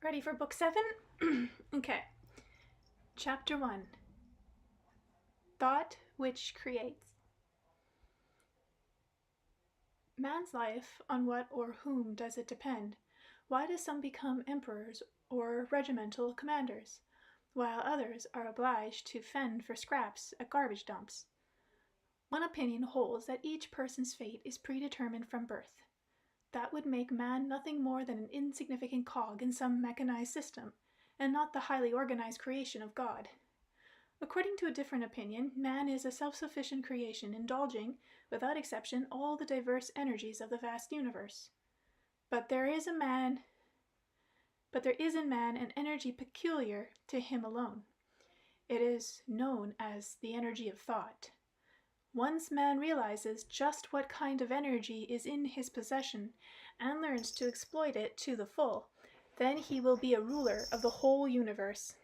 Ready for book 7? Okay. Chapter 1. Thought which creates. Man's life, on what or whom does it depend? Why do some become emperors or regimental commanders, while others are obliged to fend for scraps at garbage dumps? One opinion holds that each person's fate is predetermined from birth. That would make man nothing more than an insignificant cog in some mechanized system, and not the highly organized creation of God. According to a different opinion, man is a self-sufficient creation, indulging, without exception, all the diverse energies of the vast universe. But there is in man an energy peculiar to him alone. It is known as the energy of thought. Once man realizes just what kind of energy is in his possession and learns to exploit it to the full, then he will be a ruler of the whole universe.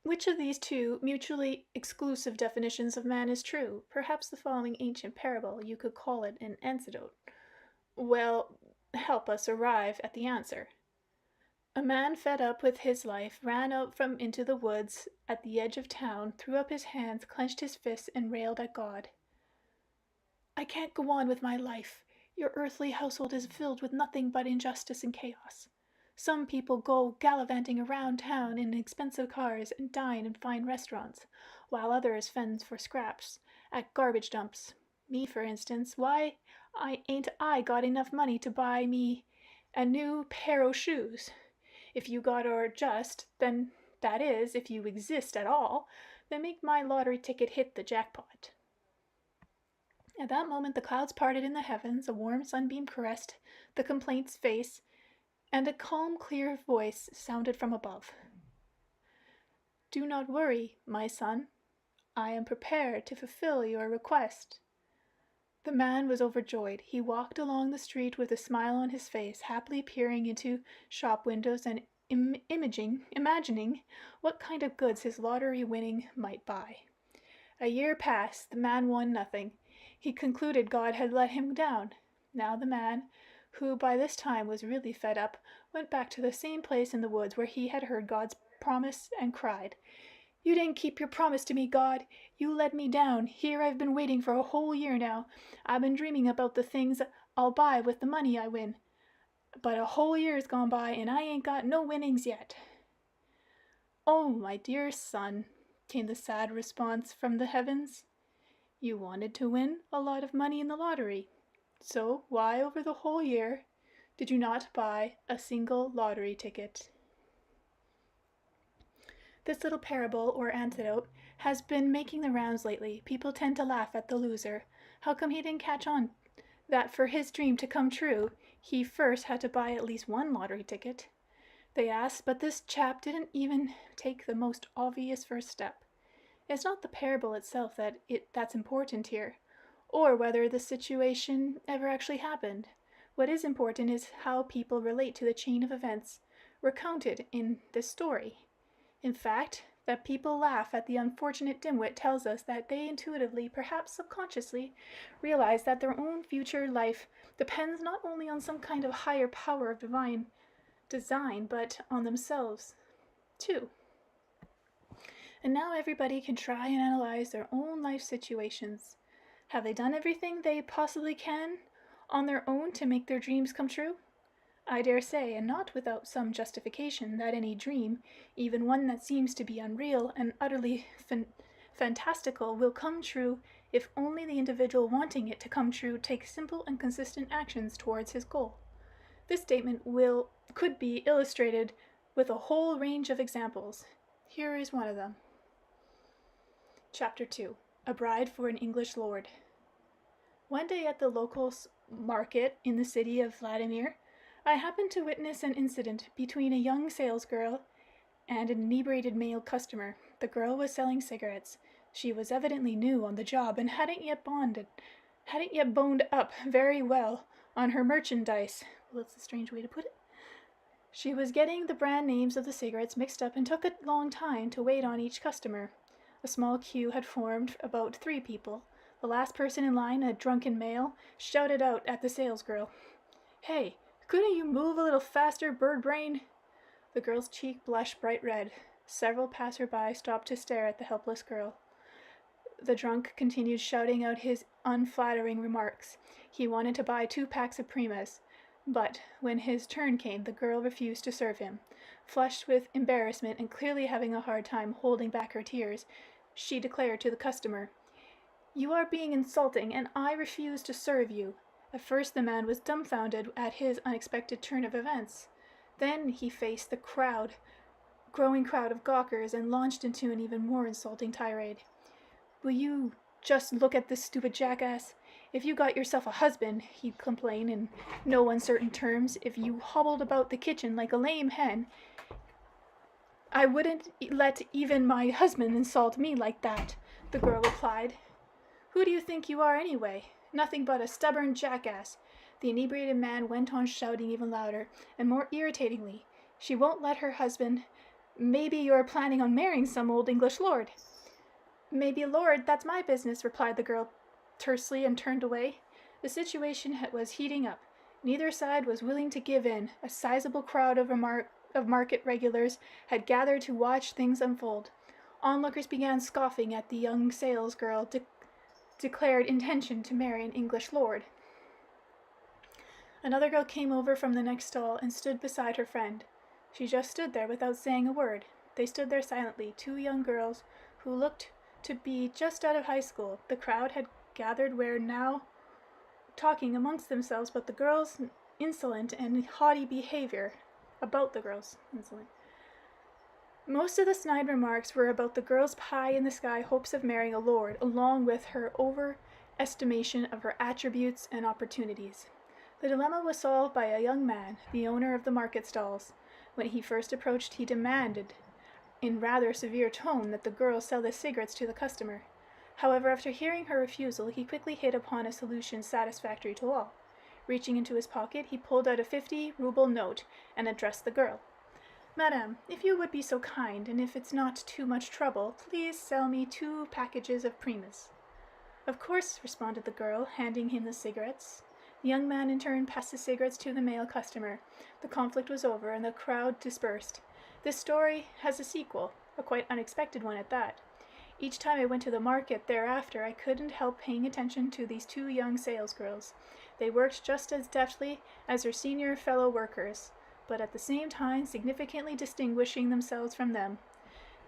Which of these two mutually exclusive definitions of man is true? Perhaps the following ancient parable, you could call it an antidote, will help us arrive at the answer. A man fed up with his life ran out from into the woods at the edge of town, threw up his hands, clenched his fists, and railed at God. "I can't go on with my life. Your earthly household is filled with nothing but injustice and chaos. Some people go gallivanting around town in expensive cars and dine in fine restaurants, while others fend for scraps at garbage dumps. Me, for instance, why, ain't I got enough money to buy me a new pair o' shoes? If you got or just, then that is, if you exist at all, then make my lottery ticket hit the jackpot." At that moment the clouds parted in the heavens, a warm sunbeam caressed the complainant's face, and a calm, clear voice sounded from above. "Do not worry, my son. I am prepared to fulfill your request." The man was overjoyed. He walked along the street with a smile on his face, happily peering into shop windows and imagining what kind of goods his lottery winning might buy. A year passed. The man won nothing. He concluded God had let him down. Now the man, who by this time was really fed up, went back to the same place in the woods where he had heard God's promise and cried, "You didn't keep your promise to me, God. You let me down. Here I've been waiting for a whole year now. I've been dreaming about the things I'll buy with the money I win. But a whole year's gone by and I ain't got no winnings yet." "Oh, my dear son," came the sad response from the heavens, "you wanted to win a lot of money in the lottery. So why over the whole year did you not buy a single lottery ticket?" This little parable or antidote has been making the rounds lately. People tend to laugh at the loser. How come he didn't catch on that for his dream to come true, he first had to buy at least one lottery ticket? They ask, but this chap didn't even take the most obvious first step. It's not the parable itself that's important here, or whether the situation ever actually happened. What is important is how people relate to the chain of events recounted in this story. In fact, that people laugh at the unfortunate dimwit tells us that they intuitively, perhaps subconsciously, realize that their own future life depends not only on some kind of higher power of divine design, but on themselves, too. And now everybody can try and analyze their own life situations. Have they done everything they possibly can on their own to make their dreams come true? I dare say, and not without some justification, that any dream, even one that seems to be unreal and utterly fantastical, will come true if only the individual wanting it to come true takes simple and consistent actions towards his goal. This statement could be illustrated with a whole range of examples. Here is one of them. Chapter 2. A Bride for an English Lord. One day at the local market in the city of Vladimir, I happened to witness an incident between a young salesgirl and an inebriated male customer. The girl was selling cigarettes. She was evidently new on the job and hadn't yet boned up very well on her merchandise. Well, that's a strange way to put it. She was getting the brand names of the cigarettes mixed up and took a long time to wait on each customer. A small queue had formed about 3 people. The last person in line, a drunken male, shouted out at the salesgirl, "Hey, Couldn't you move a little faster, bird brain? The girl's cheek blushed bright red. Several passer-by stopped to stare at the helpless girl. The drunk continued shouting out his unflattering remarks. He wanted to buy 2 packs of Primas, but when his turn came, the girl refused to serve him. Flushed with embarrassment and clearly having a hard time holding back her tears, she declared to the customer, "You are being insulting, and I refuse to serve you." At first the man was dumbfounded at his unexpected turn of events. Then he faced the growing crowd of gawkers, and launched into an even more insulting tirade. "Will you just look at this stupid jackass? If you got yourself a husband," he'd complain in no uncertain terms, "if you hobbled about the kitchen like a lame hen, I wouldn't let even my husband insult me like that," the girl replied. "Who do you think you are anyway? Nothing but a stubborn jackass." The inebriated man went on shouting even louder, and more irritatingly, "She won't let her husband. Maybe you're planning on marrying some old English lord." "Maybe, Lord, that's my business," replied the girl tersely, and turned away. The situation was heating up. Neither side was willing to give in. A sizable crowd of market regulars had gathered to watch things unfold. Onlookers began scoffing at the young salesgirl declared intention to marry an English lord. Another girl came over from the next stall and stood beside her friend. She just stood there without saying a word. They stood there silently, 2 young girls who looked to be just out of high school. The crowd had gathered were now talking amongst themselves about the girls' insolent and haughty behavior. Most of the snide remarks were about the girl's pie-in-the-sky hopes of marrying a lord, along with her overestimation of her attributes and opportunities. The dilemma was solved by a young man, the owner of the market stalls. When he first approached, he demanded, in rather severe tone, that the girl sell the cigarettes to the customer. However, after hearing her refusal, he quickly hit upon a solution satisfactory to all. Reaching into his pocket, he pulled out a 50-ruble note and addressed the girl. "Madame, if you would be so kind, and if it's not too much trouble, please sell me 2 packages of Primas." "Of course," responded the girl, handing him the cigarettes. The young man in turn passed the cigarettes to the male customer. The conflict was over, and the crowd dispersed. This story has a sequel, a quite unexpected one at that. Each time I went to the market thereafter, I couldn't help paying attention to these 2 young salesgirls. They worked just as deftly as their senior fellow workers, but at the same time significantly distinguishing themselves from them.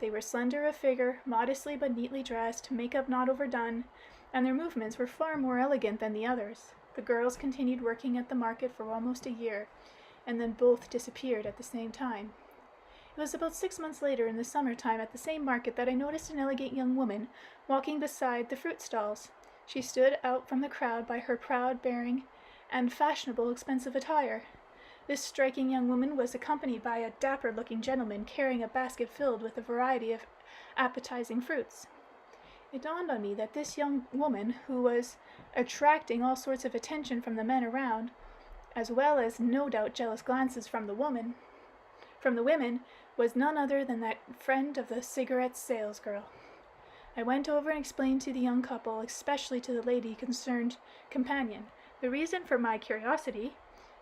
They were slender of figure, modestly but neatly dressed, makeup not overdone, and their movements were far more elegant than the others. The girls continued working at the market for almost a year, and then both disappeared at the same time. It was about 6 months later, in the summertime, at the same market, that I noticed an elegant young woman walking beside the fruit stalls. She stood out from the crowd by her proud bearing and fashionable, expensive attire. This striking young woman was accompanied by a dapper-looking gentleman carrying a basket filled with a variety of appetizing fruits. It dawned on me that this young woman, who was attracting all sorts of attention from the men around, as well as no doubt jealous glances from the women, was none other than that friend of the cigarette salesgirl. I went over and explained to the young couple, especially to the lady concerned companion, the reason for my curiosity.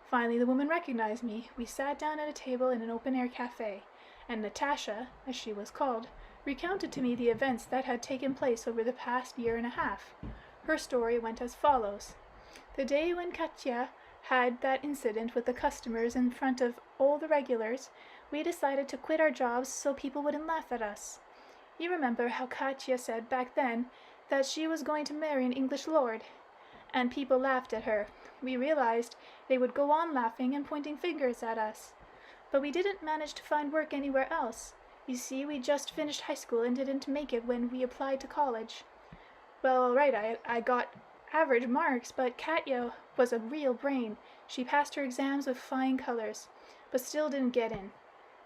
Finally, the woman recognized me. We sat down at a table in an open-air cafe, and Natasha, as she was called, recounted to me the events that had taken place over the past year and a half. Her story went as follows. The day when Katya had that incident with the customers in front of all the regulars, we decided to quit our jobs so people wouldn't laugh at us. You remember how Katya said back then that she was going to marry an English lord, and people laughed at her. We realized they would go on laughing and pointing fingers at us. But we didn't manage to find work anywhere else. You see, we just finished high school and didn't make it when we applied to college. Well, all right, I got average marks, but Katya was a real brain. She passed her exams with flying colors, but still didn't get in.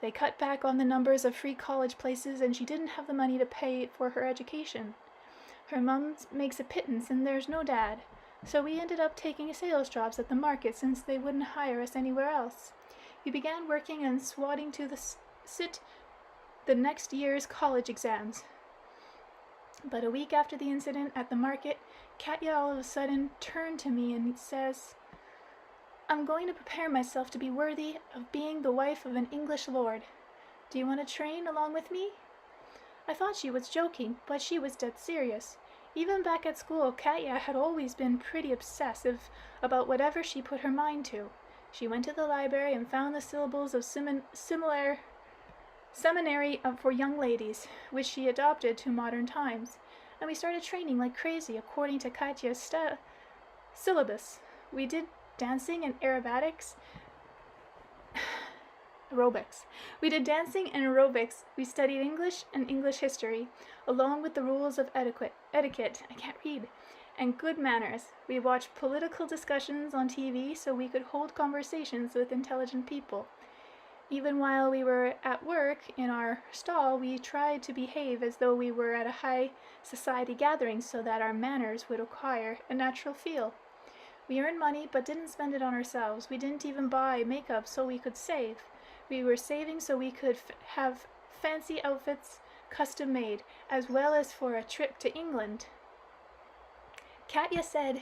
They cut back on the numbers of free college places, and she didn't have the money to pay for her education. Her mom makes a pittance, and there's no dad. So we ended up taking sales jobs at the market since they wouldn't hire us anywhere else. We began working and swatting to sit the next year's college exams. But a week after the incident at the market, Katya all of a sudden turned to me and says, I'm going to prepare myself to be worthy of being the wife of an English lord. Do you want to train along with me?" I thought she was joking, but she was dead serious. Even back at school, Katya had always been pretty obsessive about whatever she put her mind to. She went to the library and found the syllables of seminary for young ladies, which she adopted to modern times, and we started training like crazy according to Katya's syllabus. We did dancing and aerobics. Aerobics. We did dancing and aerobics. We studied English and English history, along with the rules of etiquette, I can't read, and good manners. We watched political discussions on TV so we could hold conversations with intelligent people. Even while we were at work in our stall, we tried to behave as though we were at a high society gathering so that our manners would acquire a natural feel. We earned money but didn't spend it on ourselves. We didn't even buy makeup so we could save. We were saving so we could have fancy outfits custom made, as well as for a trip to England. Katya said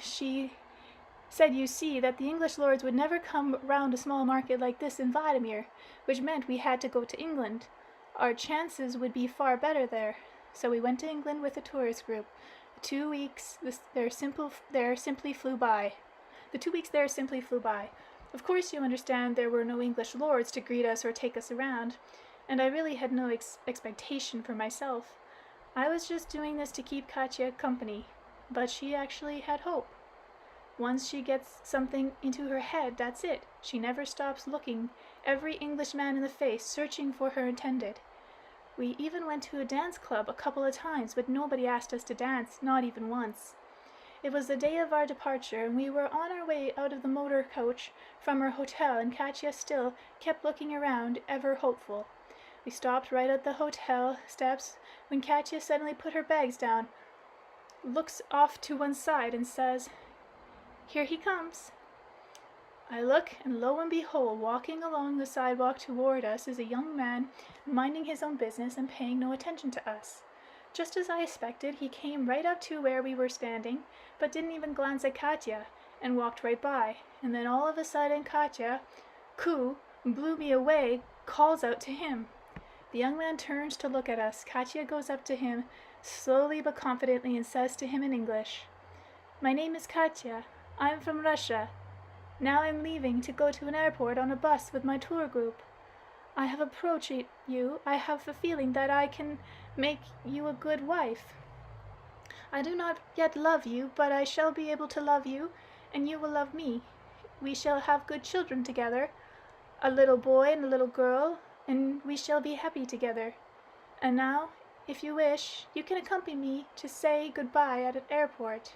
you see, that the English lords would never come round a small market like this in Vladimir, which meant we had to go to England. Our chances would be far better there. So we went to England with a tourist group. 2 weeks there simply flew by. The 2 weeks there simply flew by. Of course, you understand there were no English lords to greet us or take us around, and I really had no expectation for myself. I was just doing this to keep Katya company, but she actually had hope. Once she gets something into her head, that's it. She never stops looking every Englishman in the face, searching for her intended. We even went to a dance club a couple of times, but nobody asked us to dance, not even once. It was the day of our departure, and we were on our way out of the motor coach from our hotel, and Katya still kept looking around, ever hopeful. We stopped right at the hotel steps when Katya suddenly put her bags down, looks off to one side, and says, "Here he comes." I look, and lo and behold, walking along the sidewalk toward us is a young man minding his own business and paying no attention to us. Just as I expected, he came right up to where we were standing, but didn't even glance at Katya, and walked right by. And then all of a sudden Katya, blew me away, calls out to him. The young man turns to look at us. Katya goes up to him, slowly but confidently, and says to him in English, "My name is Katya. I'm from Russia. Now I'm leaving to go to an airport on a bus with my tour group. I have approached you. I have a feeling that I can make you a good wife. I do not yet love you, but I shall be able to love you, and you will love me. We shall have good children together, a little boy and a little girl, and we shall be happy together. And now, if you wish, you can accompany me to say goodbye at an airport."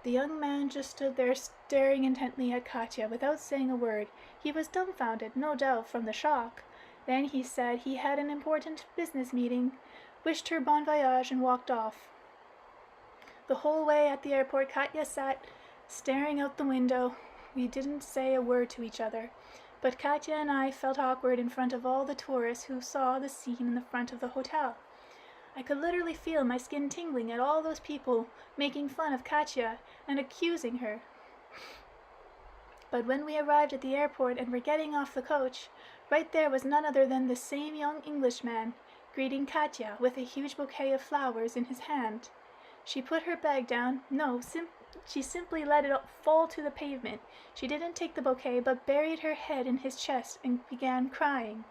The young man just stood there staring intently at Katya without saying a word. He was dumbfounded, no doubt, from the shock. Then he said he had an important business meeting, wished her bon voyage, and walked off. The whole way at the airport, Katya sat staring out the window. We didn't say a word to each other, but Katya and I felt awkward in front of all the tourists who saw the scene in the front of the hotel. I could literally feel my skin tingling at all those people making fun of Katya and accusing her. But when we arrived at the airport and were getting off the coach, right there was none other than the same young Englishman greeting Katya with a huge bouquet of flowers in his hand. She put her bag down. She simply let it fall to the pavement. She didn't take the bouquet, but buried her head in his chest and began crying.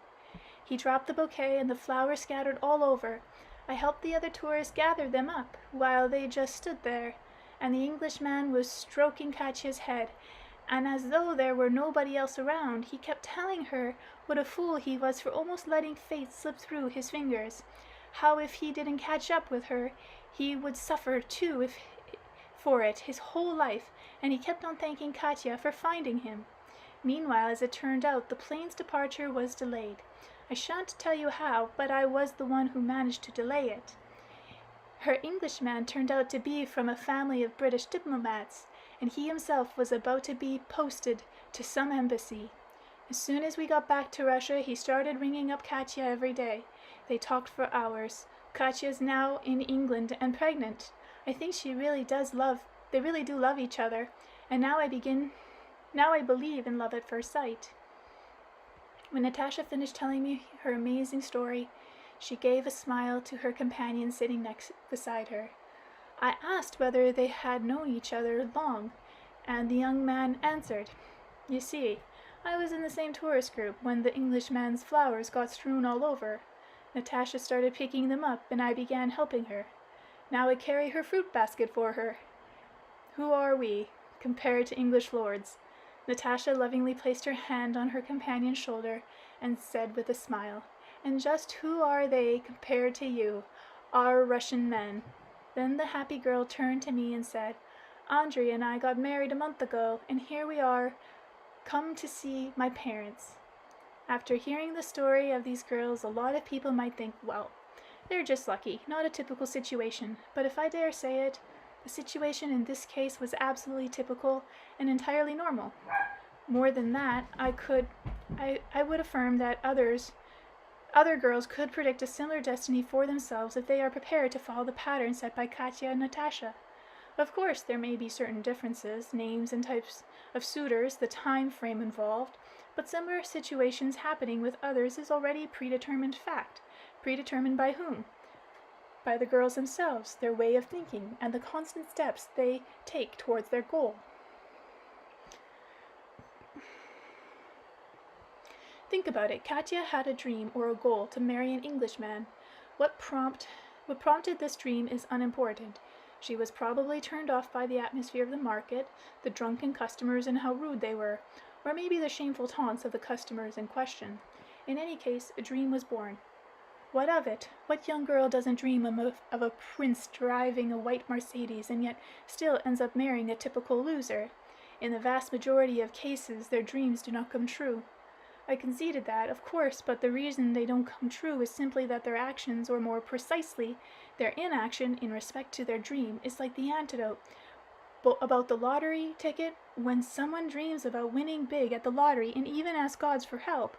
He dropped the bouquet, and the flowers scattered all over. I helped the other tourists gather them up, while they just stood there, and the Englishman was stroking Katya's head, and as though there were nobody else around, he kept telling her what a fool he was for almost letting fate slip through his fingers, how if he didn't catch up with her, he would suffer too for it his whole life, and he kept on thanking Katya for finding him. Meanwhile, as it turned out, the plane's departure was delayed. I shan't tell you how, but I was the one who managed to delay it. Her Englishman turned out to be from a family of British diplomats, and he himself was about to be posted to some embassy. As soon as we got back to Russia, he started ringing up Katya every day. They talked for hours. Katya's now in England and pregnant. I think they really do love each other, and now I begin Now I believe in love at first sight. When Natasha finished telling me her amazing story, she gave a smile to her companion sitting next beside her. I asked whether they had known each other long, and the young man answered, "You see, I was in the same tourist group when the Englishman's flowers got strewn all over. Natasha started picking them up, and I began helping her. Now I carry her fruit basket for her. Who are we, compared to English lords?" Natasha lovingly placed her hand on her companion's shoulder and said with a smile, "And just who are they compared to you, our Russian men?" Then the happy girl turned to me and said, "Andrei and I got married a month ago, and here we are, come to see my parents." After hearing the story of these girls, a lot of people might think, well, they're just lucky, not a typical situation. But if I dare say it, the situation in this case was absolutely typical and entirely normal. More than that, I would affirm that other girls could predict a similar destiny for themselves if they are prepared to follow the pattern set by Katya and Natasha. Of course, there may be certain differences, names and types of suitors, the time frame involved, but similar situations happening with others is already a predetermined fact. Predetermined by whom? By the girls themselves, their way of thinking, and the constant steps they take towards their goal. Think about it. Katya had a dream or a goal to marry an Englishman. What prompted this dream is unimportant. She was probably turned off by the atmosphere of the market, the drunken customers and how rude they were, or maybe the shameful taunts of the customers in question. In any case, a dream was born. What of it? What young girl doesn't dream of a prince driving a white Mercedes and yet still ends up marrying a typical loser? In the vast majority of cases, their dreams do not come true. I conceded that, of course, but the reason they don't come true is simply that their actions, or more precisely, their inaction in respect to their dream, is like the antidote about the lottery ticket. When someone dreams about winning big at the lottery and even asks gods for help,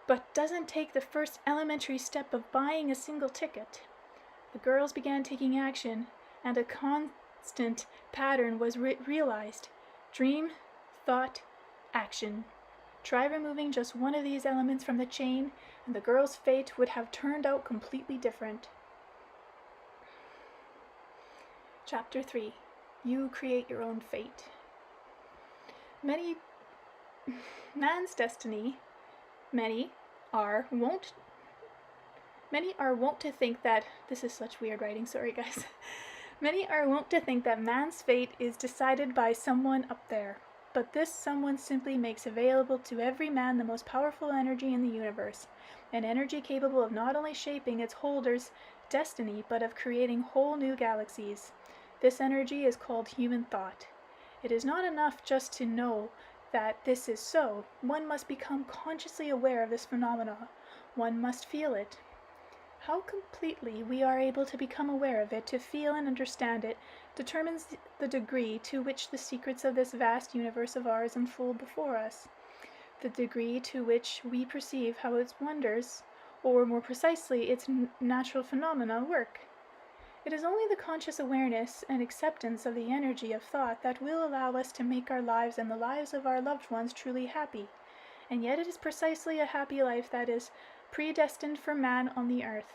but doesn't take the first elementary step of buying a single ticket. The girls began taking action, and a constant pattern was realized. Dream, thought, action. Try removing just one of these elements from the chain, and the girl's fate would have turned out completely different. Chapter 3. You create your own fate. Man's destiny. Many are wont to think that this is such weird writing, sorry guys. Many are wont to think that man's fate is decided by someone up there, but this someone simply makes available to every man the most powerful energy in the universe, an energy capable of not only shaping its holder's destiny, but of creating whole new galaxies. This energy is called human thought. It is not enough just to know that this is so. One must become consciously aware of this phenomena. One must feel it. How completely we are able to become aware of it, to feel and understand it, determines the degree to which the secrets of this vast universe of ours unfold before us, the degree to which we perceive how its wonders, or more precisely, its natural phenomena, work. It is only the conscious awareness and acceptance of the energy of thought that will allow us to make our lives and the lives of our loved ones truly happy. And yet it is precisely a happy life that is predestined for man on the earth.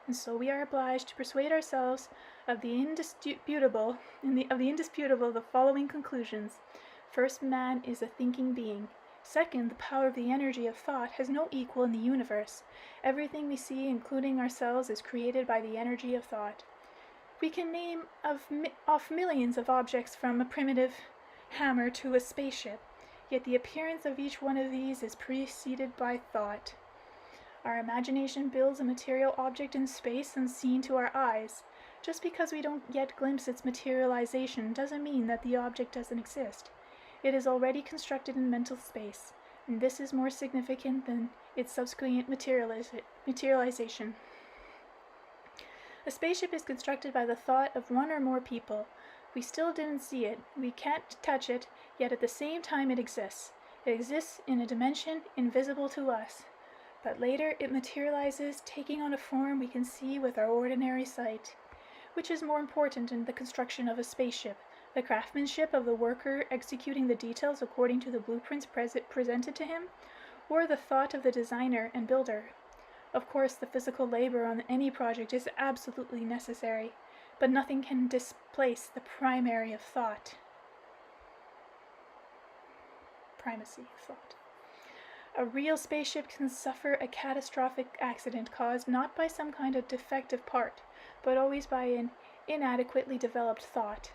And so we are obliged to persuade ourselves of the indisputable the following conclusions. First, man is a thinking being. Second, the power of the energy of thought has no equal in the universe. Everything we see, including ourselves, is created by the energy of thought. We can name off millions of objects from a primitive hammer to a spaceship, yet the appearance of each one of these is preceded by thought. Our imagination builds a material object in space unseen to our eyes. Just because we don't yet glimpse its materialization doesn't mean that the object doesn't exist. It is already constructed in mental space, and this is more significant than its subsequent materialization. A spaceship is constructed by the thought of one or more people. We still didn't see it, we can't touch it, yet at the same time it exists. It exists in a dimension invisible to us. But later it materializes, taking on a form we can see with our ordinary sight. Which is more important in the construction of a spaceship, the craftsmanship of the worker executing the details according to the blueprints presented to him, or the thought of the designer and builder. Of course, the physical labor on any project is absolutely necessary, but nothing can displace the primacy of thought. A real spaceship can suffer a catastrophic accident caused not by some kind of defective part, but always by an inadequately developed thought.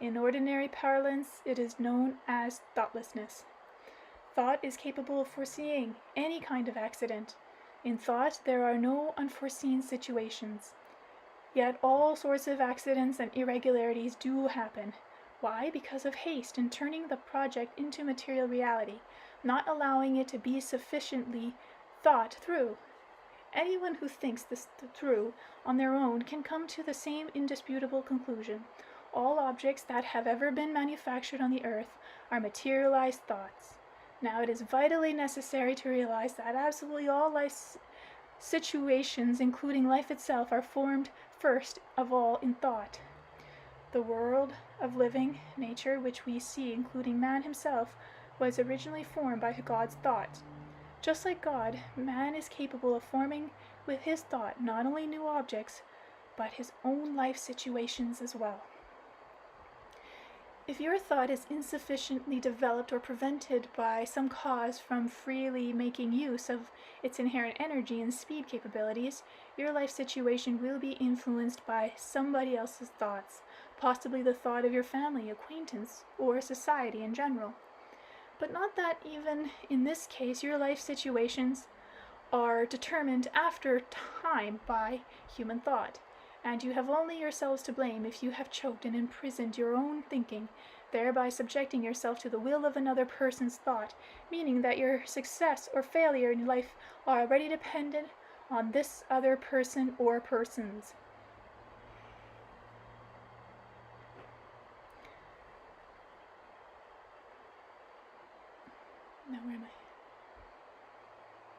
In ordinary parlance, it is known as thoughtlessness. Thought is capable of foreseeing any kind of accident. In thought, there are no unforeseen situations. Yet all sorts of accidents and irregularities do happen. Why? Because of haste in turning the project into material reality, not allowing it to be sufficiently thought through. Anyone who thinks this through on their own can come to the same indisputable conclusion. All objects that have ever been manufactured on the earth are materialized thoughts. Now, it is vitally necessary to realize that absolutely all life situations, including life itself, are formed first of all in thought. The world of living nature which we see, including man himself, was originally formed by God's thought. Just like God, man is capable of forming with his thought not only new objects, but his own life situations as well. If your thought is insufficiently developed or prevented by some cause from freely making use of its inherent energy and speed capabilities, your life situation will be influenced by somebody else's thoughts, possibly the thought of your family, acquaintance, or society in general. But not that even in this case your life situations are determined after time by human thought, and you have only yourselves to blame if you have choked and imprisoned your own thinking, thereby subjecting yourself to the will of another person's thought, meaning that your success or failure in life are already dependent on this other person or persons. Now where am I?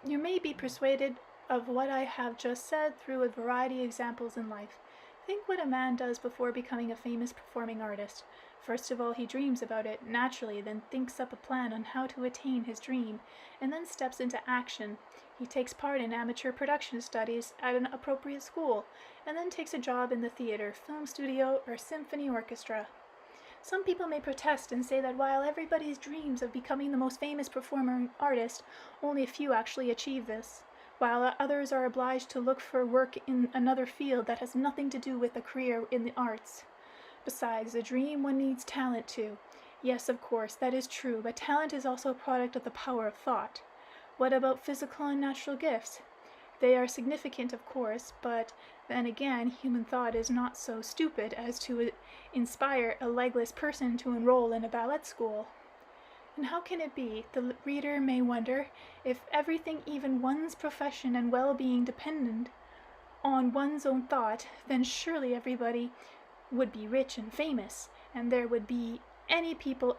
You may be persuaded of what I have just said through a variety of examples in life. Think what a man does before becoming a famous performing artist. First of all, he dreams about it naturally, then thinks up a plan on how to attain his dream, and then steps into action. He takes part in amateur production studies at an appropriate school, and then takes a job in the theater, film studio, or symphony orchestra. Some people may protest and say that while everybody dreams of becoming the most famous performer artist, only a few actually achieve this, while others are obliged to look for work in another field that has nothing to do with a career in the arts. Besides, a dream one needs talent too. Yes, of course, that is true, but talent is also a product of the power of thought. What about physical and natural gifts? They are significant, of course, but then again, human thought is not so stupid as to inspire a legless person to enroll in a ballet school. And how can it be, the reader may wonder, if everything, even one's profession and well-being, depended on one's own thought, then surely everybody would be rich and famous, and there would be any people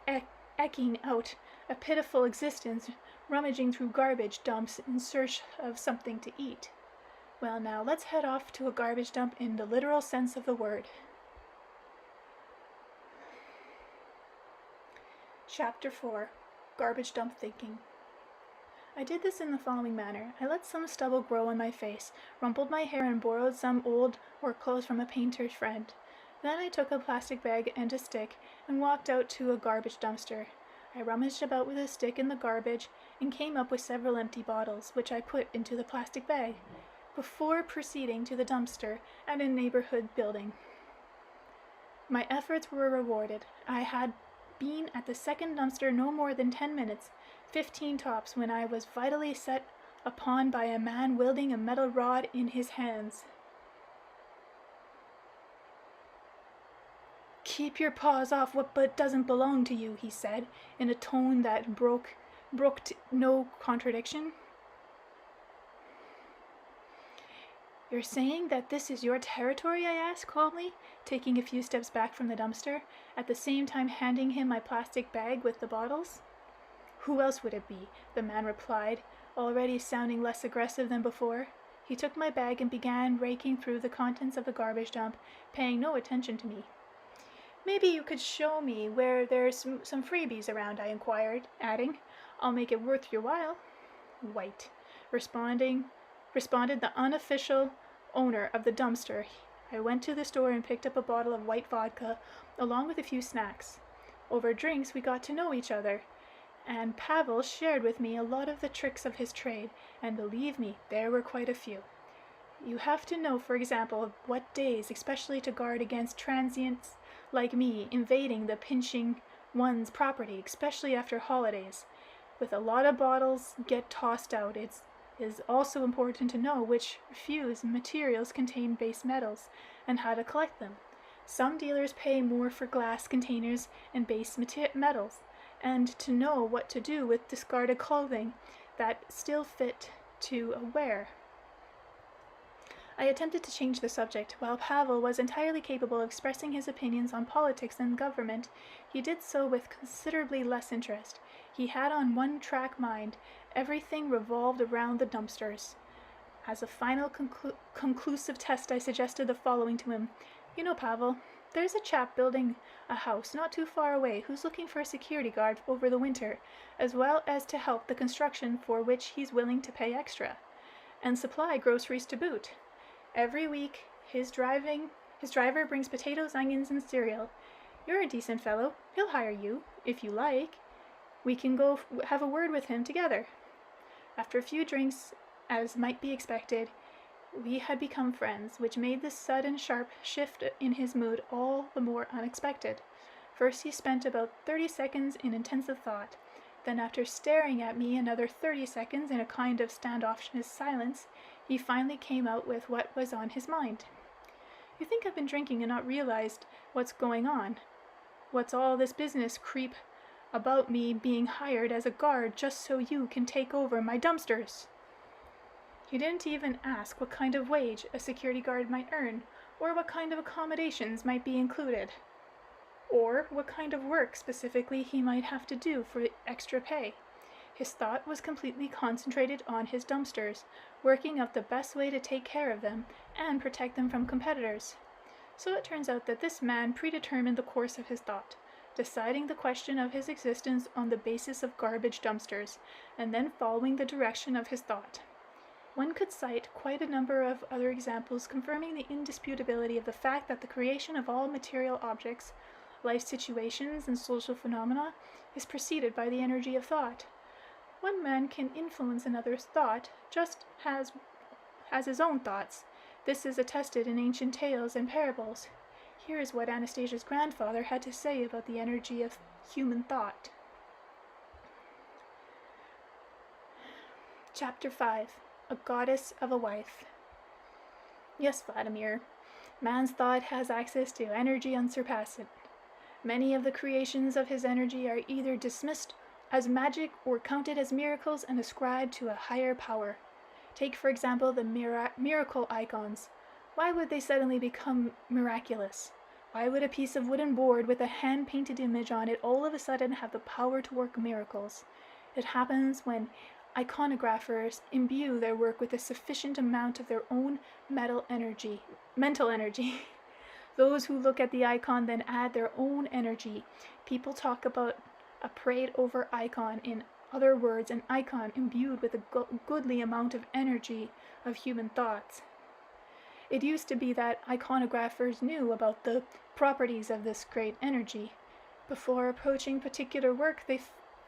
eking out a pitiful existence, rummaging through garbage dumps in search of something to eat. Well, now, let's head off to a garbage dump in the literal sense of the word. Chapter 4. Garbage Dump Thinking. I did this in the following manner. I let some stubble grow on my face, rumpled my hair, and borrowed some old work clothes from a painter's friend. Then I took a plastic bag and a stick and walked out to a garbage dumpster. I rummaged about with a stick in the garbage and came up with several empty bottles, which I put into the plastic bag, before proceeding to the dumpster at a neighborhood building. My efforts were rewarded. I had been at the second dumpster no more than 10 minutes, 15 tops, when I was vitally set upon by a man wielding a metal rod in his hands. "Keep your paws off what doesn't belong to you," he said, in a tone that brooked no contradiction. "You're saying that this is your territory?" I asked calmly, taking a few steps back from the dumpster, at the same time handing him my plastic bag with the bottles. "Who else would it be?" the man replied, already sounding less aggressive than before. He took my bag and began raking through the contents of the garbage dump, paying no attention to me. Maybe you could show me where there's some freebies around, I inquired, adding, I'll make it worth your while. White, responded the unofficial owner of the dumpster. I went to the store and picked up a bottle of white vodka along with a few snacks. Over drinks, we got to know each other, and Pavel shared with me a lot of the tricks of his trade, and believe me, there were quite a few. You have to know, for example, what days, especially to guard against transients like me invading the pinching one's property, especially after holidays. With a lot of bottles get tossed out, it is also important to know which fused materials contain base metals and how to collect them. Some dealers pay more for glass containers and base metals, and to know what to do with discarded clothing that still fit to wear. I attempted to change the subject. While Pavel was entirely capable of expressing his opinions on politics and government, he did so with considerably less interest. He had on one-track mind. Everything revolved around the dumpsters. As a final conclusive test, I suggested the following to him. You know, Pavel, there's a chap building a house not too far away who's looking for a security guard over the winter, as well as to help the construction, for which he's willing to pay extra, and supply groceries to boot. Every week, his driver brings potatoes, onions, and cereal. You're a decent fellow. He'll hire you, if you like. We can go have a word with him together. After a few drinks, as might be expected, we had become friends, which made this sudden sharp shift in his mood all the more unexpected. First he spent about 30 seconds in intensive thought. Then, after staring at me another 30 seconds in a kind of standoffish silence, he finally came out with what was on his mind. You think I've been drinking and not realized what's going on? What's all this business creep about me being hired as a guard just so you can take over my dumpsters? He didn't even ask what kind of wage a security guard might earn, or what kind of accommodations might be included, or what kind of work specifically he might have to do for extra pay. His thought was completely concentrated on his dumpsters, working out the best way to take care of them and protect them from competitors. So it turns out that this man predetermined the course of his thought, deciding the question of his existence on the basis of garbage dumpsters, and then following the direction of his thought. One could cite quite a number of other examples confirming the indisputability of the fact that the creation of all material objects, life situations, and social phenomena is preceded by the energy of thought. One man can influence another's thought just as his own thoughts. This is attested in ancient tales and parables. Here is what Anastasia's grandfather had to say about the energy of human thought. Chapter 5. A Goddess of a Wife. Yes, Vladimir, man's thought has access to energy unsurpassed. Many of the creations of his energy are either dismissed as magic or counted as miracles and ascribed to a higher power. Take, for example, the miracle icons. Why would they suddenly become miraculous? Why would a piece of wooden board with a hand-painted image on it all of a sudden have the power to work miracles? It happens when iconographers imbue their work with a sufficient amount of their own mental energy. Those who look at the icon then add their own energy. People talk about a prayed-over icon, in other words, an icon imbued with a goodly amount of energy of human thoughts. It used to be that iconographers knew about the properties of this great energy. Before approaching particular work, they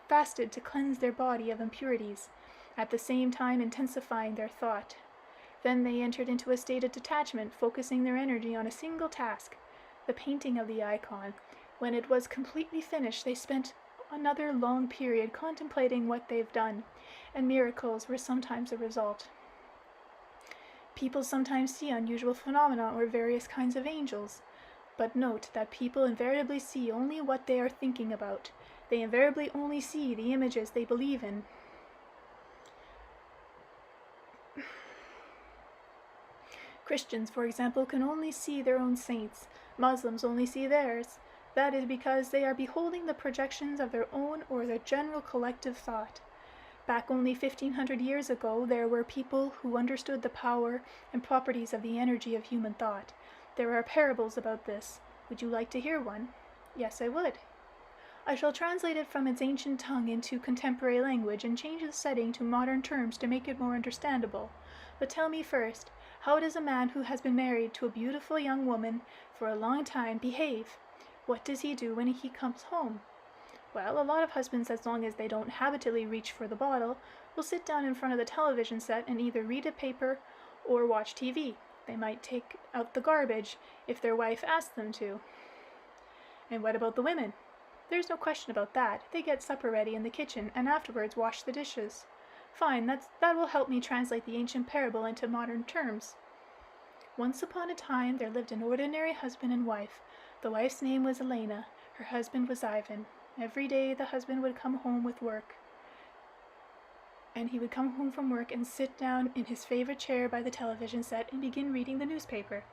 fasted to cleanse their body of impurities, at the same time intensifying their thought. Then they entered into a state of detachment, focusing their energy on a single task, the painting of the icon. When it was completely finished, they spent another long period contemplating what they've done, and miracles were sometimes a result. People sometimes see unusual phenomena or various kinds of angels, but note that people invariably see only what they are thinking about. They invariably only see the images they believe in. Christians, for example, can only see their own saints. Muslims only see theirs. That is because they are beholding the projections of their own or their general collective thought. Back only 1500 years ago, there were people who understood the power and properties of the energy of human thought. There are parables about this. Would you like to hear one? Yes, I would. I shall translate it from its ancient tongue into contemporary language and change the setting to modern terms to make it more understandable. But tell me first, how does a man who has been married to a beautiful young woman for a long time behave? What does he do when he comes home? Well, a lot of husbands, as long as they don't habitually reach for the bottle, will sit down in front of the television set and either read a paper or watch TV. They might take out the garbage if their wife asks them to. And what about the women? There's no question about that. They get supper ready in the kitchen and afterwards wash the dishes. Fine, that will help me translate the ancient parable into modern terms. Once upon a time there lived an ordinary husband and wife. The wife's name was Elena. Her husband was Ivan. Every day the husband would come home with work. And he would come home from work and sit down in his favorite chair by the television set and begin reading the newspaper.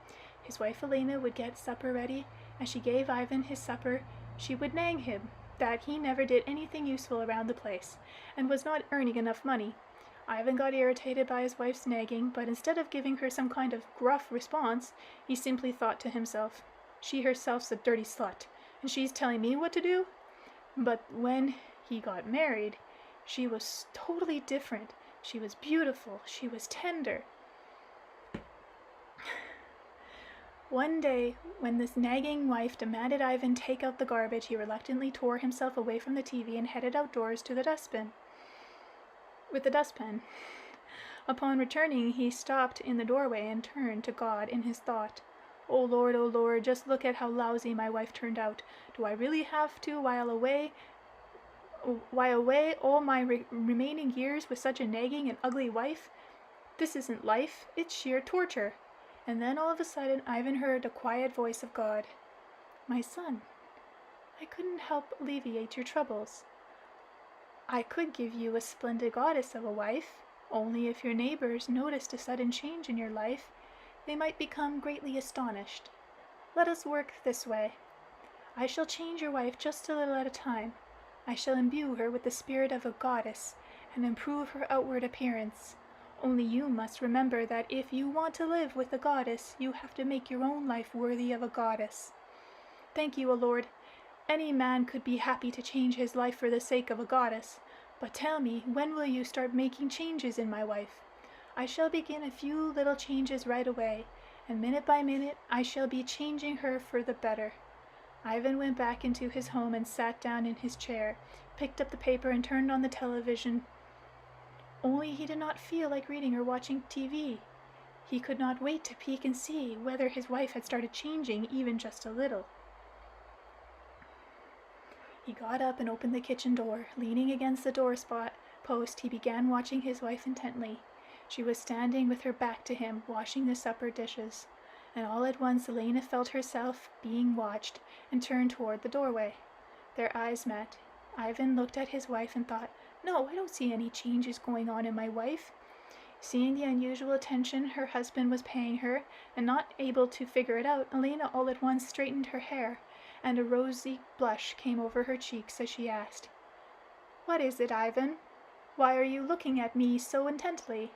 His wife Elena would get supper ready. As she gave Ivan his supper, she would nag him that he never did anything useful around the place, and was not earning enough money. Ivan got irritated by his wife's nagging, but instead of giving her some kind of gruff response, he simply thought to himself, "She herself's a dirty slut, and she's telling me what to do?" But when he got married, she was totally different. She was beautiful. She was tender. One day, when this nagging wife demanded Ivan take out the garbage, he reluctantly tore himself away from the TV and headed outdoors to the dustbin. With the dustpan. Upon returning, he stopped in the doorway and turned to God in his thought. Oh Lord, just look at how lousy my wife turned out. Do I really have to while away all my remaining years with such a nagging and ugly wife? This isn't life, it's sheer torture." And then all of a sudden Ivan heard the quiet voice of God. "My son, I couldn't help alleviate your troubles. I could give you a splendid goddess of a wife, only if your neighbors noticed a sudden change in your life, they might become greatly astonished. Let us work this way. I shall change your wife just a little at a time. I shall imbue her with the spirit of a goddess and improve her outward appearance. Only you must remember that if you want to live with a goddess, you have to make your own life worthy of a goddess. Thank you, O Lord. Any man could be happy to change his life for the sake of a goddess. But tell me, when will you start making changes in my wife? I shall begin a few little changes right away, and minute by minute I shall be changing her for the better." Ivan went back into his home and sat down in his chair, picked up the paper and turned on the television. Only he did not feel like reading or watching TV. He could not wait to peek and see whether his wife had started changing even just a little. He got up and opened the kitchen door. Leaning against the post, he began watching his wife intently. She was standing with her back to him, washing the supper dishes. And all at once Elena felt herself being watched and turned toward the doorway. Their eyes met. Ivan looked at his wife and thought, "No, I don't see any changes going on in my wife." Seeing the unusual attention her husband was paying her, and not able to figure it out, Elena all at once straightened her hair, and a rosy blush came over her cheeks as she asked, "What is it, Ivan? Why are you looking at me so intently?"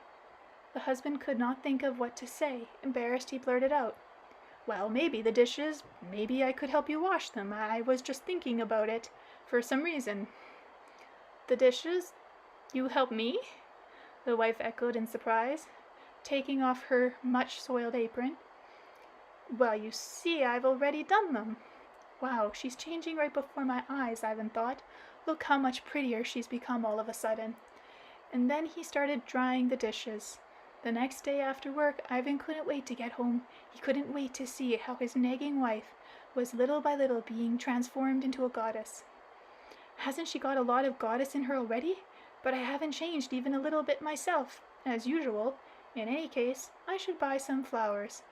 The husband could not think of what to say. Embarrassed, he blurted out, "Well, maybe the dishes, maybe I could help you wash them. I was just thinking about it, for some reason." "The dishes? You help me?" the wife echoed in surprise, taking off her much-soiled apron. "Well, you see, I've already done them." "Wow, she's changing right before my eyes," Ivan thought. "Look how much prettier she's become all of a sudden." And then he started drying the dishes. The next day after work, Ivan couldn't wait to get home. He couldn't wait to see how his nagging wife was little by little being transformed into a goddess. "Hasn't she got a lot of goddess in her already? But I haven't changed even a little bit myself, as usual. In any case, I should buy some flowers,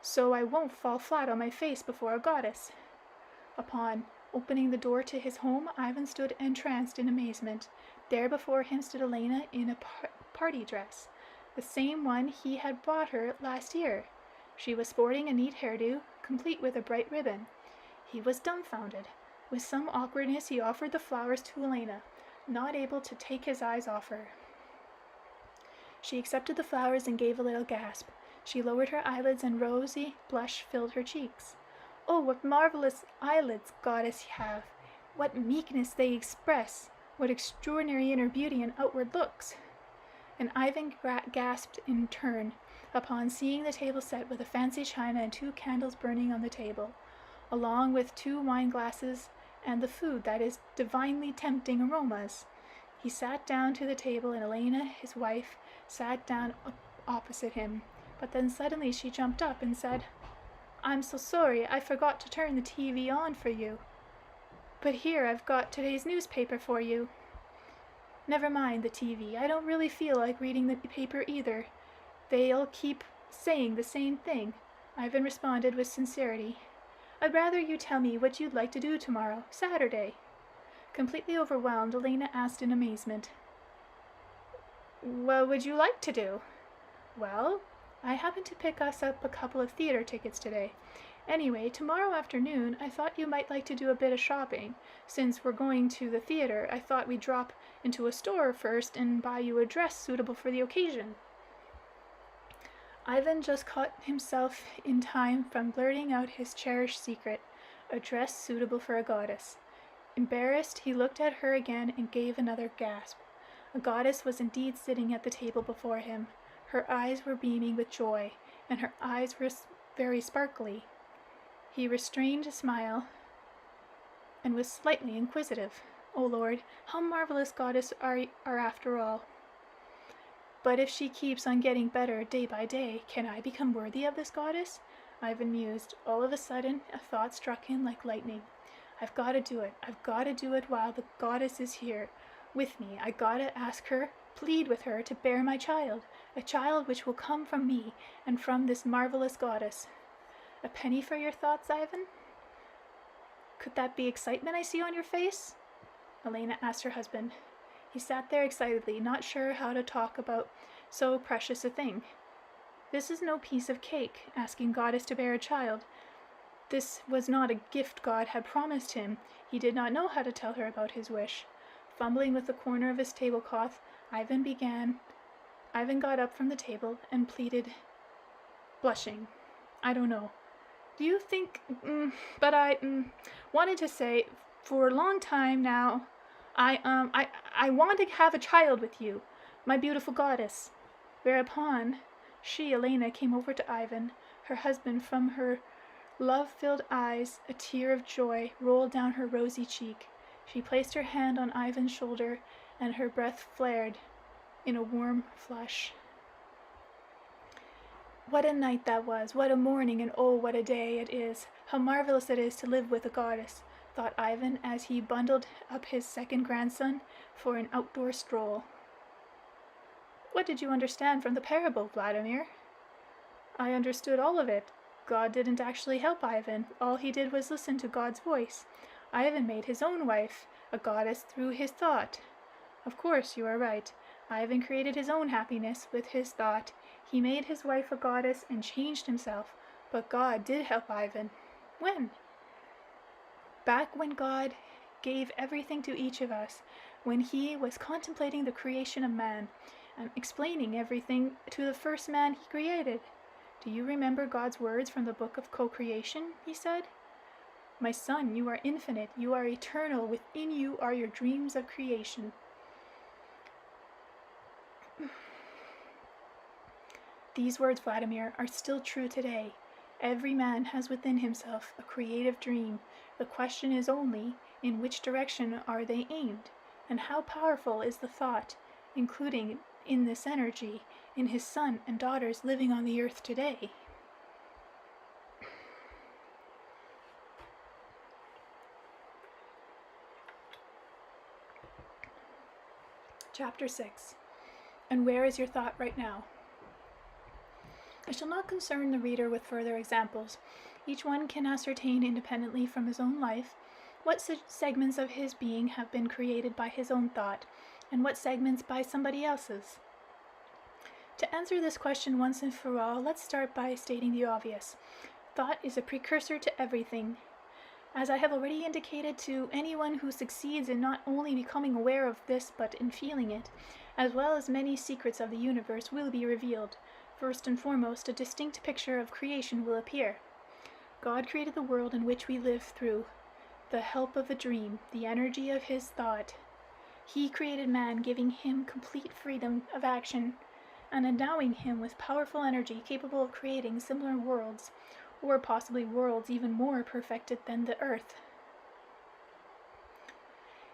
so I won't fall flat on my face before a goddess." Upon opening the door to his home, Ivan stood entranced in amazement. There before him stood Elena in a party dress, the same one he had bought her last year. She was sporting a neat hairdo, complete with a bright ribbon. He was dumbfounded. With some awkwardness he offered the flowers to Elena, not able to take his eyes off her. She accepted the flowers and gave a little gasp. She lowered her eyelids and rosy blush filled her cheeks. Oh, what marvelous eyelids, goddess, you have! What meekness they express! What extraordinary inner beauty and outward looks! And Ivan gasped in turn upon seeing the table set with a fancy china and 2 candles burning on the table, along with 2 wine glasses and the food that is divinely tempting aromas. He sat down to the table, and Elena, his wife, sat down opposite him. But then suddenly she jumped up and said, "I'm so sorry, I forgot to turn the TV on for you. But here, I've got today's newspaper for you." "Never mind the TV. I don't really feel like reading the paper either. They'll keep saying the same thing," Ivan responded with sincerity. "I'd rather you tell me what you'd like to do tomorrow, Saturday." Completely overwhelmed, Elena asked in amazement, "What would you like to do?" "Well, I happened to pick us up a couple of theater tickets today. Anyway, tomorrow afternoon, I thought you might like to do a bit of shopping. Since we're going to the theater, I thought we'd drop into a store first and buy you a dress suitable for the occasion." Ivan just caught himself in time from blurting out his cherished secret, a dress suitable for a goddess. Embarrassed, he looked at her again and gave another gasp. A goddess was indeed sitting at the table before him. Her eyes were beaming with joy, and her eyes were very sparkly. He restrained a smile and was slightly inquisitive. "Oh Lord, how marvelous goddess are after all. But if she keeps on getting better day by day, can I become worthy of this goddess?" Ivan mused. All of a sudden, a thought struck him like lightning. "I've got to do it. I've got to do it while the goddess is here with me. I got to ask her, plead with her to bear my child, a child which will come from me and from this marvelous goddess." "A penny for your thoughts, Ivan? Could that be excitement I see on your face?" Elena asked her husband. He sat there excitedly, not sure how to talk about so precious a thing. This is no piece of cake, asking goddess to bear a child. This was not a gift God had promised him. He did not know how to tell her about his wish. Fumbling with the corner of his tablecloth, Ivan got up from the table and pleaded, blushing, "I don't know. Do you think, but I wanted to say, for a long time now, I want to have a child with you, my beautiful goddess." Whereupon she, Elena, came over to Ivan, her husband. From her love-filled eyes, a tear of joy rolled down her rosy cheek. She placed her hand on Ivan's shoulder, and her breath flared in a warm flush. What a night that was! What a morning, and oh, what a day it is! How marvelous it is to live with a goddess, thought Ivan as he bundled up his second grandson for an outdoor stroll. "What did you understand from the parable, Vladimir?" "I understood all of it. God didn't actually help Ivan. All he did was listen to God's voice. Ivan made his own wife a goddess through his thought." "Of course, you are right. Ivan created his own happiness with his thought. He made his wife a goddess and changed himself. But God did help Ivan." "When?" "Back when God gave everything to each of us, when he was contemplating the creation of man, and explaining everything to the first man he created. Do you remember God's words from the book of co-creation?" he said. "My son, you are infinite, you are eternal, within you are your dreams of creation." These words, Vladimir, are still true today. Every man has within himself a creative dream. The question is only, in which direction are they aimed, and how powerful is the thought, including in this energy, in his son and daughters living on the earth today. Chapter 6. And where is your thought right now? I shall not concern the reader with further examples. Each one can ascertain independently from his own life what segments of his being have been created by his own thought, and what segments by somebody else's. To answer this question once and for all, let's start by stating the obvious. Thought is a precursor to everything. As I have already indicated, to anyone who succeeds in not only becoming aware of this but in feeling it, as well as many secrets of the universe will be revealed. First and foremost, a distinct picture of creation will appear. God created the world in which we live through the help of a dream, the energy of his thought. He created man, giving him complete freedom of action and endowing him with powerful energy capable of creating similar worlds, or possibly worlds even more perfected than the Earth.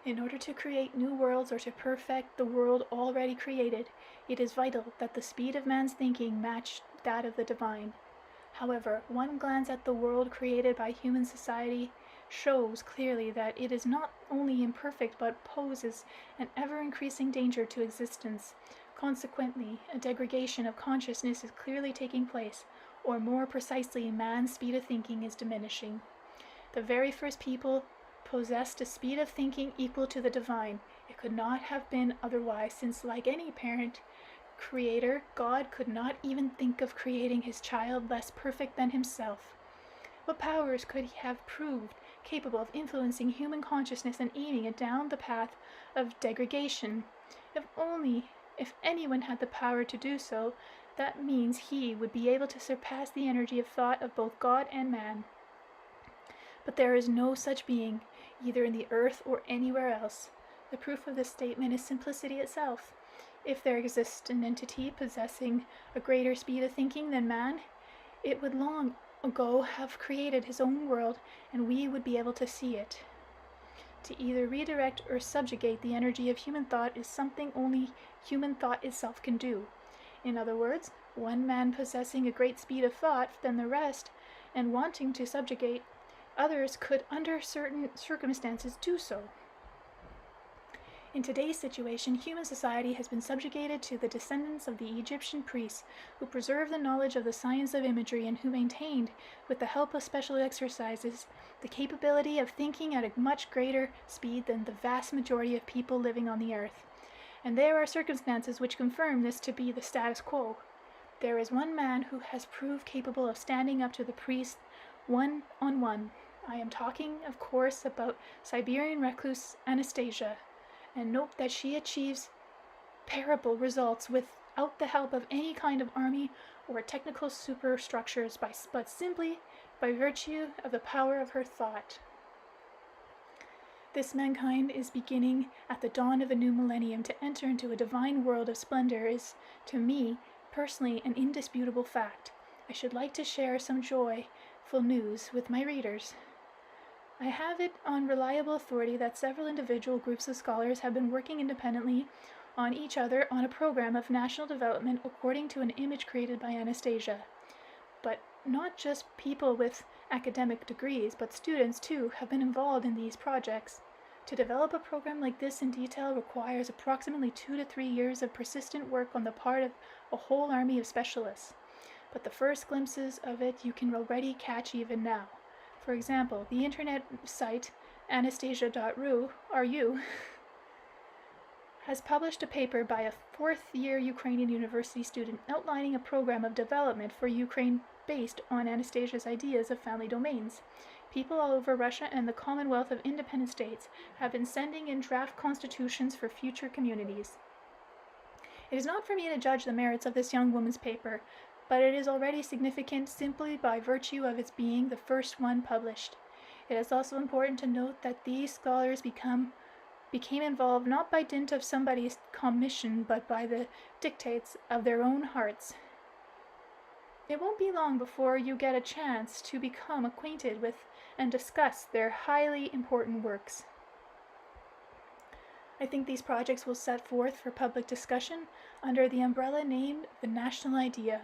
In order to create new worlds or to perfect the world already created, it is vital that the speed of man's thinking match that of the divine. However, one glance at the world created by human society shows clearly that it is not only imperfect but poses an ever-increasing danger to existence. Consequently, a degradation of consciousness is clearly taking place, or more precisely, man's speed of thinking is diminishing. The very first people possessed a speed of thinking equal to the divine. It could not have been otherwise, since, like any parent, creator, God could not even think of creating his child less perfect than himself. What powers could he have proved capable of influencing human consciousness and aiming it down the path of degradation? If anyone had the power to do so, that means he would be able to surpass the energy of thought of both God and man. But there is no such being, either in the earth or anywhere else. The proof of this statement is simplicity itself. If there exists an entity possessing a greater speed of thinking than man, it would long ago have created his own world, and we would be able to see it. To either redirect or subjugate the energy of human thought is something only human thought itself can do. In other words, one man possessing a great speed of thought than the rest, and wanting to subjugate others, could under certain circumstances do so. In today's situation, human society has been subjugated to the descendants of the Egyptian priests, who preserved the knowledge of the science of imagery and who maintained, with the help of special exercises, the capability of thinking at a much greater speed than the vast majority of people living on the earth. And there are circumstances which confirm this to be the status quo. There is one man who has proved capable of standing up to the priests one-on-one. I am talking, of course, about Siberian recluse Anastasia. And note that she achieves parable results without the help of any kind of army or technical superstructures, but simply by virtue of the power of her thought. This mankind is beginning at the dawn of a new millennium to enter into a divine world of splendor is, to me, personally, an indisputable fact. I should like to share some joyful news with my readers. I have it on reliable authority that several individual groups of scholars have been working independently on each other on a program of national development according to an image created by Anastasia. But not just people with academic degrees, but students too have been involved in these projects. To develop a program like this in detail requires approximately 2 to 3 years of persistent work on the part of a whole army of specialists. But the first glimpses of it you can already catch even now. For example, the internet site anastasia.ru has published a paper by a fourth-year Ukrainian university student outlining a program of development for Ukraine based on Anastasia's ideas of family domains. People all over Russia and the Commonwealth of Independent States have been sending in draft constitutions for future communities. It is not for me to judge the merits of this young woman's paper, but it is already significant simply by virtue of its being the first one published. It is also important to note that these scholars became involved not by dint of somebody's commission, but by the dictates of their own hearts. It won't be long before you get a chance to become acquainted with and discuss their highly important works. I think these projects will set forth for public discussion under the umbrella named The National Idea.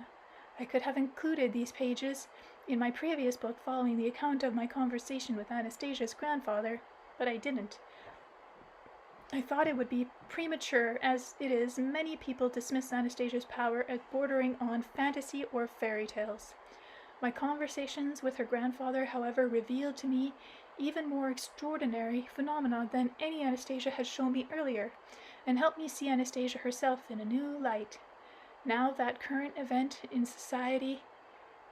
I could have included these pages in my previous book following the account of my conversation with Anastasia's grandfather, but I didn't. I thought it would be premature, as it is many people dismiss Anastasia's power as bordering on fantasy or fairy tales. My conversations with her grandfather, however, revealed to me even more extraordinary phenomena than any Anastasia had shown me earlier, and helped me see Anastasia herself in a new light. Now that current event in society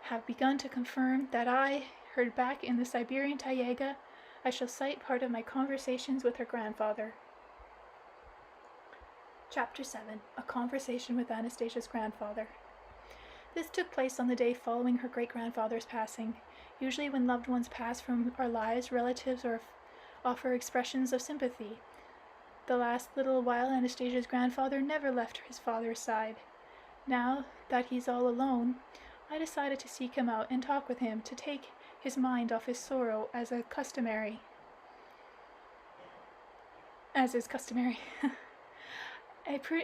have begun to confirm that I heard back in the Siberian taiga, I shall cite part of my conversations with her grandfather. Chapter 7. A Conversation with Anastasia's Grandfather. This took place on the day following her great-grandfather's passing. Usually when loved ones pass from our lives, relatives offer expressions of sympathy. The last little while, Anastasia's grandfather never left his father's side. Now that he's all alone, I decided to seek him out and talk with him to take his mind off his sorrow as is customary.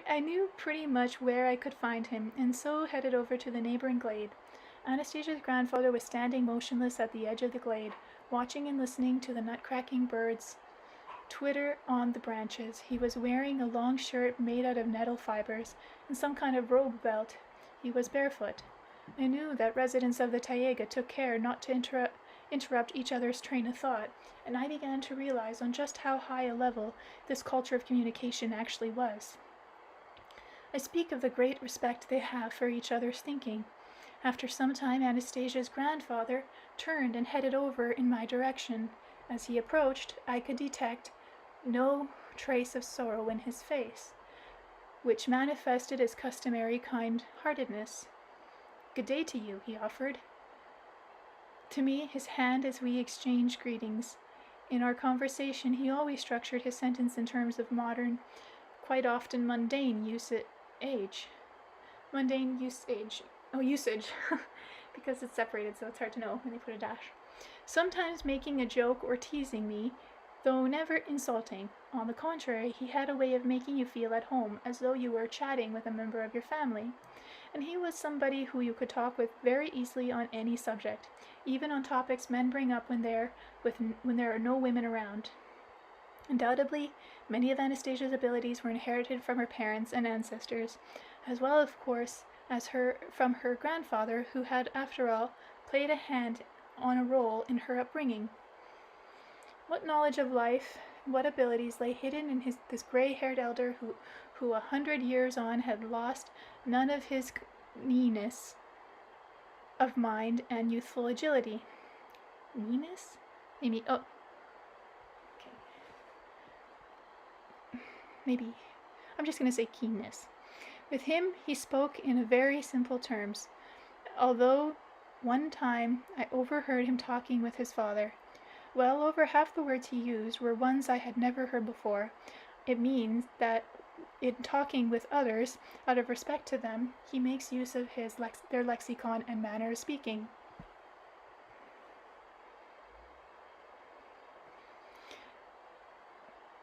I knew pretty much where I could find him, and so headed over to the neighboring glade. Anastasia's grandfather was standing motionless at the edge of the glade, watching and listening to the nut-cracking birds twitter on the branches. He was wearing a long shirt made out of nettle fibers and some kind of robe belt. He was barefoot. I knew that residents of the taiga took care not to interrupt each other's train of thought, and I began to realize on just how high a level this culture of communication actually was. I speak of the great respect they have for each other's thinking. After some time, Anastasia's grandfather turned and headed over in my direction. As he approached, I could detect no trace of sorrow in his face, which manifested his customary kind-heartedness. "Good day to you," he offered to me, his hand as we exchanged greetings. In our conversation, he always structured his sentence in terms of modern, quite often mundane usage, because it's separated, so it's hard to know when they put a dash. Sometimes making a joke or teasing me, though never insulting. On the contrary, he had a way of making you feel at home, as though you were chatting with a member of your family. And he was somebody who you could talk with very easily on any subject, even on topics men bring up when there are no women around. Undoubtedly, many of Anastasia's abilities were inherited from her parents and ancestors, as well, of course, as from her grandfather, who had, after all, played a role in her upbringing. What knowledge of life, what abilities lay hidden in this gray-haired elder who 100 years on had lost none of his newness of mind and youthful agility. Newness? Maybe, okay. Maybe, I'm just going to say keenness. With him, he spoke in very simple terms, although one time I overheard him talking with his father. Well over half the words he used were ones I had never heard before. It means that in talking with others, out of respect to them, he makes use of their lexicon and manner of speaking.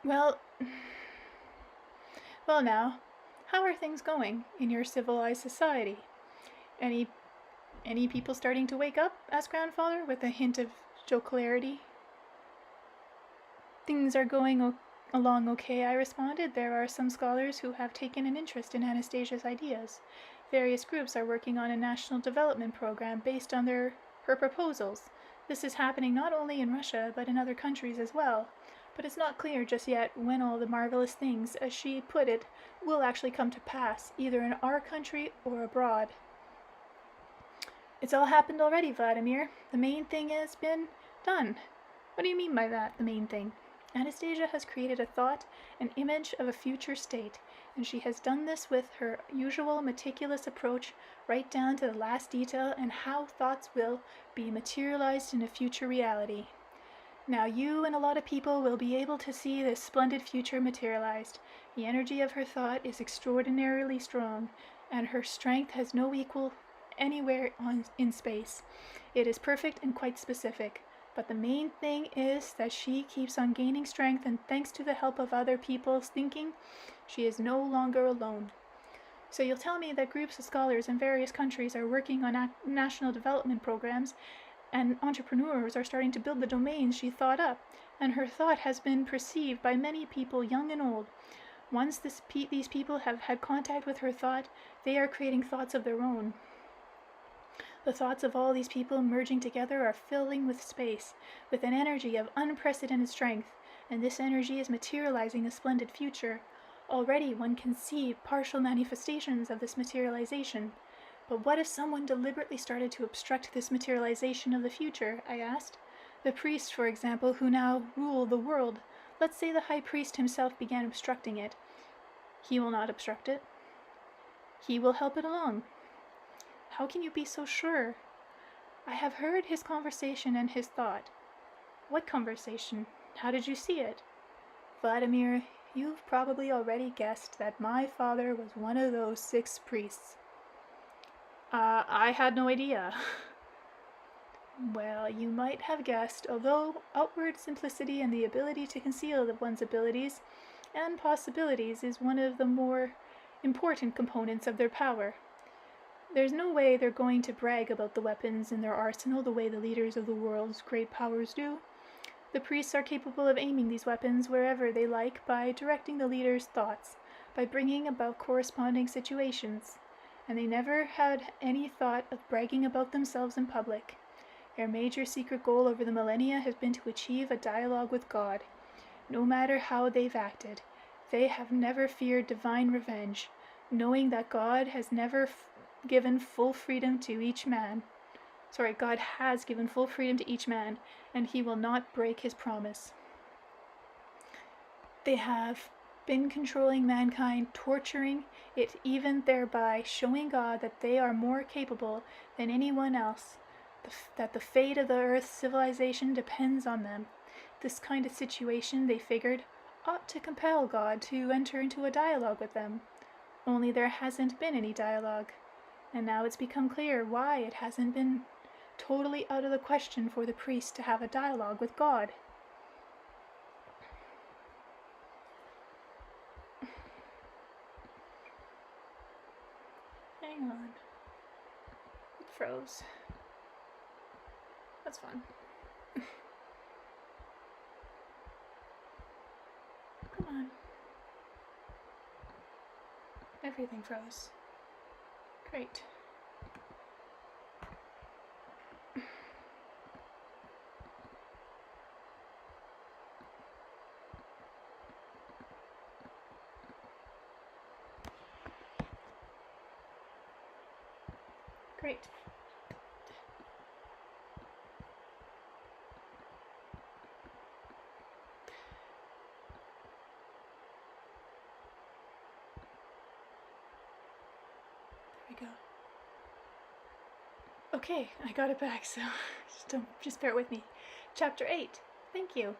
Well now, how are things going in your civilized society? Any people starting to wake up? Asked grandfather with a hint of jocularity. Things are going along okay, I responded. There are some scholars who have taken an interest in Anastasia's ideas. Various groups are working on a national development program based on her proposals. This is happening not only in Russia, but in other countries as well. But it's not clear just yet when all the marvelous things, as she put it, will actually come to pass, either in our country or abroad. It's all happened already, Vladimir. The main thing has been done. What do you mean by that, the main thing? Anastasia has created a thought, an image of a future state, and she has done this with her usual meticulous approach, right down to the last detail and how thoughts will be materialized in a future reality. Now you and a lot of people will be able to see this splendid future materialized. The energy of her thought is extraordinarily strong, and her strength has no equal anywhere in space. It is perfect and quite specific. But the main thing is that she keeps on gaining strength, and thanks to the help of other people's thinking, she is no longer alone. So you'll tell me that groups of scholars in various countries are working on national development programs, and entrepreneurs are starting to build the domains she thought up, and her thought has been perceived by many people, young and old. Once these people have had contact with her thought, they are creating thoughts of their own. The thoughts of all these people merging together are filling with space, with an energy of unprecedented strength, and this energy is materializing a splendid future. Already one can see partial manifestations of this materialization. But what if someone deliberately started to obstruct this materialization of the future? I asked. The priests, for example, who now rule the world. Let's say the high priest himself began obstructing it. He will not obstruct it. He will help it along. How can you be so sure? I have heard his conversation and his thought. What conversation? How did you see it? Vladimir, you've probably already guessed that my father was one of those 6 priests. I had no idea. Well, you might have guessed, although outward simplicity and the ability to conceal one's abilities and possibilities is one of the more important components of their power. There's no way they're going to brag about the weapons in their arsenal the way the leaders of the world's great powers do. The priests are capable of aiming these weapons wherever they like by directing the leader's thoughts, by bringing about corresponding situations, and they never had any thought of bragging about themselves in public. Their major secret goal over the millennia has been to achieve a dialogue with God. No matter how they've acted, they have never feared divine revenge, knowing that God has never given full freedom to each man. God has given full freedom to each man, and he will not break his promise. They have been controlling mankind, torturing it, even thereby showing God that they are more capable than anyone else, that the fate of the Earth's civilization depends on them. This kind of situation, they figured, ought to compel God to enter into a dialogue with them. Only there hasn't been any dialogue, and now it's become clear why it hasn't been totally out of the question for the priest to have a dialogue with God. Hang on. It froze. That's fun. Come on. Everything froze. Great. Great. There we go. Okay, I got it back, so just bear with me. Chapter 8. Thank you.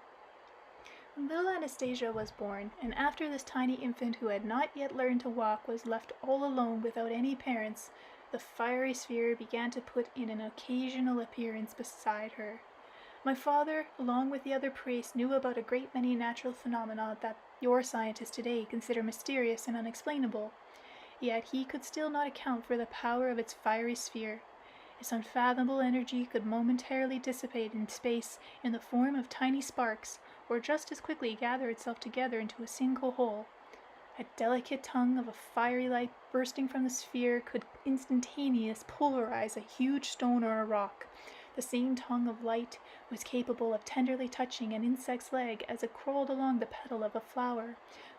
Little Anastasia was born, and after this tiny infant who had not yet learned to walk was left all alone without any parents, the fiery sphere began to put in an occasional appearance beside her. My father, along with the other priests, knew about a great many natural phenomena that your scientists today consider mysterious and unexplainable, yet he could still not account for the power of its fiery sphere. Its unfathomable energy could momentarily dissipate in space in the form of tiny sparks, or just as quickly gather itself together into a single whole. A delicate tongue of a fiery light bursting from the sphere could instantaneously pulverize a huge stone or a rock. The same tongue of light was capable of tenderly touching an insect's leg as it crawled along the petal of a flower,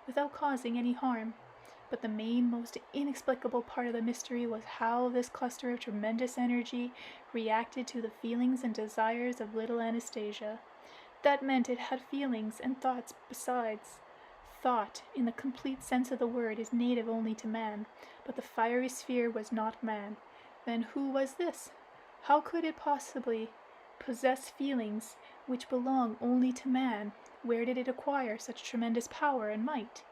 without causing any harm. But the main, most inexplicable part of the mystery was how this cluster of tremendous energy reacted to the feelings and desires of little Anastasia. That meant it had feelings and thoughts besides. Thought, in the complete sense of the word, is native only to man, but the fiery sphere was not man. Then who was this? How could it possibly possess feelings which belong only to man? Where did it acquire such tremendous power and might?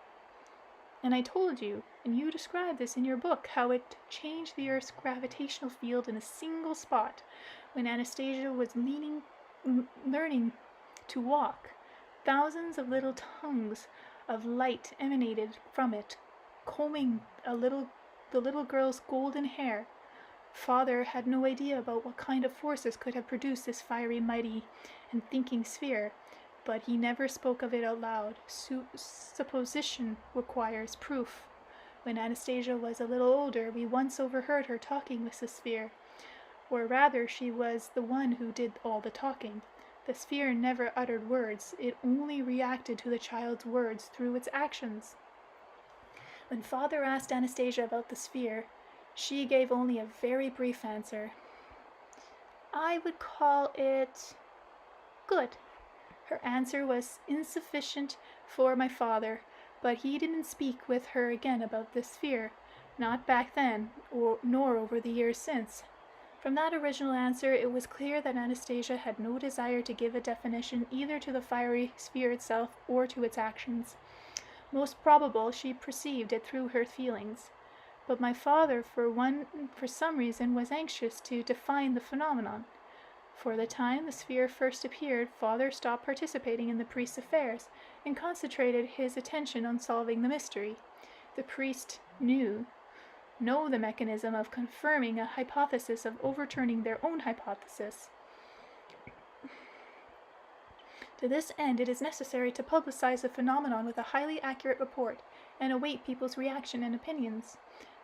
And I told you, and you described this in your book, how it changed the Earth's gravitational field in a single spot when Anastasia was learning to walk. Thousands of little tongues of light emanated from it, combing the little girl's golden hair. Father had no idea about what kind of forces could have produced this fiery, mighty, and thinking sphere, but he never spoke of it out loud. Supposition requires proof. When Anastasia was a little older, we once overheard her talking with the sphere, or rather, she was the one who did all the talking. The sphere never uttered words, it only reacted to the child's words through its actions. When Father asked Anastasia about the sphere, she gave only a very brief answer. I would call it good. Her answer was insufficient for my father, but he didn't speak with her again about the sphere, not back then, nor over the years since. From that original answer, it was clear that Anastasia had no desire to give a definition either to the fiery sphere itself or to its actions. Most probable she perceived it through her feelings. But my father, for some reason, was anxious to define the phenomenon. For the time the sphere first appeared, Father stopped participating in the priest's affairs and concentrated his attention on solving the mystery. The priest know the mechanism of confirming a hypothesis, of overturning their own hypothesis. To this end, it is necessary to publicize the phenomenon with a highly accurate report and await people's reaction and opinions.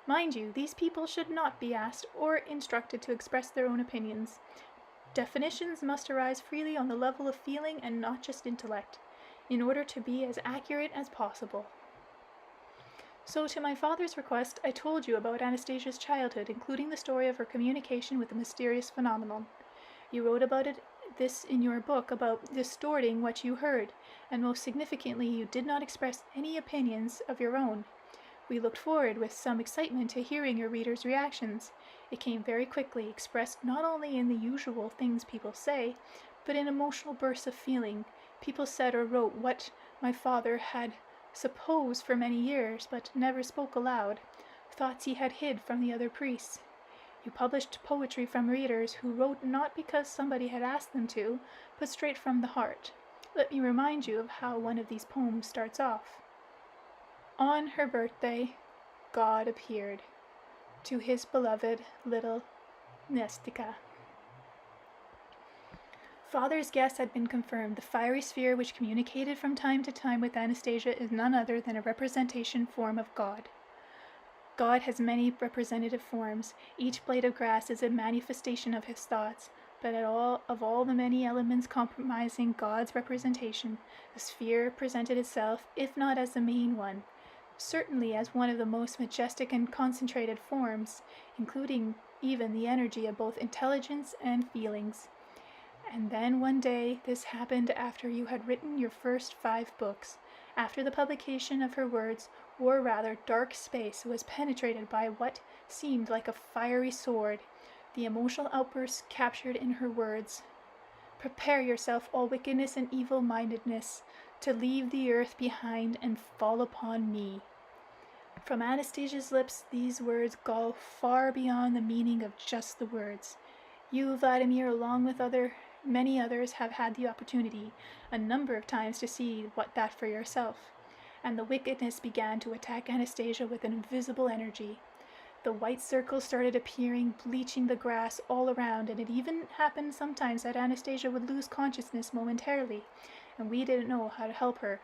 Mind you, these people should not be asked or instructed to express their own opinions. Definitions must arise freely on the level of feeling and not just intellect, in order to be as accurate as possible. So, to my father's request, I told you about Anastasia's childhood, including the story of her communication with the mysterious phenomenon. You wrote about this in your book about distorting what you heard, and most significantly, you did not express any opinions of your own. We looked forward with some excitement to hearing your readers' reactions. It came very quickly, expressed not only in the usual things people say, but in emotional bursts of feeling. People said or wrote what my father had supposed for many years, but never spoke aloud, thoughts he had hid from the other priests. You published poetry from readers who wrote not because somebody had asked them to, but straight from the heart. Let me remind you of how one of these poems starts off. On her birthday, God appeared to his beloved little Nestica. Father's guess had been confirmed. The fiery sphere which communicated from time to time with Anastasia is none other than a representation form of God. God has many representative forms. Each blade of grass is a manifestation of his thoughts. But of all the many elements comprising God's representation, the sphere presented itself, if not as the main one, certainly as one of the most majestic and concentrated forms, including even the energy of both intelligence and feelings. And then one day, this happened after you had written your first 5 books, after the publication of her words, or rather dark space was penetrated by what seemed like a fiery sword, the emotional outburst captured in her words. Prepare yourself, all wickedness and evil-mindedness, to leave the earth behind and fall upon me. From Anastasia's lips, these words go far beyond the meaning of just the words. You, Vladimir, along with many others, have had the opportunity a number of times to see that for yourself. And the wickedness began to attack Anastasia with an invisible energy. The white circles started appearing, bleaching the grass all around, and it even happened sometimes that Anastasia would lose consciousness momentarily, and we didn't know how to help her.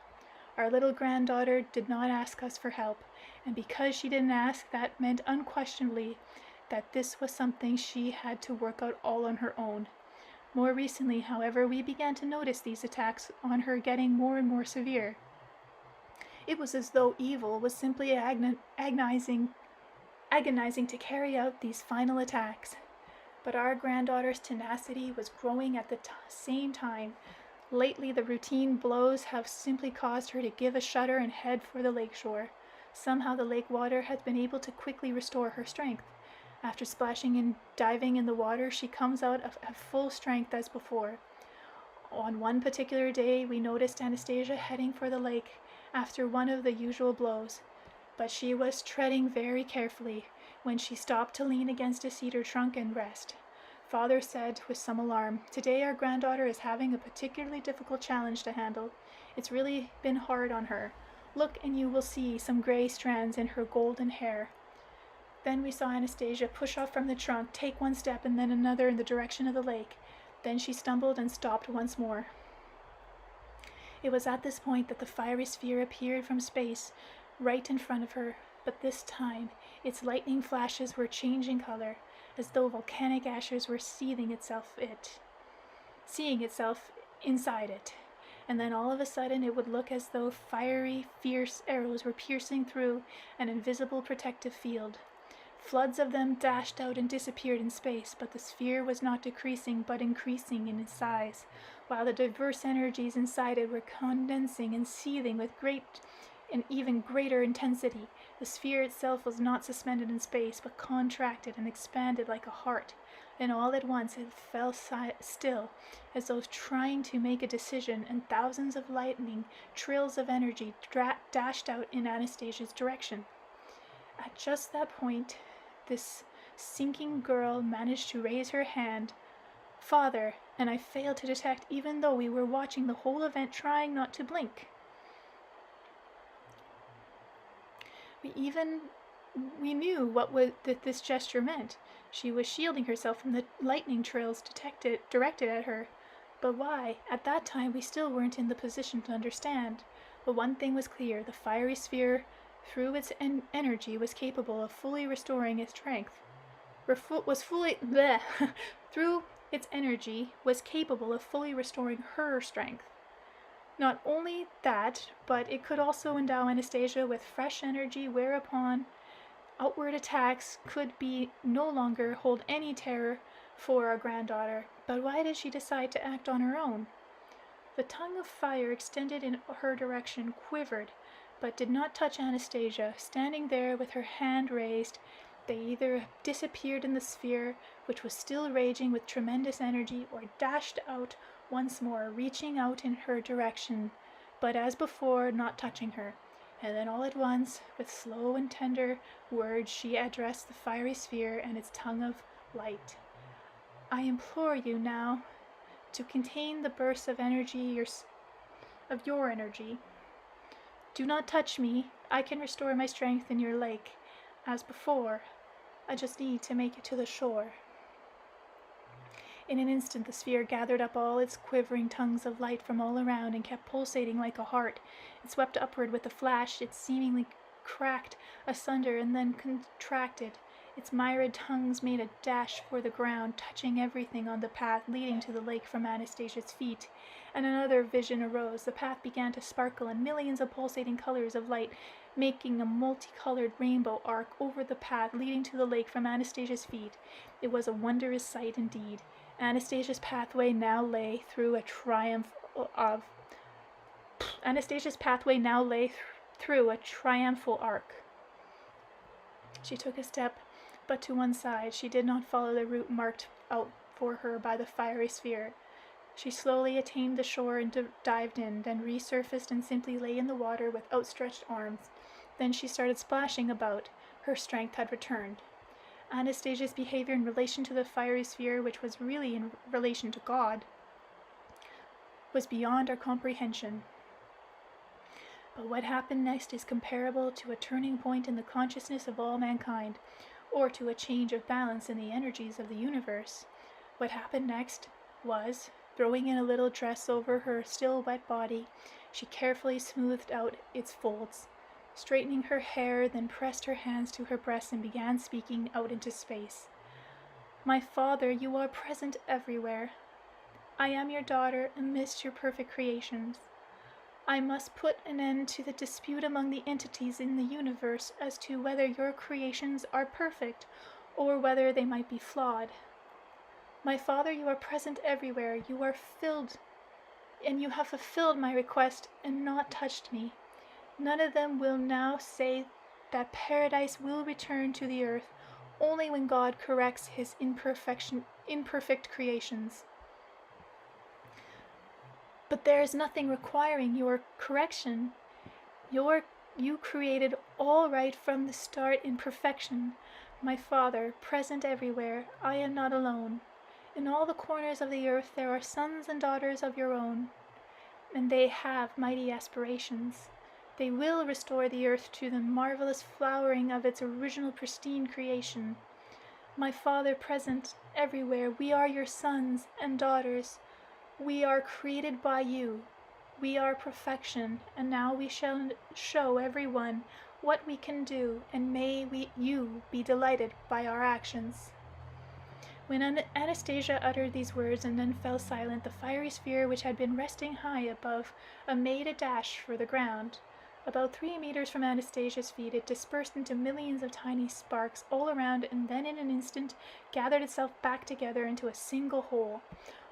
Our little granddaughter did not ask us for help, and because she didn't ask, that meant unquestionably that this was something she had to work out all on her own. More recently, however, we began to notice these attacks on her getting more and more severe. It was as though evil was simply agonizing to carry out these final attacks. But our granddaughter's tenacity was growing at the same time. Lately, the routine blows have simply caused her to give a shudder and head for the lakeshore. Somehow the lake water has been able to quickly restore her strength. After splashing and diving in the water, she comes out at full strength as before. On one particular day, we noticed Anastasia heading for the lake after one of the usual blows, but she was treading very carefully when she stopped to lean against a cedar trunk and rest. Father said with some alarm, "Today our granddaughter is having a particularly difficult challenge to handle. It's really been hard on her. Look and you will see some gray strands in her golden hair." Then we saw Anastasia push off from the trunk, take one step and then another in the direction of the lake. Then she stumbled and stopped once more. It was at this point that the fiery sphere appeared from space, right in front of her, but this time its lightning flashes were changing color, as though volcanic ashes were seeing itself inside it. And then all of a sudden it would look as though fiery, fierce arrows were piercing through an invisible protective field. Floods of them dashed out and disappeared in space, but the sphere was not decreasing but increasing in its size, while the diverse energies inside it were condensing and seething with great in even greater intensity. The sphere itself was not suspended in space, but contracted and expanded like a heart. And all at once it fell still, as though trying to make a decision, and thousands of lightning trills of energy dashed out in Anastasia's direction. At just that point, this sinking girl managed to raise her hand. Father, and I failed to detect, even though we were watching the whole event trying not to blink. We knew that this gesture meant. She was shielding herself from the lightning trills directed at her. But why? At that time, we still weren't in the position to understand. But one thing was clear: the fiery sphere, through its energy, was capable of fully restoring its strength. Through its energy, was capable of fully restoring her strength. Not only that, but it could also endow Anastasia with fresh energy, whereupon outward attacks could be no longer hold any terror for our granddaughter. But why did she decide to act on her own? The tongue of fire extended in her direction quivered, but did not touch Anastasia. Standing there with her hand raised, they either disappeared in the sphere, which was still raging with tremendous energy, or dashed out once more, reaching out in her direction, but as before, not touching her. And then all at once, with slow and tender words, she addressed the fiery sphere and its tongue of light. I implore you now to contain the bursts of energy, of your energy. Do not touch me. I can restore my strength in your lake, as before. I just need to make it to the shore. In an instant, the sphere gathered up all its quivering tongues of light from all around and kept pulsating like a heart. It swept upward with a flash. It seemingly cracked asunder and then contracted. Its myriad tongues made a dash for the ground, touching everything on the path leading to the lake from Anastasia's feet. And another vision arose. The path began to sparkle, and millions of pulsating colors of light, making a multicolored rainbow arc over the path leading to the lake from Anastasia's feet. It was a wondrous sight indeed. Anastasia's pathway now lay through a triumphal arc. She took a step, but to one side. She did not follow the route marked out for her by the fiery sphere. She slowly attained the shore and dived in, then resurfaced and simply lay in the water with outstretched arms. Then she started splashing about. Her strength had returned. Anastasia's behavior in relation to the fiery sphere, which was really in relation to God, was beyond our comprehension. But what happened next is comparable to a turning point in the consciousness of all mankind, or to a change of balance in the energies of the universe. What happened next was, throwing in a little dress over her still wet body, she carefully smoothed out its folds, straightening her hair, then pressed her hands to her breast and began speaking out into space. My Father, you are present everywhere. I am your daughter amidst your perfect creations. I must put an end to the dispute among the entities in the universe as to whether your creations are perfect or whether they might be flawed. My Father, you are present everywhere. You are filled, and you have fulfilled my request and not touched me. None of them will now say that paradise will return to the earth only when God corrects his imperfect creations. But there is nothing requiring your correction. You created all right from the start in perfection. My Father, present everywhere, I am not alone. In all the corners of the earth there are sons and daughters of your own, and they have mighty aspirations. They will restore the earth to the marvelous flowering of its original pristine creation. My Father, present everywhere, we are your sons and daughters. We are created by you. We are perfection, and now we shall show everyone what we can do, and may you be delighted by our actions. When Anastasia uttered these words and then fell silent, the fiery sphere, which had been resting high above, made a dash for the ground. About 3 meters from Anastasia's feet, it dispersed into millions of tiny sparks all around, and then in an instant gathered itself back together into a single hole.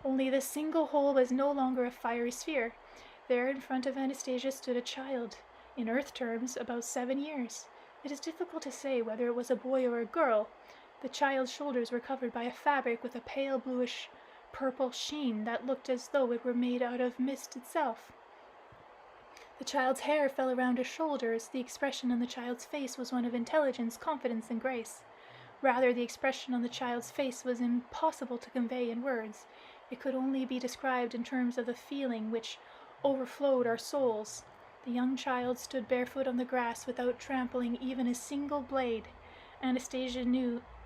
Only this single hole was no longer a fiery sphere. There in front of Anastasia stood a child. In Earth terms, about 7 years. It is difficult to say whether it was a boy or a girl. The child's shoulders were covered by a fabric with a pale bluish purple sheen that looked as though it were made out of mist itself. The child's hair fell around his shoulders. The expression on the child's face was one of intelligence, confidence, and grace. Rather, the expression on the child's face was impossible to convey in words. It could only be described in terms of the feeling which overflowed our souls. The young child stood barefoot on the grass without trampling even a single blade. Anastasia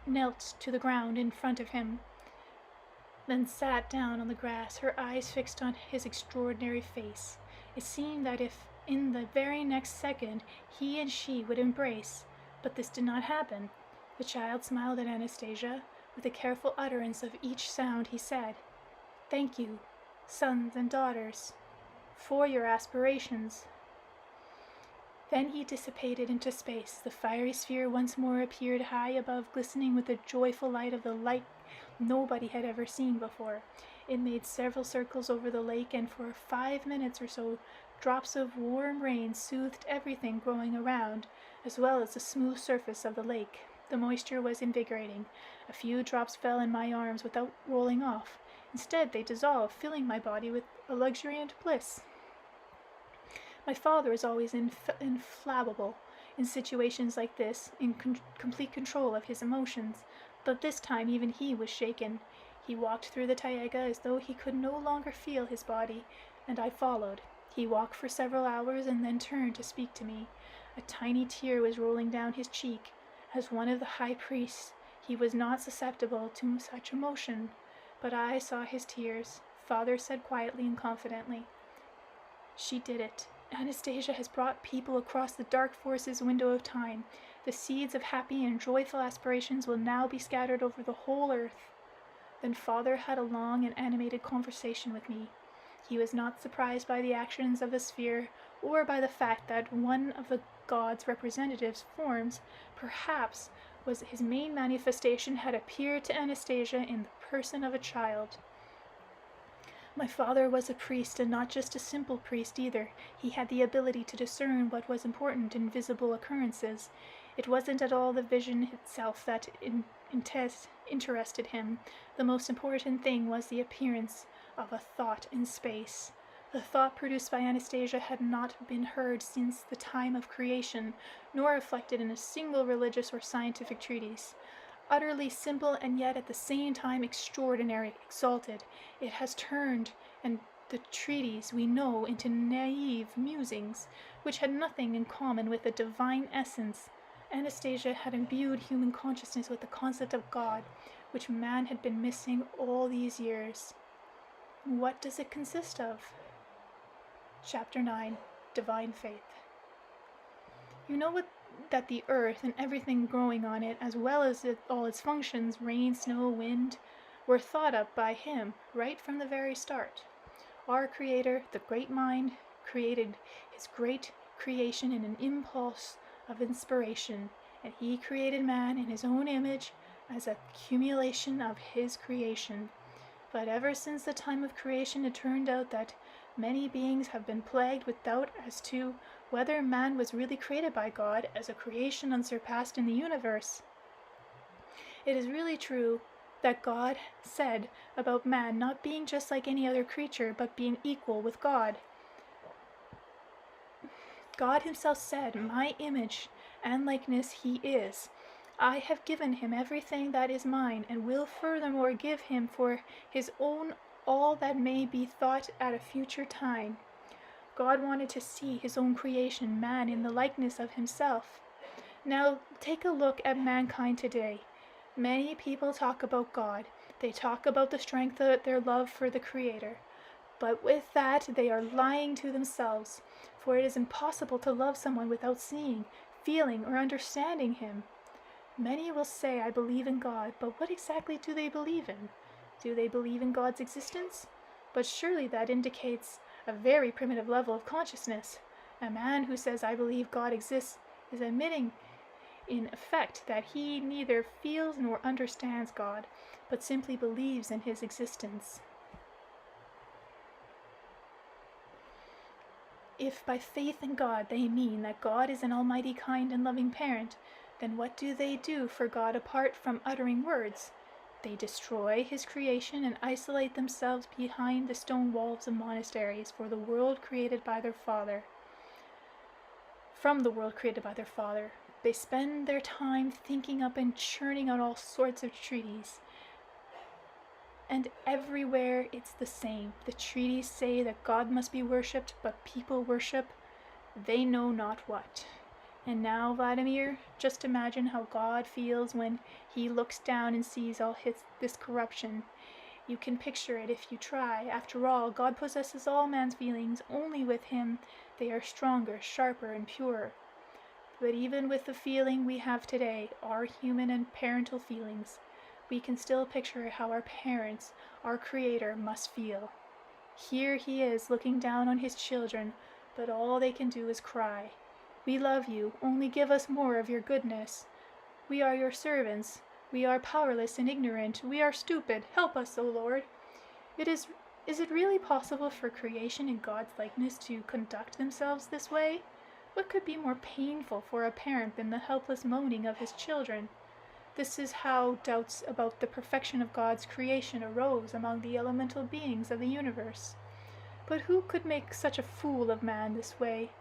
knelt to the ground in front of him, then sat down on the grass, her eyes fixed on his extraordinary face. It seemed that if in the very next second he and she would embrace, but this did not happen. The child smiled at Anastasia. With a careful utterance of each sound he said, "Thank you, sons and daughters, for your aspirations." Then he dissipated into space. The fiery sphere once more appeared high above, glistening with the joyful light of the light nobody had ever seen before. It made several circles over the lake, and for 5 minutes or so drops of warm rain soothed everything growing around, as well as the smooth surface of the lake. The moisture was invigorating. A few drops fell in my arms without rolling off. Instead, they dissolved, filling my body with a luxuriant bliss. My father is always inflammable in situations like this, in complete control of his emotions, but this time even he was shaken. He walked through the taiga as though he could no longer feel his body, and I followed. He walked for several hours and then turned to speak to me. A tiny tear was rolling down his cheek. As one of the high priests, he was not susceptible to such emotion, but I saw his tears. Father said quietly and confidently, "She did it. Anastasia has brought people across the dark forces window of time. The seeds of happy and joyful aspirations will now be scattered over the whole earth." Then Father had a long and animated conversation with me. He was not surprised by the actions of the sphere, or by the fact that one of the god's representatives' forms, perhaps, was his main manifestation, had appeared to Anastasia in the person of a child. My father was a priest, and not just a simple priest either. He had the ability to discern what was important in visible occurrences. It wasn't at all the vision itself that interested him. The most important thing was the appearance of a thought in space. The thought produced by Anastasia had not been heard since the time of creation, nor reflected in a single religious or scientific treatise. Utterly simple and yet at the same time extraordinary, exalted, it has turned and the treatise we know into naive musings, which had nothing in common with the divine essence. Anastasia had imbued human consciousness with the concept of God, which man had been missing all these years. What does it consist of? Chapter 9. Divine Faith. You know that the earth and everything growing on it, as well as all its functions, rain, snow, wind, were thought up by him right from the very start. Our Creator, the great mind, created his great creation in an impulse of inspiration, and he created man in his own image as an accumulation of his creation. But ever since the time of creation, it turned out that many beings have been plagued with doubt as to whether man was really created by God as a creation unsurpassed in the universe. It is really true that God said about man not being just like any other creature, but being equal with God. God himself said, "My image and likeness he is. I have given him everything that is mine, and will furthermore give him for his own all that may be thought at a future time." God wanted to see his own creation, man, in the likeness of himself. Now take a look at mankind today. Many people talk about God. They talk about the strength of their love for the Creator. But with that, they are lying to themselves, for it is impossible to love someone without seeing, feeling, or understanding him. Many will say, "I believe in God," but what exactly do they believe in? Do they believe in God's existence? But surely that indicates a very primitive level of consciousness. A man who says, "I believe God exists," is admitting in effect that he neither feels nor understands God, but simply believes in his existence. If by faith in God they mean that God is an almighty, kind, and loving parent, then what do they do for God apart from uttering words? They destroy his creation and isolate themselves behind the stone walls of monasteries for the world created by their Father. From the world created by their Father, they spend their time thinking up and churning out all sorts of treaties. And everywhere it's the same. The treaties say that God must be worshipped, but people worship they know not what. And now, Vladimir, just imagine how God feels when he looks down and sees all this corruption. You can picture it if you try. After all, God possesses all man's feelings. Only with him they are stronger, sharper, and purer. But even with the feeling we have today, our human and parental feelings, we can still picture how our parents, our Creator, must feel. Here he is looking down on his children, but all they can do is cry. We love you, only give us more of your goodness. We are your servants. We are powerless and ignorant. We are stupid. Help us, O Lord. Is it really possible for creation in God's likeness to conduct themselves this way? What could be more painful for a parent than the helpless moaning of his children? This is how doubts about the perfection of God's creation arose among the elemental beings of the universe. But who could make such a fool of man this way?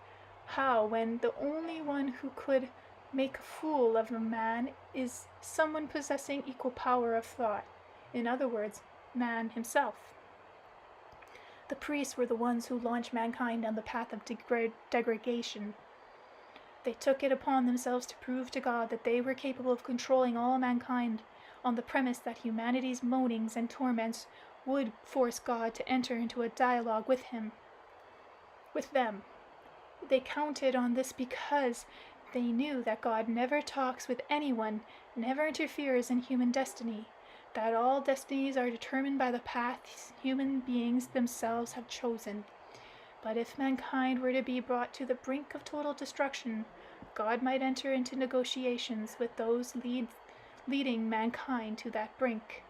How, when the only one who could make a fool of a man is someone possessing equal power of thought? In other words, man himself. The priests were the ones who launched mankind down the path of degradation. They took it upon themselves to prove to God that they were capable of controlling all mankind on the premise that humanity's moanings and torments would force God to enter into a dialogue with them. They counted on this because they knew that God never talks with anyone, never interferes in human destiny, that all destinies are determined by the paths human beings themselves have chosen. But if mankind were to be brought to the brink of total destruction, God might enter into negotiations with those leading mankind to that brink,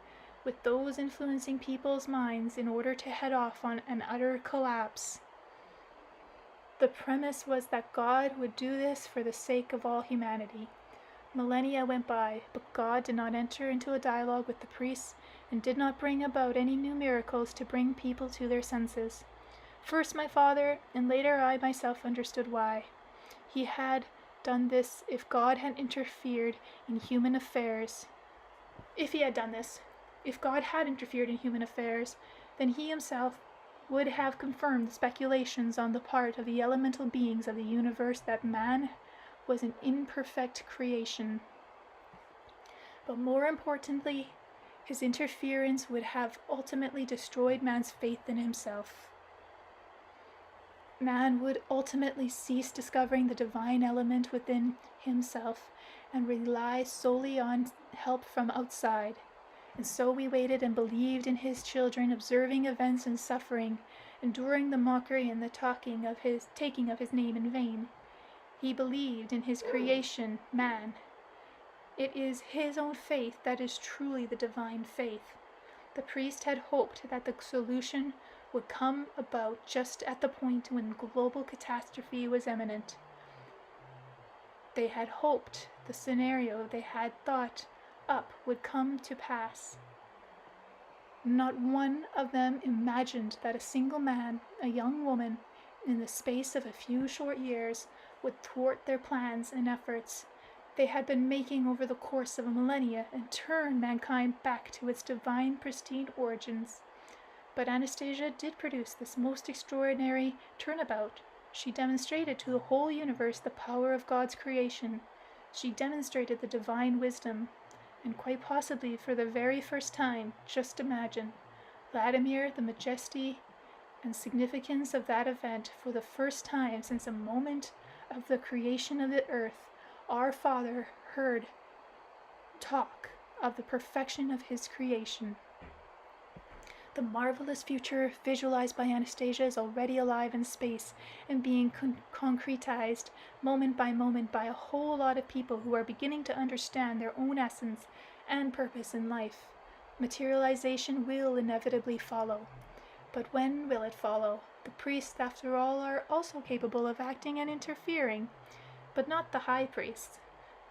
with those influencing people's minds in order to head off on an utter collapse. The premise was that God would do this for the sake of all humanity. Millennia went by, but God did not enter into a dialogue with the priests and did not bring about any new miracles to bring people to their senses. First my father, and later I myself understood why. He had done this if God had interfered in human affairs. If God had interfered in human affairs, then he himself would have confirmed the speculations on the part of the elemental beings of the universe that man was an imperfect creation. But more importantly, his interference would have ultimately destroyed man's faith in himself. Man would ultimately cease discovering the divine element within himself and rely solely on help from outside. And so we waited and believed in his children, observing events and suffering, enduring the mockery and the taking of his name in vain. He believed in his creation, man. It is his own faith that is truly the divine faith. The priest had hoped that the solution would come about just at the point when global catastrophe was imminent. They had hoped the scenario they had thought up would come to pass. Not one of them imagined that a single man, a young woman, in the space of a few short years, would thwart their plans and efforts they had been making over the course of a millennia and turn mankind back to its divine, pristine origins. But Anastasia did produce this most extraordinary turnabout. She demonstrated to the whole universe the power of God's creation. She demonstrated the divine wisdom. And quite possibly for the very first time, just imagine, Vladimir, the majesty and significance of that event, for the first time since a moment of the creation of the earth, our Father heard talk of the perfection of his creation. The marvelous future visualized by Anastasia is already alive in space and being concretized moment by moment by a whole lot of people who are beginning to understand their own essence and purpose in life. Materialization will inevitably follow. But when will it follow? The priests, after all, are also capable of acting and interfering, but not the high priest.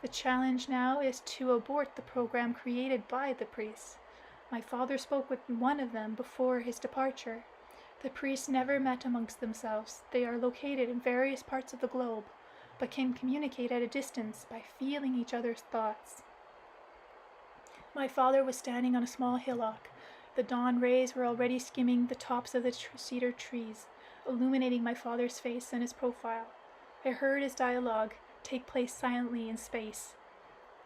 The challenge now is to abort the program created by the priests. My father spoke with one of them before his departure. The priests never met amongst themselves. They are located in various parts of the globe, but can communicate at a distance by feeling each other's thoughts. My father was standing on a small hillock. The dawn rays were already skimming the tops of the cedar trees, illuminating my father's face and his profile. I heard his dialogue take place silently in space.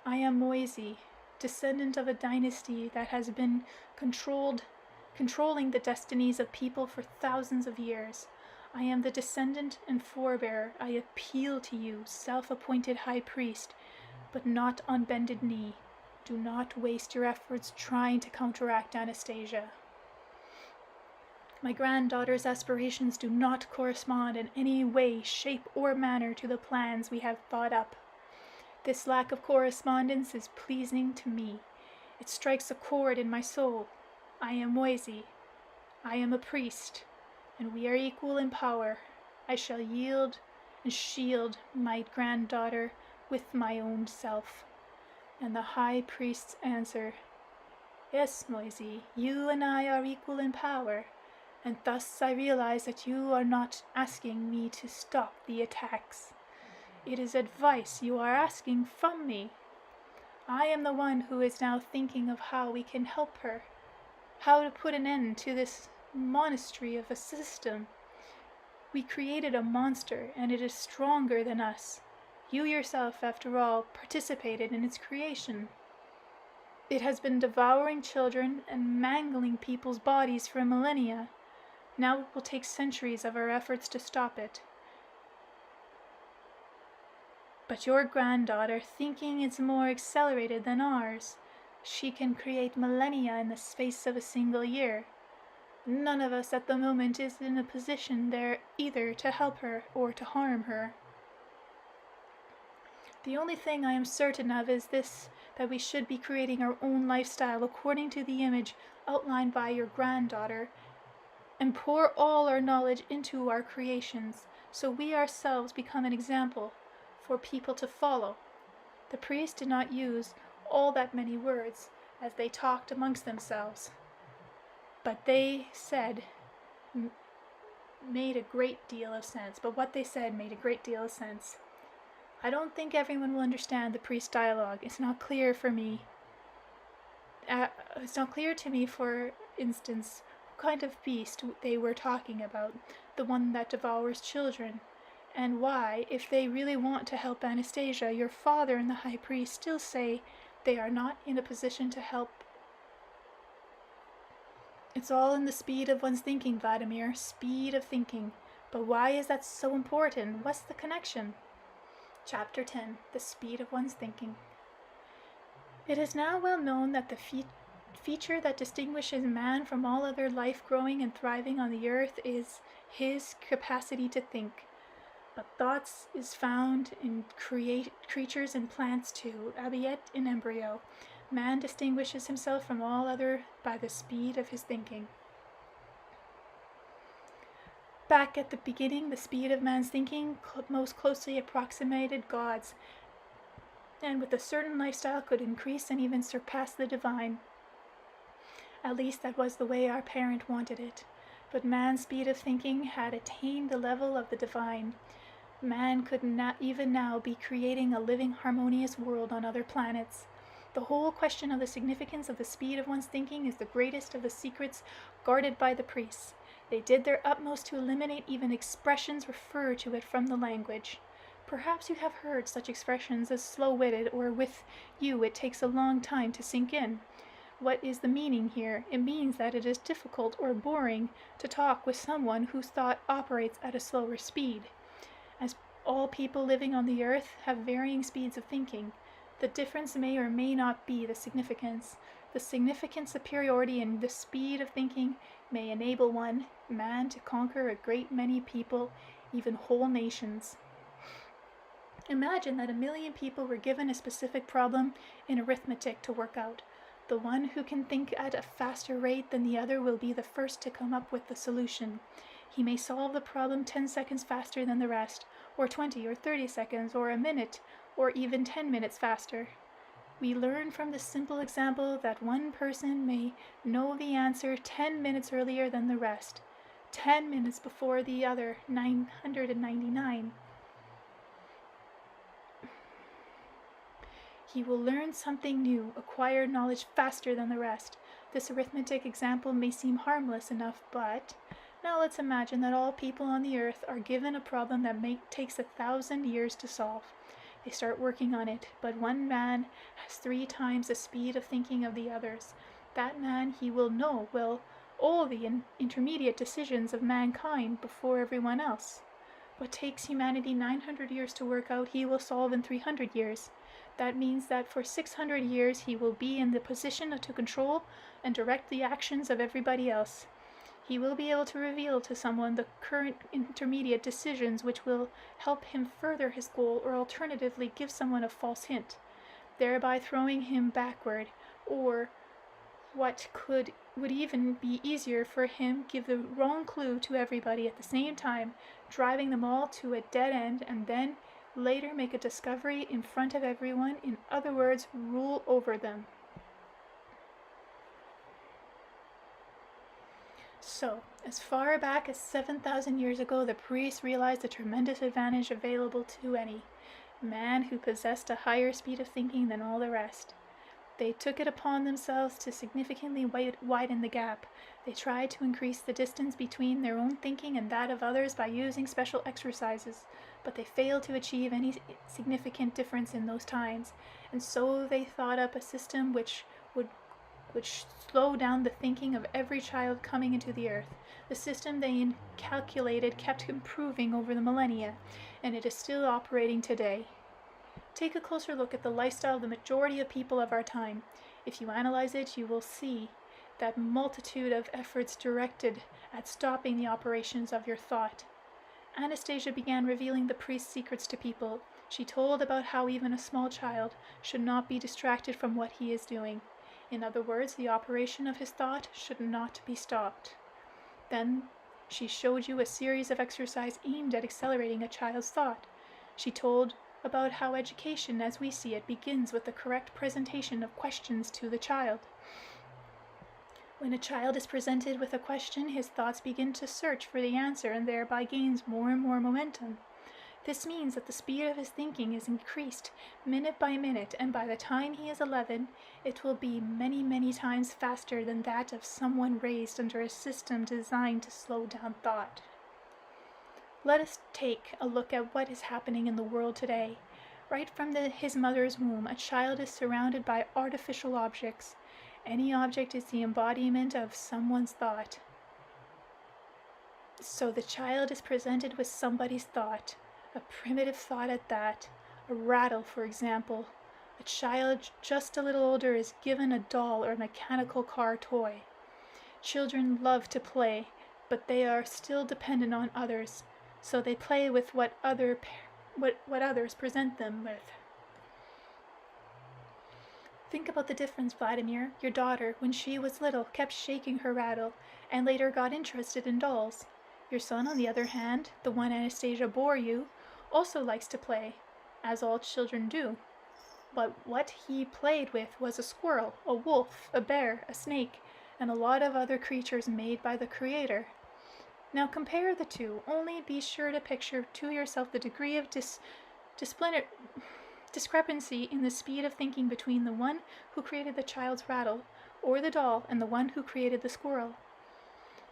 I am Moisey, descendant of a dynasty that has been controlling the destinies of people for thousands of years. I am the descendant and forebearer. I appeal to you, self-appointed high priest, but not on bended knee. Do not waste your efforts trying to counteract Anastasia. My granddaughter's aspirations do not correspond in any way, shape, or manner to the plans we have thought up. This lack of correspondence is pleasing to me. It strikes a chord in my soul. I am Moisey. I am a priest, and we are equal in power. I shall yield and shield my granddaughter with my own self. And the high priest's answer, yes, Moisey, you and I are equal in power, and thus I realize that you are not asking me to stop the attacks. It is advice you are asking from me. I am the one who is now thinking of how we can help her, how to put an end to this monastery of a system. We created a monster, and it is stronger than us. You yourself, after all, participated in its creation. It has been devouring children and mangling people's bodies for millennia. Now it will take centuries of our efforts to stop it. But your granddaughter, thinking is more accelerated than ours. She can create millennia in the space of a single year. None of us at the moment is in a position there either to help her or to harm her. The only thing I am certain of is this, that we should be creating our own lifestyle according to the image outlined by your granddaughter, and pour all our knowledge into our creations, so we ourselves become an example for people to follow. The priests did not use all that many words as they talked amongst themselves, but they said made a great deal of sense. I don't think everyone will understand the priest dialogue. It's not clear to me, for instance, what kind of beast they were talking about, the one that devours children, and why, if they really want to help Anastasia, your father and the high priest still say they are not in a position to help. It's all in the speed of one's thinking, Vladimir, speed of thinking. But why is that so important? What's the connection? Chapter 10. The speed of one's thinking. It is now well known that the feature that distinguishes man from all other life growing and thriving on the earth is his capacity to think. But thoughts is found in creatures and plants too, albeit in embryo. Man distinguishes himself from all other by the speed of his thinking. Back at the beginning, the speed of man's thinking most closely approximated God's, and with a certain lifestyle could increase and even surpass the divine. At least that was the way our parent wanted it. But man's speed of thinking had attained the level of the divine. Man could not even now be creating a living, harmonious world on other planets. The whole question of the significance of the speed of one's thinking is the greatest of the secrets guarded by the priests. They did their utmost to eliminate even expressions referred to it from the language. Perhaps you have heard such expressions as slow-witted, or with you it takes a long time to sink in. What is the meaning here? It means that it is difficult or boring to talk with someone whose thought operates at a slower speed. As all people living on the earth have varying speeds of thinking, the difference may or may not be the significance. The significant superiority in the speed of thinking may enable man, to conquer a great many people, even whole nations. Imagine that 1 million people were given a specific problem in arithmetic to work out. The one who can think at a faster rate than the other will be the first to come up with the solution. He may solve the problem 10 seconds faster than the rest, or 20 or 30 seconds, or a minute, or even 10 minutes faster. We learn from this simple example that one person may know the answer 10 minutes earlier than the rest, 10 minutes before the other 999. He will learn something new, acquire knowledge faster than the rest. This arithmetic example may seem harmless enough, but now let's imagine that all people on the earth are given a problem that takes 1,000 years to solve. They start working on it, but one man has 3 times the speed of thinking of the others. That man, he will know all the intermediate decisions of mankind before everyone else. What takes humanity 900 years to work out, he will solve in 300 years. That means that for 600 years he will be in the position to control and direct the actions of everybody else. He will be able to reveal to someone the current intermediate decisions which will help him further his goal, or alternatively give someone a false hint, thereby throwing him backward, or what would even be easier for him, give the wrong clue to everybody at the same time, driving them all to a dead end, and then later make a discovery in front of everyone, in other words, rule over them. So, as far back as 7,000 years ago, the priests realized the tremendous advantage available to any man who possessed a higher speed of thinking than all the rest. They took it upon themselves to significantly widen the gap. They tried to increase the distance between their own thinking and that of others by using special exercises, but they failed to achieve any significant difference in those times, and so they thought up a system which slowed down the thinking of every child coming into the earth. The system they calculated kept improving over the millennia, and it is still operating today. Take a closer look at the lifestyle of the majority of people of our time. If you analyze it, you will see that multitude of efforts directed at stopping the operations of your thought. Anastasia began revealing the priest's secrets to people. She told about how even a small child should not be distracted from what he is doing. In other words, the operation of his thought should not be stopped. Then she showed you a series of exercises aimed at accelerating a child's thought. She told about how education, as we see it, begins with the correct presentation of questions to the child. When a child is presented with a question, his thoughts begin to search for the answer and thereby gains more and more momentum. This means that the speed of his thinking is increased minute by minute, and by the time he is 11, it will be many, many times faster than that of someone raised under a system designed to slow down thought. Let us take a look at what is happening in the world today. Right from his mother's womb, a child is surrounded by artificial objects. Any object is the embodiment of someone's thought. So the child is presented with somebody's thought, a primitive thought at that, a rattle, for example. A child just a little older is given a doll or a mechanical car toy. Children love to play, but they are still dependent on others, so they play with what others present them with. Think about the difference, Vladimir. Your daughter, when she was little, kept shaking her rattle, and later got interested in dolls. Your son, on the other hand, the one Anastasia bore you, also likes to play, as all children do. But what he played with was a squirrel, a wolf, a bear, a snake, and a lot of other creatures made by the Creator. Now compare the two. Only be sure to picture to yourself the degree of discrepancy in the speed of thinking between the one who created the child's rattle, or the doll, and the one who created the squirrel.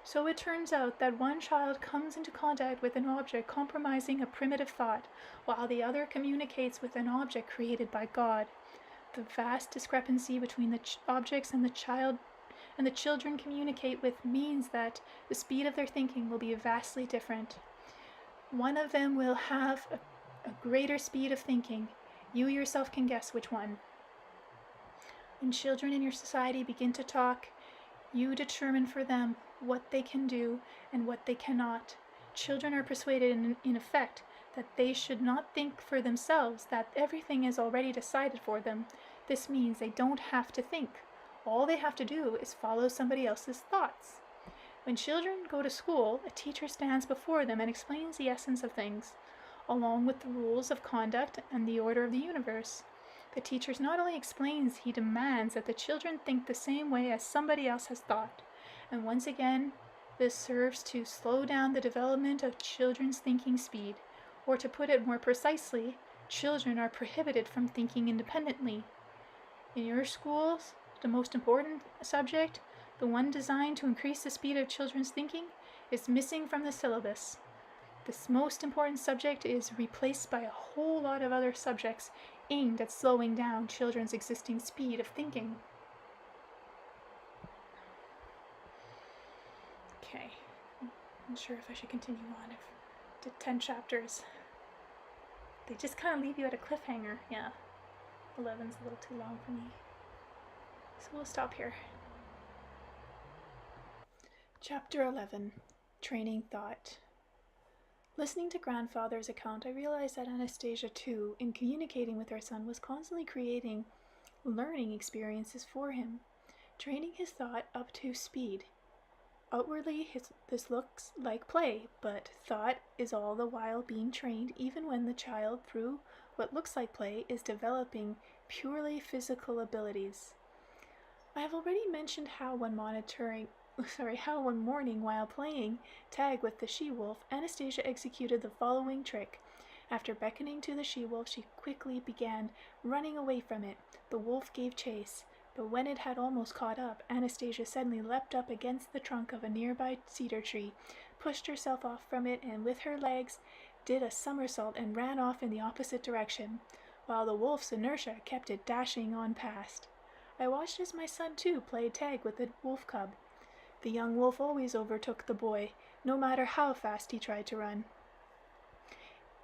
So it turns out that one child comes into contact with an object compromising a primitive thought, while the other communicates with an object created by God. The vast discrepancy between the objects and the children communicate with means that the speed of their thinking will be vastly different. One of them will have a greater speed of thinking. You yourself can guess which one. When children in your society begin to talk, you determine for them what they can do and what they cannot. Children are persuaded in effect that they should not think for themselves, that everything is already decided for them. This means they don't have to think. All they have to do is follow somebody else's thoughts. When children go to school, a teacher stands before them and explains the essence of things, along with the rules of conduct and the order of the universe. The teacher not only explains, he demands that the children think the same way as somebody else has thought. And once again, this serves to slow down the development of children's thinking speed. Or to put it more precisely, children are prohibited from thinking independently. In your schools, the most important subject, the one designed to increase the speed of children's thinking, is missing from the syllabus. This most important subject is replaced by a whole lot of other subjects aimed at slowing down children's existing speed of thinking. Okay, I'm not sure if I should continue on. I've did 10 chapters. They just kind of leave you at a cliffhanger. Yeah, 11's a little too long for me. So we'll stop here. Chapter 11, Training Thought. Listening to Grandfather's account, I realized that Anastasia, too, in communicating with her son, was constantly creating learning experiences for him, training his thought up to speed. Outwardly, this looks like play, but thought is all the while being trained, even when the child, through what looks like play, is developing purely physical abilities. I have already mentioned how one morning while playing tag with the she-wolf, Anastasia executed the following trick. After beckoning to the she-wolf, she quickly began running away from it. The wolf gave chase, but when it had almost caught up, Anastasia suddenly leapt up against the trunk of a nearby cedar tree, pushed herself off from it, and with her legs did a somersault and ran off in the opposite direction, while the wolf's inertia kept it dashing on past. I watched as my son, too, played tag with the wolf cub. The young wolf always overtook the boy, no matter how fast he tried to run.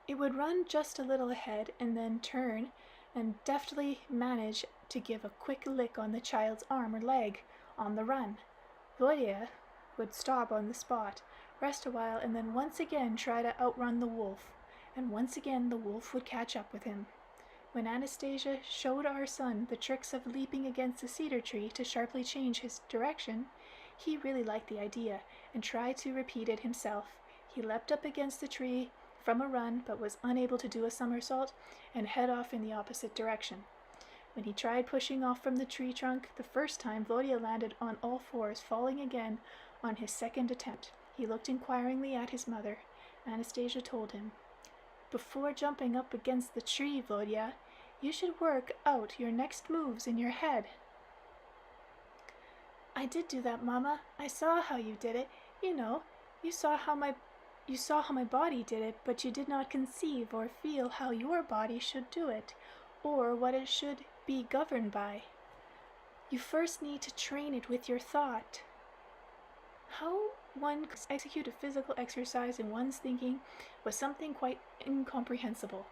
It would run just a little ahead and then turn and deftly manage to give a quick lick on the child's arm or leg on the run. Volodya would stop on the spot, rest a while, and then once again try to outrun the wolf, and once again the wolf would catch up with him. When Anastasia showed our son the tricks of leaping against the cedar tree to sharply change his direction, he really liked the idea and tried to repeat it himself. He leapt up against the tree from a run, but was unable to do a somersault and head off in the opposite direction. When he tried pushing off from the tree trunk the first time, Volodya landed on all fours, falling again on his second attempt. He looked inquiringly at his mother. Anastasia told him, "Before jumping up against the tree, Volodya, you should work out your next moves in your head." "I did do that, Mama. I saw how you did it. You saw how my body did it, but you did not conceive or feel how your body should do it, or what it should be governed by. You first need to train it with your thought." How one could execute a physical exercise in one's thinking was something quite incomprehensible.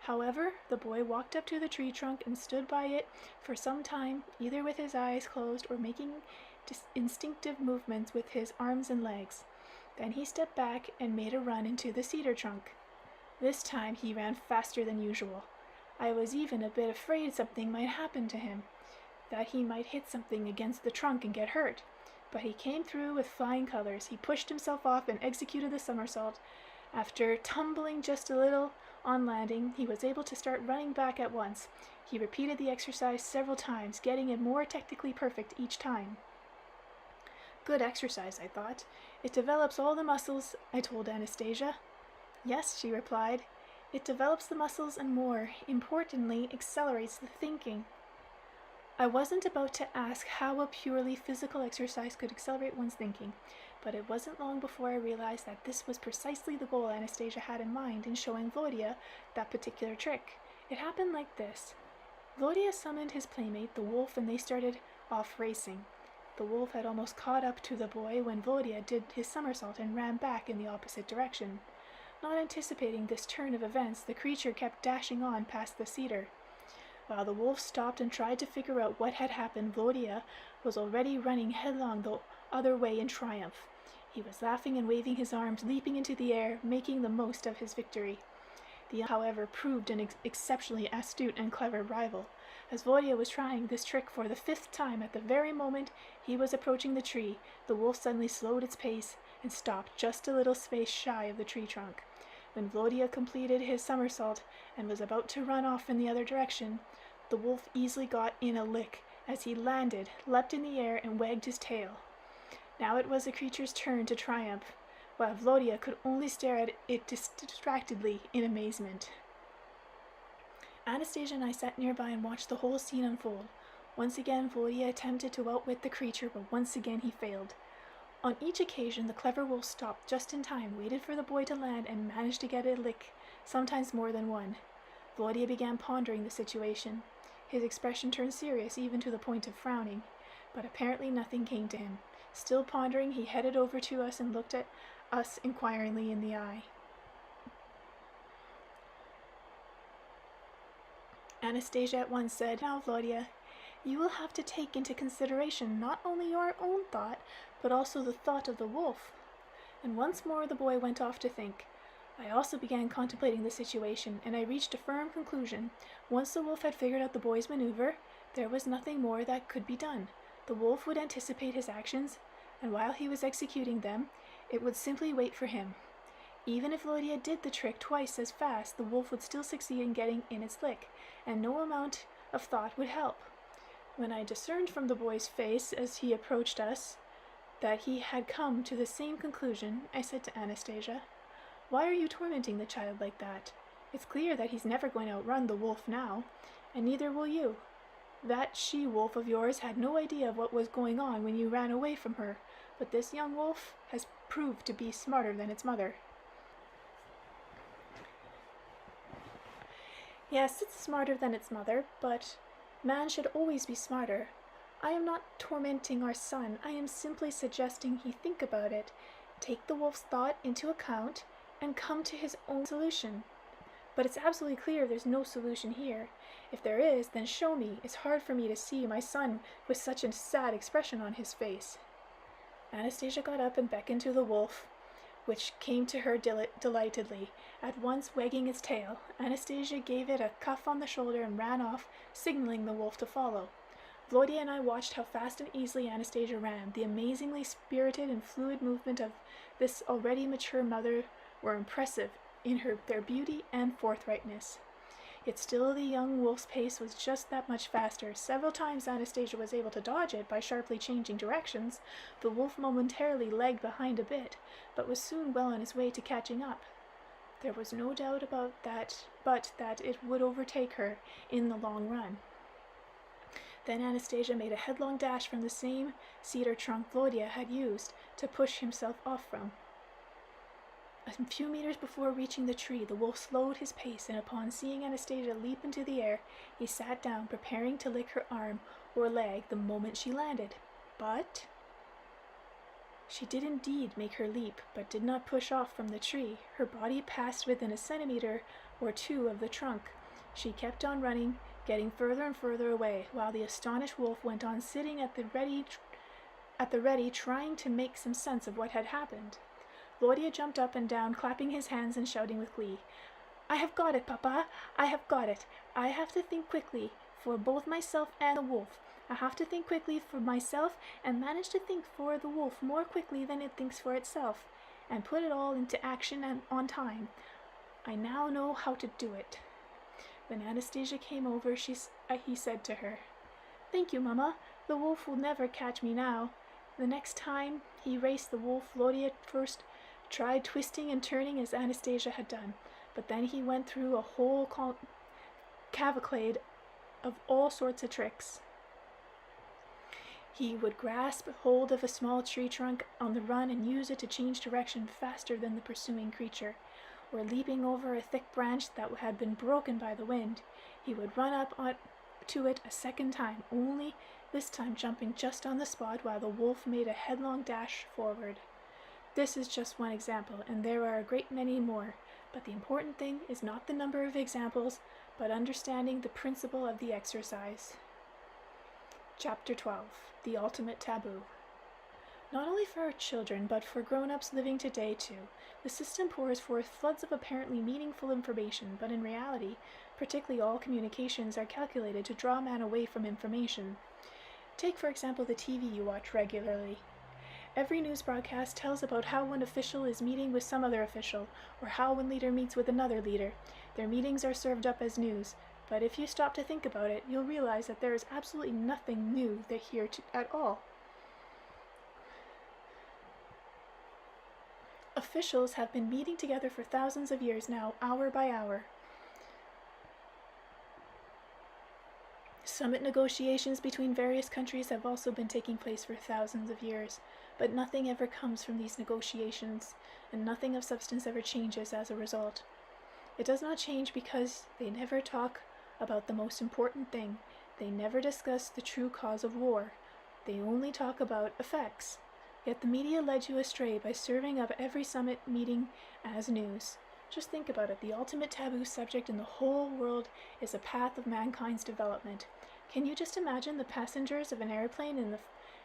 However, the boy walked up to the tree trunk and stood by it for some time, either with his eyes closed or making instinctive movements with his arms and legs. Then he stepped back and made a run into the cedar trunk. This time he ran faster than usual. I was even a bit afraid something might happen to him, that he might hit something against the trunk and get hurt. But he came through with flying colors. He pushed himself off and executed the somersault. After tumbling just a little on landing, he was able to start running back at once. He repeated the exercise several times, getting it more technically perfect each time. "Good exercise," I thought. "It develops all the muscles," I told Anastasia. "Yes," she replied. "It develops the muscles and, more importantly, accelerates the thinking." I wasn't about to ask how a purely physical exercise could accelerate one's thinking, but it wasn't long before I realized that this was precisely the goal Anastasia had in mind in showing Volodya that particular trick. It happened like this. Volodya summoned his playmate, the wolf, and they started off racing. The wolf had almost caught up to the boy when Volodya did his somersault and ran back in the opposite direction. Not anticipating this turn of events, the creature kept dashing on past the cedar. While the wolf stopped and tried to figure out what had happened, Volodya was already running headlong the other way in triumph. He was laughing and waving his arms, leaping into the air, making the most of his victory. The however, proved an exceptionally astute and clever rival. As Volodya was trying this trick for the 5th time at the very moment he was approaching the tree, the wolf suddenly slowed its pace and stopped just a little space shy of the tree trunk. When Volodya completed his somersault and was about to run off in the other direction, the wolf easily got in a lick as he landed, leapt in the air, and wagged his tail. Now it was the creature's turn to triumph, while Volodya could only stare at it distractedly in amazement. Anastasia and I sat nearby and watched the whole scene unfold. Once again, Volodya attempted to outwit the creature, but once again he failed. On each occasion, the clever wolf stopped just in time, waited for the boy to land, and managed to get a lick, sometimes more than one. Volodya began pondering the situation. His expression turned serious, even to the point of frowning, but apparently nothing came to him. Still pondering, he headed over to us and looked at us inquiringly in the eye. Anastasia at once said, "Now, Volodya, you will have to take into consideration not only your own thought, but also the thought of the wolf." And once more the boy went off to think. I also began contemplating the situation, and I reached a firm conclusion. Once the wolf had figured out the boy's maneuver, there was nothing more that could be done. The wolf would anticipate his actions, and while he was executing them, it would simply wait for him. Even if Volodya did the trick twice as fast, the wolf would still succeed in getting in its lick, and no amount of thought would help. When I discerned from the boy's face as he approached us that he had come to the same conclusion, I said to Anastasia, "Why are you tormenting the child like that? It's clear that he's never going to outrun the wolf now, and neither will you. That she-wolf of yours had no idea of what was going on when you ran away from her, but this young wolf has proved to be smarter than its mother." "Yes, it's smarter than its mother, but man should always be smarter. I am not tormenting our son. I am simply suggesting he think about it, take the wolf's thought into account, and come to his own solution. But it's absolutely clear there's no solution here. If there is, then show me. It's hard for me to see my son with such a sad expression on his face." Anastasia got up and beckoned to the wolf, which came to her delightedly, at once wagging its tail. Anastasia gave it a cuff on the shoulder and ran off, signaling the wolf to follow. Volodya and I watched how fast and easily Anastasia ran. The amazingly spirited and fluid movement of this already mature mother were impressive in their beauty and forthrightness. Yet still the young wolf's pace was just that much faster. Several times Anastasia was able to dodge it by sharply changing directions. The wolf momentarily lagged behind a bit, but was soon well on his way to catching up. There was no doubt about that, but that it would overtake her in the long run. Then Anastasia made a headlong dash from the same cedar trunk Volodya had used to push himself off from. A few meters before reaching the tree, the wolf slowed his pace, and upon seeing Anastasia leap into the air, he sat down, preparing to lick her arm or leg the moment she landed. But she did indeed make her leap, but did not push off from the tree. Her body passed within a centimeter or two of the trunk. She kept on running, getting further and further away, while the astonished wolf went on sitting at the ready, trying to make some sense of what had happened. Volodya jumped up and down, clapping his hands and shouting with glee. "I have got it, Papa! I have got it! I have to think quickly for both myself and the wolf. I have to think quickly for myself and manage to think for the wolf more quickly than it thinks for itself, and put it all into action and on time. I now know how to do it." When Anastasia came over, he said to her, "Thank you, Mama. The wolf will never catch me now." The next time he raced the wolf, Volodya first tried twisting and turning as Anastasia had done, but then he went through a whole cavalcade of all sorts of tricks. He would grasp hold of a small tree trunk on the run and use it to change direction faster than the pursuing creature, or leaping over a thick branch that had been broken by the wind, he would run up to it a second time, only this time jumping just on the spot while the wolf made a headlong dash forward. This is just one example, and there are a great many more, but the important thing is not the number of examples, but understanding the principle of the exercise. Chapter 12. The Ultimate Taboo. Not only for our children, but for grown-ups living today too. The system pours forth floods of apparently meaningful information, but in reality, particularly all communications are calculated to draw man away from information. Take, for example, the TV you watch regularly. Every news broadcast tells about how one official is meeting with some other official, or how one leader meets with another leader. Their meetings are served up as news, but if you stop to think about it, you'll realize that there is absolutely nothing new here at all. Officials have been meeting together for thousands of years now, hour by hour. Summit negotiations between various countries have also been taking place for thousands of years, but nothing ever comes from these negotiations, and nothing of substance ever changes as a result. It does not change because they never talk about the most important thing. They never discuss the true cause of war. They only talk about effects. Yet the media led you astray by serving up every summit meeting as news. Just think about it. The ultimate taboo subject in the whole world is the path of mankind's development. Can you just imagine the passengers of an airplane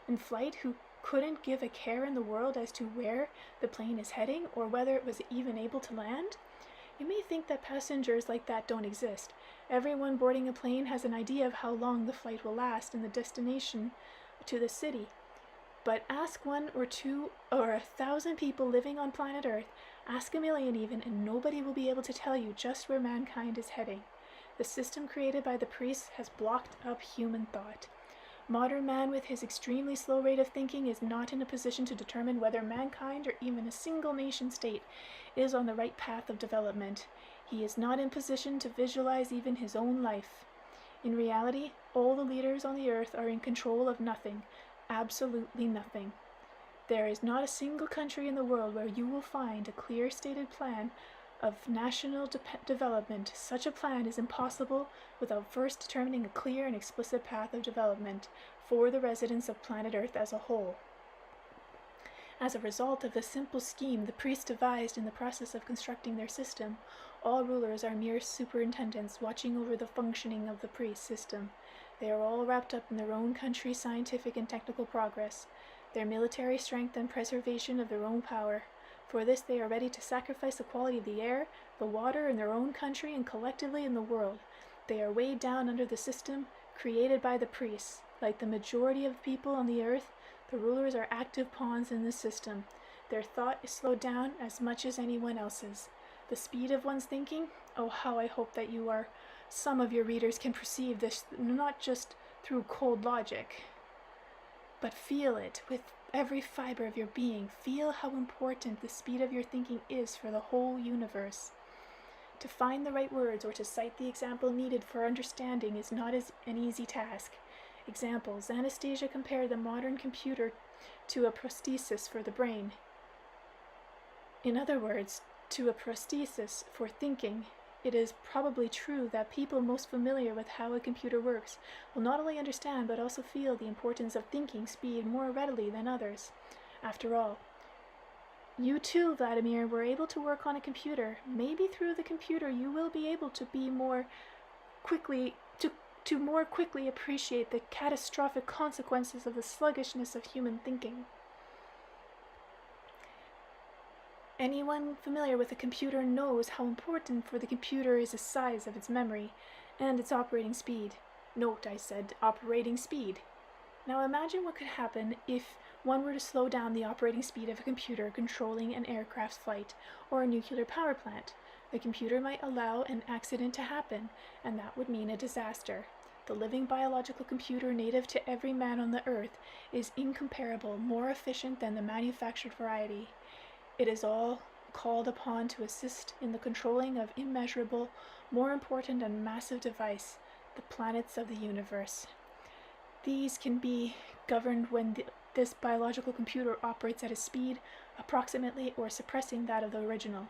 in flight who couldn't give a care in the world as to where the plane is heading or whether it was even able to land? You may think that passengers like that don't exist. Everyone boarding a plane has an idea of how long the flight will last and the destination to the city. But ask 1 or 2 or 1,000 people living on planet Earth, ask a million even, and nobody will be able to tell you just where mankind is heading. The system created by the priests has blocked up human thought. Modern man, with his extremely slow rate of thinking, is not in a position to determine whether mankind or even a single nation state is on the right path of development. He is not in position to visualize even his own life. In reality, all the leaders on the earth are in control of nothing, absolutely nothing. There is not a single country in the world where you will find a clear stated plan of national development. Such a plan is impossible without first determining a clear and explicit path of development for the residents of planet Earth as a whole. As a result of the simple scheme the priests devised in the process of constructing their system, all rulers are mere superintendents watching over the functioning of the priest system. They are all wrapped up in their own country's scientific and technical progress, their military strength and preservation of their own power. For this they are ready to sacrifice the quality of the air, the water in their own country and collectively in the world. They are weighed down under the system created by the priests. Like the majority of people on the earth, the rulers are active pawns in this system. Their thought is slowed down as much as anyone else's. The speed of one's thinking? Oh, how I hope that some of your readers can perceive this not just through cold logic, but feel it with every fiber of your being. Feel how important the speed of your thinking is for the whole universe. To find the right words or to cite the example needed for understanding is not an easy task. Examples. Anastasia compared the modern computer to a prosthesis for the brain. In other words, to a prosthesis for thinking. It is probably true that people most familiar with how a computer works will not only understand but also feel the importance of thinking speed more readily than others. After all, you too, Vladimir, were able to work on a computer. Maybe through the computer you will be able to be more quickly appreciate the catastrophic consequences of the sluggishness of human thinking. Anyone familiar with a computer knows how important for the computer is the size of its memory and its operating speed. Note, I said operating speed. Now imagine what could happen if one were to slow down the operating speed of a computer controlling an aircraft's flight or a nuclear power plant. The computer might allow an accident to happen, and that would mean a disaster. The living biological computer native to every man on the earth is incomparable, more efficient than the manufactured variety. It is all called upon to assist in the controlling of immeasurable, more important and massive device, the planets of the universe. These can be governed when this biological computer operates at a speed approximately or suppressing that of the original.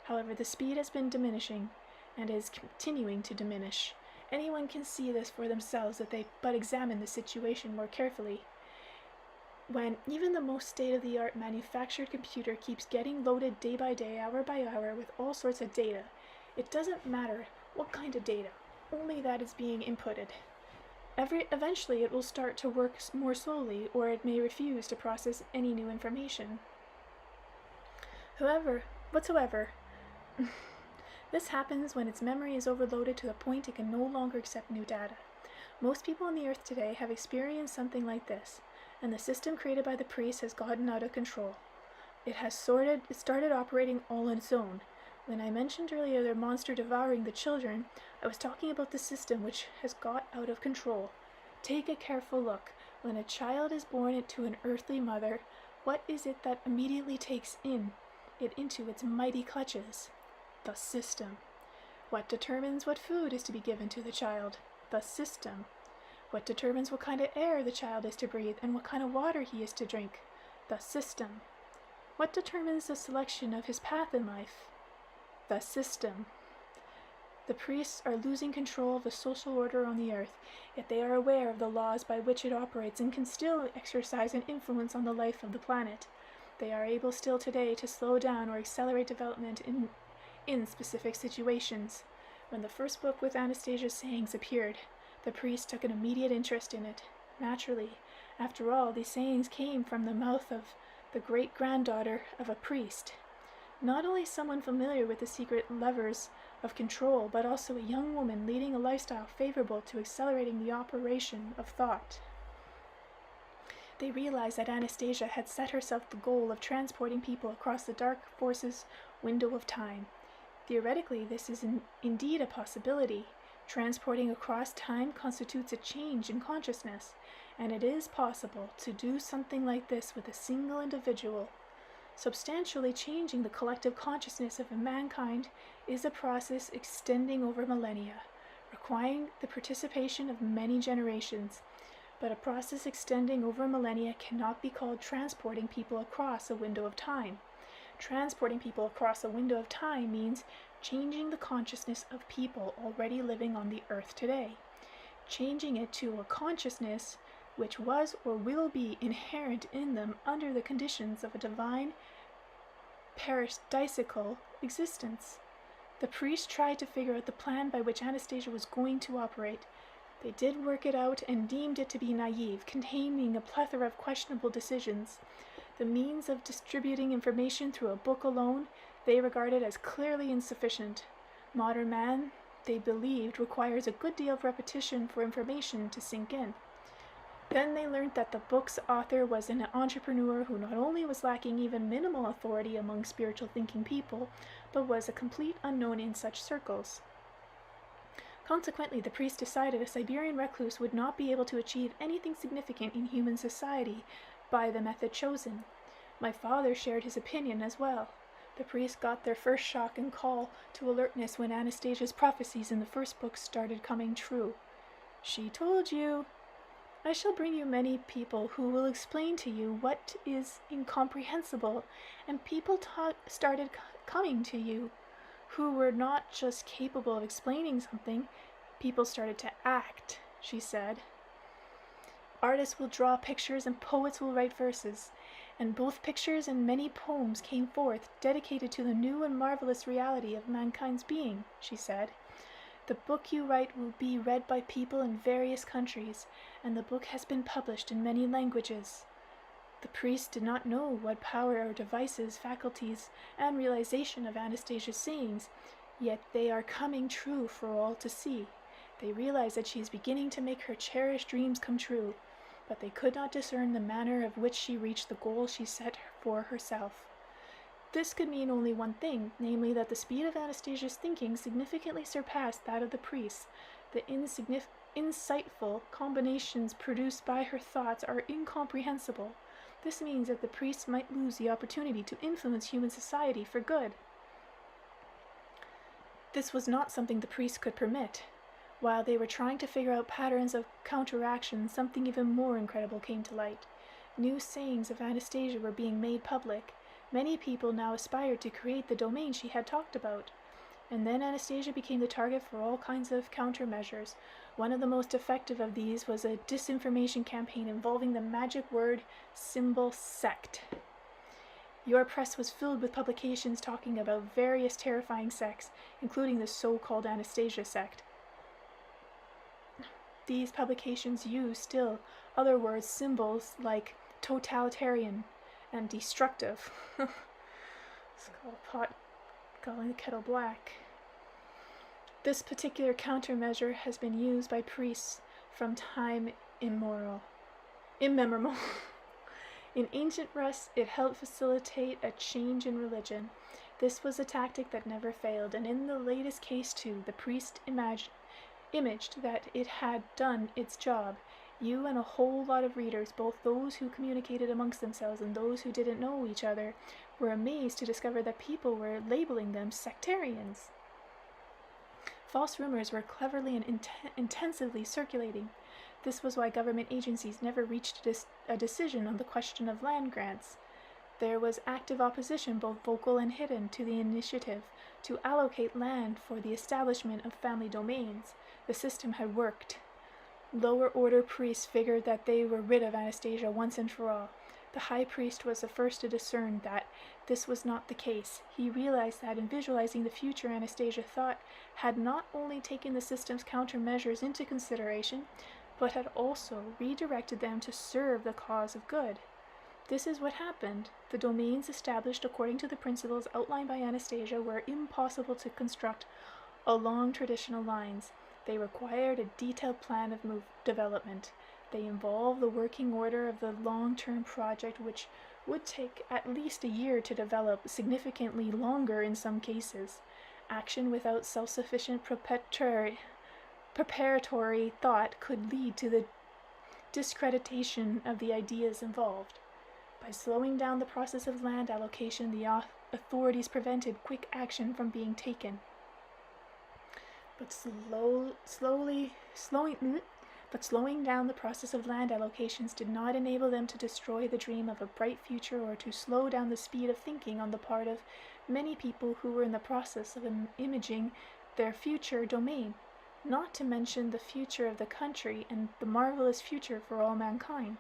However, the speed has been diminishing and is continuing to diminish. Anyone can see this for themselves if they but examine the situation more carefully. When even the most state-of-the-art manufactured computer keeps getting loaded day by day, hour by hour, with all sorts of data, it doesn't matter what kind of data, only that is being inputted. Eventually it will start to work more slowly, or it may refuse to process any new information. Whatsoever, this happens when its memory is overloaded to the point it can no longer accept new data. Most people on the earth today have experienced something like this, and the system created by the priest has gotten out of control. It started operating all on its own. When I mentioned earlier the monster devouring the children, I was talking about the system which has got out of control. Take a careful look. When a child is born to an earthly mother, what is it that immediately takes it into its mighty clutches? The system. What determines what food is to be given to the child? The system. What determines what kind of air the child is to breathe and what kind of water he is to drink? The system. What determines the selection of his path in life? The system. The priests are losing control of the social order on the earth, yet they are aware of the laws by which it operates and can still exercise an influence on the life of the planet. They are able still today to slow down or accelerate development in specific situations. When the first book with Anastasia's sayings appeared, the priest took an immediate interest in it. Naturally, after all, these sayings came from the mouth of the great-granddaughter of a priest. Not only someone familiar with the secret levers of control, but also a young woman leading a lifestyle favorable to accelerating the operation of thought. They realized that Anastasia had set herself the goal of transporting people across the dark forces window of time. Theoretically, this is indeed a possibility. Transporting across time constitutes a change in consciousness, and it is possible to do something like this with a single individual. Substantially changing the collective consciousness of mankind is a process extending over millennia, requiring the participation of many generations. But a process extending over millennia cannot be called transporting people across a window of time. Transporting people across a window of time means changing the consciousness of people already living on the earth today, changing it to a consciousness which was or will be inherent in them under the conditions of a divine paradisical existence. The priests tried to figure out the plan by which Anastasia was going to operate. They did work it out and deemed it to be naive, containing a plethora of questionable decisions. The means of distributing information through a book alone they regarded as clearly insufficient. Modern man, they believed, requires a good deal of repetition for information to sink in. Then they learned that the book's author was an entrepreneur who not only was lacking even minimal authority among spiritual thinking people, but was a complete unknown in such circles. Consequently, the priest decided a Siberian recluse would not be able to achieve anything significant in human society by the method chosen. My father shared his opinion as well. The priests got their first shock and call to alertness when Anastasia's prophecies in the first book started coming true. She told you, I shall bring you many people who will explain to you what is incomprehensible, and people started coming to you who were not just capable of explaining something, people started to act, she said. Artists will draw pictures and poets will write verses, and both pictures and many poems came forth dedicated to the new and marvelous reality of mankind's being, she said. The book you write will be read by people in various countries, and the book has been published in many languages. The priest did not know what power or devices, faculties, and realization of Anastasia's sayings, yet they are coming true for all to see. They realize that she is beginning to make her cherished dreams come true, but they could not discern the manner of which she reached the goal she set for herself. This could mean only one thing, namely that the speed of Anastasia's thinking significantly surpassed that of the priests. The insightful combinations produced by her thoughts are incomprehensible. This means that the priests might lose the opportunity to influence human society for good. This was not something the priests could permit. While they were trying to figure out patterns of counteraction, something even more incredible came to light. New sayings of Anastasia were being made public. Many people now aspired to create the domain she had talked about. And then Anastasia became the target for all kinds of countermeasures. One of the most effective of these was a disinformation campaign involving the magic word symbol sect. Your press was filled with publications talking about various terrifying sects, including the so-called Anastasia sect. these publications use still other words, symbols like totalitarian and destructive. It's called pot calling the kettle black. This particular countermeasure has been used by priests from time immemorial. In ancient Rus, it helped facilitate a change in religion. This was a tactic that never failed, and in the latest case too, the priest imaged that it had done its job. You and a whole lot of readers, both those who communicated amongst themselves and those who didn't know each other, were amazed to discover that people were labeling them sectarians. False rumors were cleverly and intensively circulating. This was why government agencies never reached a decision on the question of land grants. There was active opposition, both vocal and hidden, to the initiative to allocate land for the establishment of family domains. The system had worked. Lower order priests figured that they were rid of Anastasia once and for all. The high priest was the first to discern that this was not the case. He realized that in visualizing the future, Anastasia thought had not only taken the system's countermeasures into consideration, but had also redirected them to serve the cause of good. This is what happened. The domains established according to the principles outlined by Anastasia were impossible to construct along traditional lines. They required a detailed plan of development. They involved the working order of the long-term project, which would take at least a year to develop, significantly longer in some cases. Action without self-sufficient preparatory thought could lead to the discreditation of the ideas involved. By slowing down the process of land allocation, the authorities prevented quick action from being taken. But slowing down the process of land allocations did not enable them to destroy the dream of a bright future or to slow down the speed of thinking on the part of many people who were in the process of imaging their future domain, not to mention the future of the country and the marvelous future for all mankind.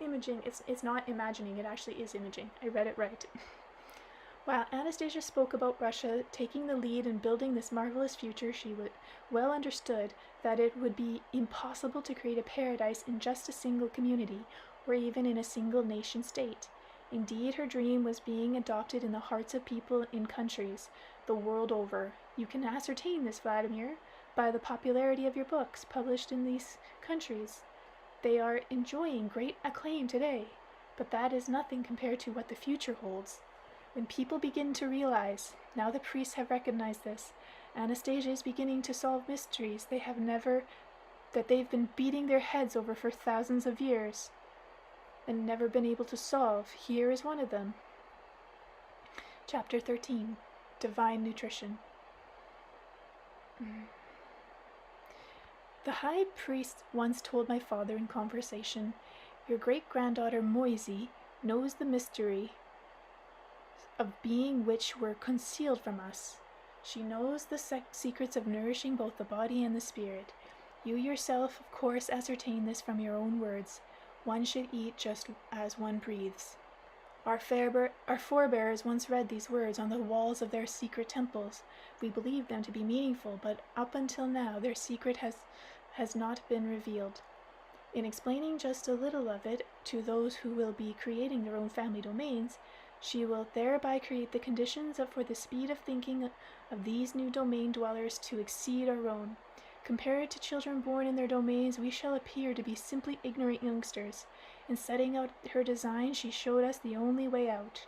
Imaging, it's not imagining, it actually is imaging. I read it right. While Anastasia spoke about Russia taking the lead in building this marvelous future, she well understood that it would be impossible to create a paradise in just a single community, or even in a single nation-state. Indeed, her dream was being adopted in the hearts of people in countries the world over. You can ascertain this, Vladimir, by the popularity of your books published in these countries. They are enjoying great acclaim today, but that is nothing compared to what the future holds. When people begin to realize, now the priests have recognized this, Anastasia is beginning to solve mysteries that they've been beating their heads over for thousands of years and never been able to solve. Here is one of them. Chapter 13, Divine Nutrition. The high priest once told my father in conversation, "Your great-granddaughter Moisey knows the mystery of being which were concealed from us. She knows the secrets of nourishing both the body and the spirit. You yourself, of course, ascertain this from your own words. One should eat just as one breathes." Our forebears once read these words on the walls of their secret temples. We believed them to be meaningful, but up until now their secret has not been revealed. In explaining just a little of it to those who will be creating their own family domains, she will thereby create the conditions for the speed of thinking of these new domain dwellers to exceed our own. Compared to children born in their domains, we shall appear to be simply ignorant youngsters. In setting out her design, she showed us the only way out.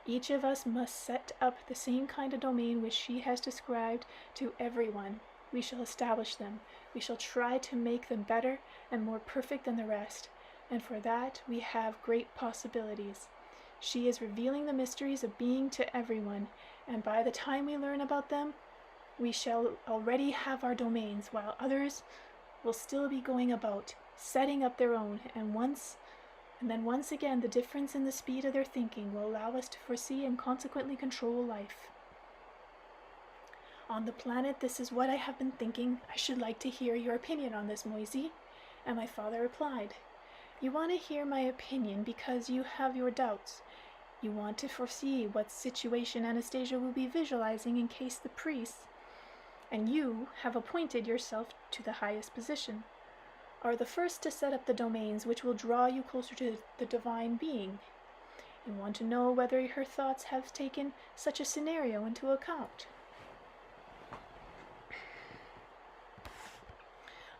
Each of us must set up the same kind of domain which she has described to everyone. We shall establish them. We shall try to make them better and more perfect than the rest, and for that we have great possibilities. She is revealing the mysteries of being to everyone, and by the time we learn about them, we shall already have our domains, while others will still be going about, setting up their own, and then once again the difference in the speed of their thinking will allow us to foresee and consequently control life. On the planet, this is what I have been thinking. I should like to hear your opinion on this, Moisey. And my father replied, "You want to hear my opinion because you have your doubts. You want to foresee what situation Anastasia will be visualizing in case the priests and you have appointed yourself to the highest position, are the first to set up the domains which will draw you closer to the divine being. You want to know whether her thoughts have taken such a scenario into account.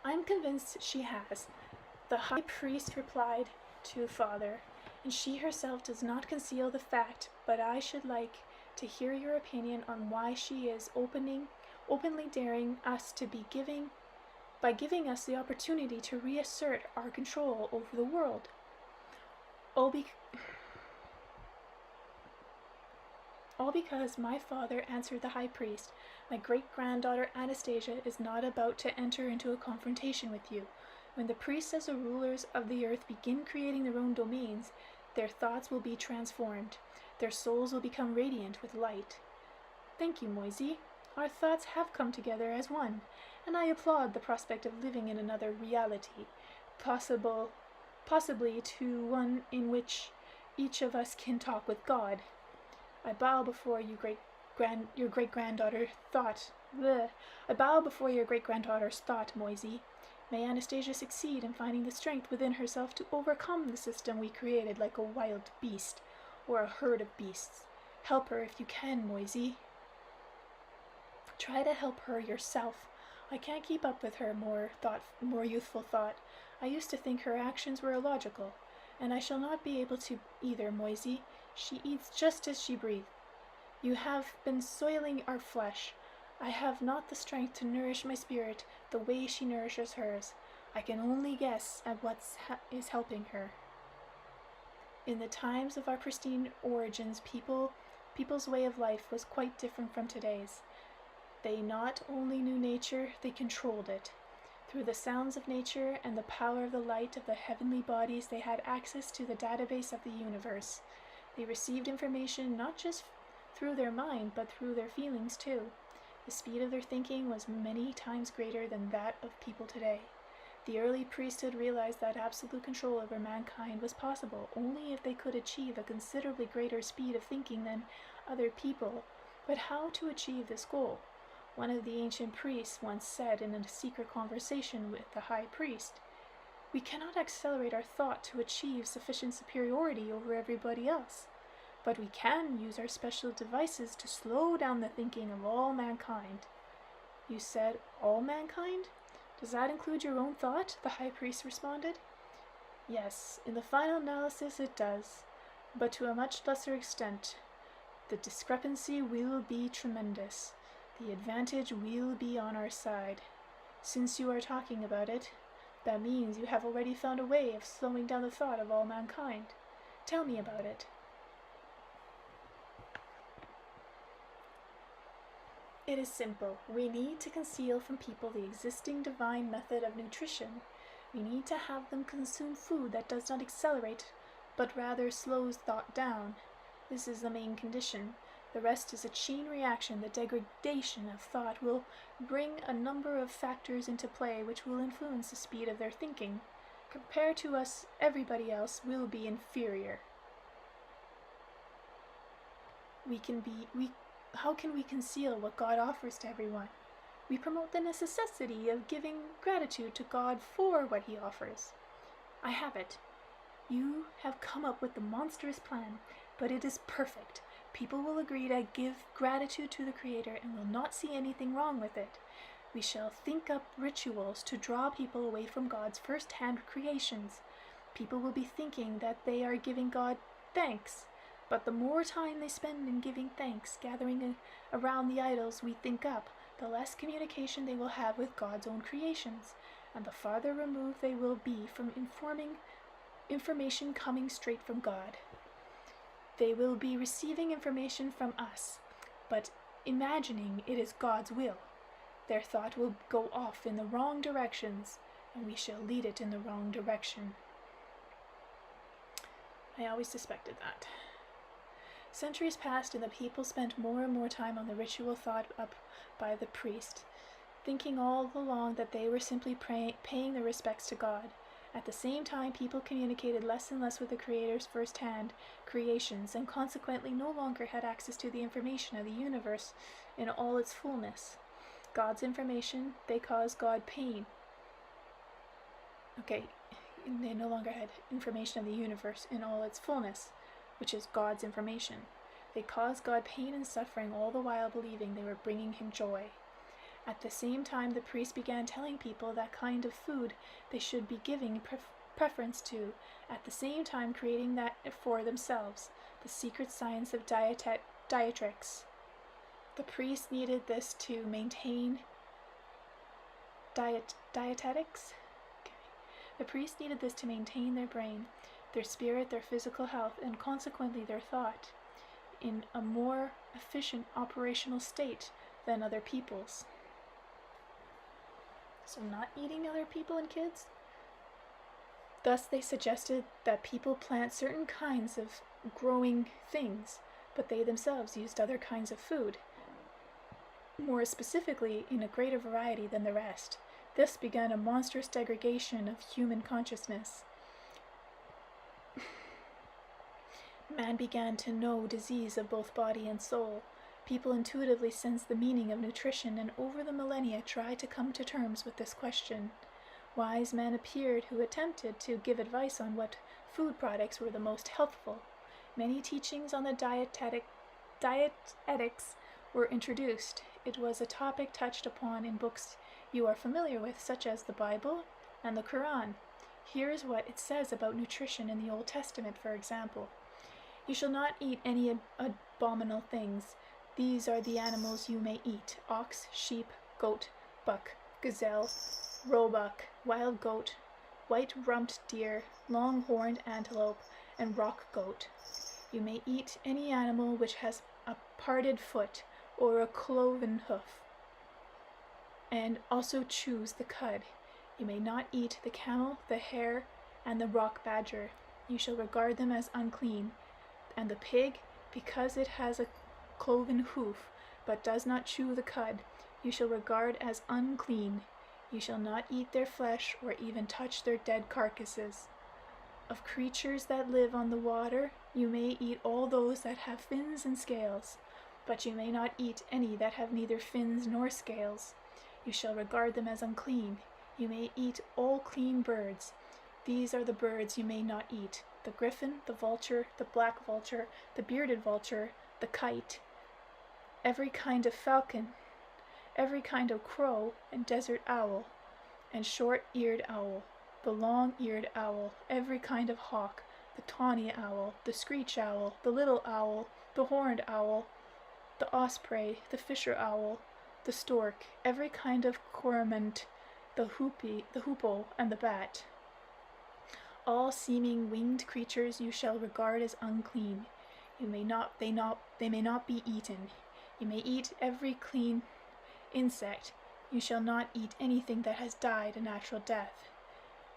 I'm convinced she has, the high priest replied to Father, and she herself does not conceal the fact, but I should like to hear your opinion on why she is openly daring us to be by giving us the opportunity to reassert our control over the world. All because my father, answered the high priest, my great-granddaughter Anastasia is not about to enter into a confrontation with you. When the priests as the rulers of the earth begin creating their own domains, their thoughts will be transformed. Their souls will become radiant with light. Thank you, Moisey. Our thoughts have come together as one, and I applaud the prospect of living in another reality, possibly to one in which each of us can talk with God. I bow before your great-granddaughter's thought, Moisey. May Anastasia succeed in finding the strength within herself to overcome the system we created like a wild beast, or a herd of beasts. Help her if you can, Moisey. Try to help her yourself. I can't keep up with her more youthful thought. I used to think her actions were illogical, and I shall not be able to either, Moisey. She eats just as she breathes. You have been soiling our flesh. I have not the strength to nourish my spirit the way she nourishes hers. I can only guess at what is helping her. In the times of our pristine origins, people's way of life was quite different from today's. They not only knew nature, they controlled it. Through the sounds of nature and the power of the light of the heavenly bodies, they had access to the database of the universe. They received information not just through their mind, but through their feelings too. The speed of their thinking was many times greater than that of people today. The early priesthood realized that absolute control over mankind was possible only if they could achieve a considerably greater speed of thinking than other people. But how to achieve this goal? One of the ancient priests once said in a secret conversation with the high priest, "We cannot accelerate our thought to achieve sufficient superiority over everybody else, but we can use our special devices to slow down the thinking of all mankind." You said all mankind? Does that include your own thought? The high priest responded. Yes, in the final analysis it does, but to a much lesser extent. The discrepancy will be tremendous. The advantage will be on our side. Since you are talking about it, that means you have already found a way of slowing down the thought of all mankind. Tell me about it. It is simple. We need to conceal from people the existing divine method of nutrition. We need to have them consume food that does not accelerate, but rather slows thought down. This is the main condition. The rest is a chain reaction. The degradation of thought will bring a number of factors into play which will influence the speed of their thinking. Compared to us, everybody else will be inferior. How can we conceal what God offers to everyone? We promote the necessity of giving gratitude to God for what He offers. I have it. You have come up with the monstrous plan, but it is perfect. People will agree to give gratitude to the Creator and will not see anything wrong with it. We shall think up rituals to draw people away from God's first-hand creations. People will be thinking that they are giving God thanks, but the more time they spend in giving thanks, gathering around the idols we think up, the less communication they will have with God's own creations, and the farther removed they will be from information coming straight from God. They will be receiving information from us, but imagining it is God's will. Their thought will go off in the wrong directions, and we shall lead it in the wrong direction. I always suspected that. Centuries passed, and the people spent more and more time on the ritual thought up by the priest, thinking all along that they were simply paying their respects to God. At the same time, people communicated less and less with the Creator's first-hand creations, and consequently no longer had access to the information of the universe in all its fullness. God's information, they cause God pain. Okay, they no longer had information of the universe in all its fullness, which is God's information. They caused God pain and suffering, all the while believing they were bringing him joy. At the same time, the priest began telling people that kind of food they should be giving preference to, at the same time creating that for themselves, the secret science of dietetics. The priest needed this to maintain dietetics? Okay. The priest needed this to maintain their brain, their spirit, their physical health, and consequently their thought, in a more efficient operational state than other people's. So not eating other people and kids? Thus they suggested that people plant certain kinds of growing things, but they themselves used other kinds of food, more specifically in a greater variety than the rest. This began a monstrous degradation of human consciousness. Man began to know disease of both body and soul. People intuitively sensed the meaning of nutrition, and over the millennia tried to come to terms with this question. Wise men appeared who attempted to give advice on what food products were the most healthful. Many teachings on the dietetics were introduced. It was a topic touched upon in books you are familiar with, such as the Bible and the Quran. Here is what it says about nutrition in the Old Testament, for example. You shall not eat any abominable things. These are the animals you may eat: ox, sheep, goat, buck, gazelle, roebuck, wild goat, white-rumped deer, long-horned antelope, and rock goat. You may eat any animal which has a parted foot or a cloven hoof, and also choose the cud. You may not eat the camel, the hare, and the rock badger. You shall regard them as unclean. And the pig, because it has a cloven hoof, but does not chew the cud, you shall regard as unclean. You shall not eat their flesh or even touch their dead carcasses. Of creatures that live on the water, you may eat all those that have fins and scales, but you may not eat any that have neither fins nor scales. You shall regard them as unclean. You may eat all clean birds. These are the birds you may not eat: the griffin, the vulture, the black vulture, the bearded vulture, the kite, every kind of falcon, every kind of crow and desert owl, and short-eared owl, the long-eared owl, every kind of hawk, the tawny owl, the screech owl, the little owl, the horned owl, the osprey, the fisher owl, the stork, every kind of cormorant, the hoopoe, and the bat. All seeming winged creatures you shall regard as unclean. They may not be eaten. You may eat every clean insect. You shall not eat anything that has died a natural death.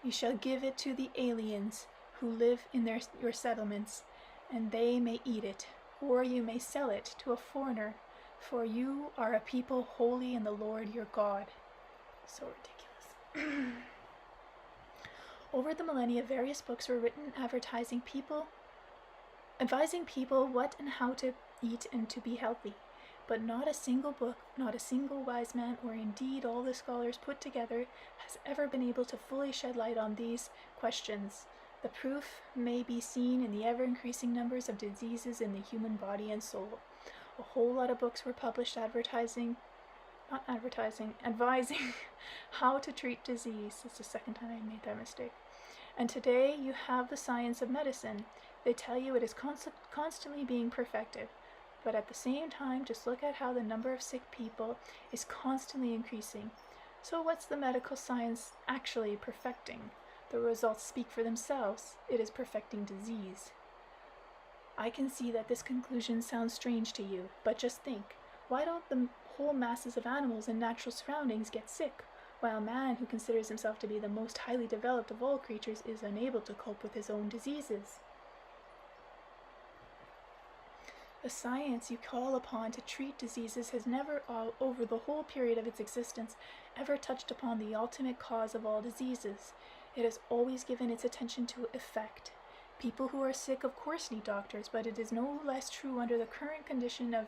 You shall give it to the aliens who live in your settlements, and they may eat it, or you may sell it to a foreigner, for you are a people holy in the Lord your God. So ridiculous. Over the millennia, various books were written advising people what and how to eat and to be healthy. But not a single book, not a single wise man, or indeed all the scholars put together, has ever been able to fully shed light on these questions. The proof may be seen in the ever-increasing numbers of diseases in the human body and soul. A whole lot of books were published advising how to treat disease. It's the second time I made that mistake. And today you have the science of medicine. They tell you it is constantly being perfected. But at the same time, just look at how the number of sick people is constantly increasing. So what's the medical science actually perfecting? The results speak for themselves. It is perfecting disease. I can see that this conclusion sounds strange to you, but just think, why don't the whole masses of animals in natural surroundings get sick, while man, who considers himself to be the most highly developed of all creatures, is unable to cope with his own diseases? The science you call upon to treat diseases has never, over the whole period of its existence, ever touched upon the ultimate cause of all diseases. It has always given its attention to effect. People who are sick of course need doctors, but it is no less true under the current condition of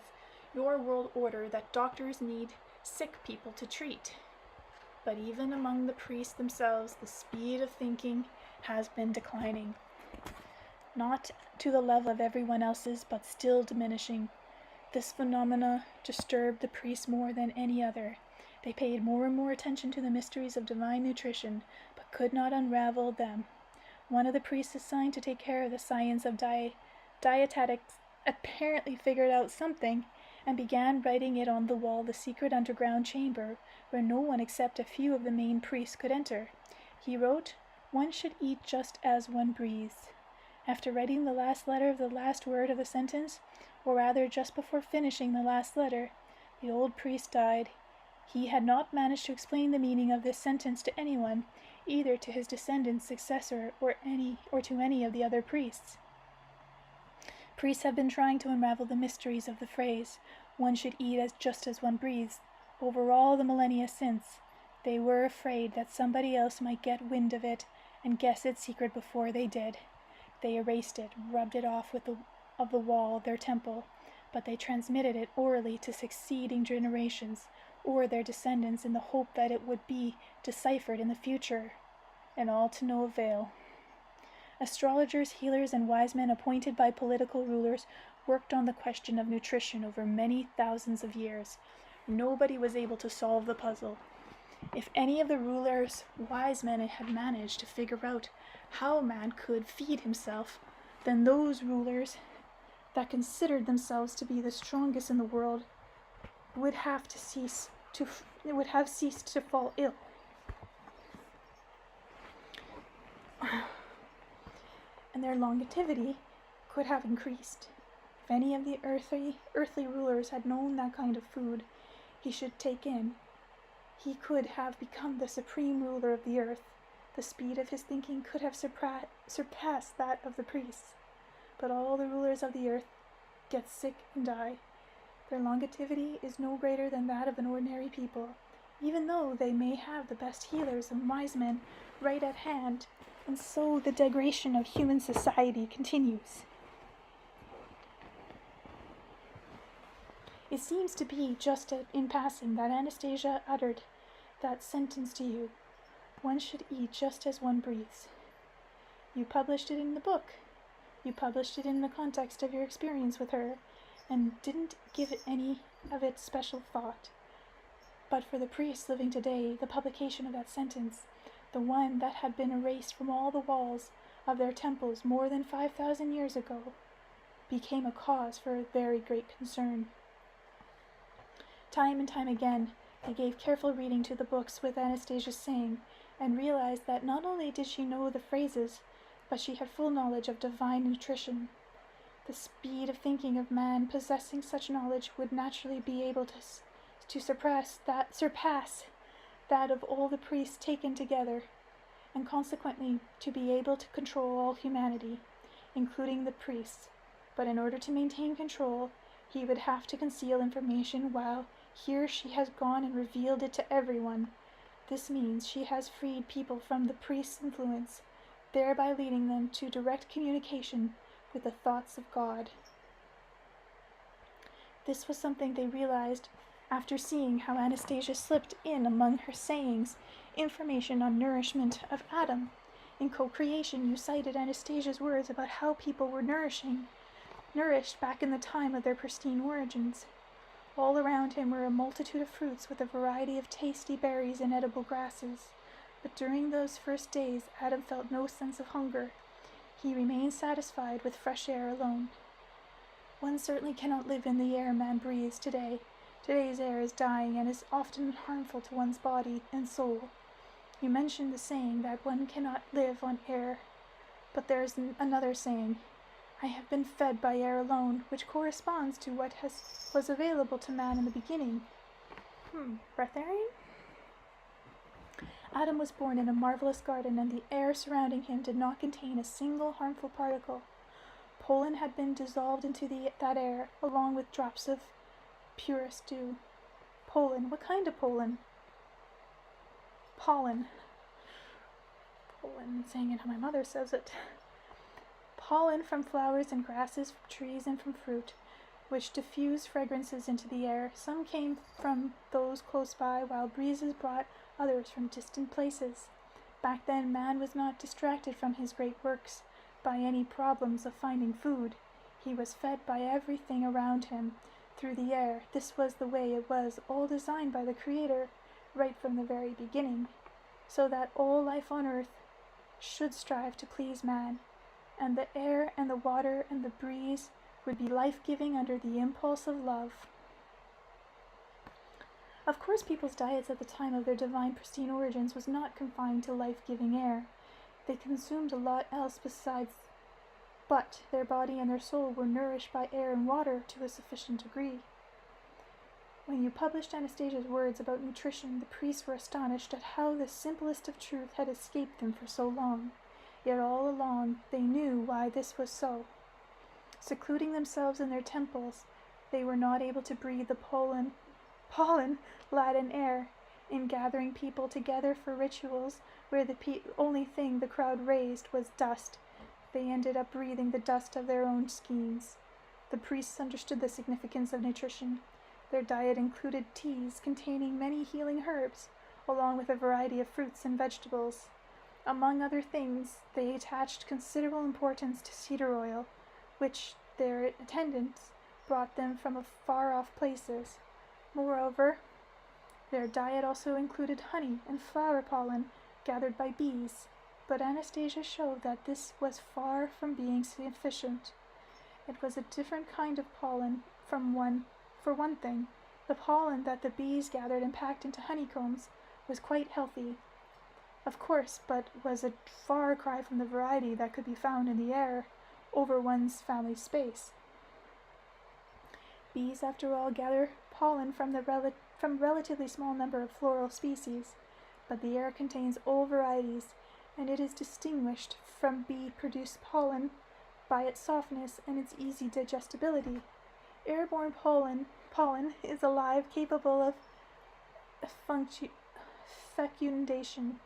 your world order that doctors need sick people to treat. But even among the priests themselves, the speed of thinking has been declining. Not to the level of everyone else's, but still diminishing. This phenomena disturbed the priests more than any other. They paid more and more attention to the mysteries of divine nutrition, but could not unravel them. One of the priests assigned to take care of the science of dietetics apparently figured out something and began writing it on the wall the secret underground chamber where no one except a few of the main priests could enter. He wrote, "One should eat just as one breathes." After writing the last letter of the last word of the sentence, or rather just before finishing the last letter, the old priest died. He had not managed to explain the meaning of this sentence to anyone, either to his descendant's successor or to any of the other priests. Priests have been trying to unravel the mysteries of the phrase, "one should eat just as one breathes," over all the millennia since. They were afraid that somebody else might get wind of it and guess its secret before they did. They erased it, rubbed it off of the wall of their temple, but they transmitted it orally to succeeding generations or their descendants in the hope that it would be deciphered in the future, and all to no avail. Astrologers, healers, and wise men appointed by political rulers worked on the question of nutrition over many thousands of years. Nobody was able to solve the puzzle. If any of the rulers' wise men had managed to figure out how man could feed himself, then those rulers that considered themselves to be the strongest in the world would have ceased to fall ill. And their longevity could have increased. If any of the earthly rulers had known that kind of food he should take in, he could have become the supreme ruler of the earth. The speed of his thinking could have surpassed that of the priests. But all the rulers of the earth get sick and die. Their longevity is no greater than that of an ordinary people, even though they may have the best healers and wise men right at hand, and so the degradation of human society continues. It seems to be just in passing that Anastasia uttered that sentence to you, "One should eat just as one breathes." You published it in the book. You published it in the context of your experience with her, and didn't give it any of its special thought. But for the priests living today, the publication of that sentence, the one that had been erased from all the walls of their temples more than 5,000 years ago, became a cause for very great concern. Time and time again, they gave careful reading to the books with Anastasia's saying, and realized that not only did she know the phrases, but she had full knowledge of divine nutrition. The speed of thinking of man possessing such knowledge would naturally be able to surpass that of all the priests taken together, and consequently to be able to control all humanity, including the priests. But in order to maintain control, he would have to conceal information, while here she has gone and revealed it to everyone. This means she has freed people from the priest's influence, thereby leading them to direct communication with the thoughts of God. This was something they realized after seeing how Anastasia slipped in among her sayings information on nourishment of Adam. In co-creation, you cited Anastasia's words about how people were nourished back in the time of their pristine origins. All around him were a multitude of fruits with a variety of tasty berries and edible grasses. But during those first days, Adam felt no sense of hunger. He remained satisfied with fresh air alone. One certainly cannot live in the air man breathes today. Today's air is dying and is often harmful to one's body and soul. You mentioned the saying that one cannot live on air, but there is another saying, "I have been fed by air alone," which corresponds to what was available to man in the beginning. Breatharian? Adam was born in a marvelous garden, and the air surrounding him did not contain a single harmful particle. Pollen had been dissolved into that air, along with drops of purest dew. Pollen? What kind of pollen? Pollen. Pollen, saying it how my mother says it. Pollen from flowers and grasses, from trees and from fruit. which diffused fragrances into the air. Some came from those close by, while breezes brought others from distant places. Back then, man was not distracted from his great works by any problems of finding food. He was fed by everything around him through the air. This was the way it was, all designed by the Creator right from the very beginning, so that all life on earth should strive to please man, and the air and the water and the breeze would be life-giving under the impulse of love. Of course, people's diets at the time of their divine pristine origins was not confined to life-giving air. They consumed a lot else besides, but their body and their soul were nourished by air and water to a sufficient degree. When you published Anastasia's words about nutrition, the priests were astonished at how the simplest of truth had escaped them for so long. Yet all along they knew why this was so. Secluding themselves in their temples, they were not able to breathe the pollen-laden air. In gathering people together for rituals, where the only thing the crowd raised was dust, they ended up breathing the dust of their own schemes. The priests understood the significance of nutrition. Their diet included teas containing many healing herbs, along with a variety of fruits and vegetables. Among other things, they attached considerable importance to cedar oil, which their attendants brought them from far-off places. Moreover, their diet also included honey and flower pollen gathered by bees, but Anastasia showed that this was far from being sufficient. It was a different kind of pollen for one thing. The pollen that the bees gathered and packed into honeycombs was quite healthy, of course, but was a far cry from the variety that could be found in the air over one's family space. Bees, after all, gather pollen from relatively small number of floral species, but the air contains all varieties, and it is distinguished from bee-produced pollen by its softness and its easy digestibility. Airborne pollen is alive, capable of fecundation.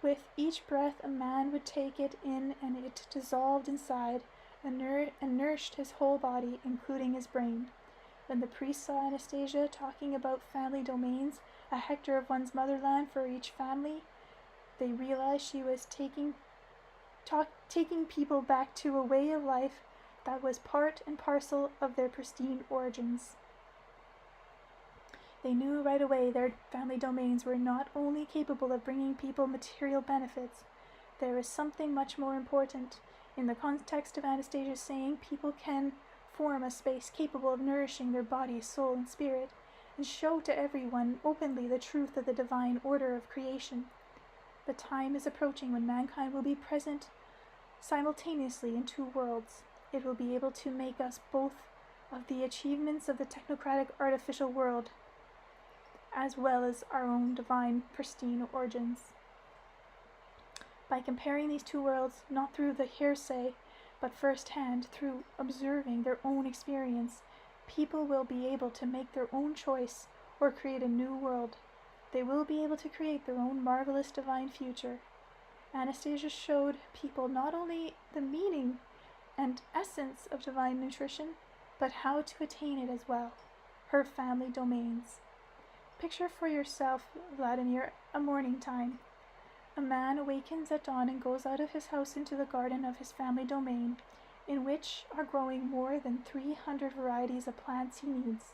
With each breath, a man would take it in, and it dissolved inside and nourished his whole body, including his brain. When the priest saw Anastasia talking about family domains, a hectare of one's motherland for each family, they realized she was taking people back to a way of life that was part and parcel of their pristine origins. They knew right away their family domains were not only capable of bringing people material benefits, there is something much more important. In the context of Anastasia's saying, people can form a space capable of nourishing their body, soul, and spirit, and show to everyone openly the truth of the divine order of creation. The time is approaching when mankind will be present simultaneously in two worlds. It will be able to make us both of the achievements of the technocratic artificial world, as well as our own divine pristine origins. By comparing these two worlds, not through the hearsay, but first-hand, through observing their own experience, people will be able to make their own choice or create a new world. They will be able to create their own marvelous divine future. Anastasia showed people not only the meaning and essence of divine nutrition, but how to attain it as well, her family domains. Picture for yourself, Vladimir, a morning time. A man awakens at dawn and goes out of his house into the garden of his family domain, in which are growing more than 300 varieties of plants he needs.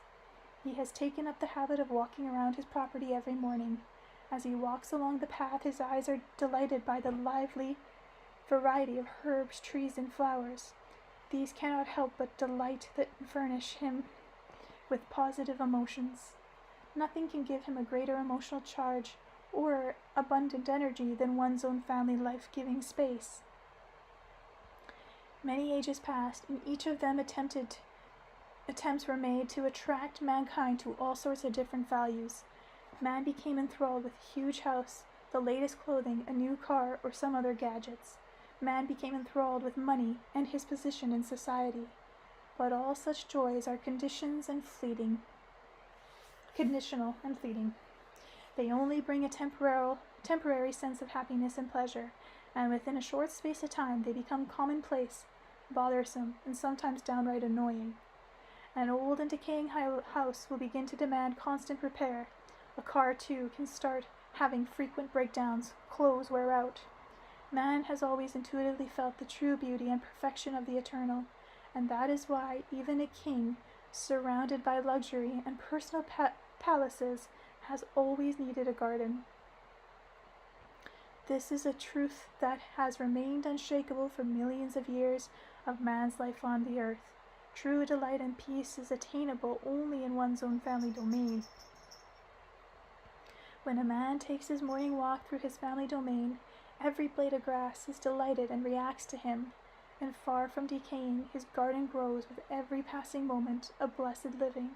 He has taken up the habit of walking around his property every morning. As he walks along the path, his eyes are delighted by the lively variety of herbs, trees, and flowers. These cannot help but delight that furnish him with positive emotions. Nothing can give him a greater emotional charge or abundant energy than one's own family life-giving space. Many ages passed, and each of them attempts were made to attract mankind to all sorts of different values. Man became enthralled with a huge house, the latest clothing, a new car, or some other gadgets. Man became enthralled with money and his position in society. But all such joys are conditional and fleeting. They only bring a temporary sense of happiness and pleasure, and within a short space of time they become commonplace, bothersome, and sometimes downright annoying. An old and decaying house will begin to demand constant repair. A car, too, can start having frequent breakdowns. Clothes wear out. Man has always intuitively felt the true beauty and perfection of the eternal, and that is why even a king, surrounded by luxury and personal palaces, has always needed a garden. This is a truth that has remained unshakable for millions of years of man's life on the earth. True delight and peace is attainable only in one's own family domain. When a man takes his morning walk through his family domain, every blade of grass is delighted and reacts to him, and far from decaying, his garden grows with every passing moment of blessed living.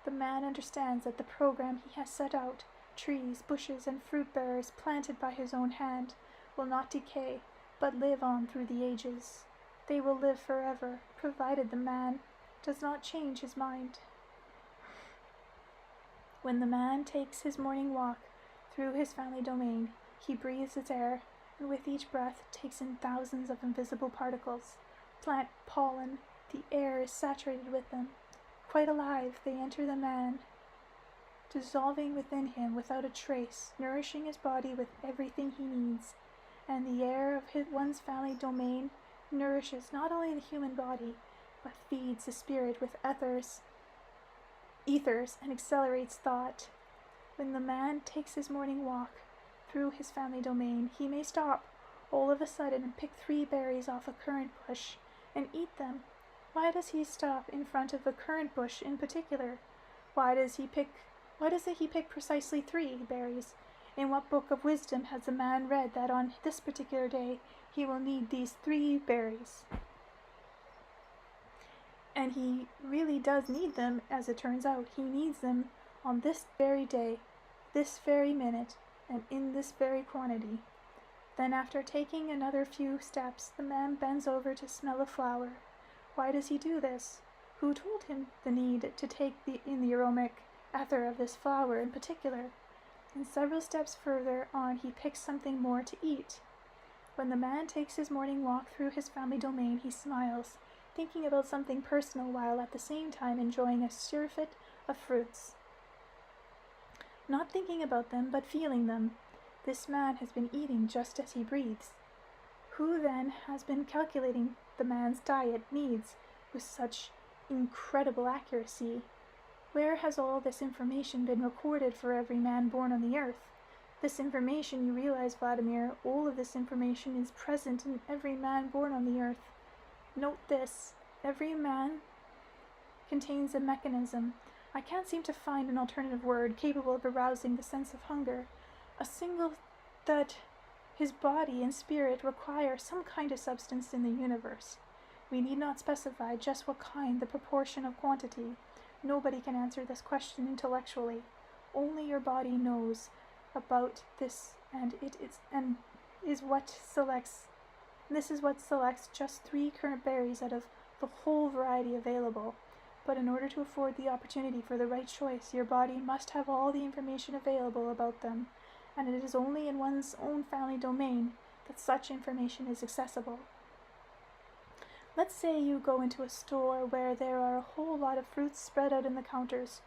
The man understands that the program he has set out, trees, bushes, and fruit bearers planted by his own hand, will not decay, but live on through the ages. They will live forever, provided the man does not change his mind. When the man takes his morning walk through his family domain, he breathes its air, and with each breath takes in thousands of invisible particles. Plant pollen, the air is saturated with them. Quite alive, they enter the man, dissolving within him without a trace, nourishing his body with everything he needs. And the air of one's family domain nourishes not only the human body, but feeds the spirit with ethers, and accelerates thought. When the man takes his morning walk through his family domain, he may stop all of a sudden and pick 3 berries off a currant bush and eat them. Why does he stop in front of a currant bush in particular? Why does he pick precisely 3 berries? In what book of wisdom has the man read that on this particular day he will need these 3 berries? And he really does need them, as it turns out. He needs them on this very day, this very minute, and in this very quantity. Then, after taking another few steps, the man bends over to smell a flower. Why does he do this? Who told him the need to take in the aromatic ether of this flower in particular? And several steps further on, he picks something more to eat. When the man takes his morning walk through his family domain, he smiles, thinking about something personal while at the same time enjoying a surfeit of fruits. Not thinking about them, but feeling them. This man has been eating just as he breathes. Who then has been calculating the man's diet needs with such incredible accuracy? Where has all this information been recorded for every man born on the earth? This information, you realize, Vladimir, all of this information is present in every man born on the earth. Note this, every man contains a mechanism. I can't seem to find an alternative word capable of arousing the sense of hunger. A single that his body and spirit require some kind of substance in the universe. We need not specify just what kind, the proportion of quantity. Nobody can answer this question intellectually. Only your body knows about this, and this is what selects just 3 currant berries out of the whole variety available. But in order to afford the opportunity for the right choice, your body must have all the information available about them, and it is only in one's own family domain that such information is accessible. Let's say you go into a store where there are a whole lot of fruits spread out in the counters.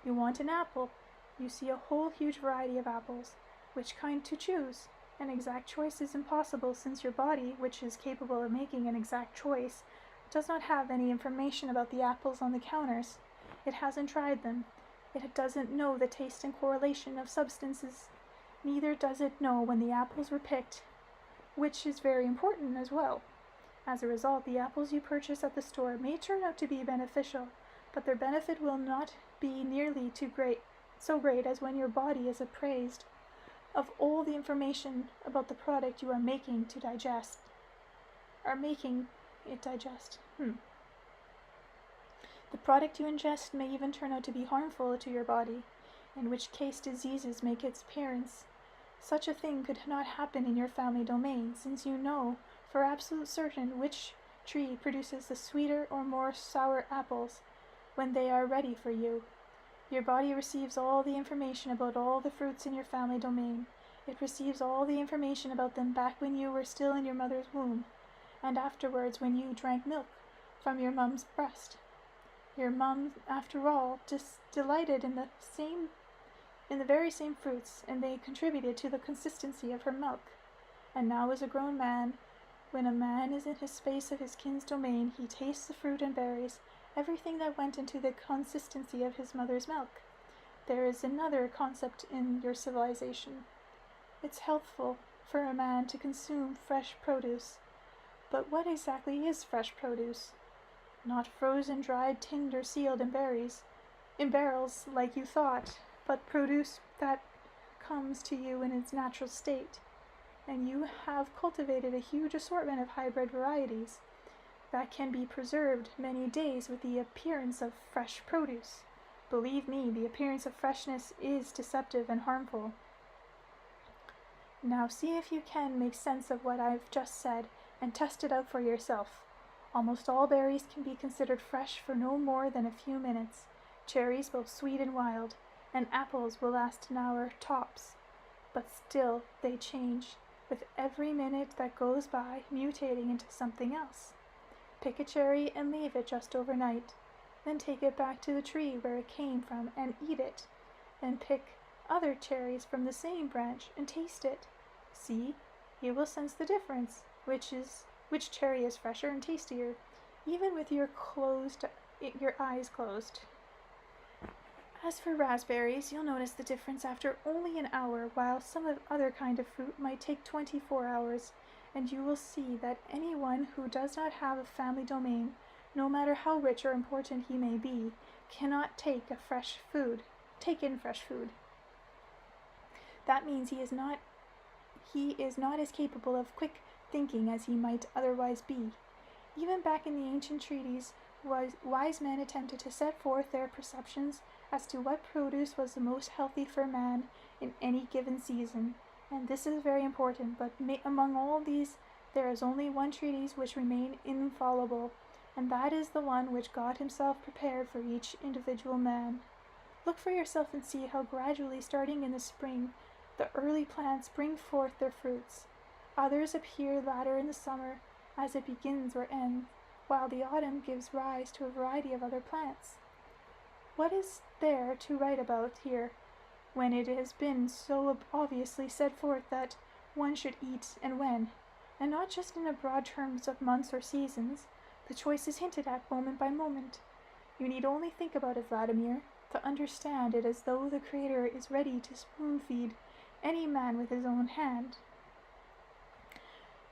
You want an apple. You see a whole huge variety of apples. Which kind to choose? An exact choice is impossible, since your body, which is capable of making an exact choice, does not have any information about the apples on the counters. It hasn't tried them. It doesn't know the taste and correlation of substances. Neither does it know when the apples were picked, which is very important as well. As a result, the apples you purchase at the store may turn out to be beneficial, but their benefit will not be nearly so great as when your body is appraised of all the information about the product you are making it digest. The product you ingest may even turn out to be harmful to your body, in which case diseases make its appearance. Such a thing could not happen in your family domain, since you know for absolute certain which tree produces the sweeter or more sour apples when they are ready for you. Your body receives all the information about all the fruits in your family domain. It receives all the information about them back when you were still in your mother's womb, and afterwards when you drank milk from your mom's breast. Your mum, after all, just delighted in the very same fruits, and they contributed to the consistency of her milk. And now as a grown man, when a man is in his space of his kin's domain, he tastes the fruit and berries, everything that went into the consistency of his mother's milk. There is another concept in your civilization. It's healthful for a man to consume fresh produce. But what exactly is fresh produce? Not frozen, dried, tinned, or sealed in barrels like you thought, but produce that comes to you in its natural state. And you have cultivated a huge assortment of hybrid varieties that can be preserved many days with the appearance of fresh produce. Believe me, the appearance of freshness is deceptive and harmful. Now see if you can make sense of what I've just said and test it out for yourself. Almost all berries can be considered fresh for no more than a few minutes. Cherries, both sweet and wild, and apples will last an hour tops. But still they change, with every minute that goes by mutating into something else. Pick a cherry and leave it just overnight. Then take it back to the tree where it came from and eat it. Then pick other cherries from the same branch and taste it. See, you will sense the difference, which cherry is fresher and tastier, even with your eyes closed. As for raspberries, you'll notice the difference after only an hour, while some other kind of fruit might take 24 hours, and you will see that anyone who does not have a family domain, no matter how rich or important he may be, cannot take in fresh food. That means he is not as capable of quick thinking as he might otherwise be. Even back in the ancient treaties, wise men attempted to set forth their perceptions as to what produce was the most healthy for man in any given season. And this is very important, but among all these there is only one treatise which remains infallible, and that is the one which God himself prepared for each individual man. Look for yourself and see how gradually, starting in the spring, the early plants bring forth their fruits. Others appear later in the summer, as it begins or ends, while the autumn gives rise to a variety of other plants. What is there to write about here, when it has been so obviously set forth that one should eat and when, and not just in the broad terms of months or seasons? The choice is hinted at moment by moment. You need only think about it, Vladimir, to understand it as though the Creator is ready to spoon-feed any man with his own hand.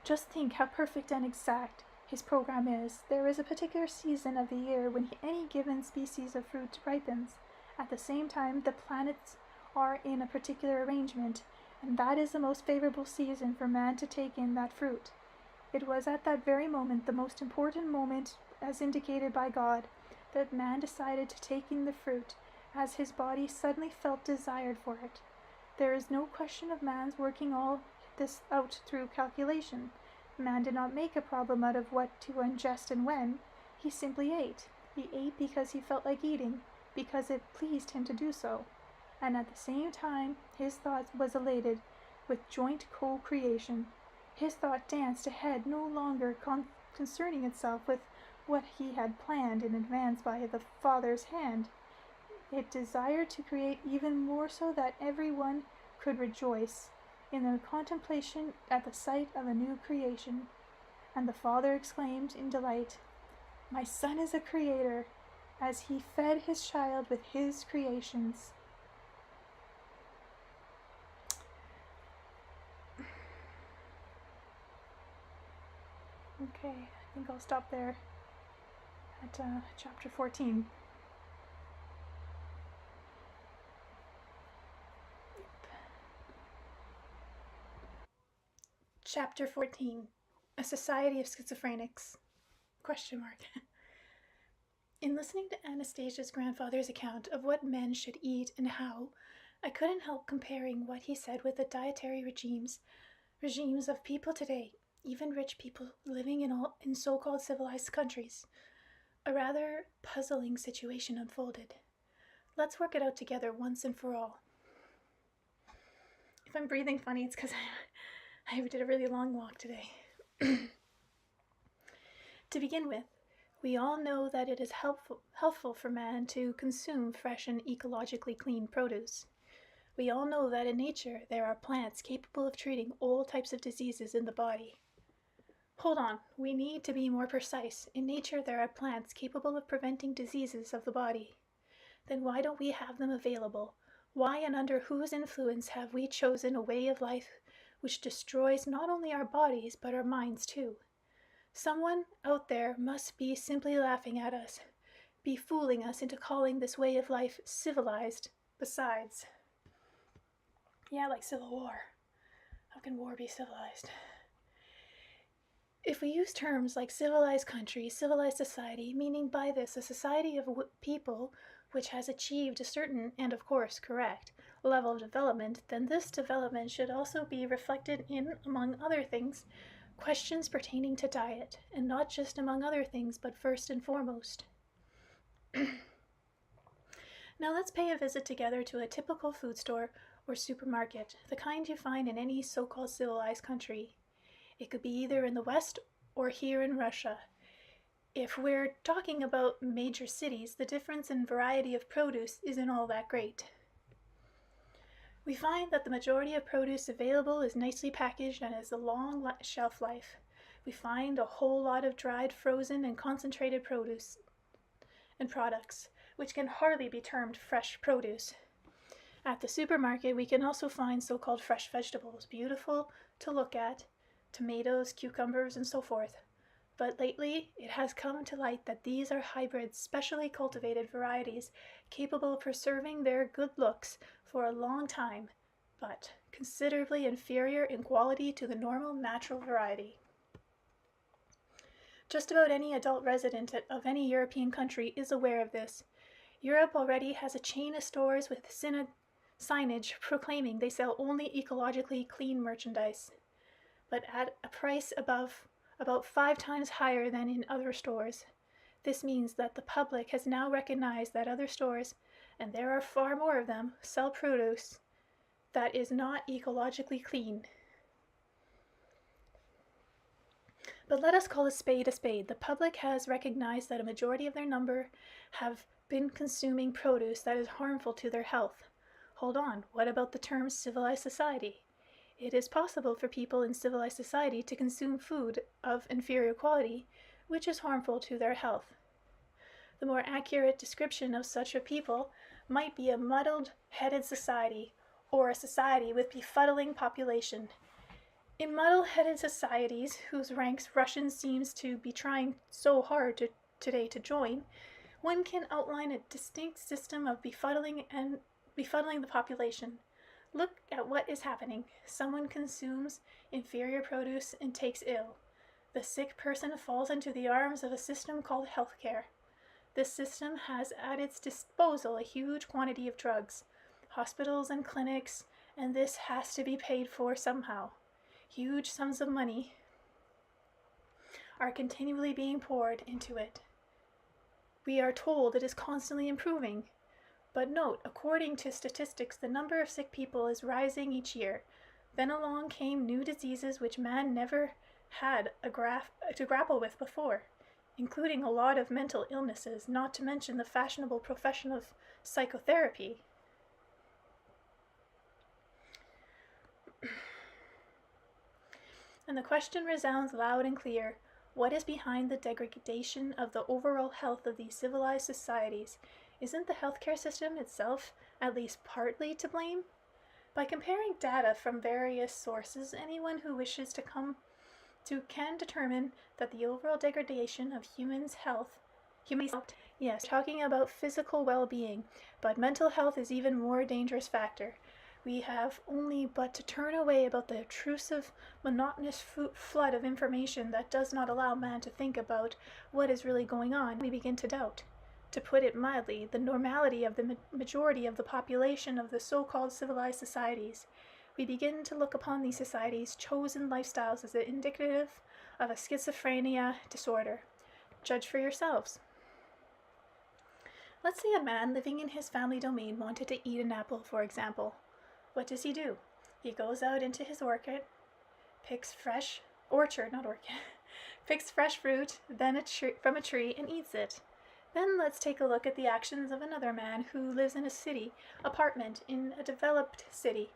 Just think how perfect and exact his program is. There is a particular season of the year when any given species of fruit ripens. At the same time, the planets are in a particular arrangement, and that is the most favorable season for man to take in that fruit. It was at that very moment, the most important moment as indicated by God, that man decided to take in the fruit, as his body suddenly felt desired for it. There is no question of man's working all this out through calculation. Man did not make a problem out of what to ingest and when. He simply ate. He ate because he felt like eating, because it pleased him to do so. And at the same time, his thought was elated with joint co-creation. His thought danced ahead, no longer concerning itself with what he had planned in advance by the Father's hand. It desired to create even more, so that everyone could rejoice in the contemplation at the sight of a new creation. And the Father exclaimed in delight, "My Son is a creator," as he fed his child with his creations. Okay, I think I'll stop there at chapter 14. Chapter 14. A Society of Schizophrenics? ? In listening to Anastasia's grandfather's account of what men should eat and how, I couldn't help comparing what he said with the dietary regimes of people today, even rich people living in so-called civilized countries. A rather puzzling situation unfolded. Let's work it out together once and for all. If I'm breathing funny, it's because I did a really long walk today. To begin with, We all know that it is healthful for man to consume fresh and ecologically clean produce. We all know that in nature there are plants capable of treating all types of diseases in the body. Hold on, we need to be more precise. In nature there are plants capable of preventing diseases of the body. Then why don't we have them available? Why and under whose influence have we chosen a way of life which destroys not only our bodies but our minds too? Someone out there must be simply laughing at us, be fooling us into calling this way of life civilized. Besides, yeah, like civil war. How can war be civilized? If we use terms like civilized country, civilized society, meaning by this a society of people which has achieved a certain, and of course correct, level of development, then this development should also be reflected in, among other things, questions pertaining to diet, and not just among other things, but first and foremost. Now let's pay a visit together to a typical food store or supermarket, the kind you find in any so-called civilized country. It could be either in the West or here in Russia. If we're talking about major cities, the difference in variety of produce isn't all that great. We find that the majority of produce available is nicely packaged and has a long shelf life. We find a whole lot of dried, frozen, and concentrated produce and products, which can hardly be termed fresh produce. At the supermarket, we can also find so-called fresh vegetables, beautiful to look at, tomatoes, cucumbers, and so forth. But lately, it has come to light that these are hybrids, specially cultivated varieties, capable of preserving their good looks for a long time, but considerably inferior in quality to the normal natural variety. Just about any adult resident of any European country is aware of this. Europe already has a chain of stores with signage proclaiming they sell only ecologically clean merchandise, but at a price above about 5 times higher than in other stores. This means that the public has now recognized that other stores, and there are far more of them, sell produce that is not ecologically clean. But let us call a spade a spade. The public has recognized that a majority of their number have been consuming produce that is harmful to their health. Hold on, what about the term civilized society? It is possible for people in civilized society to consume food of inferior quality, which is harmful to their health. The more accurate description of such a people might be a muddled-headed society, or a society with befuddling population. In muddle-headed societies, whose ranks Russia seems to be trying so hard today to join, one can outline a distinct system of befuddling the population. Look at what is happening. Someone consumes inferior produce and takes ill. The sick person falls into the arms of a system called healthcare. This system has at its disposal a huge quantity of drugs, hospitals and clinics, and this has to be paid for somehow. Huge sums of money are continually being poured into it. We are told it is constantly improving. But note, according to statistics, the number of sick people is rising each year. Then along came new diseases which man never had to grapple with before, including a lot of mental illnesses, not to mention the fashionable profession of psychotherapy. And the question resounds loud and clear: what is behind the degradation of the overall health of these civilized societies? Isn't the healthcare system itself at least partly to blame? By comparing data from various sources, anyone who wishes to can determine that the overall degradation of human health, yes, talking about physical well-being, but mental health is even more dangerous factor. We have only but to turn away about the obtrusive, monotonous flood of information that does not allow man to think about what is really going on. We begin to doubt, to put it mildly, the normality of the majority of the population of the so-called civilized societies. We begin to look upon these societies' chosen lifestyles as indicative of a schizophrenia disorder. Judge for yourselves. Let's say a man living in his family domain wanted to eat an apple, for example. What does he do? He goes out into his picks fresh picks fresh fruit from a tree and eats it. Then let's take a look at the actions of another man who lives in a city apartment in a developed society,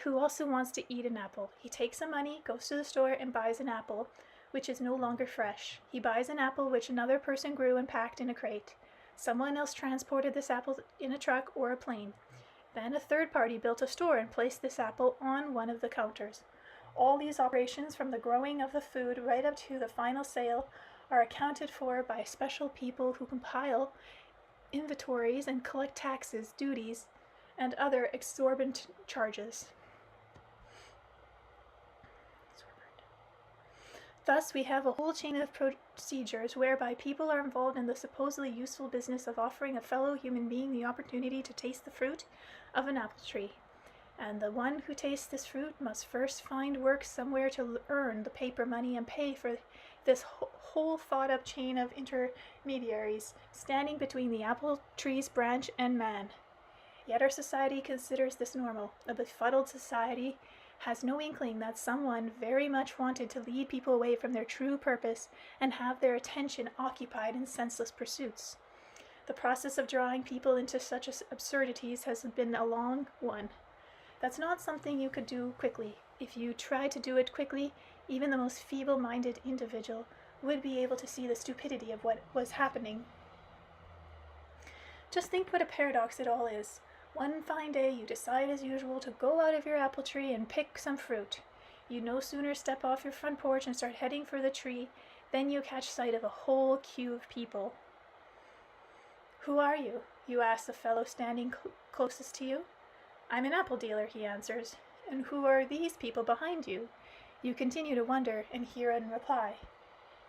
who also wants to eat an apple. He takes some money, goes to the store, and buys an apple, which is no longer fresh. He buys an apple which another person grew and packed in a crate. Someone else transported this apple in a truck or a plane. Then a third party built a store and placed this apple on one of the counters. All these operations, from the growing of the food right up to the final sale, are accounted for by special people who compile inventories and collect taxes, duties, and other exorbitant charges. Thus, we have a whole chain of procedures whereby people are involved in the supposedly useful business of offering a fellow human being the opportunity to taste the fruit of an apple tree. And the one who tastes this fruit must first find work somewhere to earn the paper money and pay for this whole thought-up chain of intermediaries standing between the apple tree's branch and man. Yet our society considers this normal. A befuddled society has no inkling that someone very much wanted to lead people away from their true purpose and have their attention occupied in senseless pursuits. The process of drawing people into such absurdities has been a long one. That's not something you could do quickly. If you tried to do it quickly, even the most feeble-minded individual would be able to see the stupidity of what was happening. Just think what a paradox it all is. One fine day you decide as usual to go out of your apple tree and pick some fruit. You no sooner step off your front porch and start heading for the tree than you catch sight of a whole queue of people. "Who are you?" you ask the fellow standing closest to you. "I'm an apple dealer," he answers. "And who are these people behind you?" You continue to wonder and hear in reply,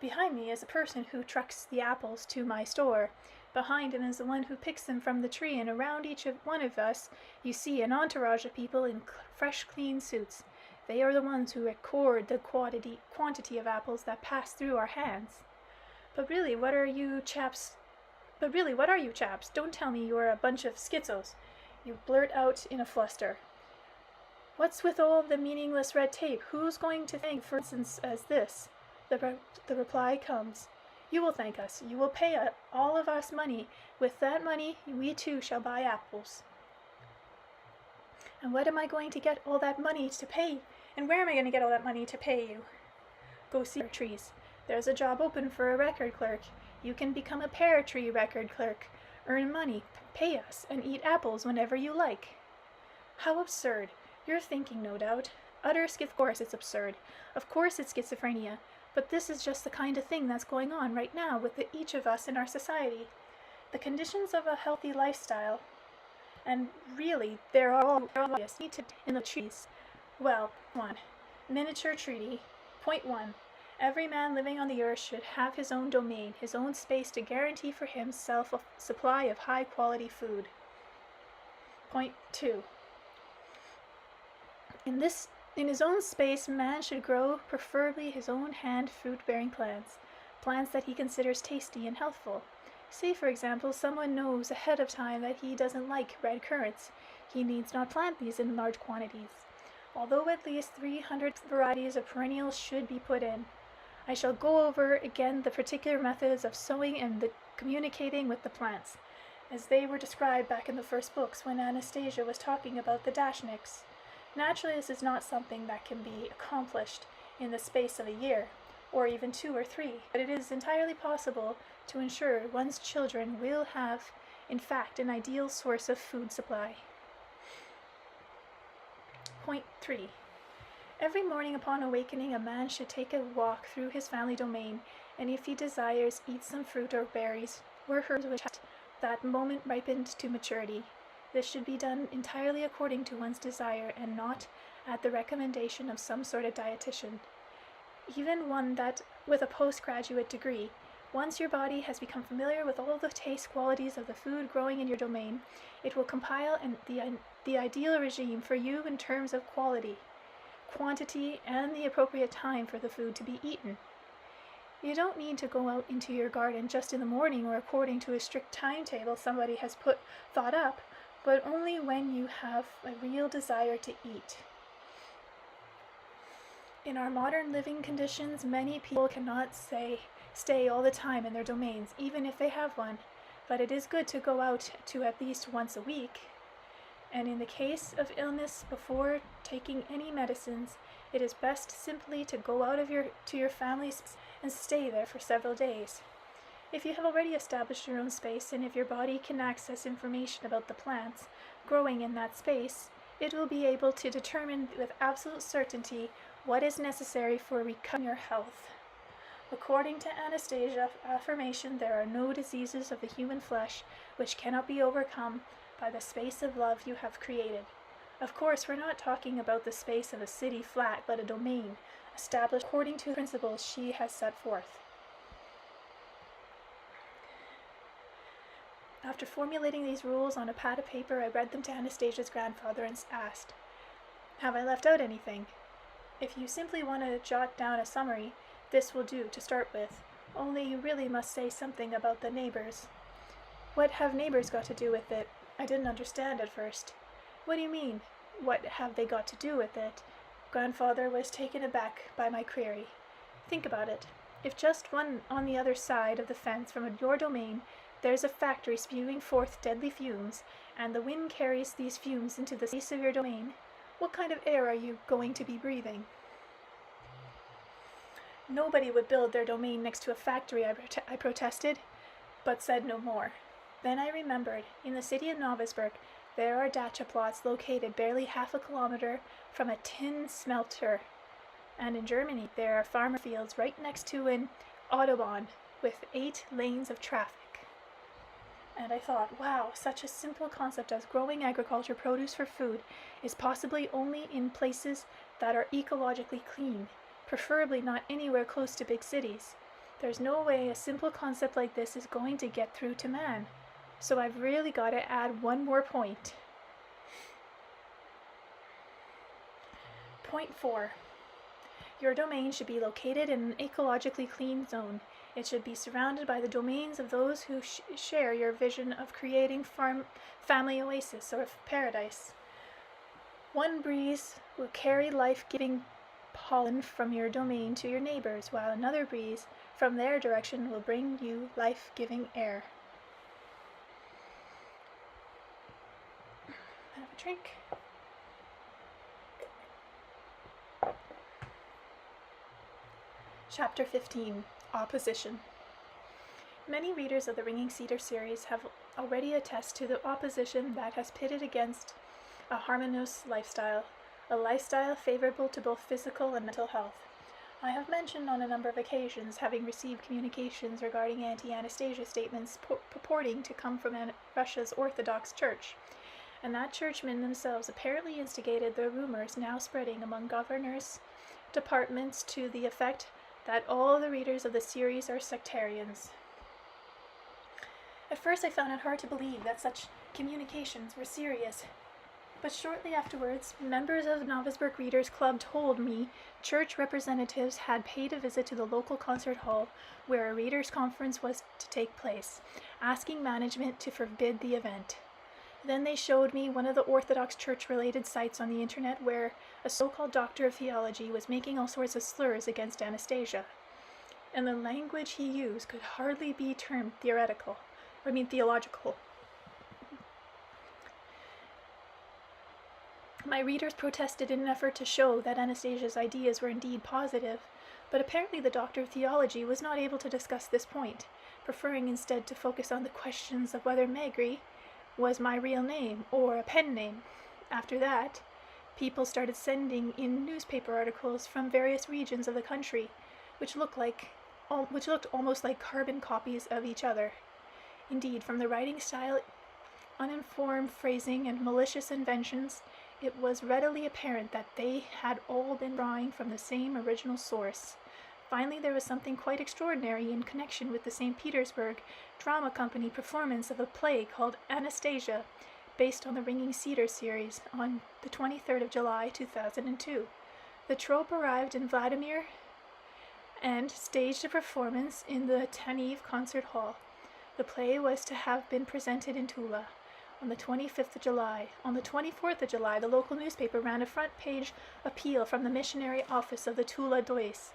"Behind me is a person who trucks the apples to my store. Behind him is the one who picks them from the tree, and around each one of us you see an entourage of people in fresh, clean suits. They are the ones who record the quantity of apples that pass through our hands. But really, what are you chaps? Don't tell me you're a bunch of schizos," you blurt out in a fluster. "What's with all the meaningless red tape? Who's going to thank for instance as this?" The reply comes, "You will thank us. You will pay all of us money. With that money, we too shall buy apples." "And what am I going to get all that money to pay? And where am I going to get all that money to pay you?" "Go see our trees. There's a job open for a record clerk. You can become a pear tree record clerk, earn money, pay us, and eat apples whenever you like." How absurd! You're thinking, no doubt. Of course it's absurd. Of course it's schizophrenia. But this is just the kind of thing that's going on right now with each of us in our society. The conditions of a healthy lifestyle, and really, they're all obvious, in the trees. Well, 1. Miniature treaty. Point 1. Every man living on the earth should have his own domain, his own space to guarantee for himself a supply of high-quality food. Point 2. In his own space, man should grow, preferably his own hand fruit-bearing plants that he considers tasty and healthful. Say, for example, someone knows ahead of time that he doesn't like red currants. He needs not plant these in large quantities, although at least 300 varieties of perennials should be put in. I shall go over again the particular methods of sowing and the communicating with the plants, as they were described back in the first books when Anastasia was talking about the dashniks. Naturally, this is not something that can be accomplished in the space of a year, or even 2 or 3, but it is entirely possible to ensure one's children will have, in fact, an ideal source of food supply. Point 3. Every morning upon awakening, a man should take a walk through his family domain, and if he desires, eat some fruit or berries, or herbs which have that moment ripened to maturity. This should be done entirely according to one's desire and not at the recommendation of some sort of dietitian, even one that with a postgraduate degree. Once your body has become familiar with all the taste qualities of the food growing in your domain, it will compile the ideal regime for you in terms of quality, quantity, and the appropriate time for the food to be eaten. You don't need to go out into your garden just in the morning or according to a strict timetable somebody has thought up, but only when you have a real desire to eat. In our modern living conditions, many people cannot stay all the time in their domains, even if they have one, but it is good to go out to at least once a week. And in the case of illness, before taking any medicines, it is best simply to go out to your family's and stay there for several days. If you have already established your own space, and if your body can access information about the plants growing in that space, it will be able to determine with absolute certainty what is necessary for recovering your health. According to Anastasia affirmation, there are no diseases of the human flesh which cannot be overcome by the space of love you have created. Of course, we're not talking about the space of a city flat, but a domain established according to the principles she has set forth. After formulating these rules on a pad of paper, I read them to Anastasia's grandfather and asked, "Have I left out anything?" "If you simply want to jot down a summary, this will do to start with, only you really must say something about the neighbors." "What have neighbors got to do with it?" I didn't understand at first. "What do you mean, what have they got to do with it?" Grandfather was taken aback by my query. "Think about it. If just one on the other side of the fence from your domain there's a factory spewing forth deadly fumes, and the wind carries these fumes into the space of your domain, what kind of air are you going to be breathing?" "Nobody would build their domain next to a factory," I protested, but said no more. Then I remembered, in the city of Novosburg, there are dacha plots located barely half a kilometer from a tin smelter, and in Germany there are farmer fields right next to an autobahn with 8 lanes of traffic. And I thought, wow, such a simple concept as growing agriculture produce for food is possibly only in places that are ecologically clean, preferably not anywhere close to big cities. There's no way a simple concept like this is going to get through to man. So I've really got to add one more point. Point 4. Your domain should be located in an ecologically clean zone. It should be surrounded by the domains of those who share your vision of creating family oasis or paradise. One breeze will carry life-giving pollen from your domain to your neighbors, while another breeze from their direction will bring you life-giving air. Have a drink. Chapter 15. Opposition. Many readers of the Ringing Cedar series have already attested to the opposition that has pitted against a harmonious lifestyle, a lifestyle favorable to both physical and mental health. I have mentioned on a number of occasions having received communications regarding anti-Anastasia statements purporting to come from Russia's Orthodox Church, and that churchmen themselves apparently instigated the rumors now spreading among governors' departments to the effect that all the readers of the series are sectarians. At first I found it hard to believe that such communications were serious, but shortly afterwards, members of Novosburg Readers Club told me church representatives had paid a visit to the local concert hall where a readers' conference was to take place, asking management to forbid the event. Then they showed me one of the Orthodox Church-related sites on the internet where a so-called doctor of theology was making all sorts of slurs against Anastasia. And the language he used could hardly be termed theological. My readers protested in an effort to show that Anastasia's ideas were indeed positive, but apparently the doctor of theology was not able to discuss this point, preferring instead to focus on the questions of whether Megre was my real name or a pen name. After that, people started sending in newspaper articles from various regions of the country, which looked almost like carbon copies of each other. Indeed, from the writing style, uninformed phrasing, and malicious inventions, it was readily apparent that they had all been drawing from the same original source. Finally, there was something quite extraordinary in connection with the St. Petersburg Drama Company performance of a play called Anastasia, based on the Ringing Cedar series, on the 23rd of July, 2002. The troupe arrived in Vladimir and staged a performance in the Taniv Concert Hall. The play was to have been presented in Tula. on the 25th of July. On the 24th of July, the local newspaper ran a front-page appeal from the missionary office of the Tula Dois,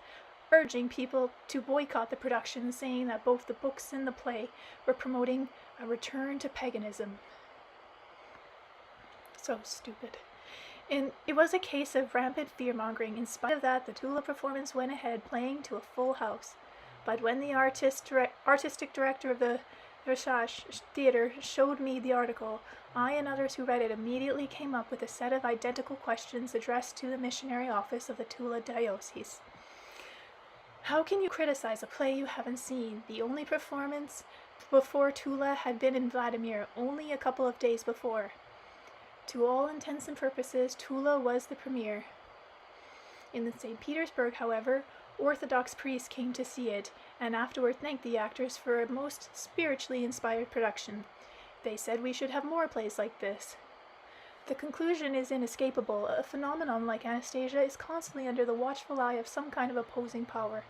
urging people to boycott the production, saying that both the books and the play were promoting a return to paganism. So stupid. And it was a case of rampant fear-mongering. In spite of that, the Tula performance went ahead, playing to a full house. But when the artistic director of the Versailles Theatre showed me the article, I and others who read it immediately came up with a set of identical questions addressed to the missionary office of the Tula Diocese. How can you criticize a play you haven't seen? The only performance before Tula had been in Vladimir only a couple of days before. To all intents and purposes, Tula was the premiere. In St. Petersburg, however, Orthodox priests came to see it, and afterward thanked the actors for a most spiritually inspired production. They said we should have more plays like this. The conclusion is inescapable. A phenomenon like Anastasia is constantly under the watchful eye of some kind of opposing power.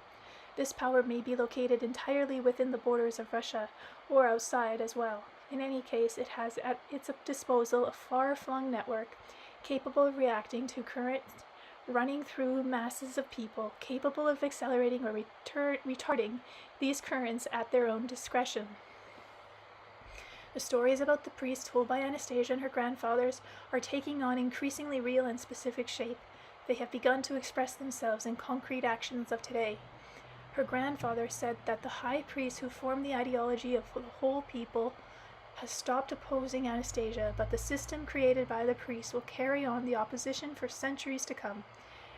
This power may be located entirely within the borders of Russia, or outside as well. In any case, it has at its disposal a far-flung network, capable of reacting to currents running through masses of people, capable of accelerating or retarding these currents at their own discretion. The stories about the priest told by Anastasia and her grandfathers are taking on increasingly real and specific shape. They have begun to express themselves in concrete actions of today. Her grandfather said that the high priest who formed the ideology of the whole people has stopped opposing Anastasia, but the system created by the priest will carry on the opposition for centuries to come,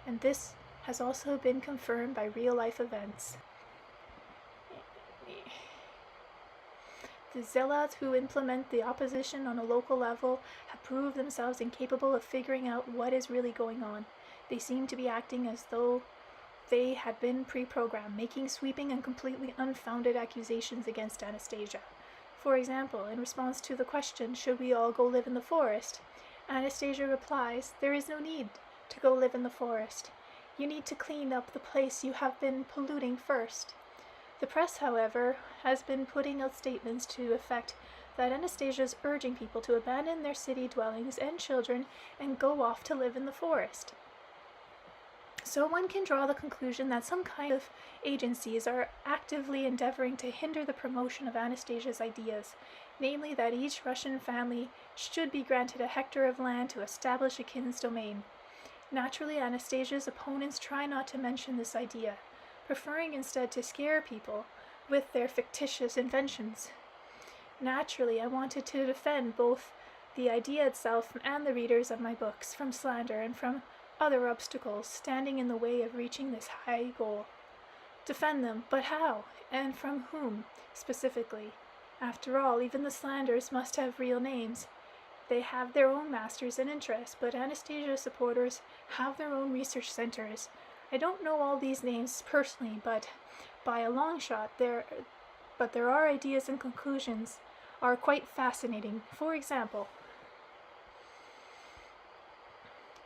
and this has also been confirmed by real-life events. The zealots who implement the opposition on a local level have proved themselves incapable of figuring out what is really going on. They seem to be acting as though they had been pre-programmed, making sweeping and completely unfounded accusations against Anastasia. For example, in response to the question, should we all go live in the forest? Anastasia replies, there is no need to go live in the forest. You need to clean up the place you have been polluting first. The press, however, has been putting out statements to the effect that Anastasia is urging people to abandon their city dwellings and children and go off to live in the forest. So one can draw the conclusion that some kind of agencies are actively endeavoring to hinder the promotion of Anastasia's ideas, namely that each Russian family should be granted a hectare of land to establish a kin's domain. Naturally, Anastasia's opponents try not to mention this idea, preferring instead to scare people with their fictitious inventions. Naturally, I wanted to defend both the idea itself and the readers of my books from slander and from other obstacles standing in the way of reaching this high goal. Defend them, but how? And from whom, specifically? After all, even the slanders must have real names. They have their own masters and interests, but Anastasia supporters have their own research centers. I don't know all these names personally, but by a long shot, there are ideas and conclusions are quite fascinating. For example,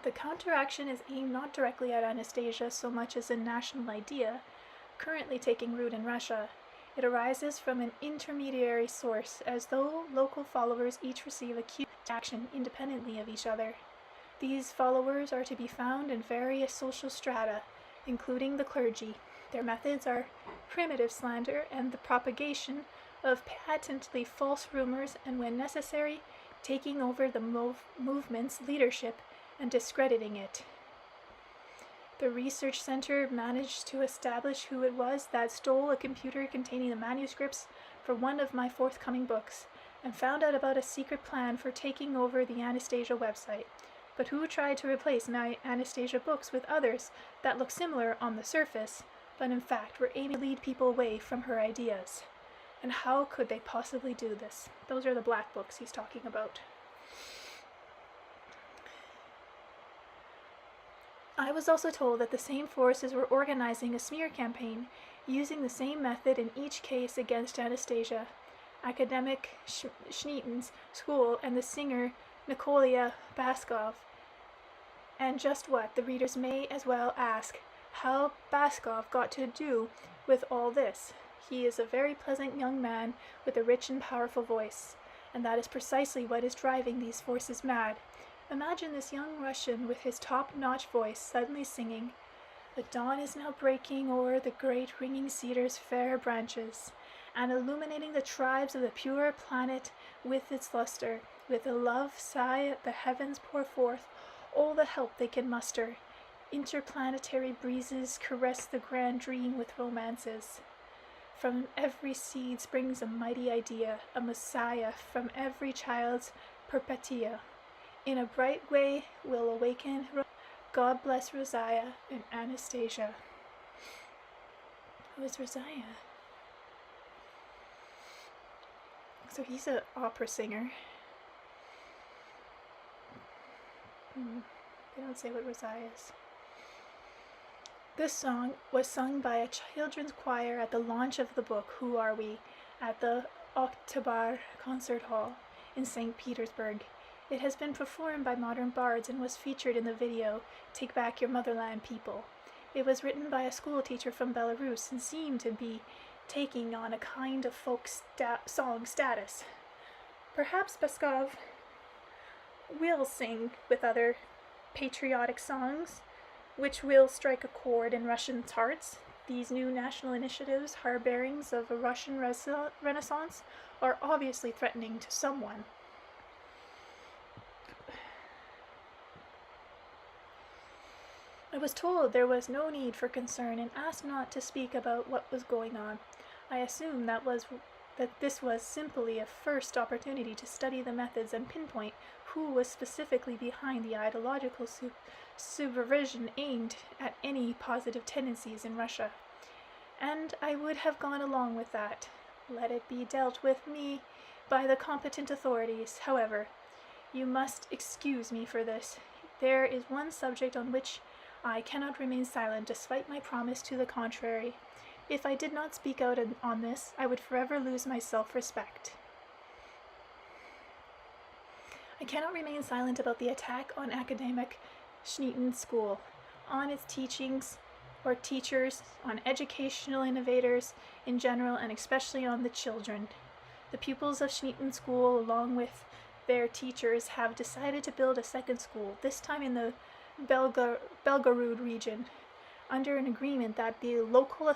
the counteraction is aimed not directly at Anastasia so much as a national idea currently taking root in Russia. It arises from an intermediary source, as though local followers each receive a cue to action independently of each other. These followers are to be found in various social strata, including the clergy. Their methods are primitive slander and the propagation of patently false rumors, and when necessary, taking over the movement's leadership and discrediting it. The research center managed to establish who it was that stole a computer containing the manuscripts for one of my forthcoming books, and found out about a secret plan for taking over the Anastasia website. But who tried to replace my Anastasia books with others that look similar on the surface, but in fact were aiming to lead people away from her ideas? And how could they possibly do this? Those are the black books he's talking about. I was also told that the same forces were organizing a smear campaign, using the same method in each case against Anastasia, academic Schneeten's school, and the singer Nikolia Baskov. And just what, the readers may as well ask, how Baskov got to do with all this. He is a very pleasant young man with a rich and powerful voice, and that is precisely what is driving these forces mad. Imagine this young Russian with his top-notch voice suddenly singing, "The dawn is now breaking o'er the great ringing cedar's fair branches, and illuminating the tribes of the pure planet with its luster. With a love sigh the heavens pour forth all the help they can muster. Interplanetary breezes caress the grand dream with romances. From every seed springs a mighty idea, a messiah from every child's perpetua. In a bright way will awaken. God bless Rosiah and Anastasia." Who is Rosiah? So he's an opera singer. They don't say what Rosiah is. This song was sung by a children's choir at the launch of the book Who Are We? At the Oktyabr Concert Hall in St. Petersburg. It has been performed by modern bards and was featured in the video Take Back Your Motherland People. It was written by a school teacher from Belarus and seemed to be taking on a kind of folk song status. Perhaps Beskov will sing with other patriotic songs, which will strike a chord in Russians' hearts. These new national initiatives, harborings of a Russian renaissance, are obviously threatening to someone. I was told there was no need for concern and asked not to speak about what was going on. I assumed that this was simply a first opportunity to study the methods and pinpoint who was specifically behind the ideological subversion aimed at any positive tendencies in Russia. And I would have gone along with that. Let it be dealt with me by the competent authorities. However, you must excuse me for this. There is one subject on which I cannot remain silent despite my promise to the contrary. If I did not speak out on this, I would forever lose my self-respect. I cannot remain silent about the attack on academic Schneeton School, on its teachings or teachers, on educational innovators in general, and especially on the children. The pupils of Schneeton School, along with their teachers, have decided to build a second school, this time in the Belgorod region. Under an agreement that the local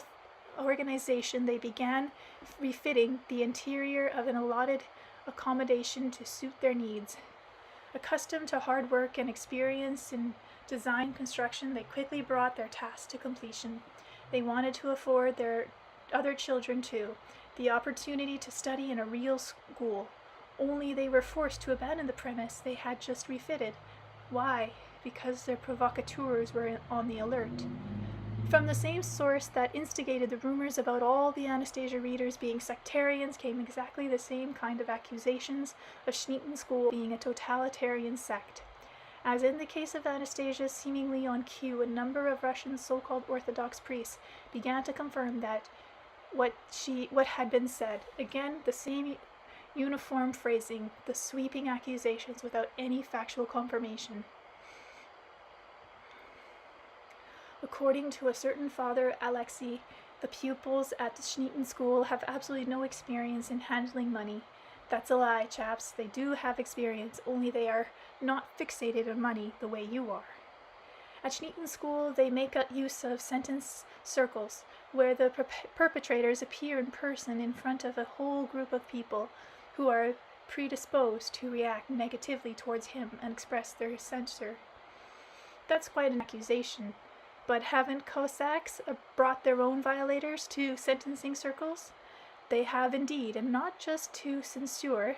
organization, they began refitting the interior of an allotted accommodation to suit their needs. Accustomed to hard work and experience in design construction, they quickly brought their task to completion. They wanted to afford their other children, too, the opportunity to study in a real school. Only they were forced to abandon the premise they had just refitted. Why? Because their provocateurs were on the alert. From the same source that instigated the rumors about all the Anastasia readers being sectarians came exactly the same kind of accusations of Schneeton School being a totalitarian sect. As in the case of Anastasia, seemingly on cue, a number of Russian so-called Orthodox priests began to confirm that what had been said. Again, the same uniform phrasing, the sweeping accusations without any factual confirmation. According to a certain Father Alexei, the pupils at the Schneeton School have absolutely no experience in handling money. That's a lie, chaps. They do have experience, only they are not fixated on money the way you are. At Schneeton School, they make use of sentence circles, where the perpetrators appear in person in front of a whole group of people who are predisposed to react negatively towards him and express their censure. That's quite an accusation. But haven't Cossacks brought their own violators to sentencing circles? They have indeed, and not just to censure,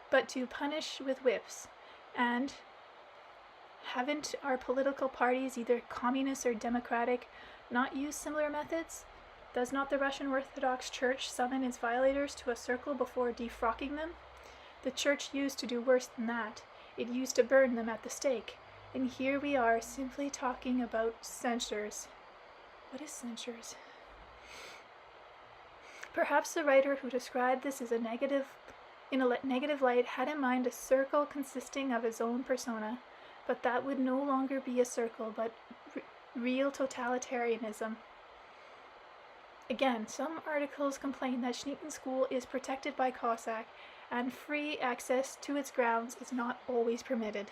but to punish with whips. And haven't our political parties, either communist or democratic, not used similar methods? Does not the Russian Orthodox Church summon its violators to a circle before defrocking them? The Church used to do worse than that. It used to burn them at the stake. And here we are, simply talking about censures. What is censures? Perhaps the writer who described this as in a negative light had in mind a circle consisting of his own persona, but that would no longer be a circle, but real totalitarianism. Again, some articles complain that Schneeton School is protected by Cossack, and free access to its grounds is not always permitted.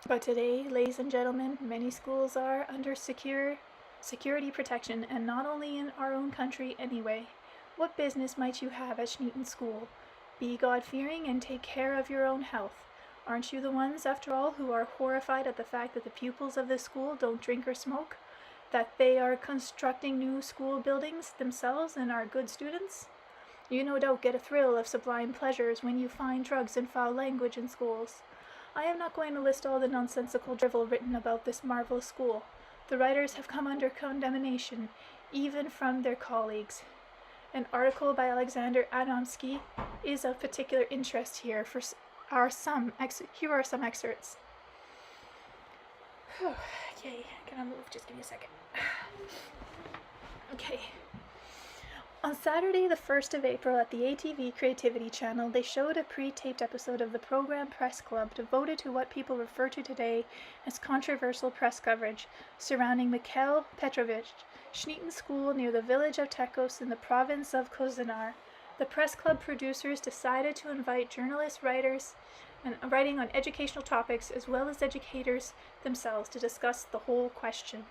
But today, ladies and gentlemen, many schools are under security protection, and not only in our own country anyway. What business might you have at Schneeton School? Be God-fearing and take care of your own health. Aren't you the ones, after all, who are horrified at the fact that the pupils of this school don't drink or smoke? That they are constructing new school buildings themselves and are good students? You no doubt get a thrill of sublime pleasures when you find drugs and foul language in schools. I am not going to list all the nonsensical drivel written about this marvelous school. The writers have come under condemnation, even from their colleagues. An article by Alexander Adamski is of particular interest here. Here are some excerpts. Okay, can I move? Just give me a second. Okay. On Saturday, the 1st of April, at the ATV Creativity Channel, they showed a pre-taped episode of the program Press Club devoted to what people refer to today as controversial press coverage surrounding Mikhail Petrovich, Schneeton School near the village of Tekos in the province of Kozinar. The Press Club producers decided to invite journalists, writers, and writing on educational topics, as well as educators themselves, to discuss the whole question.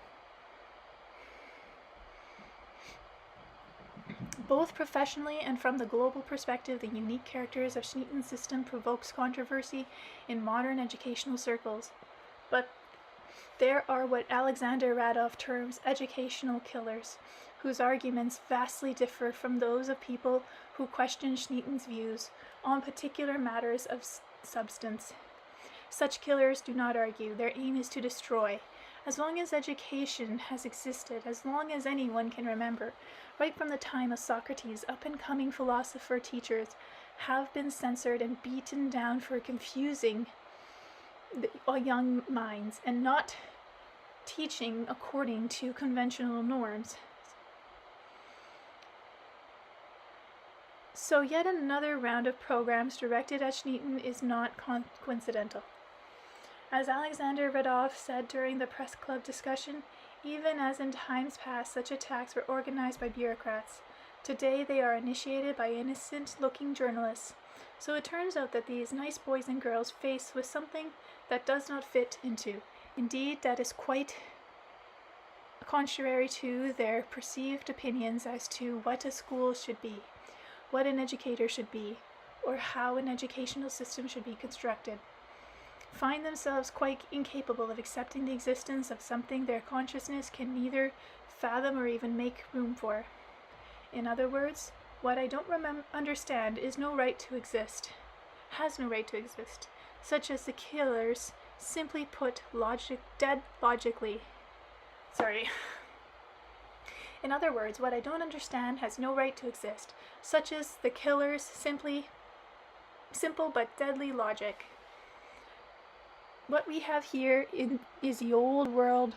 Both professionally and from the global perspective, the unique characters of Schneeton's system provokes controversy in modern educational circles. But there are what Alexander Radov terms educational killers, whose arguments vastly differ from those of people who question Schneeton's views on particular matters of substance. Such killers do not argue. Their aim is to destroy. As long as education has existed, as long as anyone can remember, right from the time of Socrates, up-and-coming philosopher teachers have been censored and beaten down for confusing young minds and not teaching according to conventional norms. So yet another round of programs directed at Schneeton is not coincidental. As Alexander Radov said during the Press Club discussion, even as in times past such attacks were organized by bureaucrats, today they are initiated by innocent-looking journalists. So it turns out that these nice boys and girls faced with something that does not fit into. Indeed, that is quite contrary to their perceived opinions as to what a school should be, what an educator should be, or how an educational system should be constructed. Find themselves quite incapable of accepting the existence of something their consciousness can neither fathom or even make room for. In other words, what I don't understand is no right to exist, has no right to exist, such as the killers simply put dead logically. In other words, what I don't understand has no right to exist, such as the killer's simple but deadly logic. What we have here is the old world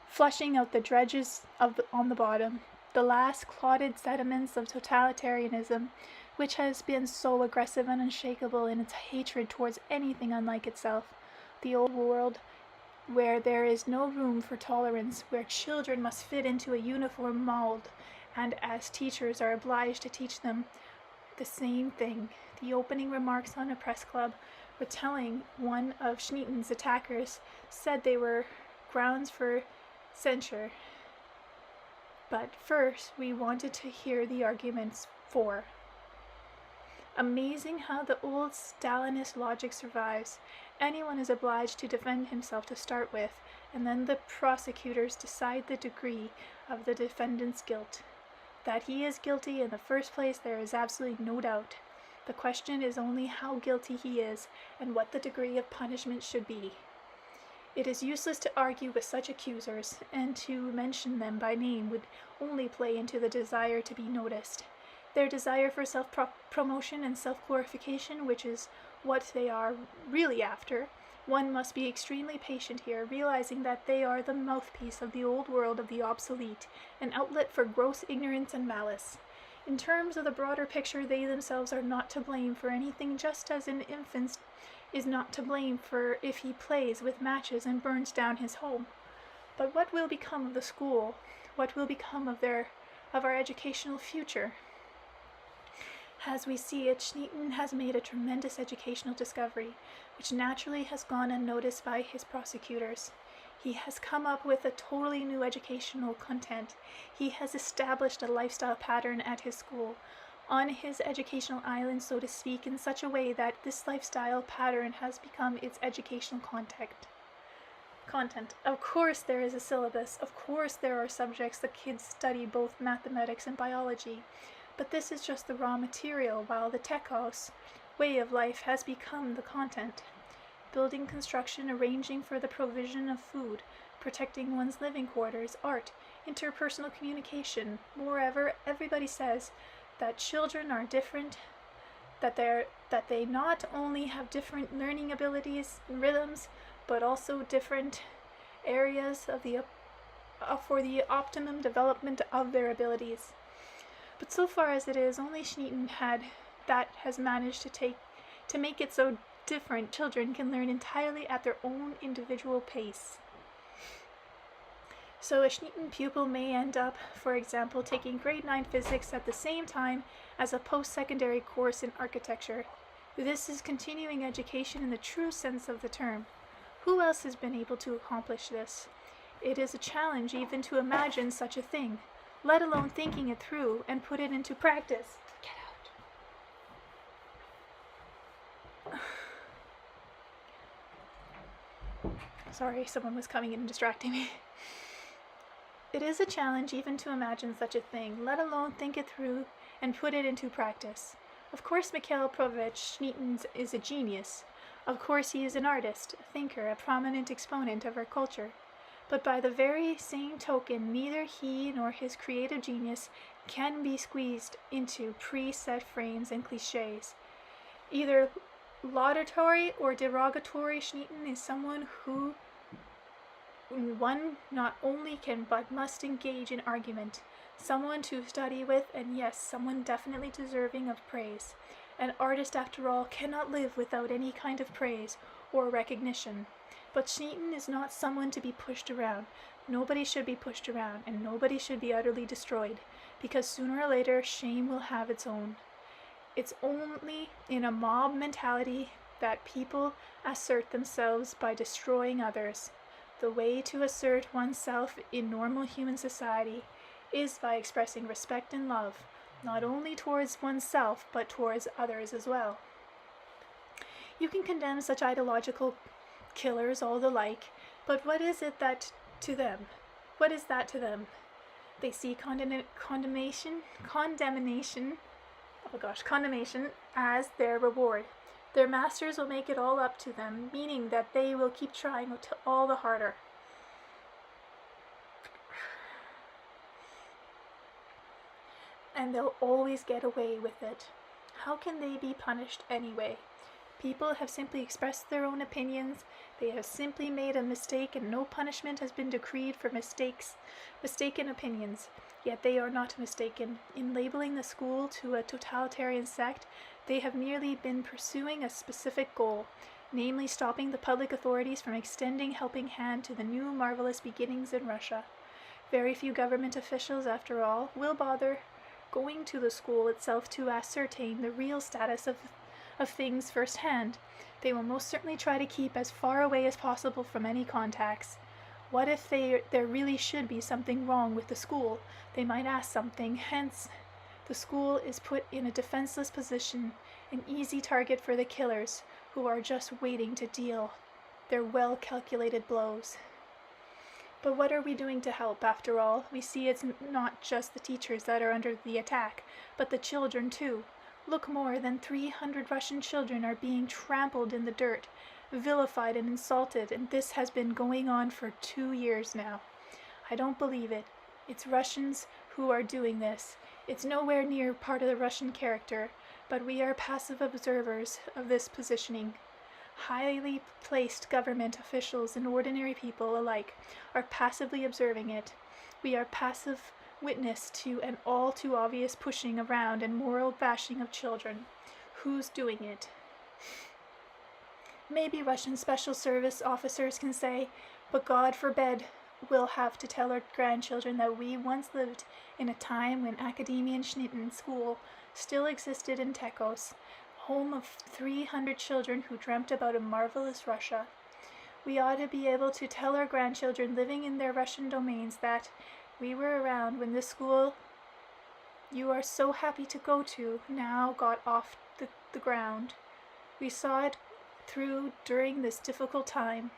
flushing out the dredges on the bottom, the last clotted sediments of totalitarianism, which has been so aggressive and unshakable in its hatred towards anything unlike itself. The old world where there is no room for tolerance, where children must fit into a uniform mold, and as teachers are obliged to teach them the same thing. The opening remarks on a press club retelling one of Schneeton's attackers said they were grounds for censure. But first, we wanted to hear the arguments for. Amazing how the old Stalinist logic survives. Anyone is obliged to defend himself to start with, and then the prosecutors decide the degree of the defendant's guilt. That he is guilty in the first place, there is absolutely no doubt. The question is only how guilty he is and what the degree of punishment should be. It is useless to argue with such accusers, and to mention them by name would only play into the desire to be noticed. Their desire for self-promotion and self-glorification, which is what they are really after. One must be extremely patient here, realizing that they are the mouthpiece of the old world of the obsolete, an outlet for gross ignorance and malice. In terms of the broader picture, they themselves are not to blame for anything, just as an infant is not to blame for if he plays with matches and burns down his home. But what will become of the school? What will become of our educational future? As we see it, Smeaton has made a tremendous educational discovery, which naturally has gone unnoticed by his prosecutors. He has come up with a totally new educational content. He has established a lifestyle pattern at his school, on his educational island, so to speak, in such a way that this lifestyle pattern has become its educational content. Of course there is a syllabus. Of course there are subjects that kids study, both mathematics and biology. But this is just the raw material, while the techos way of life has become the content. Building, construction, arranging for the provision of food, protecting one's living quarters, art, interpersonal communication. Moreover, everybody says that children are different, that they not only have different learning abilities and rhythms, but also different areas for the optimum development of their abilities. But so far as it is, only Smeaton has managed to make it so different children can learn entirely at their own individual pace. So a Smeaton pupil may end up, for example, taking grade 9 physics at the same time as a post-secondary course in architecture. This is continuing education in the true sense of the term. Who else has been able to accomplish this? It is a challenge even to imagine such a thing, let alone thinking it through and put it into practice. Get out. Sorry, someone was coming in and distracting me. It is a challenge even to imagine such a thing, let alone think it through and put it into practice. Of course, Mikhail Provich Smeaton is a genius. Of course, he is an artist, a thinker, a prominent exponent of our culture. But by the very same token, neither he nor his creative genius can be squeezed into preset frames and cliches. Either laudatory or derogatory, Smeaton is someone who one not only can but must engage in argument, someone to study with, and yes, someone definitely deserving of praise. An artist, after all, cannot live without any kind of praise or recognition. But Smeaton is not someone to be pushed around. Nobody should be pushed around, and nobody should be utterly destroyed, because sooner or later shame will have its own. It's only in a mob mentality that people assert themselves by destroying others. The way to assert oneself in normal human society is by expressing respect and love, not only towards oneself, but towards others as well. You can condemn such ideological killers all the like, but what is it that to them? What is that to them? They see condemnation as their reward. Their masters will make it all up to them, meaning that they will keep trying all the harder. And they'll always get away with it. How can they be punished anyway? People have simply expressed their own opinions. They have simply made a mistake, and no punishment has been decreed for mistaken opinions. Yet they are not mistaken. In labeling the school to a totalitarian sect, they have merely been pursuing a specific goal, namely stopping the public authorities from extending helping hand to the new marvelous beginnings in Russia. Very few government officials, after all, will bother going to the school itself to ascertain the real status of things firsthand. They will most certainly try to keep as far away as possible from any contacts. What if there really should be something wrong with the school? They might ask something, hence the school is put in a defenseless position, an easy target for the killers, who are just waiting to deal their well-calculated blows. But what are we doing to help, after all? We see it's not just the teachers that are under the attack, but the children too. Look, more than 300 Russian children are being trampled in the dirt, vilified and insulted, and this has been going on for 2 years now. I don't believe it. It's Russians who are doing this. It's nowhere near part of the Russian character, but we are passive observers of this positioning. Highly placed government officials and ordinary people alike are passively observing it. We are passive witness to an all too obvious pushing around and moral bashing of children. Who's doing it? Maybe Russian special service officers can say, but God forbid will have to tell our grandchildren that we once lived in a time when Academia and Schnitten School still existed in Tekos, home of 300 children who dreamt about a marvelous Russia. We ought to be able to tell our grandchildren living in their Russian domains that we were around when this school you are so happy to go to now got off the ground. We saw it through during this difficult time.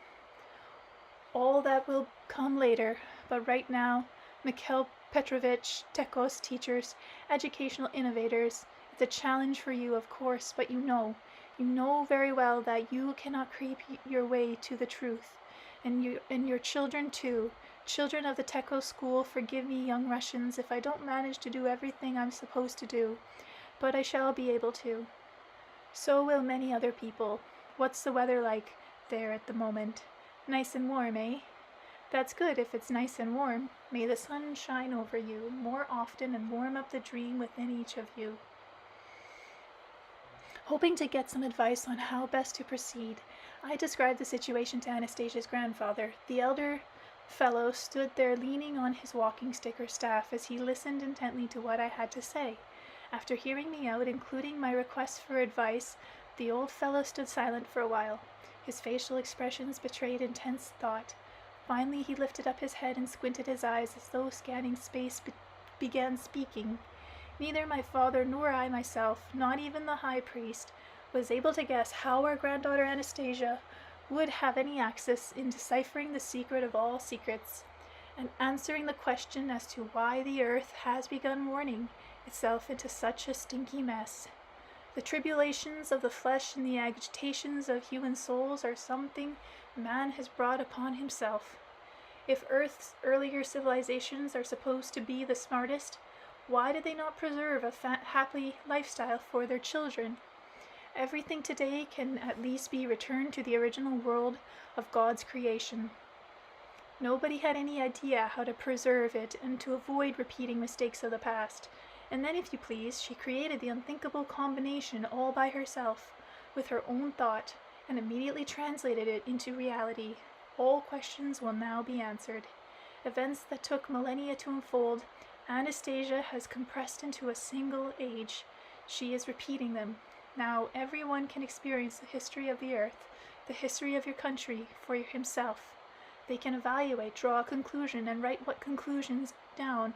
All that will come later, but right now, Mikhail Petrovich, Tekos teachers, educational innovators, it's a challenge for you, of course, but you know very well that you cannot creep your way to the truth. And your children too, children of the Tekos school, forgive me, young Russians, if I don't manage to do everything I'm supposed to do, but I shall be able to. So will many other people. What's the weather like there at the moment? Nice and warm, eh? That's good if it's nice and warm. May the sun shine over you more often and warm up the dream within each of you. Hoping to get some advice on how best to proceed, I described the situation to Anastasia's grandfather. The elder fellow stood there leaning on his walking stick or staff as he listened intently to what I had to say. After hearing me out, including my request for advice, the old fellow stood silent for a while. His facial expressions betrayed intense thought. Finally, he lifted up his head and squinted his eyes as though scanning space, began speaking. Neither my father nor I myself, not even the high priest, was able to guess how our granddaughter Anastasia would have any access in deciphering the secret of all secrets, and answering the question as to why the earth has begun mourning itself into such a stinky mess. The tribulations of the flesh and the agitations of human souls are something man has brought upon himself. If Earth's earlier civilizations are supposed to be the smartest, why did they not preserve a happy lifestyle for their children? Everything today can at least be returned to the original world of God's creation. Nobody had any idea how to preserve it and to avoid repeating mistakes of the past. And then, if you please, she created the unthinkable combination all by herself, with her own thought, and immediately translated it into reality. All questions will now be answered. Events that took millennia to unfold, Anastasia has compressed into a single age. She is repeating them. Now everyone can experience the history of the earth, the history of your country, for himself. They can evaluate, draw a conclusion, and write what conclusions down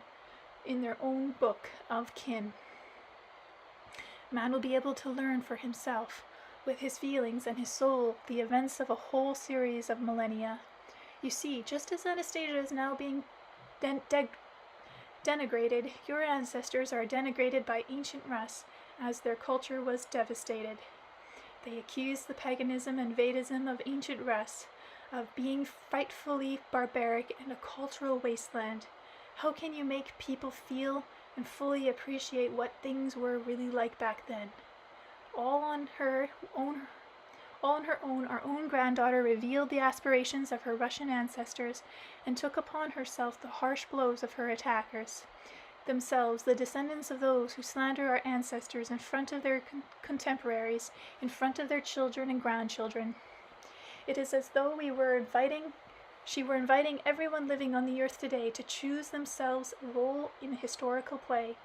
in their own book of kin. Man will be able to learn for himself, with his feelings and his soul, the events of a whole series of millennia. You see, just as Anastasia is now being denigrated, your ancestors are denigrated by ancient Rus as their culture was devastated. They accuse the paganism and Vedism of ancient Rus of being frightfully barbaric and a cultural wasteland. How can you make people feel and fully appreciate what things were really like back then? All on her own, our own granddaughter revealed the aspirations of her Russian ancestors and took upon herself the harsh blows of her attackers, themselves the descendants of those who slander our ancestors in front of their contemporaries, in front of their children and grandchildren. It is as though she were inviting everyone living on the earth today to choose themselves a role in a historical play,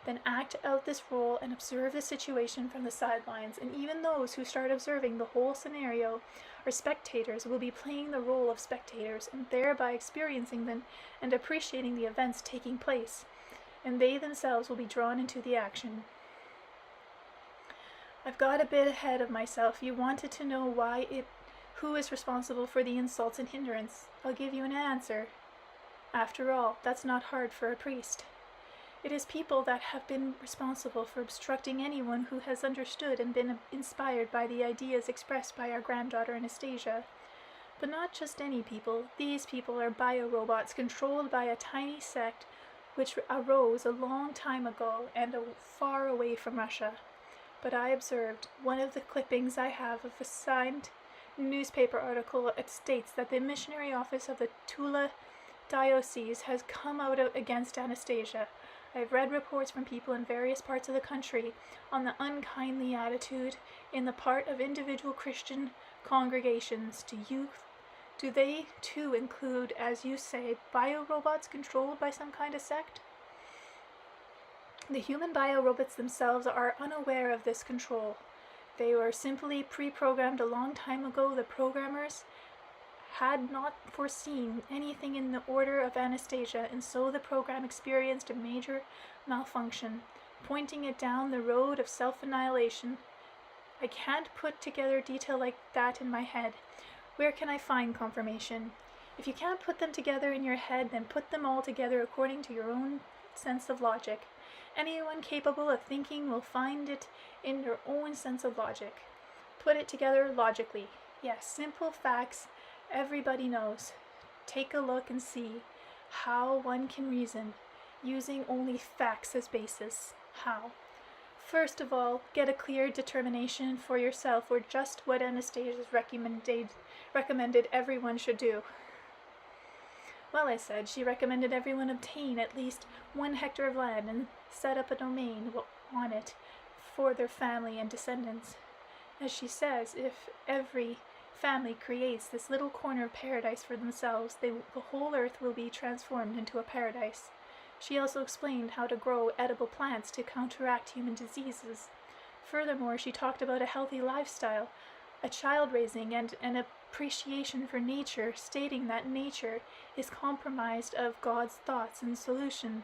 then act out this role and observe the situation from the sidelines, and even those who start observing the whole scenario are spectators will be playing the role of spectators and thereby experiencing them and appreciating the events taking place, and they themselves will be drawn into the action. I've got a bit ahead of myself. You wanted to know who is responsible for the insults and hindrance. I'll give you an answer. After all, that's not hard for a priest. It is people that have been responsible for obstructing anyone who has understood and been inspired by the ideas expressed by our granddaughter Anastasia. But not just any people. These people are biorobots controlled by a tiny sect which arose a long time ago and far away from Russia. But I observed one of the clippings I have of a signed newspaper article. It states that the missionary office of the Tula diocese has come out against Anastasia. I've read reports from people in various parts of the country on the unkindly attitude in the part of individual Christian congregations to youth Do they, too, include, as you say, biorobots controlled by some kind of sect? The human biorobots themselves are unaware of this control. They were simply pre-programmed a long time ago. The programmers had not foreseen anything in the order of Anastasia, and so the program experienced a major malfunction, pointing it down the road of self-annihilation. I can't put together detail like that in my head. Where can I find confirmation? If you can't put them together in your head, then put them all together according to your own sense of logic. Anyone capable of thinking will find it in their own sense of logic. Put it together logically. Yes, simple facts everybody knows. Take a look and see how one can reason, using only facts as basis. How? First of all, get a clear determination for yourself, or just what Anastasia's recommended everyone should do. Well, I said, she recommended everyone obtain at least 1 hectare of land and set up a domain on it for their family and descendants. As she says, if every family creates this little corner of paradise for themselves, the whole earth will be transformed into a paradise. She also explained how to grow edible plants to counteract human diseases. Furthermore, she talked about a healthy lifestyle, a child raising, and an appreciation for nature, stating that nature is comprised of God's thoughts and solution.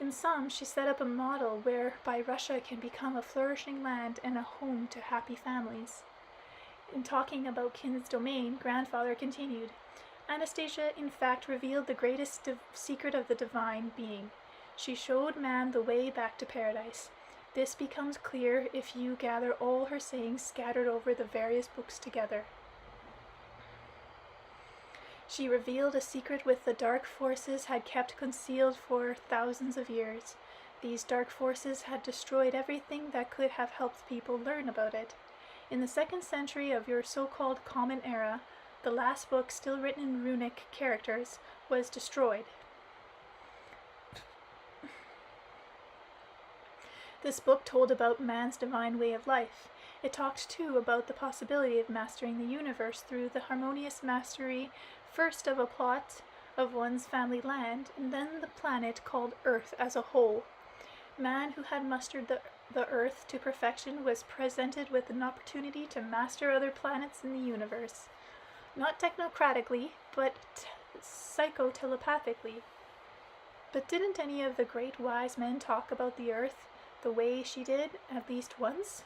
In sum, she set up a model whereby Russia can become a flourishing land and a home to happy families. In talking about Kin's domain, grandfather continued, Anastasia in fact revealed the greatest secret of the divine being. She showed man the way back to paradise. This becomes clear if you gather all her sayings scattered over the various books together. She revealed a secret which the dark forces had kept concealed for thousands of years. These dark forces had destroyed everything that could have helped people learn about it. In the 2nd century of your so-called Common Era, the last book, still written in runic characters, was destroyed. This book told about man's divine way of life. It talked too about the possibility of mastering the universe through the harmonious mastery first of a plot of one's family land, and then the planet called Earth as a whole. Man who had mastered the Earth to perfection was presented with an opportunity to master other planets in the universe. Not technocratically, but psychotelepathically. But didn't any of the great wise men talk about the Earth the way she did at least once?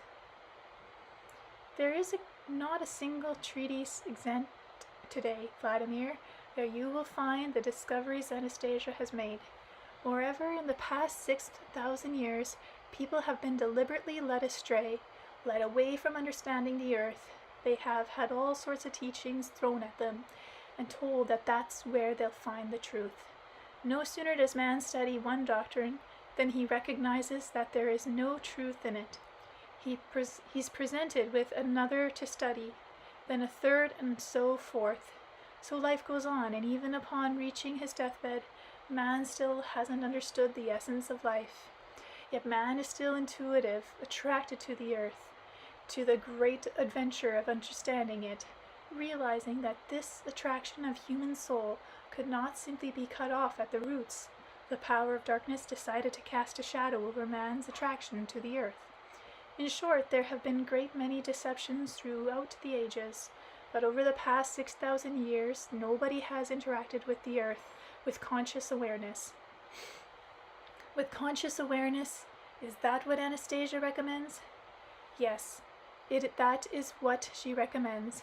There is not a single treatise extant today, Vladimir, where you will find the discoveries Anastasia has made. Moreover, in the past 6,000 years, people have been deliberately led astray, led away from understanding the Earth. They have had all sorts of teachings thrown at them, and told that that's where they'll find the truth. No sooner does man study one doctrine than he recognizes that there is no truth in it. He's presented with another to study, then a third, and so forth. So life goes on, and even upon reaching his deathbed, man still hasn't understood the essence of life. Yet man is still intuitive, attracted to the Earth, to the great adventure of understanding it, realizing that this attraction of human soul could not simply be cut off at the roots. The power of darkness decided to cast a shadow over man's attraction to the Earth. In short, there have been great many deceptions throughout the ages, but over the past 6,000 years, nobody has interacted with the Earth with conscious awareness. With conscious awareness, is that what Anastasia recommends? Yes, that is what she recommends,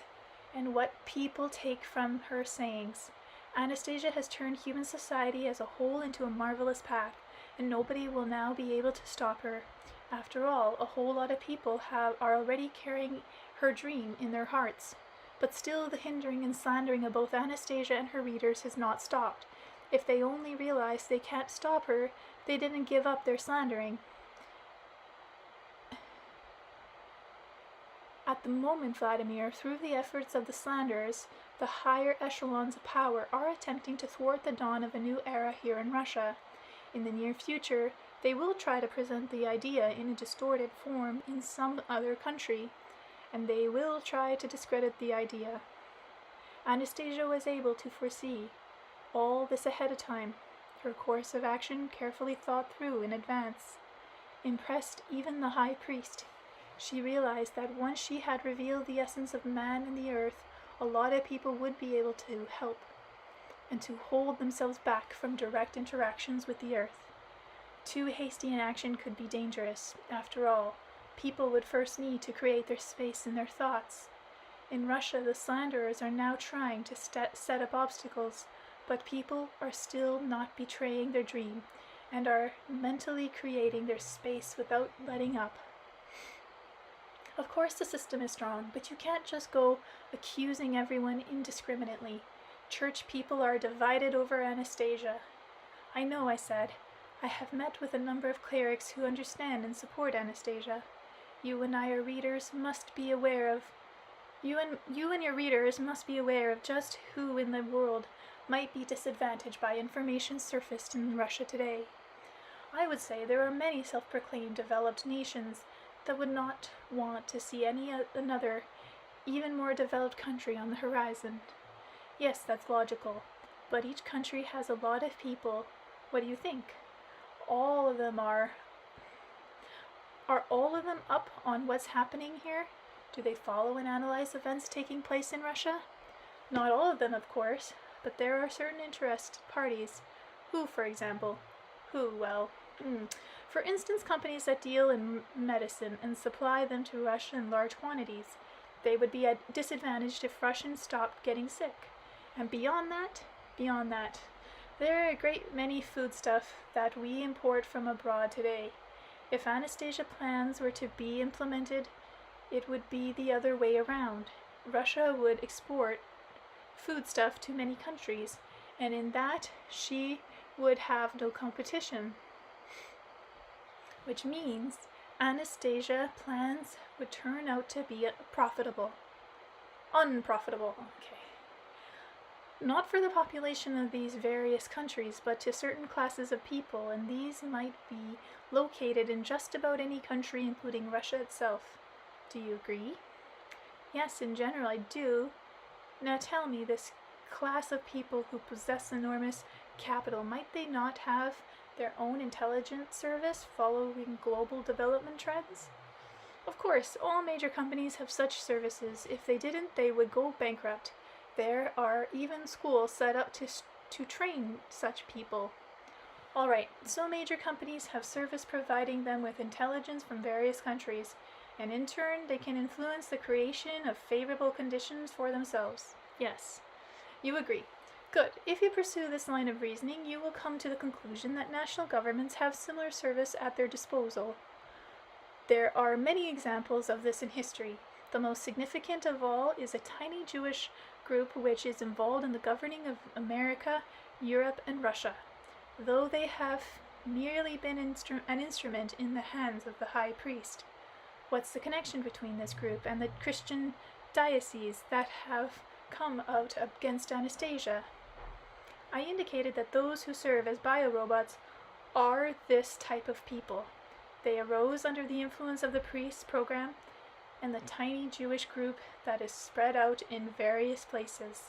and what people take from her sayings. Anastasia has turned human society as a whole into a marvelous path, and nobody will now be able to stop her. After all, a whole lot of people are already carrying her dream in their hearts. But still the hindering and slandering of both Anastasia and her readers has not stopped. If they only realize they can't stop her, they didn't give up their slandering. At the moment, Vladimir, through the efforts of the slanderers, the higher echelons of power are attempting to thwart the dawn of a new era here in Russia. In the near future, they will try to present the idea in a distorted form in some other country, and they will try to discredit the idea. Anastasia was able to foresee all this ahead of time, her course of action carefully thought through in advance. Impressed even the high priest, she realized that once she had revealed the essence of man and the earth, a lot of people would be able to help and to hold themselves back from direct interactions with the earth. Too hasty an action could be dangerous. After all, people would first need to create their space in their thoughts. In Russia, the slanderers are now trying to set up obstacles, but people are still not betraying their dream and are mentally creating their space without letting up. Of course the system is strong, but you can't just go accusing everyone indiscriminately. Church people are divided over Anastasia. I know, I said. I have met with a number of clerics who understand and support Anastasia. You and your readers must be aware of just who in the world might be disadvantaged by information surfaced in Russia today. I would say there are many self-proclaimed developed nations that would not want to see another, even more developed country on the horizon. Yes, that's logical, but each country has a lot of people. What do you think? Are all of them up on what's happening here? Do they follow and analyze events taking place in Russia? Not all of them, of course, but there are certain interested parties. Who, for example? For instance, companies that deal in medicine and supply them to Russia in large quantities. They would be disadvantaged if Russians stopped getting sick. And beyond that, there are a great many foodstuff that we import from abroad today. If Anastasia plans were to be implemented, it would be the other way around. Russia would export foodstuff to many countries, and in that she would have no competition. Which means Anastasia plans would turn out to be unprofitable. Okay. Not for the population of these various countries, but to certain classes of people, and these might be located in just about any country, including Russia itself. Do you agree? Yes, in general I do. Now tell me, this class of people who possess enormous capital, might they not have their own intelligence service following global development trends? Of course, all major companies have such services. If they didn't, they would go bankrupt. There are even schools set up to train such people. Alright, so major companies have service providing them with intelligence from various countries, and in turn they can influence the creation of favorable conditions for themselves. Yes, you agree. Good. If you pursue this line of reasoning, you will come to the conclusion that national governments have similar service at their disposal. There are many examples of this in history. The most significant of all is a tiny Jewish group which is involved in the governing of America, Europe, and Russia, though they have merely been an instrument in the hands of the high priest. What's the connection between this group and the Christian dioceses that have come out against Anastasia? I indicated that those who serve as biorobots are this type of people. They arose under the influence of the priest's program and the tiny Jewish group that is spread out in various places.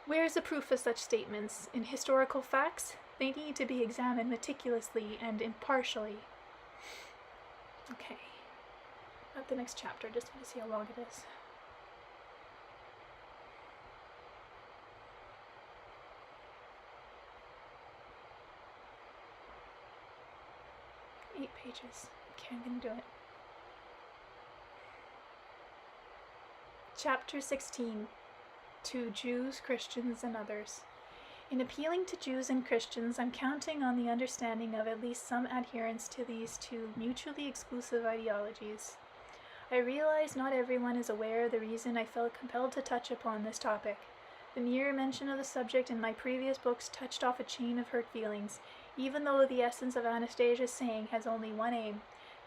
Where is the proof of such statements? In historical facts, they need to be examined meticulously and impartially. Okay, at the next chapter, just want to see how long it is. Pages. Okay, I'm gonna do it. Chapter 16. To Jews, Christians, and Others. In appealing to Jews and Christians, I'm counting on the understanding of at least some adherents to these two mutually exclusive ideologies. I realize not everyone is aware of the reason I felt compelled to touch upon this topic. The mere mention of the subject in my previous books touched off a chain of hurt feelings, even though the essence of Anastasia's saying has only one aim,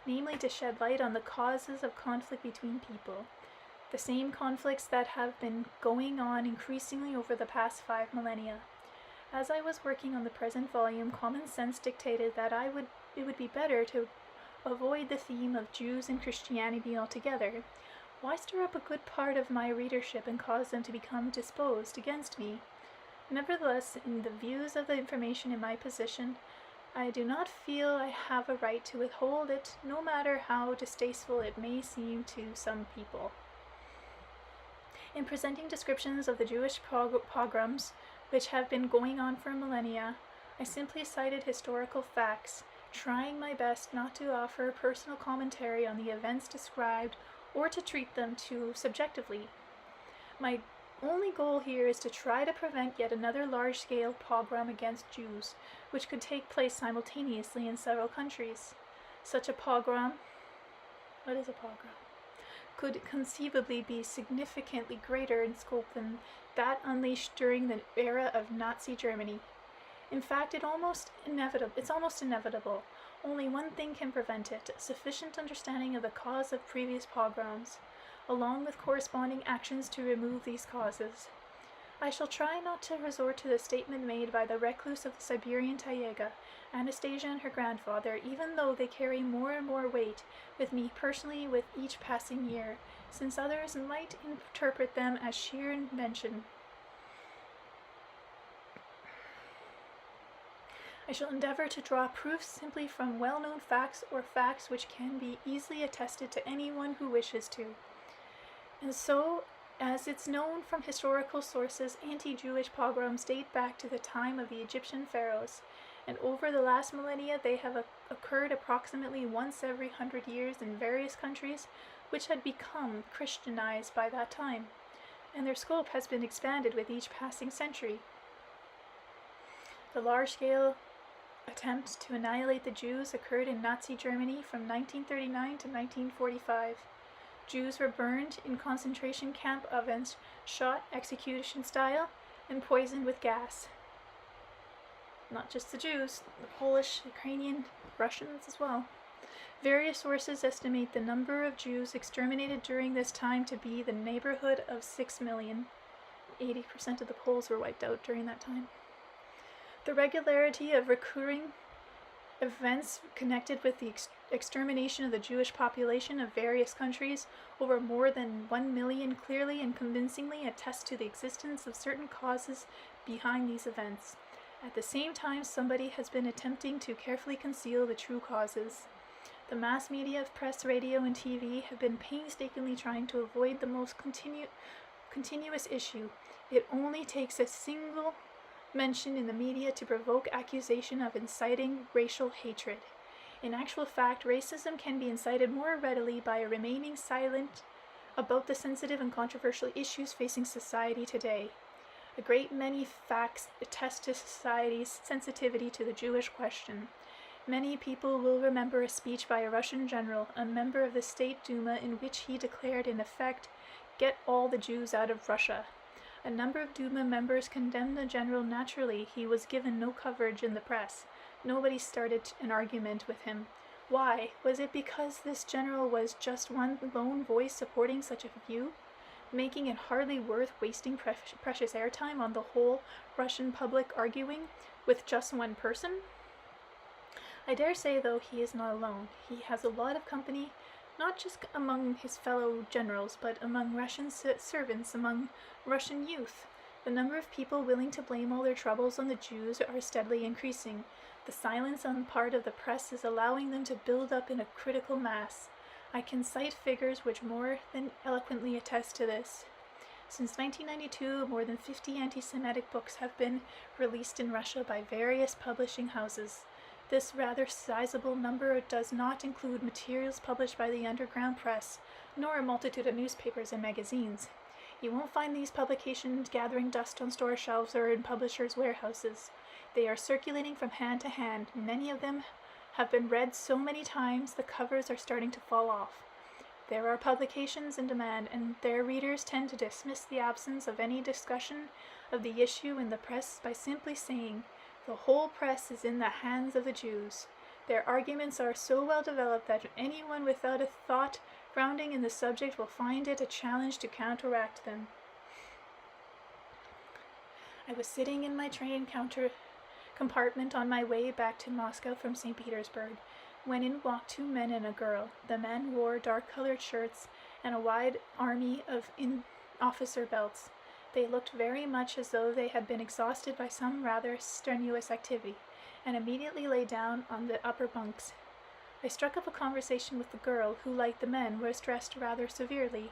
namely to shed light on the causes of conflict between people, the same conflicts that have been going on increasingly over the past 5 millennia. As I was working on the present volume, common sense dictated that it would be better to avoid the theme of Jews and Christianity altogether. Why stir up a good part of my readership and cause them to become disposed against me? Nevertheless, in the views of the information in my possession, I do not feel I have a right to withhold it, no matter how distasteful it may seem to some people. In presenting descriptions of the Jewish pogroms, which have been going on for millennia, I simply cited historical facts, trying my best not to offer personal commentary on the events described or to treat them too subjectively. My only goal here is to try to prevent yet another large-scale pogrom against Jews, which could take place simultaneously in several countries. Such a pogrom, what is a pogrom? Could conceivably be significantly greater in scope than that unleashed during the era of Nazi Germany. In fact, it's almost inevitable. Only one thing can prevent it: a sufficient understanding of the cause of previous pogroms, along with corresponding actions to remove these causes. I shall try not to resort to the statement made by the recluse of the Siberian taiga, Anastasia and her grandfather, even though they carry more and more weight with me personally with each passing year, since others might interpret them as sheer invention. I shall endeavor to draw proofs simply from well-known facts or facts which can be easily attested to anyone who wishes to. And so, as it's known from historical sources, anti-Jewish pogroms date back to the time of the Egyptian pharaohs, and over the last millennia they have occurred approximately once every 100 years in various countries which had become Christianized by that time, and their scope has been expanded with each passing century. The large-scale attempt to annihilate the Jews occurred in Nazi Germany from 1939 to 1945. Jews were burned in concentration camp ovens, shot execution style, and poisoned with gas. Not just the Jews, the Polish, Ukrainian, Russians as well. Various sources estimate the number of Jews exterminated during this time to be the neighborhood of 6 million. 80% of the Poles were wiped out during that time. The regularity of recurring events connected with the extermination of the Jewish population of various countries over more than 1 million clearly and convincingly attest to the existence of certain causes behind these events. At the same time, somebody has been attempting to carefully conceal the true causes. The mass media of press, radio, and TV have been painstakingly trying to avoid the most continuous issue. It only takes a single mention in the media to provoke accusation of inciting racial hatred. In actual fact, racism can be incited more readily by remaining silent about the sensitive and controversial issues facing society today. A great many facts attest to society's sensitivity to the Jewish question. Many people will remember a speech by a Russian general, a member of the State Duma, in which he declared in effect, "Get all the Jews out of Russia." A number of Duma members condemned the general naturally. He was given no coverage in the press. Nobody started an argument with him. Why? Was it because this general was just one lone voice supporting such a view, making it hardly worth wasting precious airtime on the whole Russian public arguing with just one person? I dare say, though, he is not alone. He has a lot of company, not just among his fellow generals, but among Russian servants, among Russian youth. The number of people willing to blame all their troubles on the Jews are steadily increasing. The silence on the part of the press is allowing them to build up in a critical mass. I can cite figures which more than eloquently attest to this. Since 1992, more than 50 anti-Semitic books have been released in Russia by various publishing houses. This rather sizable number does not include materials published by the underground press, nor a multitude of newspapers and magazines. You won't find these publications gathering dust on store shelves or in publishers' warehouses. They are circulating from hand to hand. Many of them have been read so many times the covers are starting to fall off. There are publications in demand, and their readers tend to dismiss the absence of any discussion of the issue in the press by simply saying, "The whole press is in the hands of the Jews." Their arguments are so well developed that anyone without a thought grounding in the subject will find it a challenge to counteract them. I was sitting in my train compartment on my way back to Moscow from St. Petersburg, when in walked 2 men and a girl. The men wore dark-colored shirts and a wide army of officer belts. They looked very much as though they had been exhausted by some rather strenuous activity, and immediately lay down on the upper bunks. I struck up a conversation with the girl, who, like the men, was dressed rather severely.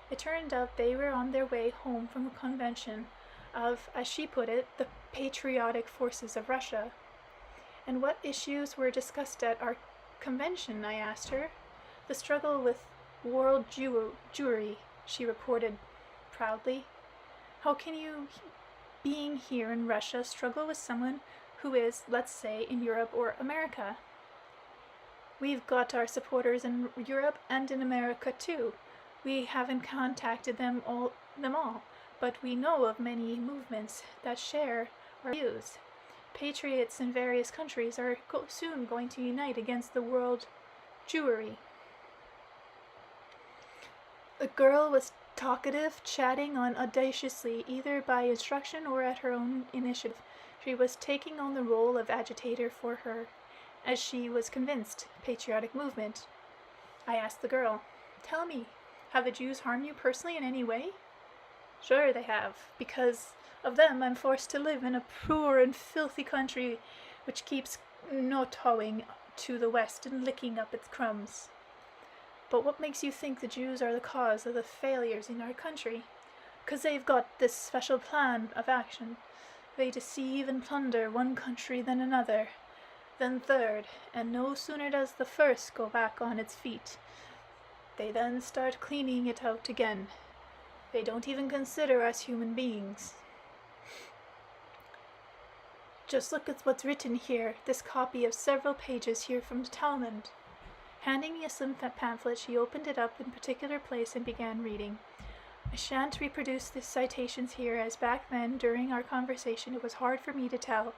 It turned out they were on their way home from a convention of, as she put it, the patriotic forces of Russia. And what issues were discussed at our convention? I asked her. The struggle with world Jewry, she reported proudly. How can you, being here in Russia, struggle with someone who is, let's say, in Europe or America? We've got our supporters in Europe and in America too. We haven't contacted them all, but we know of many movements that share our views. Patriots in various countries are soon going to unite against the world Jewry. The girl was talkative, chatting on audaciously, either by instruction or at her own initiative. She was taking on the role of agitator for her, as she was convinced, patriotic movement. I asked the girl, "Tell me, have the Jews harmed you personally in any way?" "Sure they have. Because of them I'm forced to live in a poor and filthy country which keeps kowtowing to the West and licking up its crumbs." "But what makes you think the Jews are the cause of the failures in our country?" "'Cause they've got this special plan of action. They deceive and plunder one country than another, then third, and no sooner does the first go back on its feet, they then start cleaning it out again. They don't even consider us human beings. Just look at what's written here, this copy of several pages here from the Talmud." Handing me a slim pamphlet, she opened it up in a particular place and began reading. I shan't reproduce the citations here, as back then, during our conversation, it was hard for me to tell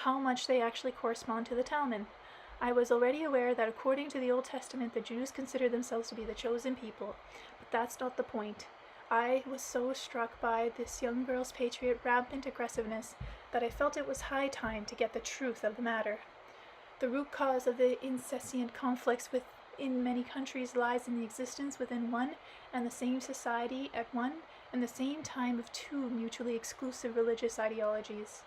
how much they actually correspond to the Talmud. I was already aware that according to the Old Testament, the Jews considered themselves to be the chosen people, but that's not the point. I was so struck by this young girl's rampant aggressiveness that I felt it was high time to get the truth of the matter. The root cause of the incessant conflicts within many countries lies in the existence within one and the same society at one and the same time of two mutually exclusive religious ideologies.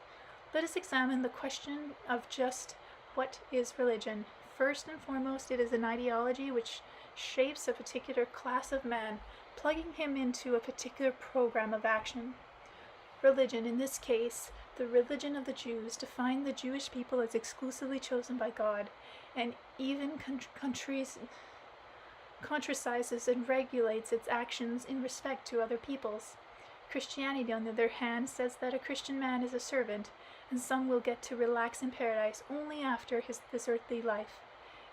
Let us examine the question of just what is religion. First and foremost, it is an ideology which shapes a particular class of man, plugging him into a particular program of action. Religion, in this case, the religion of the Jews, defined the Jewish people as exclusively chosen by God, and even contrasizes and regulates its actions in respect to other peoples. Christianity, on the other hand, says that a Christian man is a servant, and some will get to relax in paradise only after this earthly life.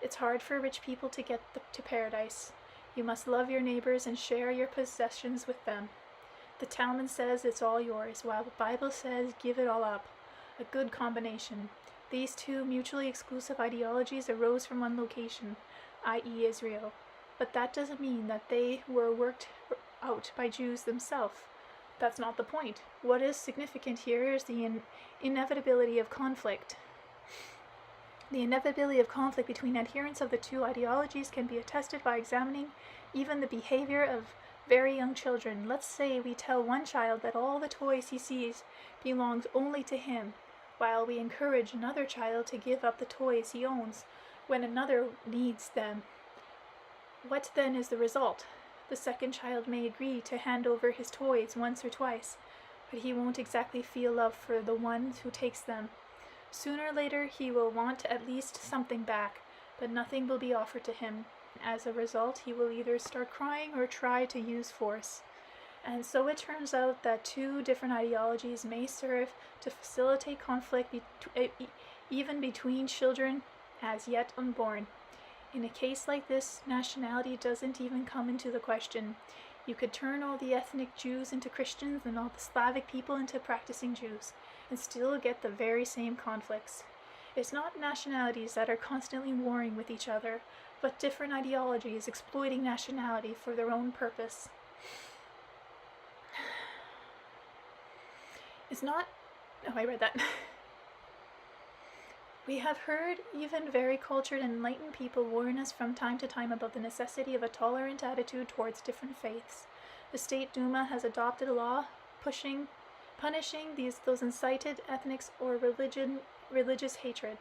It's hard for rich people to get to paradise. You must love your neighbors and share your possessions with them. The Talmud says it's all yours, while the Bible says give it all up. A good combination. These two mutually exclusive ideologies arose from one location, i.e. Israel. But that doesn't mean that they were worked out by Jews themselves. That's not the point. What is significant here is the inevitability of conflict. The inevitability of conflict between adherents of the two ideologies can be attested by examining even the behavior of very young children. Let's say we tell one child that all the toys he sees belongs only to him, while we encourage another child to give up the toys he owns when another needs them. What then is the result? The second child may agree to hand over his toys once or twice, but he won't exactly feel love for the one who takes them. Sooner or later he will want at least something back, but nothing will be offered to him. As a result, he will either start crying or try to use force. And so it turns out that two different ideologies may serve to facilitate conflict even between children as yet unborn. In a case like this, nationality doesn't even come into the question. You could turn all the ethnic Jews into Christians and all the Slavic people into practicing Jews, and still get the very same conflicts. It's not nationalities that are constantly warring with each other, but different ideologies exploiting nationality for their own purpose. It's not... Oh, I read that. We have heard even very cultured and enlightened people warn us from time to time about the necessity of a tolerant attitude towards different faiths. The State Duma has adopted a law punishing those incited ethnic or religious hatred.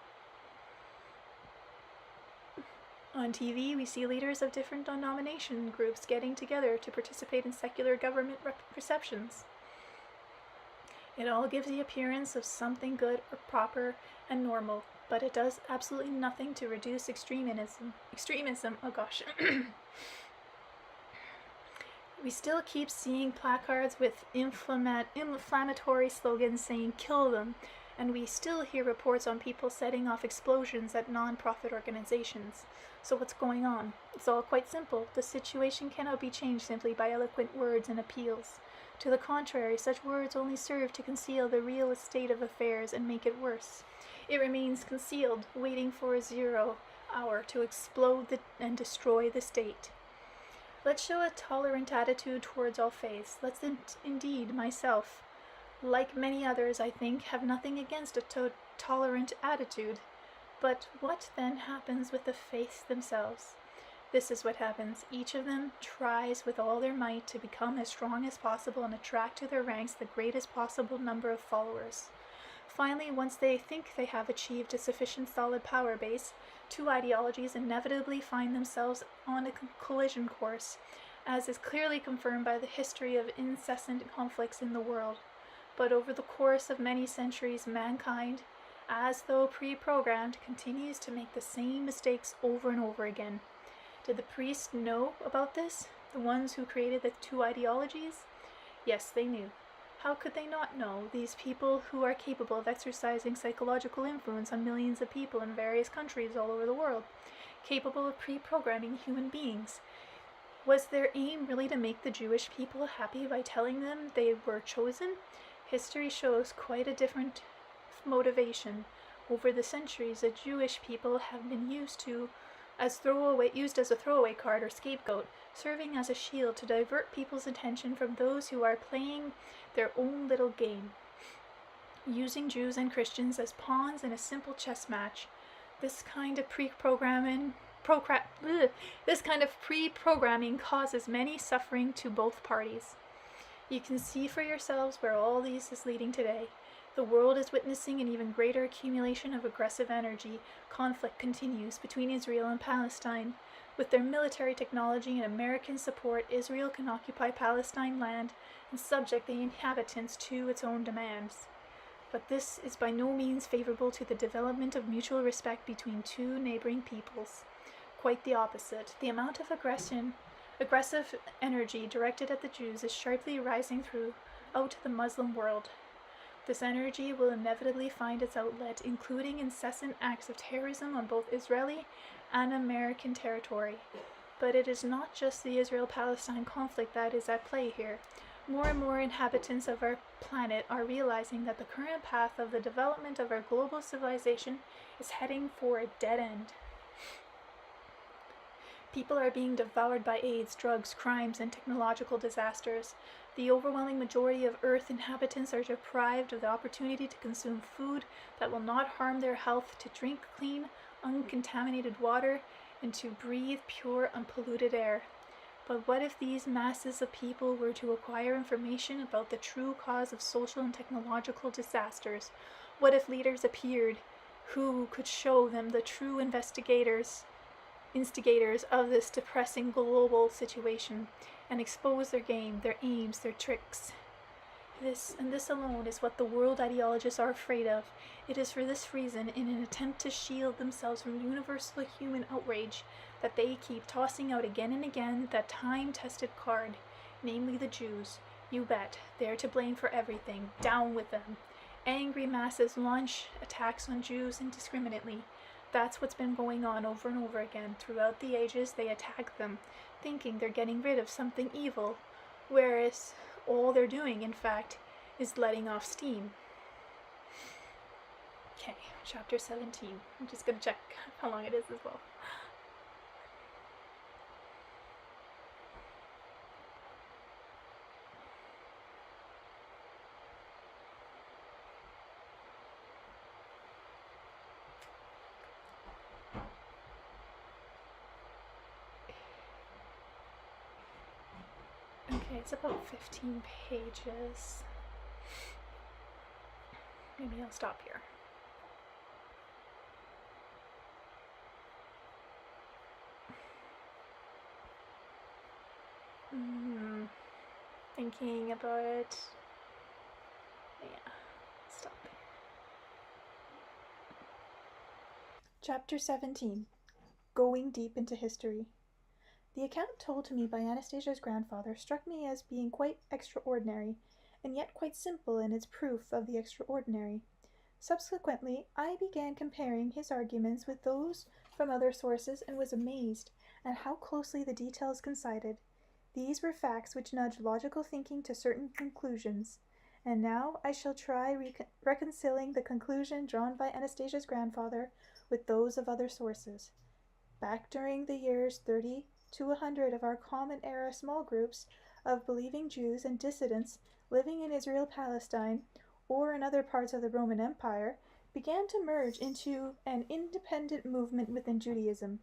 On TV, we see leaders of different denomination groups getting together to participate in secular government receptions. It all gives the appearance of something good or proper and normal, but it does absolutely nothing to reduce extremism. Oh gosh. We still keep seeing placards with inflammatory slogans saying "kill them," and we still hear reports on people setting off explosions at non-profit organizations. So what's going on? It's all quite simple. The situation cannot be changed simply by eloquent words and appeals. To the contrary, such words only serve to conceal the real state of affairs and make it worse. It remains concealed, waiting for a 0 hour to explode and destroy the state. Let's show a tolerant attitude towards all faiths. Let's indeed, myself, like many others, I think, have nothing against a tolerant attitude. But what then happens with the faiths themselves? This is what happens. Each of them tries with all their might to become as strong as possible and attract to their ranks the greatest possible number of followers. Finally, once they think they have achieved a sufficient solid power base, two ideologies inevitably find themselves on a collision course, as is clearly confirmed by the history of incessant conflicts in the world. But over the course of many centuries, mankind, as though pre-programmed, continues to make the same mistakes over and over again. Did the priests know about this? The ones who created the two ideologies? Yes, they knew. How could they not know, these people who are capable of exercising psychological influence on millions of people in various countries all over the world, capable of pre-programming human beings? Was their aim really to make the Jewish people happy by telling them they were chosen? History shows quite a different motivation. Over the centuries, the Jewish people have been used as a throwaway card or scapegoat, serving as a shield to divert people's attention from those who are playing their own little game, using Jews and Christians as pawns in a simple chess match. This kind of pre-programming causes many suffering to both parties. You can see for yourselves where all this is leading today. The world is witnessing an even greater accumulation of aggressive energy. Conflict continues between Israel and Palestine. With their military technology and American support, Israel can occupy Palestine land and subject the inhabitants to its own demands. But this is by no means favorable to the development of mutual respect between two neighboring peoples. Quite the opposite. The amount of aggressive energy directed at the Jews is sharply rising throughout the Muslim world. This energy will inevitably find its outlet, including incessant acts of terrorism on both Israeli and American territory. But it is not just the Israel-Palestine conflict that is at play here. More and more inhabitants of our planet are realizing that the current path of the development of our global civilization is heading for a dead end. People are being devoured by AIDS, drugs, crimes, and technological disasters. The overwhelming majority of Earth inhabitants are deprived of the opportunity to consume food that will not harm their health, to drink clean, uncontaminated water, and to breathe pure, unpolluted air. But what if these masses of people were to acquire information about the true cause of social and technological disasters? What if leaders appeared who could show them the true instigators of this depressing global situation, and expose their game, their aims, their tricks? This alone is what the world ideologists are afraid of. It is for this reason, in an attempt to shield themselves from universal human outrage, that they keep tossing out again and again that time-tested card, namely the Jews. You bet, they're to blame for everything. Down with them. Angry masses launch attacks on Jews indiscriminately. That's what's been going on over and over again. Throughout the ages, they attack them, thinking they're getting rid of something evil, whereas all they're doing, in fact, is letting off steam. Okay, chapter 17. I'm just going to check how long it is as well. Okay, it's about 15 pages. Maybe I'll stop here. Thinking about it. Yeah, stop. Chapter 17. Going Deep into History. The account told to me by Anastasia's grandfather struck me as being quite extraordinary, and yet quite simple in its proof of the extraordinary. Subsequently, I began comparing his arguments with those from other sources and was amazed at how closely the details coincided. These were facts which nudged logical thinking to certain conclusions, and now I shall try reconciling the conclusion drawn by Anastasia's grandfather with those of other sources. Back during the years 30 to 100 of our Common Era small groups of believing Jews and dissidents living in Israel-Palestine or in other parts of the Roman Empire began to merge into an independent movement within Judaism.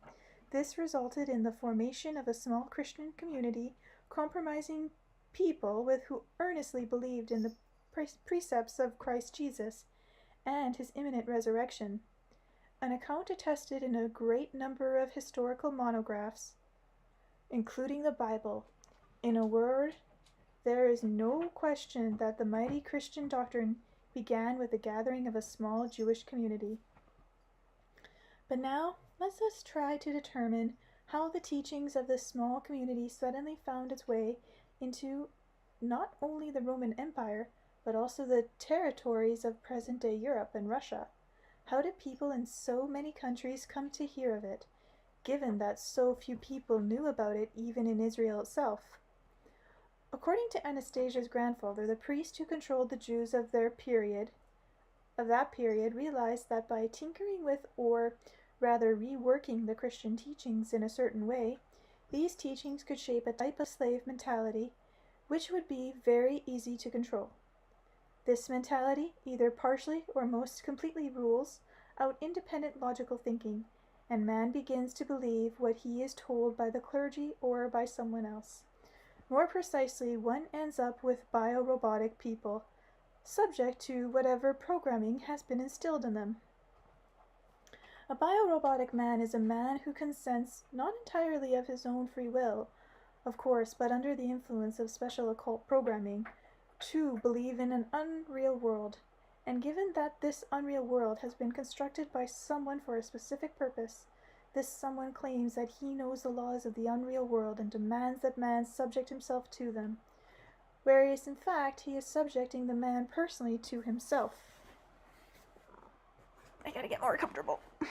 This resulted in the formation of a small Christian community compromising people who earnestly believed in the precepts of Christ Jesus and his imminent resurrection. An account attested in a great number of historical monographs, including the Bible. In a word, there is no question that the mighty Christian doctrine began with the gathering of a small Jewish community. But now, let us try to determine how the teachings of this small community suddenly found its way into not only the Roman Empire, but also the territories of present-day Europe and Russia. How did people in so many countries come to hear of it, given that so few people knew about it even in Israel itself? According to Anastasia's grandfather, the priest who controlled the Jews of that period realized that by tinkering with, or rather reworking, the Christian teachings in a certain way, these teachings could shape a type of slave mentality which would be very easy to control. This mentality either partially or most completely rules out independent logical thinking, and man begins to believe what he is told by the clergy or by someone else. More precisely, one ends up with biorobotic people, subject to whatever programming has been instilled in them. A biorobotic man is a man who consents, not entirely of his own free will, of course, but under the influence of special occult programming, to believe in an unreal world. And given that this unreal world has been constructed by someone for a specific purpose, this someone claims that he knows the laws of the unreal world and demands that man subject himself to them, whereas in fact he is subjecting the man personally to himself. I gotta get more comfortable. I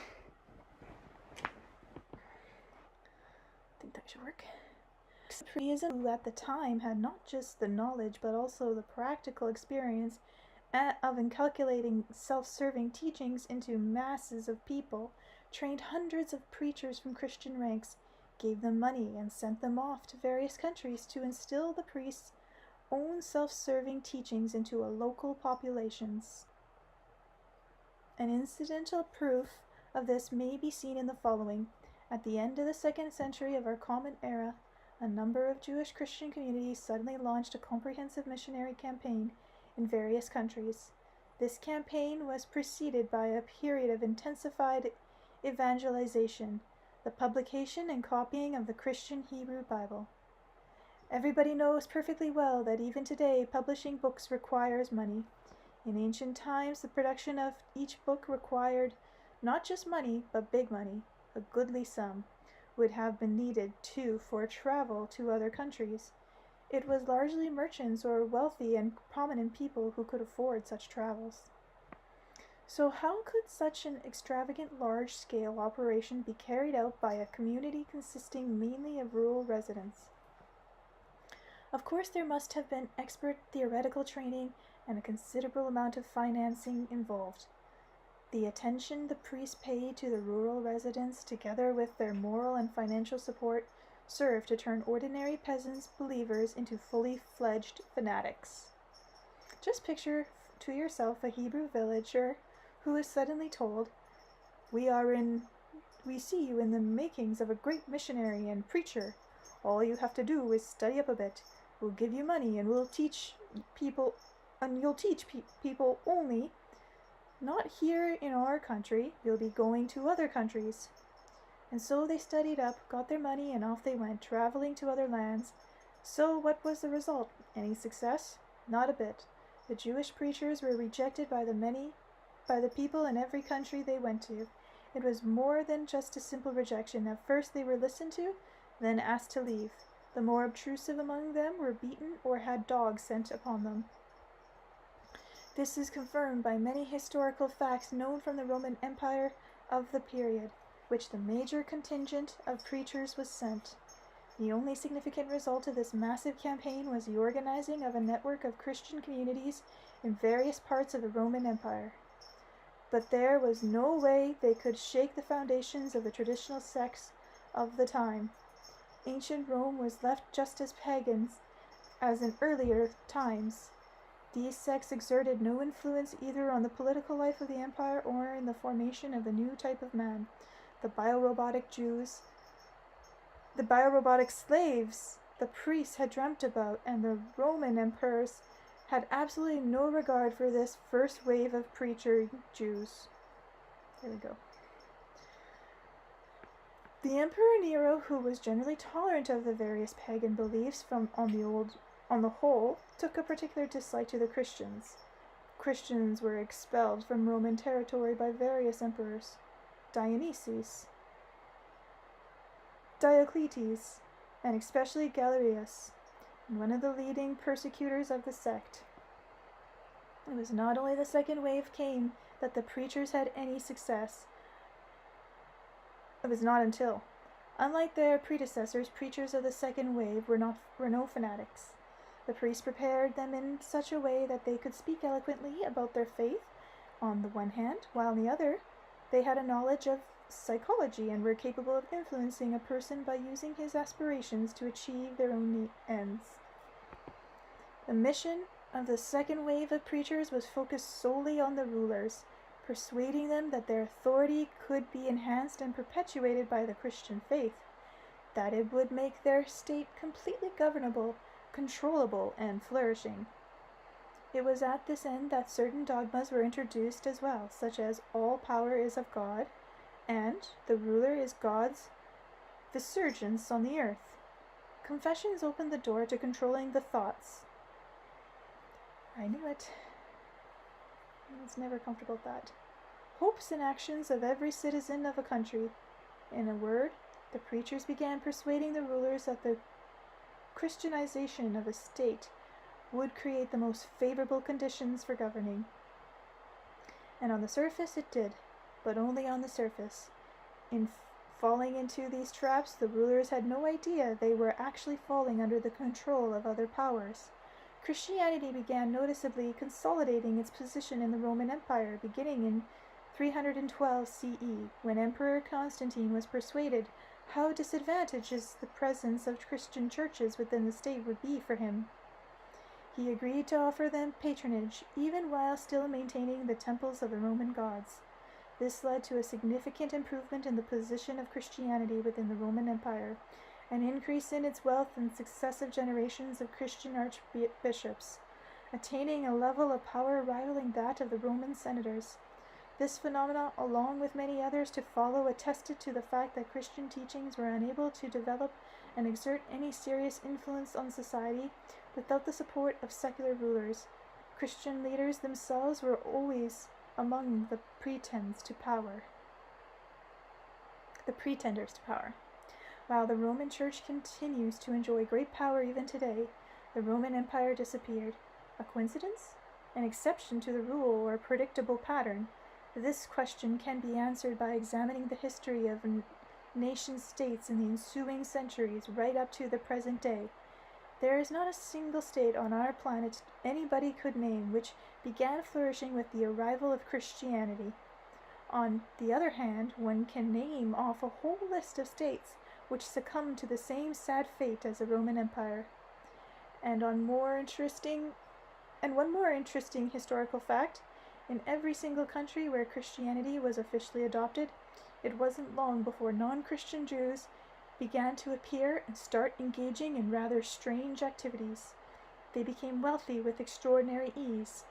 think that should work. Judaism, who at the time had not just the knowledge but also the practical experience of inculcating self-serving teachings into masses of people, trained hundreds of preachers from Christian ranks, gave them money, and sent them off to various countries to instill the priests' own self-serving teachings into a local populations. An incidental proof of this may be seen in the following. At the end of the 2nd century of our Common Era, a number of Jewish Christian communities suddenly launched a comprehensive missionary campaign in various countries. This campaign was preceded by a period of intensified evangelization, the publication and copying of the Christian Hebrew Bible. Everybody knows perfectly well that even today publishing books requires money. In ancient times, the production of each book required not just money, but big money. A goodly sum would have been needed, too, for travel to other countries. It was largely merchants or wealthy and prominent people who could afford such travels. So how could such an extravagant large-scale operation be carried out by a community consisting mainly of rural residents? Of course, there must have been expert theoretical training and a considerable amount of financing involved. The attention the priests paid to the rural residents, together with their moral and financial support, served to turn ordinary peasants believers into fully fledged fanatics. Just picture to yourself a Hebrew villager who is suddenly told, we see you in the makings of a great missionary and preacher. All you have to do is study up a bit. We'll give you money and we'll teach people, and you'll teach people only not here in our country. You'll be going to other countries. And so they studied up, got their money, and off they went, traveling to other lands. So what was the result? Any success? Not a bit. The Jewish preachers were rejected by the people in every country they went to. It was more than just a simple rejection. At first they were listened to, then asked to leave. The more obtrusive among them were beaten or had dogs sent upon them. This is confirmed by many historical facts known from the Roman Empire of the period, which the major contingent of preachers was sent. The only significant result of this massive campaign was the organizing of a network of Christian communities in various parts of the Roman Empire. But there was no way they could shake the foundations of the traditional sects of the time. Ancient Rome was left just as pagan as in earlier times. These sects exerted no influence either on the political life of the empire or in the formation of the new type of man, the biorobotic Jews, the biorobotic slaves the priests had dreamt about, and the Roman emperors had absolutely no regard for this first wave of preacher Jews. There we go. The Emperor Nero, who was generally tolerant of the various pagan beliefs on the whole, took a particular dislike to the Christians. Christians were expelled from Roman territory by various emperors. Dionysius, Diocletes, and especially Galerius, one of the leading persecutors of the sect. It was not only the second wave came that the preachers had any success. It was not until, unlike their predecessors, preachers of the second wave were no fanatics. The priests prepared them in such a way that they could speak eloquently about their faith on the one hand, while on the other, they had a knowledge of psychology and were capable of influencing a person by using his aspirations to achieve their own ends. The mission of the second wave of preachers was focused solely on the rulers, persuading them that their authority could be enhanced and perpetuated by the Christian faith, that it would make their state completely governable, controllable, and flourishing. It was at this end that certain dogmas were introduced as well, such as all power is of God, and the ruler is God's vicegerents on the earth. Confessions opened the door to controlling the thoughts. I knew it. I was never comfortable with that. Hopes and actions of every citizen of a country. In a word, the preachers began persuading the rulers that the Christianization of a state would create the most favorable conditions for governing. And on the surface it did, but only on the surface. In falling into these traps, the rulers had no idea they were actually falling under the control of other powers. Christianity began noticeably consolidating its position in the Roman Empire, beginning in 312 CE, when Emperor Constantine was persuaded how disadvantageous the presence of Christian churches within the state would be for him. He agreed to offer them patronage, even while still maintaining the temples of the Roman gods. This led to a significant improvement in the position of Christianity within the Roman Empire, an increase in its wealth and successive generations of Christian archbishops, attaining a level of power rivaling that of the Roman senators. This phenomenon, along with many others to follow, attested to the fact that Christian teachings were unable to develop and exert any serious influence on society without the support of secular rulers. Christian leaders themselves were always among the pretenders to power. While the Roman Church continues to enjoy great power even today, the Roman Empire disappeared. A coincidence? An exception to the rule or a predictable pattern? This question can be answered by examining the history of nation-states in the ensuing centuries right up to the present day. There is not a single state on our planet anybody could name which began flourishing with the arrival of Christianity. On the other hand, one can name off a whole list of states which succumbed to the same sad fate as the Roman Empire. And one more interesting historical fact, in every single country where Christianity was officially adopted, it wasn't long before non-Christian Jews began to appear and start engaging in rather strange activities. They became wealthy with extraordinary ease.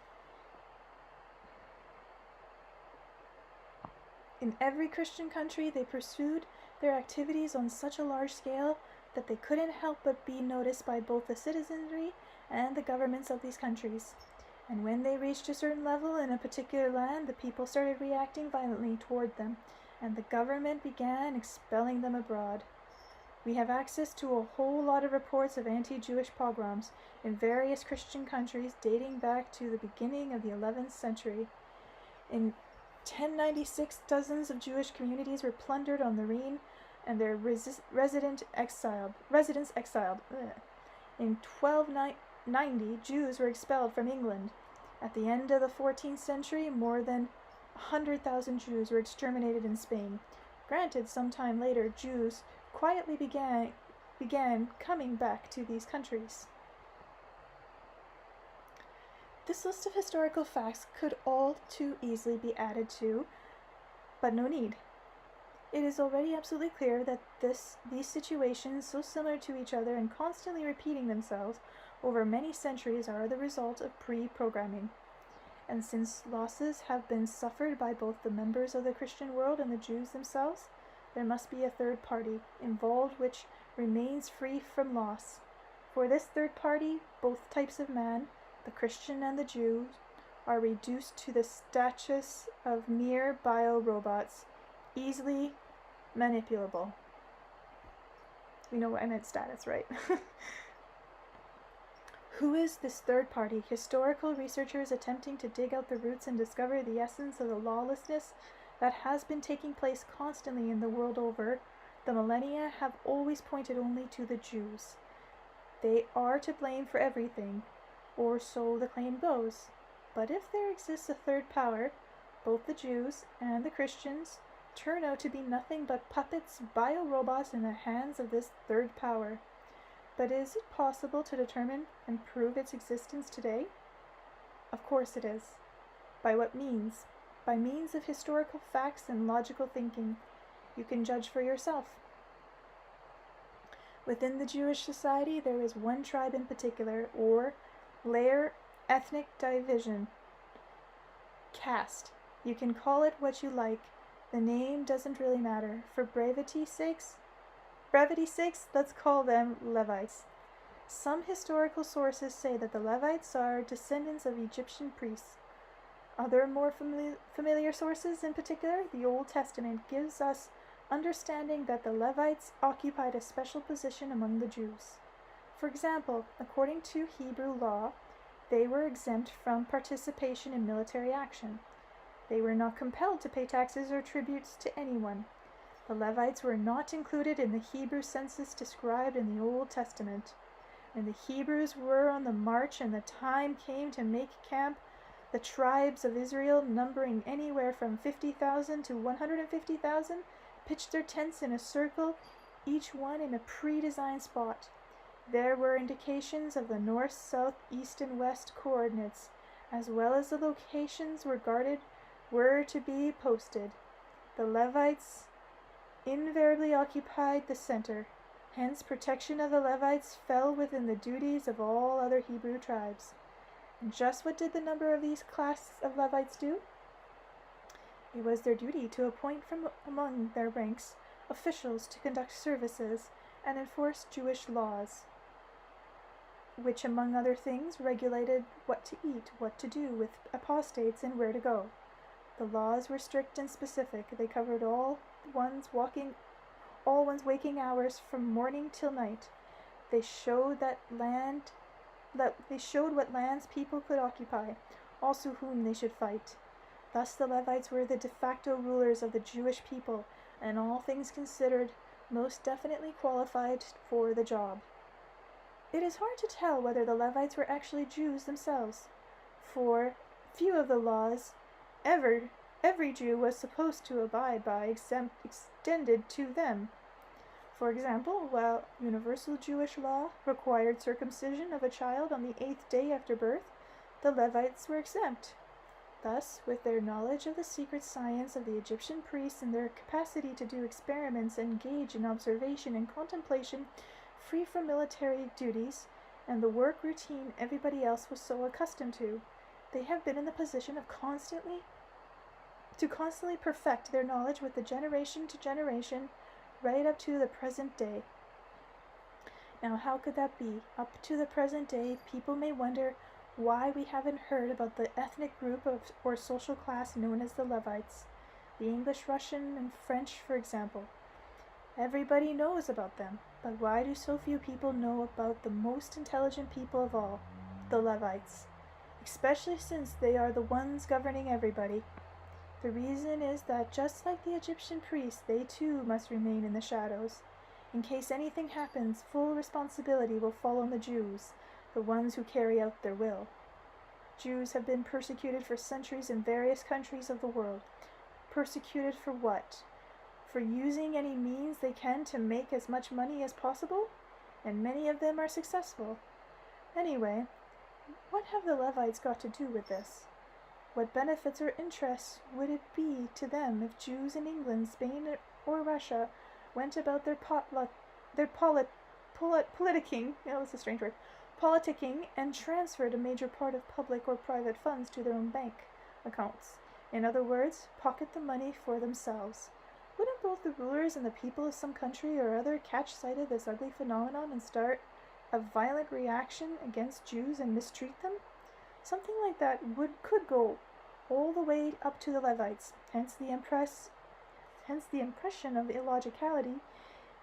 In every Christian country, they pursued their activities on such a large scale that they couldn't help but be noticed by both the citizenry and the governments of these countries. And when they reached a certain level in a particular land, the people started reacting violently toward them, and the government began expelling them abroad. We have access to a whole lot of reports of anti-Jewish pogroms in various Christian countries dating back to the beginning of the 11th century. In 1096, dozens of Jewish communities were plundered on the Rhine and their residents exiled. In 1290, Jews were expelled from England. At the end of the 14th century, more than 100,000 Jews were exterminated in Spain. Granted, sometime later, Jews quietly began coming back to these countries. This list of historical facts could all too easily be added to, but no need. It is already absolutely clear that these situations, so similar to each other and constantly repeating themselves over many centuries, are the result of pre-programming. And since losses have been suffered by both the members of the Christian world and the Jews themselves, there must be a third party involved which remains free from loss. For this third party, both types of man, the Christian and the Jew, are reduced to the status of mere bio-robots, easily manipulable. You know what I meant, status, right? Who is this third party? Historical researchers attempting to dig out the roots and discover the essence of the lawlessness that has been taking place constantly in the world over the millennia have always pointed only to the Jews. They are to blame for everything, or so the claim goes. But if there exists a third power, both the Jews and the Christians turn out to be nothing but puppets, bio-robots in the hands of this third power. But is it possible to determine and prove its existence today? Of course it is. By what means? By means of historical facts and logical thinking. You can judge for yourself. Within the Jewish society, there is one tribe in particular, or layer, ethnic division, caste. You can call it what you like. The name doesn't really matter. For brevity's sakes, let's call them Levites. Some historical sources say that the Levites are descendants of Egyptian priests. Other more familiar sources, in particular, the Old Testament, gives us understanding that the Levites occupied a special position among the Jews. For example, according to Hebrew law, they were exempt from participation in military action. They were not compelled to pay taxes or tributes to anyone. The Levites were not included in the Hebrew census described in the Old Testament. When the Hebrews were on the march and the time came to make camp, the tribes of Israel, numbering anywhere from 50,000 to 150,000, pitched their tents in a circle, each one in a pre-designed spot. There were indications of the north, south, east, and west coordinates, as well as the locations where guarded were to be posted. The Levites invariably occupied the center. Hence, protection of the Levites fell within the duties of all other Hebrew tribes. And just what did the number of these classes of Levites do? It was their duty to appoint from among their ranks officials to conduct services and enforce Jewish laws, which, among other things, regulated what to eat, what to do with apostates, and where to go. The laws were strict and specific. They covered all one's waking hours from morning till night. They showed what lands people could occupy, also whom they should fight. Thus the Levites were the de facto rulers of the Jewish people, and all things considered, most definitely qualified for the job. It is hard to tell whether the Levites were actually Jews themselves, for few of the laws every Jew was supposed to abide by extended to them. For example, while universal Jewish law required circumcision of a child on the 8th day after birth, the Levites were exempt. Thus, with their knowledge of the secret science of the Egyptian priests and their capacity to do experiments and engage in observation and contemplation free from military duties and the work routine everybody else was so accustomed to, they have been in the position of constantly perfect their knowledge with the generation to generation right up to the present day. Now, how could that be? Up to the present day, people may wonder why we haven't heard about the ethnic group or social class known as the Levites, the English, Russian, and French, for example. Everybody knows about them, but why do so few people know about the most intelligent people of all, the Levites, especially since they are the ones governing everybody? The reason is that just like the Egyptian priests, they too must remain in the shadows. In case anything happens, full responsibility will fall on the Jews, the ones who carry out their will. Jews have been persecuted for centuries in various countries of the world. Persecuted for what? For using any means they can to make as much money as possible? And many of them are successful. Anyway, what have the Levites got to do with this? What benefits or interests would it be to them if Jews in England, Spain, or Russia went about their politicking and transferred a major part of public or private funds to their own bank accounts? In other words, pocket the money for themselves. Wouldn't both the rulers and the people of some country or other catch sight of this ugly phenomenon and start a violent reaction against Jews and mistreat them? Something like that could go all the way up to the Levites, hence the impression of illogicality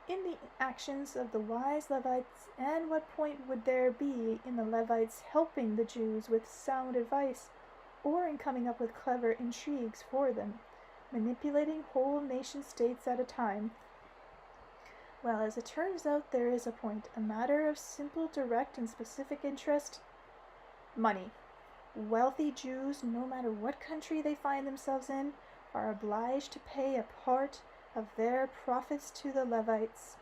in the actions of the wise Levites. And what point would there be in the Levites helping the Jews with sound advice, or in coming up with clever intrigues for them, manipulating whole nation states at a time? Well, as it turns out, there is a point, a matter of simple, direct, and specific interest: money. Wealthy Jews, no matter what country they find themselves in, are obliged to pay a part of their profits to the Levites.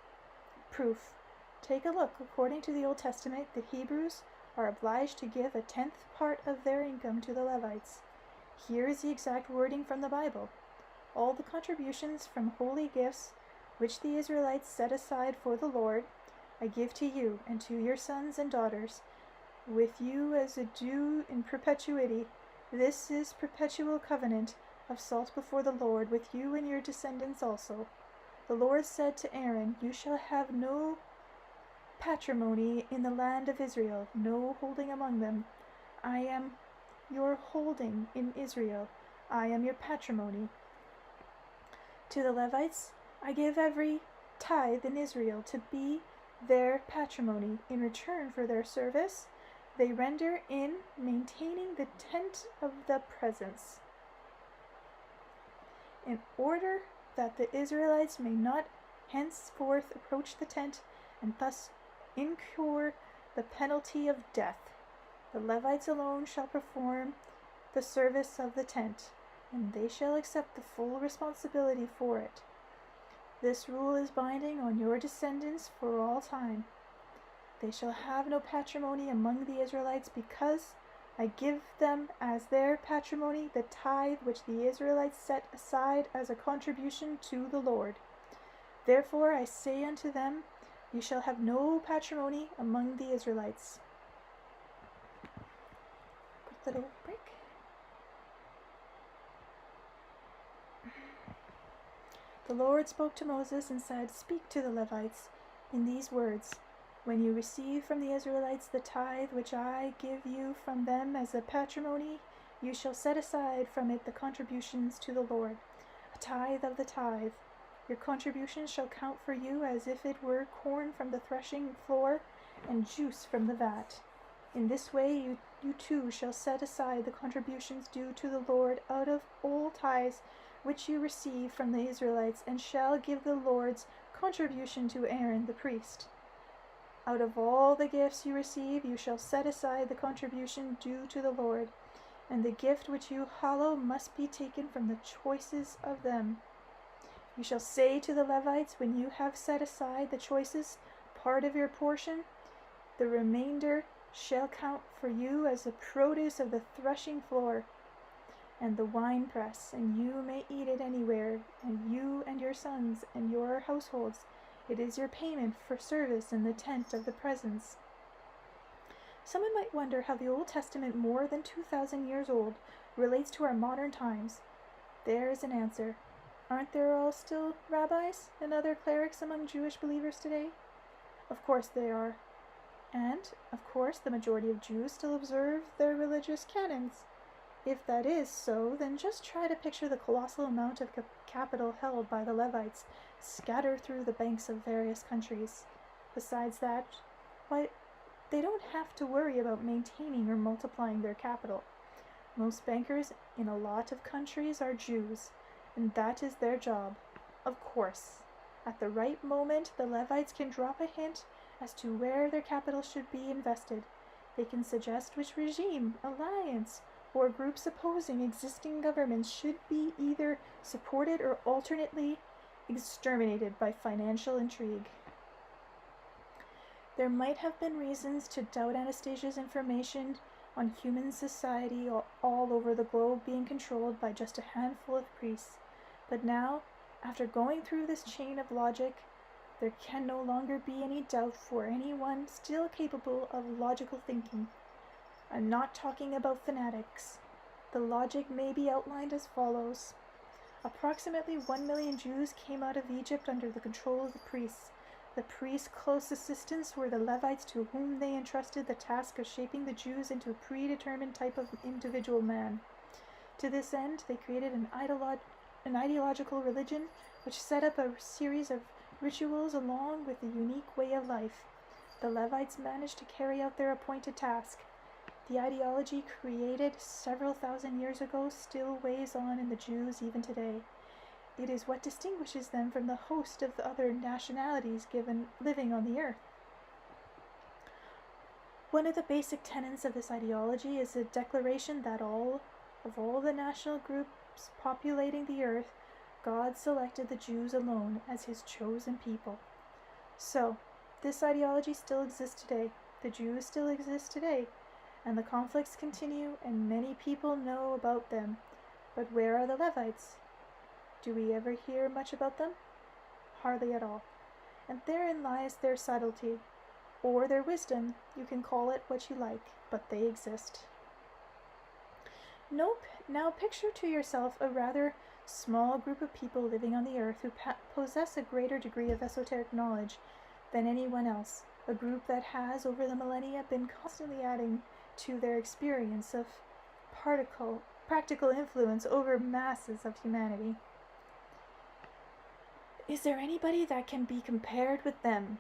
Proof. Take a look. According to the Old Testament, the Hebrews are obliged to give a 10th part of their income to the Levites. Here is the exact wording from the Bible. All the contributions from holy gifts which the Israelites set aside for the Lord, I give to you and to your sons and daughters, with you as a due in perpetuity. This is perpetual covenant of salt before the Lord, with you and your descendants also. The Lord said to Aaron, you shall have no patrimony in the land of Israel, no holding among them. I am your holding in Israel. I am your patrimony. To the Levites, I give every tithe in Israel to be their patrimony. In return for their service, they render in maintaining the tent of the presence, in order that the Israelites may not henceforth approach the tent and thus incur the penalty of death. The Levites alone shall perform the service of the tent, and they shall accept the full responsibility for it. This rule is binding on your descendants for all time. They shall have no patrimony among the Israelites, because I give them as their patrimony the tithe which the Israelites set aside as a contribution to the Lord. Therefore I say unto them, you shall have no patrimony among the Israelites. Quick little break. The Lord spoke to Moses and said, speak to the Levites in these words. When you receive from the Israelites the tithe which I give you from them as a patrimony, you shall set aside from it the contributions to the Lord, a tithe of the tithe. Your contributions shall count for you as if it were corn from the threshing floor and juice from the vat. In this way you too shall set aside the contributions due to the Lord out of all tithes which you receive from the Israelites, and shall give the Lord's contribution to Aaron the priest. Out of all the gifts you receive, you shall set aside the contribution due to the Lord, and the gift which you hallow must be taken from the choicest of them. You shall say to the Levites, when you have set aside the choicest part of your portion, the remainder shall count for you as the produce of the threshing floor. and the wine press, and you may eat it anywhere, and you and your sons and your households. It is your payment for service in the tent of the presence. Someone might wonder how the Old Testament, more than 2,000 years old, relates to our modern times. There is an answer. Aren't there all still rabbis and other clerics among Jewish believers today? Of course they are. And, of course, the majority of Jews still observe their religious canons. If that is so, then just try to picture the colossal amount of capital held by the Levites scattered through the banks of various countries. Besides that, why, they don't have to worry about maintaining or multiplying their capital. Most bankers in a lot of countries are Jews, and that is their job. Of course, at the right moment, the Levites can drop a hint as to where their capital should be invested. They can suggest which regime, alliance, or groups opposing existing governments should be either supported or alternately exterminated by financial intrigue. There might have been reasons to doubt Anastasia's information on human society all over the globe being controlled by just a handful of priests, but now, after going through this chain of logic, there can no longer be any doubt for anyone still capable of logical thinking. I'm not talking about fanatics. The logic may be outlined as follows. Approximately 1 million Jews came out of Egypt under the control of the priests. The priests' close assistants were the Levites, to whom they entrusted the task of shaping the Jews into a predetermined type of individual man. To this end, they created an ideological religion which set up a series of rituals along with a unique way of life. The Levites managed to carry out their appointed task. The ideology created several thousand years ago still weighs on in the Jews even today. It is what distinguishes them from the host of the other nationalities living on the earth. One of the basic tenets of this ideology is a declaration that all the national groups populating the earth, God selected the Jews alone as his chosen people. So, this ideology still exists today. The Jews still exist today, and the conflicts continue, and many people know about them. But where are the Levites? Do we ever hear much about them? Hardly at all. And therein lies their subtlety, or their wisdom. You can call it what you like, but they exist. Nope. Now picture to yourself a rather small group of people living on the earth who possess a greater degree of esoteric knowledge than anyone else, a group that has, over the millennia, been constantly adding to their experience of practical influence over masses of humanity. Is there anybody that can be compared with them?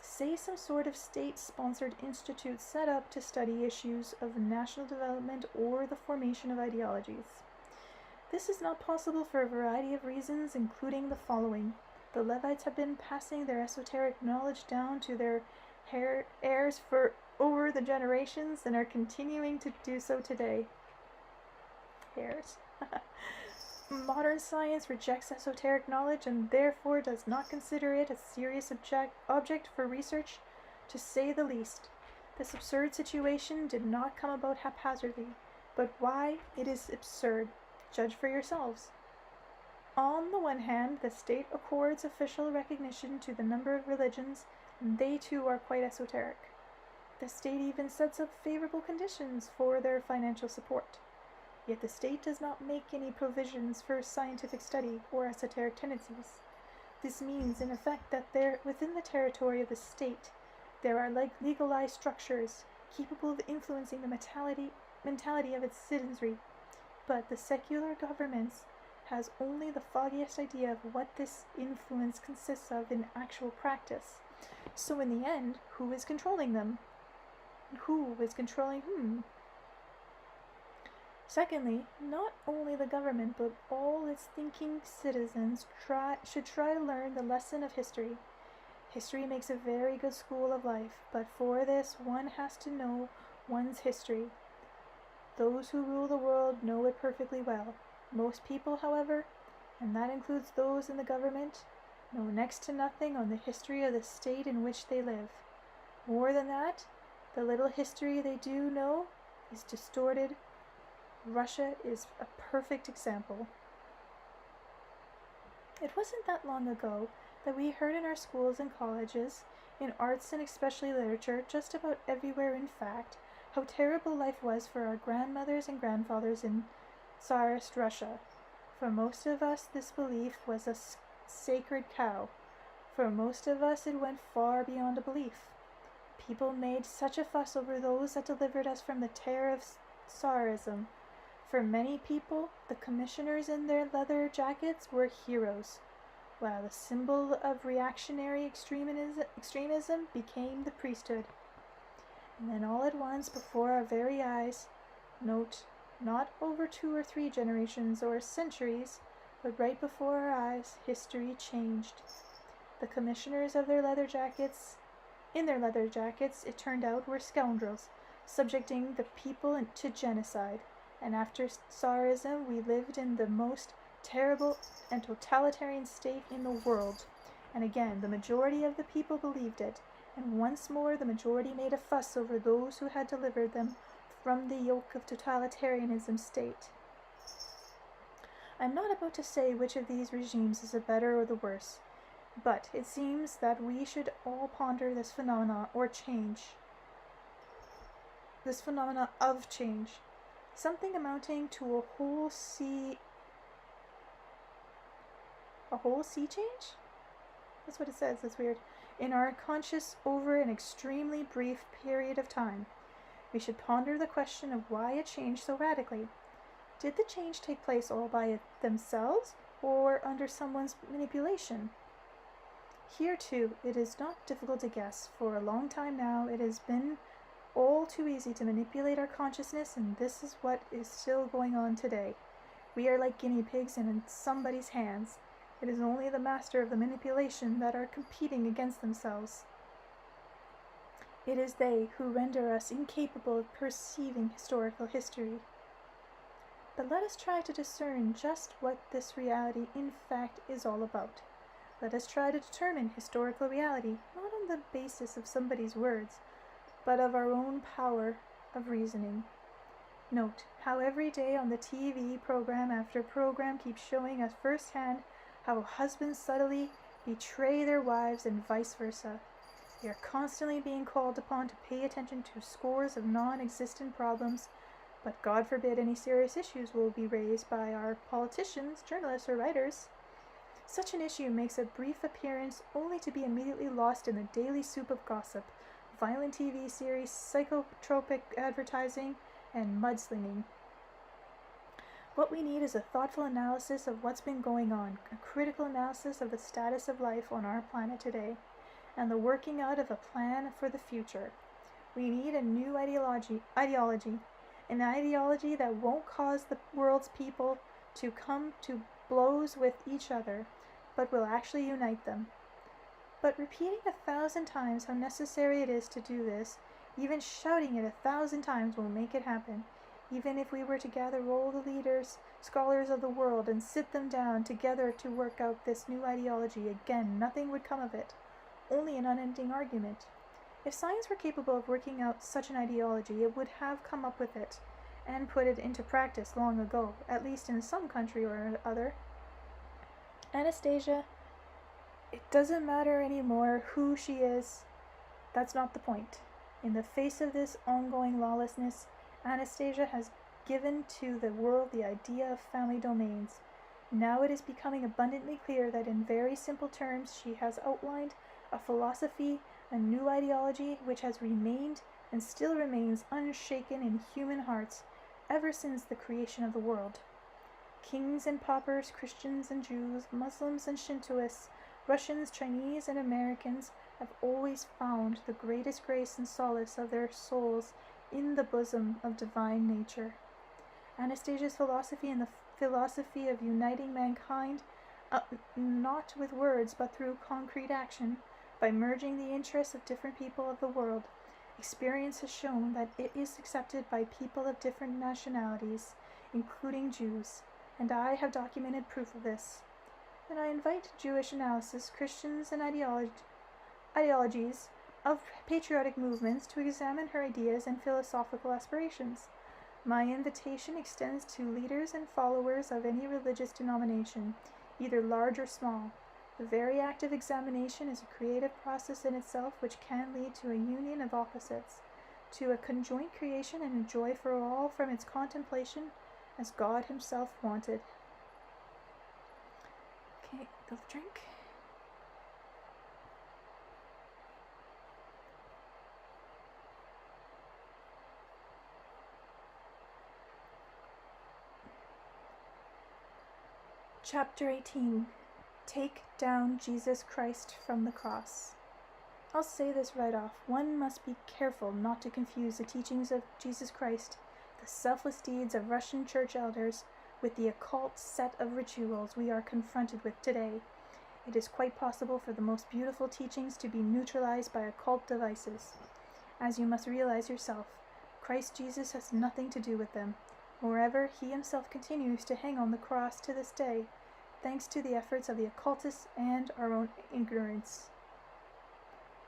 Say some sort of state-sponsored institute set up to study issues of national development or the formation of ideologies. This is not possible for a variety of reasons, including the following. The Levites have been passing their esoteric knowledge down to their heirs for over the generations and are continuing to do so today. Heirs. Modern science rejects esoteric knowledge and therefore does not consider it a serious object for research, to say the least. This absurd situation did not come about haphazardly, but why it is absurd, judge for yourselves. On the one hand, the state accords official recognition to the number of religions, and they too are quite esoteric. The state even sets up favorable conditions for their financial support. Yet the state does not make any provisions for scientific study or esoteric tendencies. This means, in effect, that within the territory of the state, there are legalized structures capable of influencing the mentality of its citizenry. But the secular government has only the foggiest idea of what this influence consists of in actual practice. So in the end, who is controlling them? Who is controlling whom? Secondly, not only the government, but all its thinking citizens should try to learn the lesson of history. History makes a very good school of life, but for this one has to know one's history. Those who rule the world know it perfectly well. Most people, however, and that includes those in the government, know next to nothing on the history of the state in which they live. More than that, the little history they do know is distorted, Russia is a perfect example. It wasn't that long ago that we heard in our schools and colleges, in arts and especially literature, just about everywhere in fact, how terrible life was for our grandmothers and grandfathers in Tsarist Russia. For most of us, this belief was a sacred cow. For most of us, it went far beyond a belief. People made such a fuss over those that delivered us from the terror of Tsarism. For many people, the commissioners in their leather jackets were heroes, while the symbol of reactionary extremism became the priesthood. And then all at once, before our very eyes, note, not over 2 or 3 generations or centuries, but right before our eyes, history changed. The commissioners of their leather jackets, it turned out, were scoundrels, subjecting the people to genocide. And after Tsarism, we lived in the most terrible and totalitarian state in the world. And again, the majority of the people believed it, and once more the majority made a fuss over those who had delivered them from the yoke of totalitarianism state. I'm not about to say which of these regimes is the better or the worse, but it seems that we should all ponder this phenomena of change, something amounting to a whole sea change? That's what it says. That's weird. In our conscious over an extremely brief period of time, we should ponder the question of why it changed so radically. Did the change take place all by themselves, or under someone's manipulation? Here, too, it is not difficult to guess. For a long time now, it has been all too easy to manipulate our consciousness, and this is what is still going on today. We are like guinea pigs in somebody's hands. It is only the master of the manipulation that are competing against themselves. It is they who render us incapable of perceiving historical history. But let us try to discern just what this reality in fact is all about. Let us try to determine historical reality, not on the basis of somebody's words, but of our own power of reasoning. Note how every day on the TV program after program keeps showing us firsthand how husbands subtly betray their wives and vice versa. We are constantly being called upon to pay attention to scores of non-existent problems, but God forbid any serious issues will be raised by our politicians, journalists, or writers. Such an issue makes a brief appearance only to be immediately lost in the daily soup of gossip, violent TV series, psychotropic advertising, and mudslinging. What we need is a thoughtful analysis of what's been going on, a critical analysis of the status of life on our planet today, and the working out of a plan for the future. We need a new ideology, an ideology that won't cause the world's people to come to blows with each other, but will actually unite them. But repeating 1,000 times how necessary it is to do this, even shouting it 1,000 times, won't make it happen. Even if we were to gather all the leaders, scholars of the world, and sit them down together to work out this new ideology, again, nothing would come of it, only an unending argument. If science were capable of working out such an ideology, it would have come up with it, and put it into practice long ago, at least in some country or other. Anastasia, it doesn't matter anymore who she is. That's not the point. In the face of this ongoing lawlessness, Anastasia has given to the world the idea of family domains. Now it is becoming abundantly clear that in very simple terms she has outlined a philosophy, a new ideology which has remained and still remains unshaken in human hearts ever since the creation of the world. Kings and paupers, Christians and Jews, Muslims and Shintoists, Russians, Chinese, and Americans have always found the greatest grace and solace of their souls in the bosom of divine nature. Anastasia's philosophy and the philosophy of uniting mankind, not with words but through concrete action, by merging the interests of different people of the world. Experience has shown that it is accepted by people of different nationalities, including Jews, and I have documented proof of this. And I invite Jewish analysis, Christians, and ideologies of patriotic movements to examine her ideas and philosophical aspirations. My invitation extends to leaders and followers of any religious denomination, either large or small. The very act of examination is a creative process in itself which can lead to a union of opposites, to a conjoint creation and a joy for all from its contemplation as God himself wanted. Okay, another drink. Chapter 18. Take down Jesus Christ from the cross. I'll say this right off. One must be careful not to confuse the teachings of Jesus Christ, the selfless deeds of Russian church elders, with the occult set of rituals we are confronted with today. It is quite possible for the most beautiful teachings to be neutralized by occult devices. As you must realize yourself, Christ Jesus has nothing to do with them. Moreover, he himself continues to hang on the cross to this day, thanks to the efforts of the occultists and our own ignorance.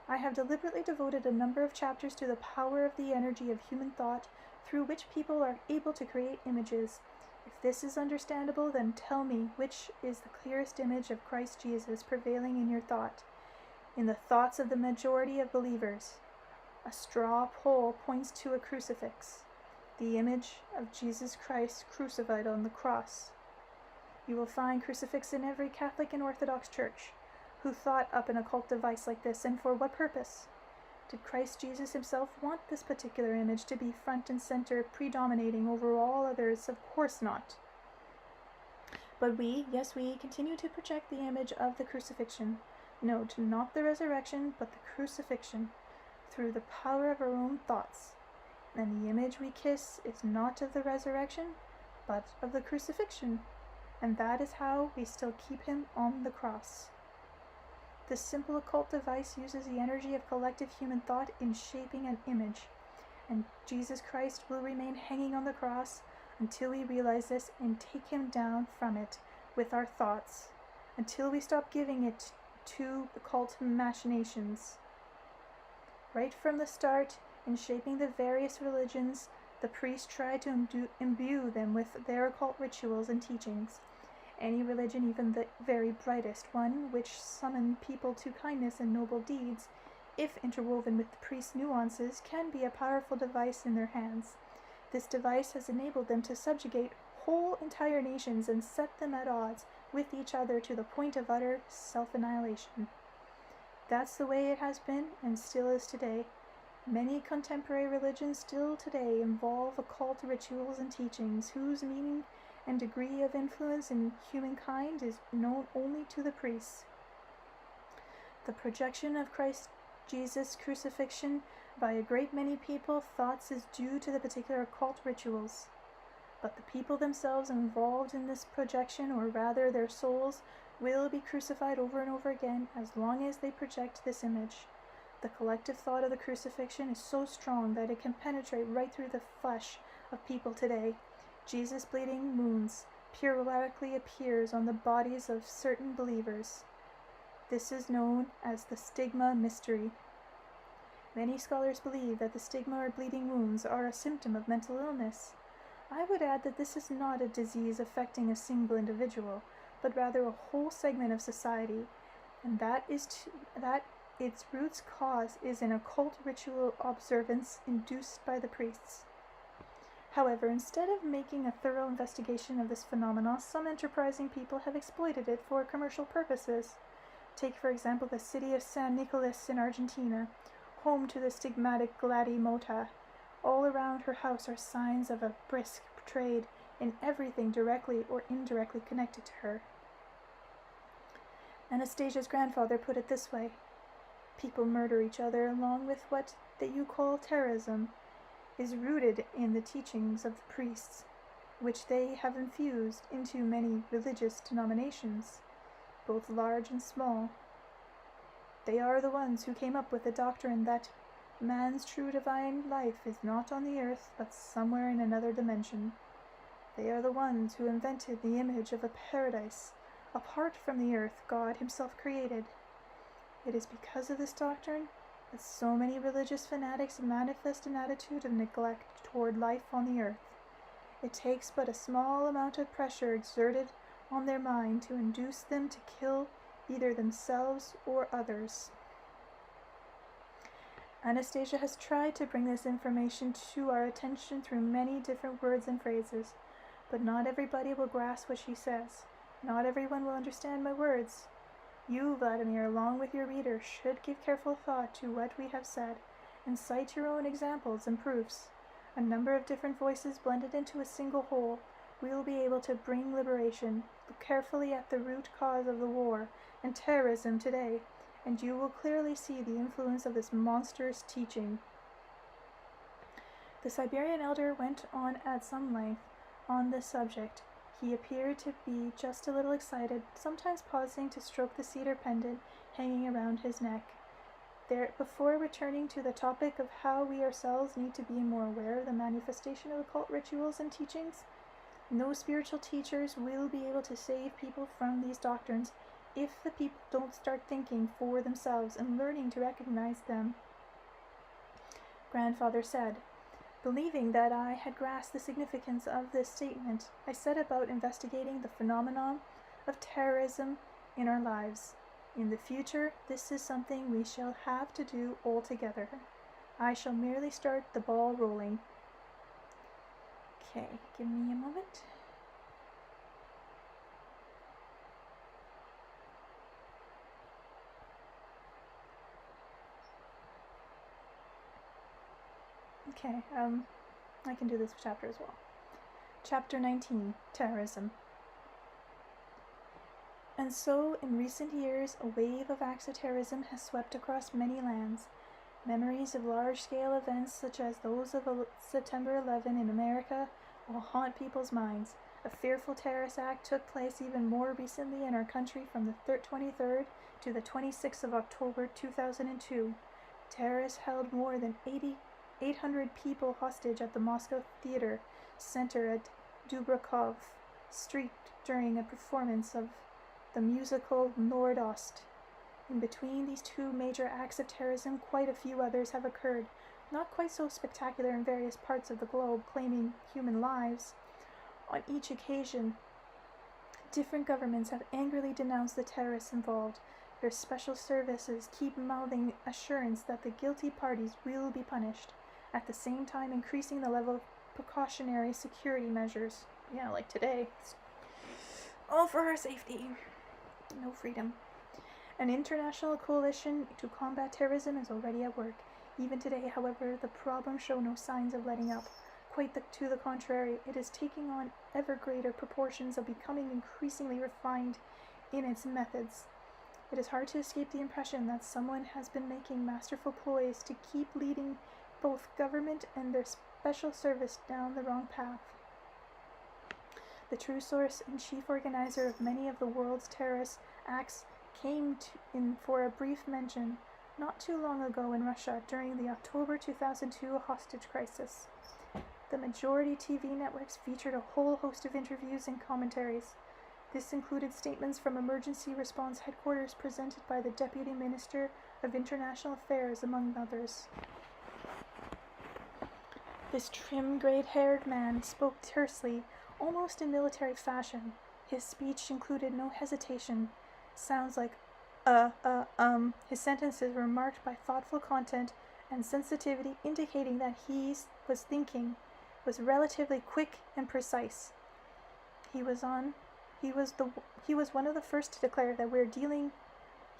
I have deliberately devoted a number of chapters to the power of the energy of human thought through which people are able to create images. If this is understandable, then tell me which is the clearest image of Christ Jesus prevailing in your thought, in the thoughts of the majority of believers. A straw poll points to a crucifix, the image of Jesus Christ crucified on the cross. You will find crucifix in every Catholic and Orthodox church. Who thought up an occult device like this, and for what purpose? Did Christ Jesus himself want this particular image to be front and center, predominating over all others? Of course not. But we continue to project the image of the crucifixion. Note, not the resurrection, but the crucifixion, through the power of our own thoughts. And the image we kiss is not of the resurrection, but of the crucifixion. And that is how we still keep him on the cross. This simple occult device uses the energy of collective human thought in shaping an image, and Jesus Christ will remain hanging on the cross until we realize this and take him down from it with our thoughts, until we stop giving it to occult machinations. Right from the start, in shaping the various religions, the priests tried to imbue them with their occult rituals and teachings. Any religion, even the very brightest one, which summoned people to kindness and noble deeds, if interwoven with the priest's nuances, can be a powerful device in their hands. This device has enabled them to subjugate whole entire nations and set them at odds with each other to the point of utter self-annihilation. That's the way it has been and still is today. Many contemporary religions still today involve occult rituals and teachings whose meaning and degree of influence in humankind is known only to the priests. The projection of Christ Jesus' crucifixion by a great many people's thoughts is due to the particular occult rituals. But the people themselves involved in this projection, or rather their souls, will be crucified over and over again as long as they project this image. The collective thought of the crucifixion is so strong that it can penetrate right through the flesh of people today. Jesus' bleeding wounds periodically appears on the bodies of certain believers. This is known as the stigma mystery. Many scholars believe that the stigma or bleeding wounds are a symptom of mental illness. I would add that this is not a disease affecting a single individual, but rather a whole segment of society, and that its roots cause is an occult ritual observance induced by the priests. However, instead of making a thorough investigation of this phenomenon, some enterprising people have exploited it for commercial purposes. Take, for example, the city of San Nicolas in Argentina, home to the stigmatic Gladys Mota. All around her house are signs of a brisk trade in everything directly or indirectly connected to her. Anastasia's grandfather put it this way: people murder each other along with what that you call terrorism is rooted in the teachings of the priests, which they have infused into many religious denominations, both large and small. They are the ones who came up with the doctrine that man's true divine life is not on the earth, but somewhere in another dimension. They are the ones who invented the image of a paradise apart from the earth God himself created. It is because of this doctrine that so many religious fanatics manifest an attitude of neglect toward life on the earth. It takes but a small amount of pressure exerted on their mind to induce them to kill either themselves or others. Anastasia has tried to bring this information to our attention through many different words and phrases, but not everybody will grasp what she says. Not everyone will understand my words. You, Vladimir, along with your reader, should give careful thought to what we have said, and cite your own examples and proofs. A number of different voices blended into a single whole, we will be able to bring liberation. Look carefully at the root cause of the war and terrorism today, and you will clearly see the influence of this monstrous teaching. The Siberian elder went on at some length on this subject. He appeared to be just a little excited, sometimes pausing to stroke the cedar pendant hanging around his neck. Before returning to the topic of how we ourselves need to be more aware of the manifestation of occult rituals and teachings, no spiritual teachers will be able to save people from these doctrines if the people don't start thinking for themselves and learning to recognize them. Grandfather said, believing that I had grasped the significance of this statement, I set about investigating the phenomenon of terrorism in our lives. In the future, this is something we shall have to do all together. I shall merely start the ball rolling. Okay, give me a moment. Okay, I can do this chapter as well. Chapter 19, Terrorism. And so, in recent years, a wave of acts of terrorism has swept across many lands. Memories of large-scale events such as those of September 11 in America will haunt people's minds. A fearful terrorist act took place even more recently in our country from the 23rd to the 26th of October 2002. Terrorists held more than 800 people hostage at the Moscow Theater Center at Dubrakov Street during a performance of the musical Nordost. In between these two major acts of terrorism, quite a few others have occurred, not quite so spectacular in various parts of the globe, claiming human lives. On each occasion, different governments have angrily denounced the terrorists involved. Their special services keep mouthing assurance that the guilty parties will be punished, at the same time increasing the level of precautionary security measures. Yeah, like today. It's all for our safety. No freedom. An international coalition to combat terrorism is already at work. Even today, however, the problems show no signs of letting up. Quite to the contrary, it is taking on ever greater proportions of becoming increasingly refined in its methods. It is hard to escape the impression that someone has been making masterful ploys to keep leading both government and their special service down the wrong path. The true source and chief organizer of many of the world's terrorist acts came in for a brief mention not too long ago in Russia during the October 2002 hostage crisis. The majority TV networks featured a whole host of interviews and commentaries. This included statements from Emergency Response Headquarters presented by the Deputy Minister of International Affairs, among others. This trim, grey-haired man spoke tersely, almost in military fashion. His speech included no hesitation. Sounds like His sentences were marked by thoughtful content and sensitivity, indicating that his thinking was relatively quick and precise. He was one of the first to declare that we're dealing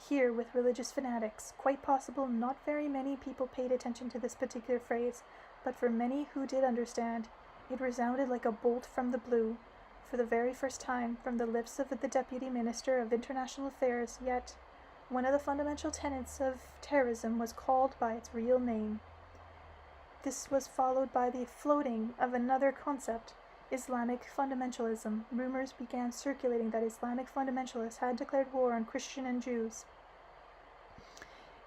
here with religious fanatics. Quite possible not very many people paid attention to this particular phrase, but for many who did understand, it resounded like a bolt from the blue, for the very first time from the lips of the Deputy Minister of International Affairs, yet one of the fundamental tenets of terrorism was called by its real name. This was followed by the floating of another concept, Islamic fundamentalism. Rumors began circulating that Islamic fundamentalists had declared war on Christians and Jews.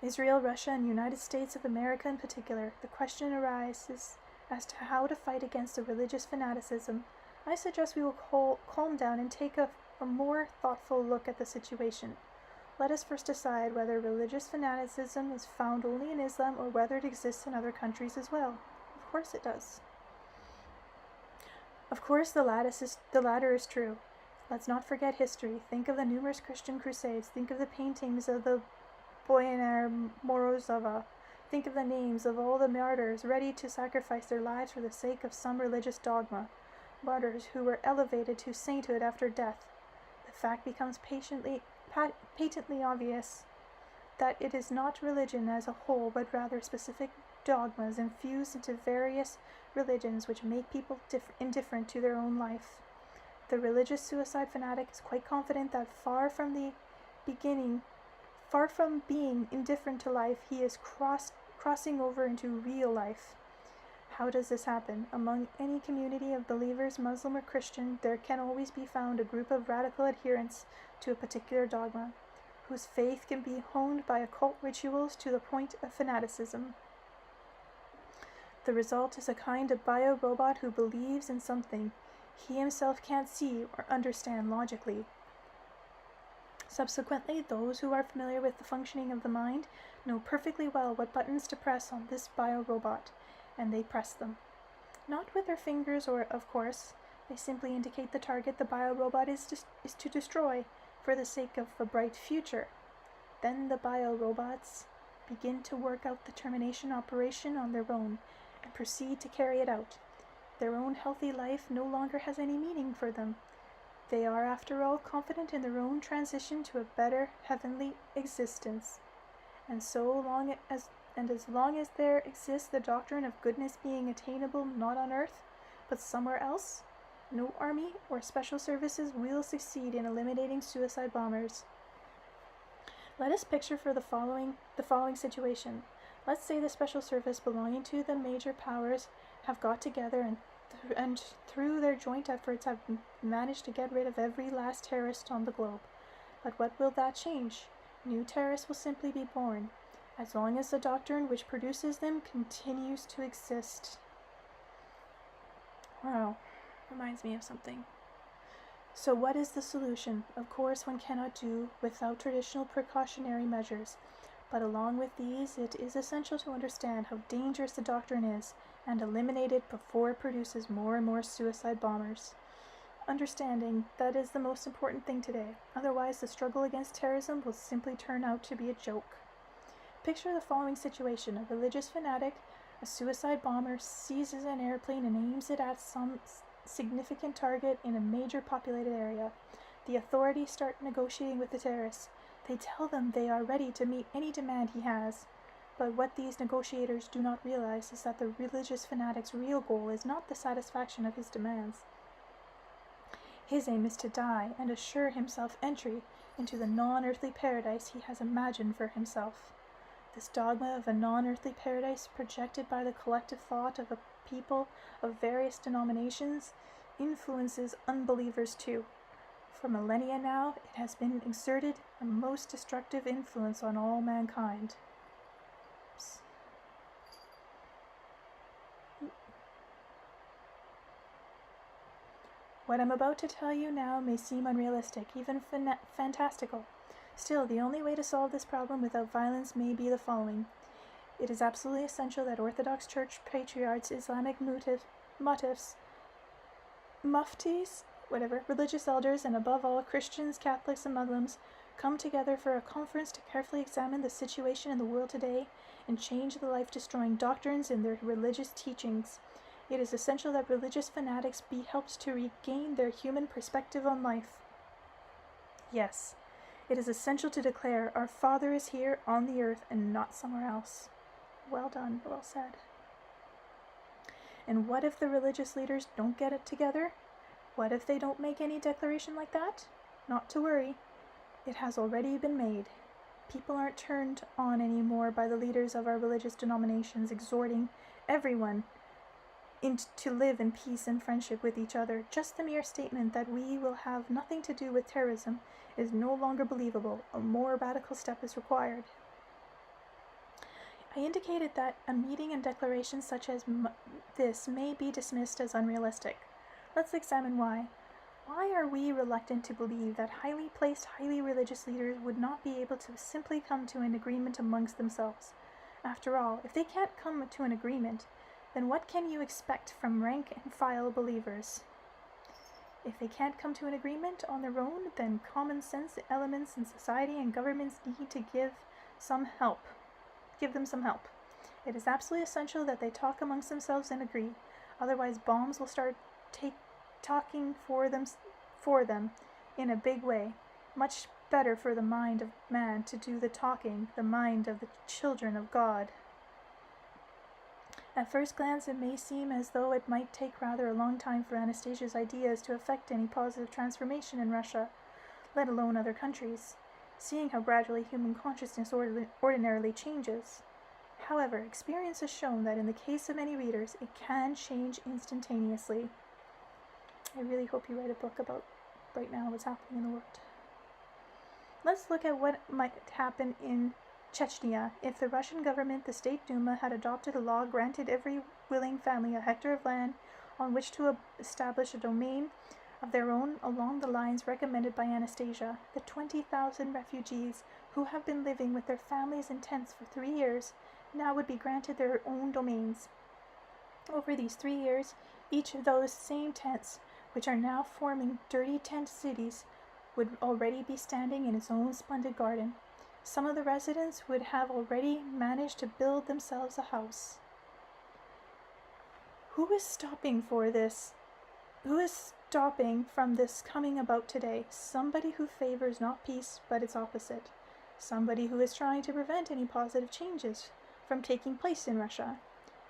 Israel, Russia, and United States of America in particular. The question arises as to how to fight against the religious fanaticism. I suggest we will calm down and take a more thoughtful look at the situation. Let us first decide whether religious fanaticism is found only in Islam or whether it exists in other countries as well. Of course it does. Of course, the latter is true. Let's not forget history. Think of the numerous Christian crusades. Think of the paintings of the Boyar Morozova. Think of the names of all the martyrs ready to sacrifice their lives for the sake of some religious dogma. Martyrs who were elevated to sainthood after death. The fact becomes patently obvious that it is not religion as a whole, but rather specific dogmas infused into various religions which make people indifferent to their own life. The religious suicide fanatic is quite confident that far from being indifferent to life, he is crossing over into real life. How does this happen? Among any community of believers, Muslim or Christian, there can always be found a group of radical adherents to a particular dogma, whose faith can be honed by occult rituals to the point of fanaticism. The result is a kind of bio-robot who believes in something he himself can't see or understand logically. Subsequently, those who are familiar with the functioning of the mind know perfectly well what buttons to press on this bio-robot, and they press them. Not with their fingers of course. They simply indicate the target the bio-robot is to destroy for the sake of a bright future. Then the bio-robots begin to work out the termination operation on their own and proceed to carry it out. Their own healthy life no longer has any meaning for them. They are, after all, confident in their own transition to a better heavenly existence. And as long as there exists the doctrine of goodness being attainable not on earth, but somewhere else, no army or special services will succeed in eliminating suicide bombers. Let us picture the following situation. Let's say the special service belonging to the major powers have got together and through their joint efforts have managed to get rid of every last terrorist on the globe. But what will that change? New terrorists will simply be born, as long as the doctrine which produces them continues to exist. Wow, reminds me of something. So what is the solution? Of course, one cannot do without traditional precautionary measures, but along with these, it is essential to understand how dangerous the doctrine is and eliminate it before it produces more and more suicide bombers. Understanding that is the most important thing today. Otherwise, the struggle against terrorism will simply turn out to be a joke. Picture the following situation. A religious fanatic, a suicide bomber, seizes an airplane and aims it at some significant target in a major populated area. The authorities start negotiating with the terrorists. They tell them they are ready to meet any demand he has. But what these negotiators do not realize is that the religious fanatic's real goal is not the satisfaction of his demands. His aim is to die and assure himself entry into the non-earthly paradise he has imagined for himself. This dogma of a non-earthly paradise projected by the collective thought of a people of various denominations influences unbelievers too. For millennia now, it has been exerted a most destructive influence on all mankind. What I'm about to tell you now may seem unrealistic, even fantastical. Still, the only way to solve this problem without violence may be the following. It is absolutely essential that Orthodox Church patriarchs, Islamic muftis, religious elders, and above all Christians, Catholics, and Muslims come together for a conference to carefully examine the situation in the world today and change the life-destroying doctrines in their religious teachings. It is essential that religious fanatics be helped to regain their human perspective on life. Yes, it is essential to declare our Father is here on the earth and not somewhere else. Well done, well said. And what if the religious leaders don't get it together? What if they don't make any declaration like that? Not to worry. It has already been made. People aren't turned on anymore by the leaders of our religious denominations exhorting everyone to live in peace and friendship with each other. Just the mere statement that we will have nothing to do with terrorism is no longer believable. A more radical step is required. I indicated that a meeting and declaration such as this may be dismissed as unrealistic. Let's examine why. Why are we reluctant to believe that highly placed, highly religious leaders would not be able to simply come to an agreement amongst themselves? After all, if they can't come to an agreement, then what can you expect from rank and file believers? If they can't come to an agreement on their own, then common sense elements in society and governments need to give some help. Give them some help. It is absolutely essential that they talk amongst themselves and agree. Otherwise, bombs will start talking for them in a big way. Much better for the mind of man to do the talking, the mind of the children of God. At first glance, it may seem as though it might take rather a long time for Anastasia's ideas to effect any positive transformation in Russia, let alone other countries, seeing how gradually human consciousness ordinarily changes. However, experience has shown that in the case of many readers, it can change instantaneously. I really hope you write a book about right now what's happening in the world. Let's look at what might happen in Chechnya if the Russian government, the State Duma, had adopted a law granted every willing family a hectare of land on which to establish a domain of their own along the lines recommended by Anastasia. The 20,000 refugees who have been living with their families in tents for 3 years now would be granted their own domains. Over these 3 years, each of those same tents, which are now forming dirty tent cities, would already be standing in its own splendid garden. Some of the residents would have already managed to build themselves a house. Who is stopping for this? Who is stopping from this coming about today? Somebody who favors not peace, but its opposite. Somebody who is trying to prevent any positive changes from taking place in Russia.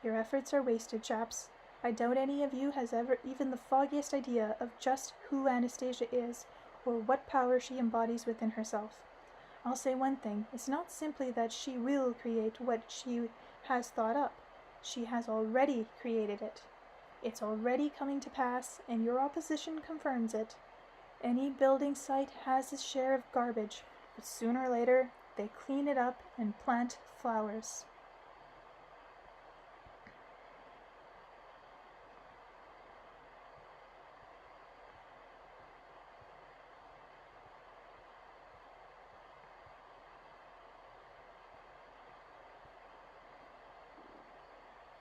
Your efforts are wasted, chaps. I doubt any of you has ever even the foggiest idea of just who Anastasia is or what power she embodies within herself. I'll say one thing, it's not simply that she will create what she has thought up. She has already created it. It's already coming to pass, and your opposition confirms it. Any building site has its share of garbage, but sooner or later they clean it up and plant flowers.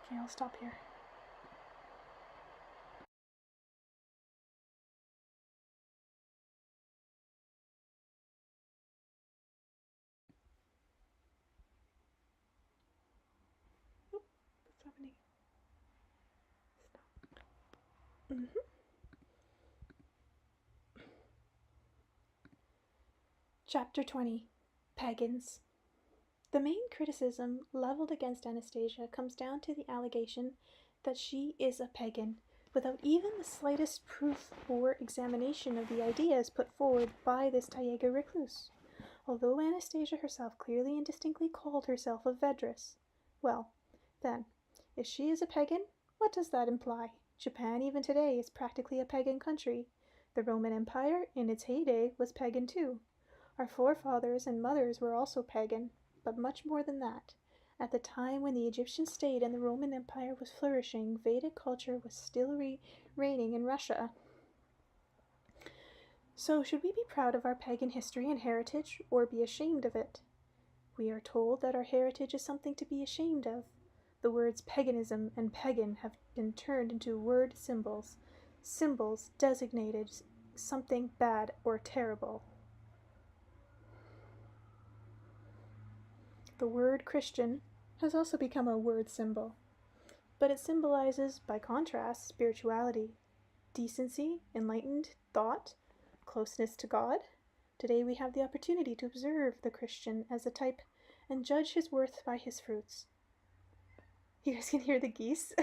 Okay, I'll stop here. What's happening? Stop. Chapter 20. Pagans. The main criticism leveled against Anastasia comes down to the allegation that she is a pagan, without even the slightest proof or examination of the ideas put forward by this Taiga recluse, although Anastasia herself clearly and distinctly called herself a Vedress. Well, then, if she is a pagan, what does that imply? Japan even today is practically a pagan country. The Roman Empire, in its heyday, was pagan too. Our forefathers and mothers were also pagan, but much more than that. At the time when the Egyptian state and the Roman Empire was flourishing, Vedic culture was still reigning in Russia. So, should we be proud of our pagan history and heritage, or be ashamed of it? We are told that our heritage is something to be ashamed of. The words paganism and pagan have been turned into word symbols. Symbols designated something bad or terrible. The word Christian has also become a word symbol, but it symbolizes, by contrast, spirituality, decency, enlightened thought, closeness to God. Today we have the opportunity to observe the Christian as a type and judge his worth by his fruits. You guys can hear the geese.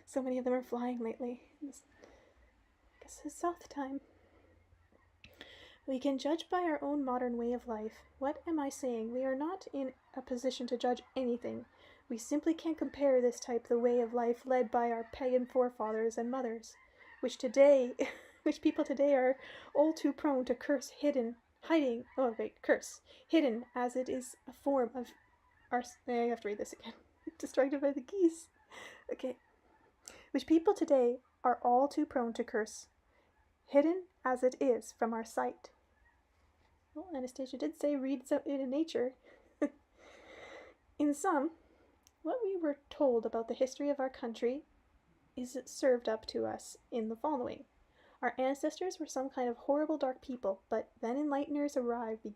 So many of them are flying lately. I guess it's south time. We can judge by our own modern way of life. What am I saying? We are not in a position to judge anything. We simply can't compare this type the way of life led by our pagan forefathers and mothers, which people today are all too prone to hidden as it is a form of I have to read this again. Distracted by the geese. Okay. Which people today are all too prone to curse, hidden as it is from our sight. Well, Anastasia did say read it in nature. In sum, what we were told about the history of our country is served up to us in the following. Our ancestors were some kind of horrible dark people, but then enlighteners arrived,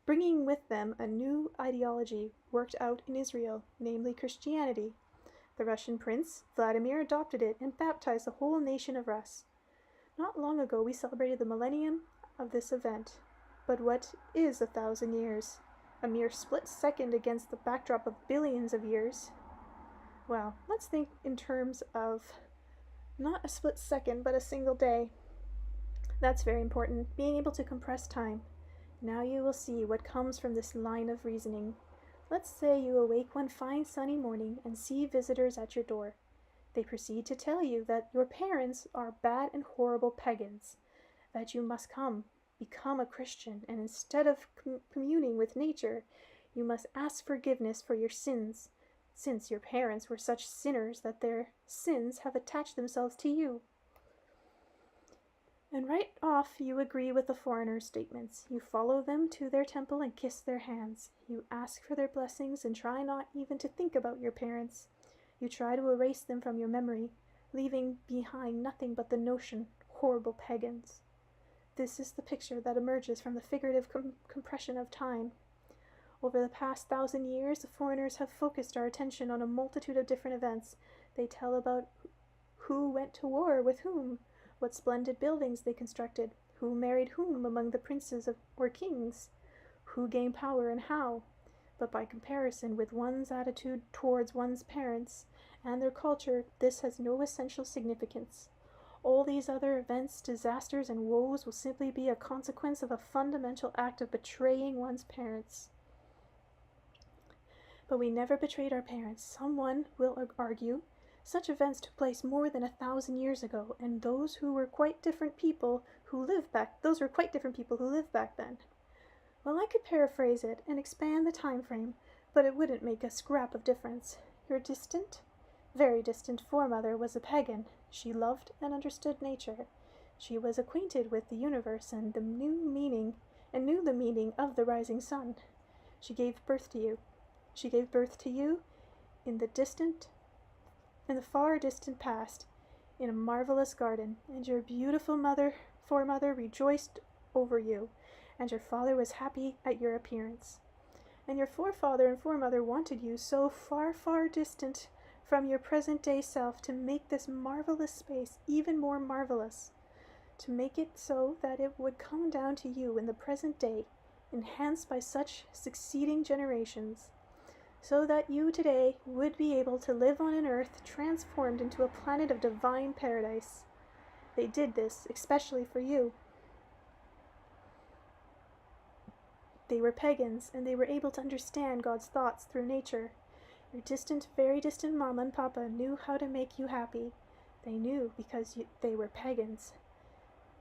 bringing with them a new ideology worked out in Israel, namely Christianity. The Russian prince, Vladimir, adopted it and baptized the whole nation of Rus. Not long ago we celebrated the millennium of this event. But what is 1,000 years? A mere split second against the backdrop of billions of years. Well, let's think in terms of not a split second, but a single day. That's very important, being able to compress time. Now you will see what comes from this line of reasoning. Let's say you awake one fine sunny morning and see visitors at your door. They proceed to tell you that your parents are bad and horrible pagans, that you must become a Christian, and instead of communing with nature, you must ask forgiveness for your sins, since your parents were such sinners that their sins have attached themselves to you. And right off you agree with the foreigner's statements. You follow them to their temple and kiss their hands. You ask for their blessings and try not even to think about your parents. You try to erase them from your memory, leaving behind nothing but the notion, horrible pagans. This is the picture that emerges from the figurative compression of time. Over the past 1,000 years, the foreigners have focused our attention on a multitude of different events. They tell about who went to war with whom, what splendid buildings they constructed, who married whom among the princes or kings, who gained power and how. But by comparison with one's attitude towards one's parents and their culture, this has no essential significance. All these other events, disasters, and woes will simply be a consequence of a fundamental act of betraying one's parents. But we never betrayed our parents. Someone will argue such events took place more than 1,000 years ago, and those were quite different people who lived back then. Well, I could paraphrase it and expand the time frame, but it wouldn't make a scrap of difference. Your distant, very distant foremother was a pagan. She loved and understood nature. She was acquainted with the universe and knew the meaning of the rising sun. She gave birth to you. She gave birth to you in the far distant past, in a marvelous garden, and your beautiful foremother rejoiced over you, and your father was happy at your appearance. And your forefather and foremother wanted you so far, far distant from your present-day self to make this marvelous space even more marvelous, to make it so that it would come down to you in the present day, enhanced by such succeeding generations, so that you today would be able to live on an earth transformed into a planet of divine paradise. They did this especially for you. They were pagans, and they were able to understand God's thoughts through nature. Your distant, very distant mama and papa knew how to make you happy. They knew because they were pagans.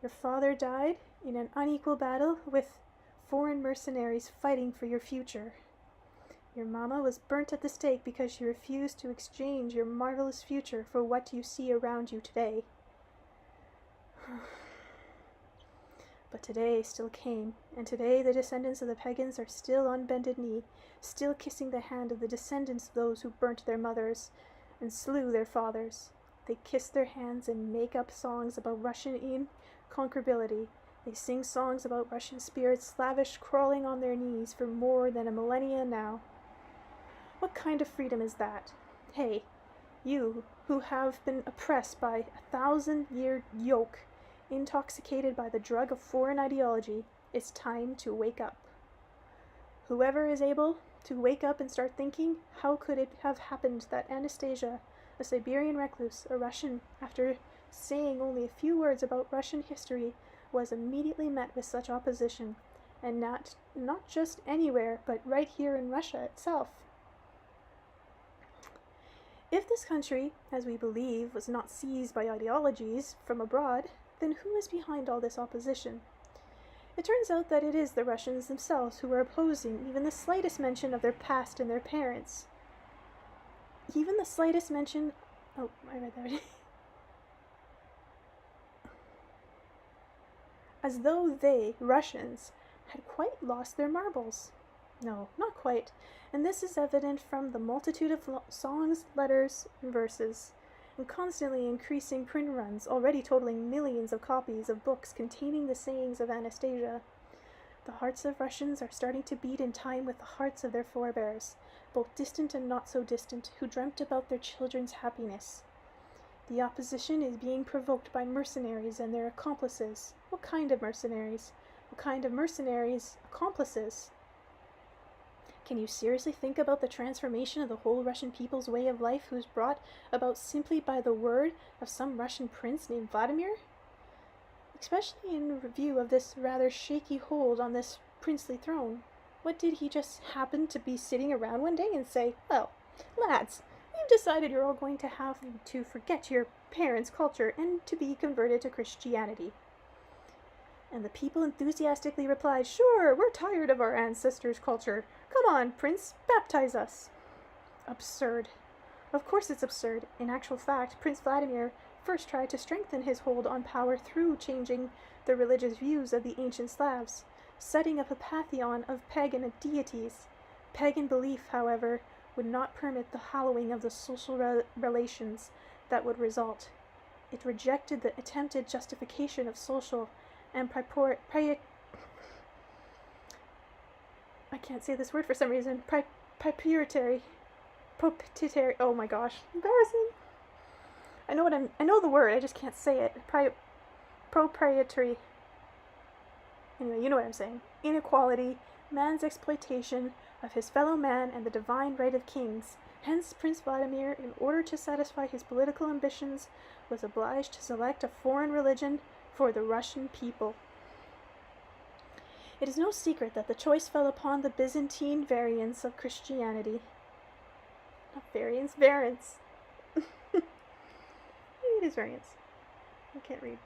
Your father died in an unequal battle with foreign mercenaries fighting for your future. Your mama was burnt at the stake because she refused to exchange your marvelous future for what you see around you today. But today still came, and today the descendants of the pagans are still on bended knee, still kissing the hand of the descendants of those who burnt their mothers and slew their fathers. They kiss their hands and make up songs about Russian inconquerability. They sing songs about Russian spirits slavish crawling on their knees for more than a millennia now. What kind of freedom is that? Hey, you who have been oppressed by 1,000-year yoke, intoxicated by the drug of foreign ideology, it's time to wake up. Whoever is able to wake up and start thinking, how could it have happened that Anastasia, a Siberian recluse, a Russian, after saying only a few words about Russian history, was immediately met with such opposition, and not just anywhere, but right here in Russia itself? If this country, as we believe, was not seized by ideologies from abroad, then who is behind all this opposition? It turns out that it is the Russians themselves who are opposing even the slightest mention of their past and their parents. Even the slightest mention... Oh, I read that. As though they, Russians, had quite lost their marbles. No, not quite, and this is evident from the multitude of songs, letters, and verses, and constantly increasing print runs, already totaling millions of copies of books containing the sayings of Anastasia. The hearts of Russians are starting to beat in time with the hearts of their forebears, both distant and not so distant, who dreamt about their children's happiness. The opposition is being provoked by mercenaries and their accomplices. What kind of mercenaries? What kind of mercenaries' accomplices? Can you seriously think about the transformation of the whole Russian people's way of life who's brought about simply by the word of some Russian prince named Vladimir? Especially in review of this rather shaky hold on this princely throne. What did he just happen to be sitting around one day and say, well, lads, you've decided you're all going to have to forget your parents' culture and to be converted to Christianity. And the people enthusiastically replied, sure, we're tired of our ancestors' culture. Come on, Prince, baptize us. Absurd. Of course it's absurd. In actual fact, Prince Vladimir first tried to strengthen his hold on power through changing the religious views of the ancient Slavs, setting up a pantheon of pagan deities. Pagan belief, however, would not permit the hallowing of the social relations that would result. It rejected the attempted justification of social and I can't say this word for some reason. Proprietary. Oh my gosh, embarrassing. I know the word. I just can't say it. Proprietary. Anyway, you know what I'm saying. Inequality, man's exploitation of his fellow man, and the divine right of kings. Hence, Prince Vladimir, in order to satisfy his political ambitions, was obliged to select a foreign religion for the Russian people. It is no secret that the choice fell upon the Byzantine variants of Christianity. Not variants, variants. Maybe it is variants. I can't read.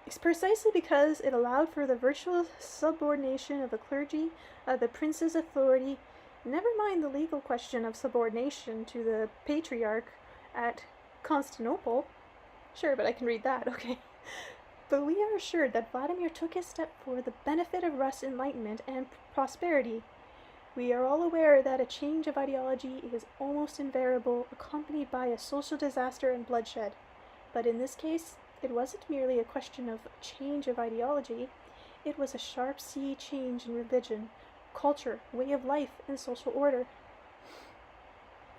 It's precisely because it allowed for the virtual subordination of the clergy of the prince's authority, never mind the legal question of subordination to the patriarch at Constantinople. Sure, but I can read that, okay. But we are assured that Vladimir took his step for the benefit of Rus' enlightenment and prosperity. We are all aware that a change of ideology is almost invariable, accompanied by a social disaster and bloodshed. But in this case, it wasn't merely a question of a change of ideology, it was a sharp sea change in religion, culture, way of life, and social order.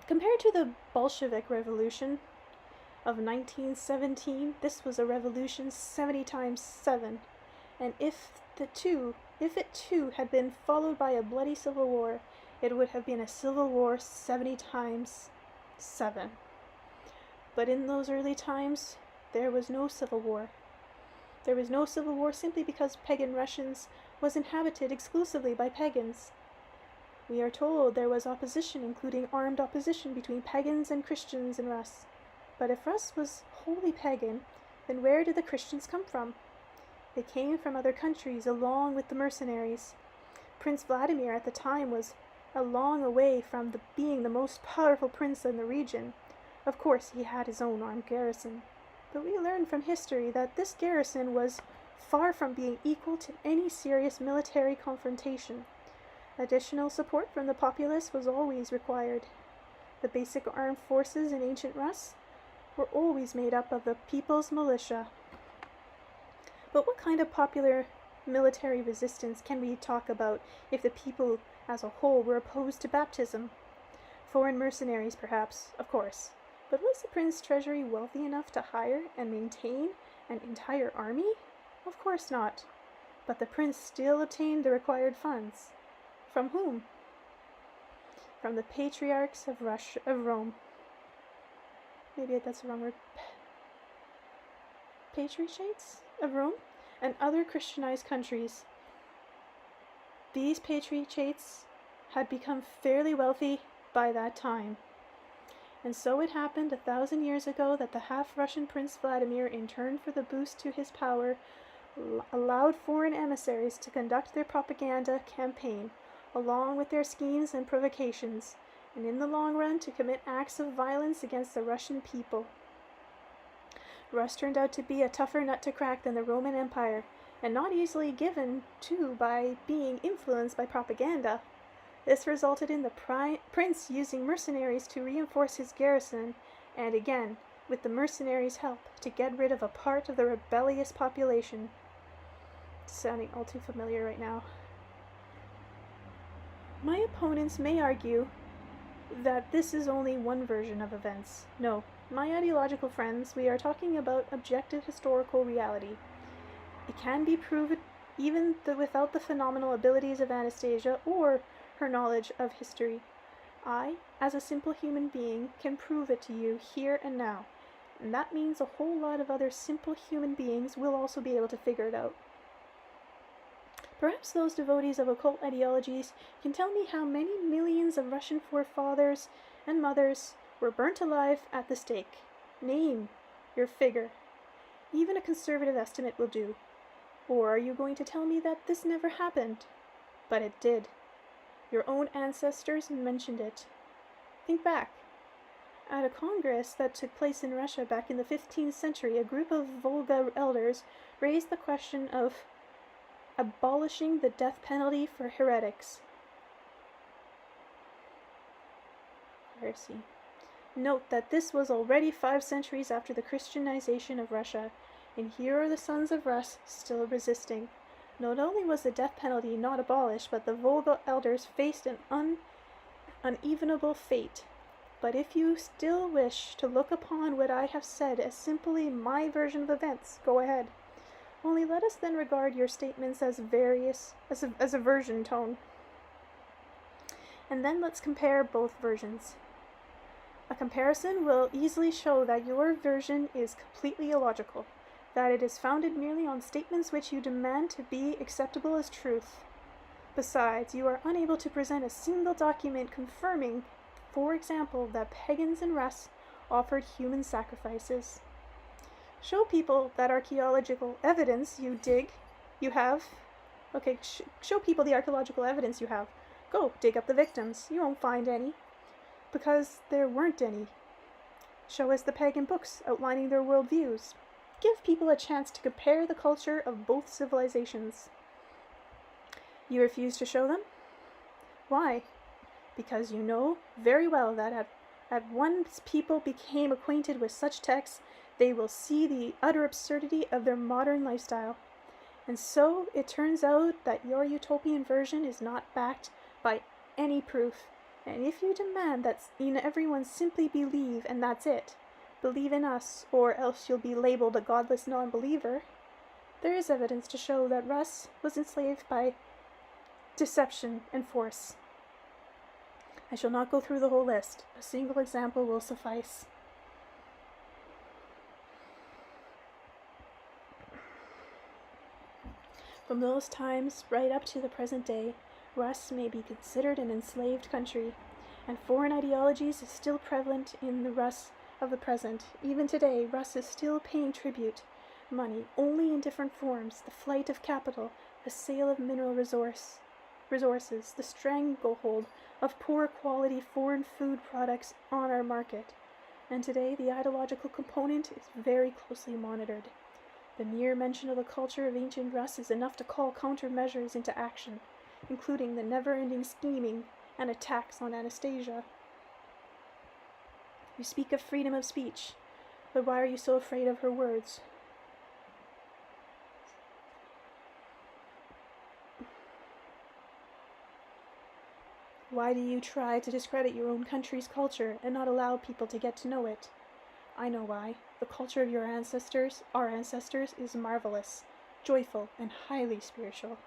Compared to the Bolshevik Revolution of 1917, this was a revolution 70 times 7, and if it too had been followed by a bloody civil war, it would have been a civil war 70 times 7. But in those early times, there was no civil war. There was no civil war simply because pagan Russians was inhabited exclusively by pagans. We are told there was opposition, including armed opposition between pagans and Christians in Rus. But if Rus was wholly pagan, then where did the Christians come from? They came from other countries along with the mercenaries. Prince Vladimir at the time was a long way from being the most powerful prince in the region. Of course, he had his own armed garrison. But we learn from history that this garrison was far from being equal to any serious military confrontation. Additional support from the populace was always required. The basic armed forces in ancient Rus were always made up of the people's militia. But what kind of popular military resistance can we talk about if the people as a whole were opposed to baptism? Foreign mercenaries, perhaps, of course. But was the prince's treasury wealthy enough to hire and maintain an entire army? Of course not. But the prince still obtained the required funds. From whom? From the patriarchs of Rome. Maybe that's the wrong word. Patriarchates of Rome and other Christianized countries. These patriarchates had become fairly wealthy by that time. And so it happened 1,000 years ago that the half-Russian Prince Vladimir, in turn for the boost to his power, allowed foreign emissaries to conduct their propaganda campaign, along with their schemes and provocations, and in the long run to commit acts of violence against the Russian people. Rus turned out to be a tougher nut to crack than the Roman Empire, and not easily given to by being influenced by propaganda. This resulted in the prince using mercenaries to reinforce his garrison and again, with the mercenaries' help, to get rid of a part of the rebellious population. It's sounding all too familiar right now. My opponents may argue that this is only one version of events. No, my ideological friends, we are talking about objective historical reality. It can be proven even without the phenomenal abilities of Anastasia or her knowledge of history. I, as a simple human being, can prove it to you here and now, and that means a whole lot of other simple human beings will also be able to figure it out. Perhaps those devotees of occult ideologies can tell me how many millions of Russian forefathers and mothers were burnt alive at the stake. Name your figure. Even a conservative estimate will do. Or are you going to tell me that this never happened? But it did. Your own ancestors mentioned it. Think back. At a congress that took place in Russia back in the 15th century, a group of Volga elders raised the question of abolishing the death penalty for heretics. Heresy. Note that this was already 5 centuries after the Christianization of Russia, and here are the sons of Rus still resisting. Not only was the death penalty not abolished, but the Volga elders faced an unevenable fate. But if you still wish to look upon what I have said as simply my version of events, go ahead. Only let us then regard your statements as a version tone. And then let's compare both versions. A comparison will easily show that your version is completely illogical, that it is founded merely on statements which you demand to be acceptable as truth. Besides, you are unable to present a single document confirming, for example, that pagans in Rus offered human sacrifices. Show people that archaeological evidence you have. Okay, show people the archaeological evidence you have. Go, dig up the victims. You won't find any, because there weren't any. Show us the pagan books outlining their worldviews. Give people a chance to compare the culture of both civilizations. You refuse to show them? Why? Because you know very well that at once people became acquainted with such texts, they will see the utter absurdity of their modern lifestyle. And so it turns out that your utopian version is not backed by any proof. And if you demand that everyone simply believe and that's it, believe in us, or else you'll be labeled a godless non-believer, there is evidence to show that Rus was enslaved by deception and force. I shall not go through the whole list. A single example will suffice. From those times right up to the present day, Rus may be considered an enslaved country, and foreign ideologies is still prevalent in the Rus of the present. Even today, Rus is still paying tribute money, only in different forms: the flight of capital, the sale of mineral resources, the stranglehold of poor quality foreign food products on our market. And today, the ideological component is very closely monitored. The mere mention of the culture of ancient Rus is enough to call countermeasures into action, including the never-ending scheming and attacks on Anastasia. You speak of freedom of speech, but why are you so afraid of her words? Why do you try to discredit your own country's culture and not allow people to get to know it? I know why. The culture of your ancestors, our ancestors, is marvelous, joyful, and highly spiritual.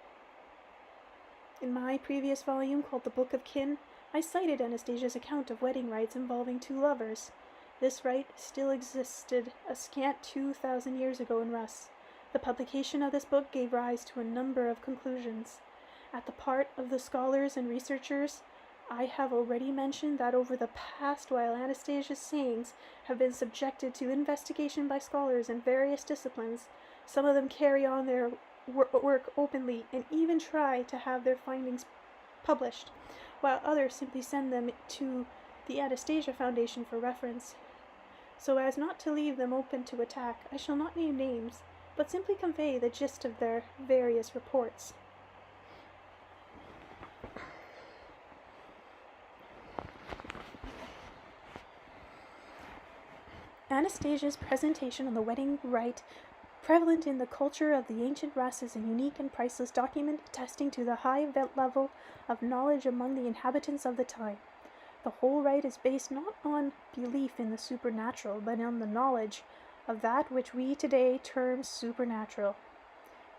In my previous volume, called The Book of Kin, I cited Anastasia's account of wedding rites involving 2 lovers. This rite still existed a scant 2,000 years ago in Rus. The publication of this book gave rise to a number of conclusions. At the part of the scholars and researchers, I have already mentioned that over the past while Anastasia's sayings have been subjected to investigation by scholars in various disciplines, some of them carry on their work openly and even try to have their findings published, while others simply send them to the Anastasia Foundation for reference. So as not to leave them open to attack, I shall not name names, but simply convey the gist of their various reports. Anastasia's presentation on the wedding rite, prevalent in the culture of the ancient Rus, is a unique and priceless document attesting to the high level of knowledge among the inhabitants of the time. The whole rite is based not on belief in the supernatural, but on the knowledge of that which we today term supernatural.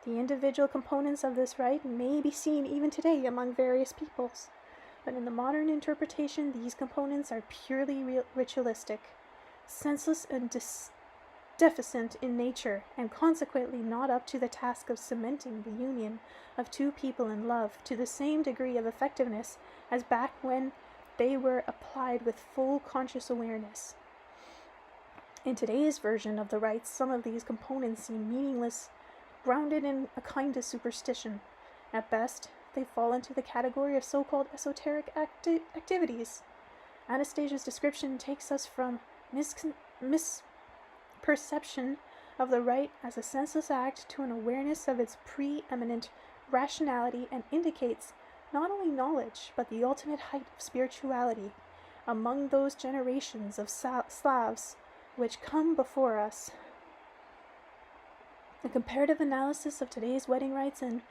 The individual components of this rite may be seen even today among various peoples, but in the modern interpretation, these components are purely ritualistic, senseless and deficient in nature, and consequently not up to the task of cementing the union of two people in love to the same degree of effectiveness as back when they were applied with full conscious awareness. In today's version of the rites, some of these components seem meaningless, grounded in a kind of superstition. At best, they fall into the category of so-called esoteric activities. Anastasia's description takes us from misperception of the rite as a senseless act to an awareness of its preeminent rationality, and indicates not only knowledge, but the ultimate height of spirituality among those generations of Slavs which come before us. A comparative analysis of today's wedding rites and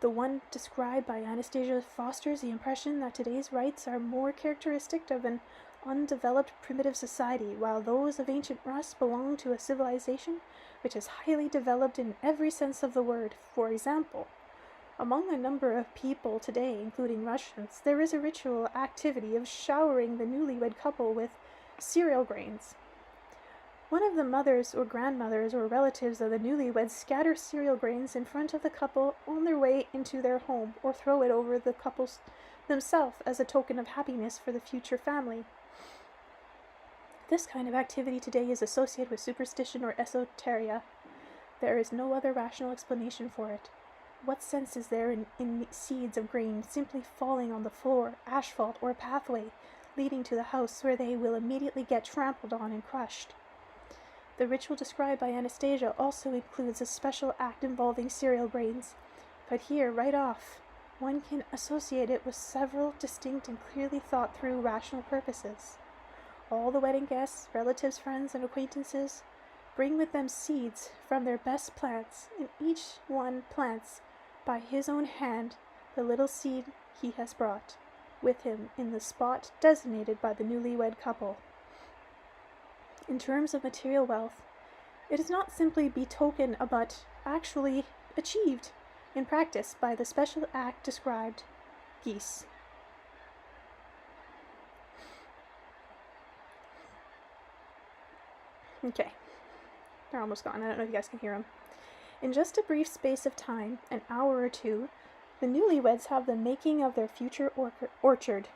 the one described by Anastasia fosters the impression that today's rites are more characteristic of an undeveloped primitive society, while those of ancient Rus belong to a civilization which is highly developed in every sense of the word. For example, among a number of people today, including Russians, there is a ritual activity of showering the newlywed couple with cereal grains. One of the mothers or grandmothers or relatives of the newlyweds scatter cereal grains in front of the couple on their way into their home, or throw it over the couples themselves as a token of happiness for the future family. This kind of activity today is associated with superstition or esoteria. There is no other rational explanation for it. What sense is there in seeds of grain simply falling on the floor, asphalt, or pathway leading to the house, where they will immediately get trampled on and crushed? The ritual described by Anastasia also includes a special act involving cereal grains, but here, right off, one can associate it with several distinct and clearly thought through rational purposes. All the wedding guests, relatives, friends, and acquaintances bring with them seeds from their best plants, and each one plants by his own hand the little seed he has brought with him in the spot designated by the newlywed couple. In terms of material wealth, it is not simply betokened but actually achieved in practice by the special act described, geese. Okay, they're almost gone. I don't know if you guys can hear them. In just a brief space of time, an hour or two, the newlyweds have the making of their future orchard,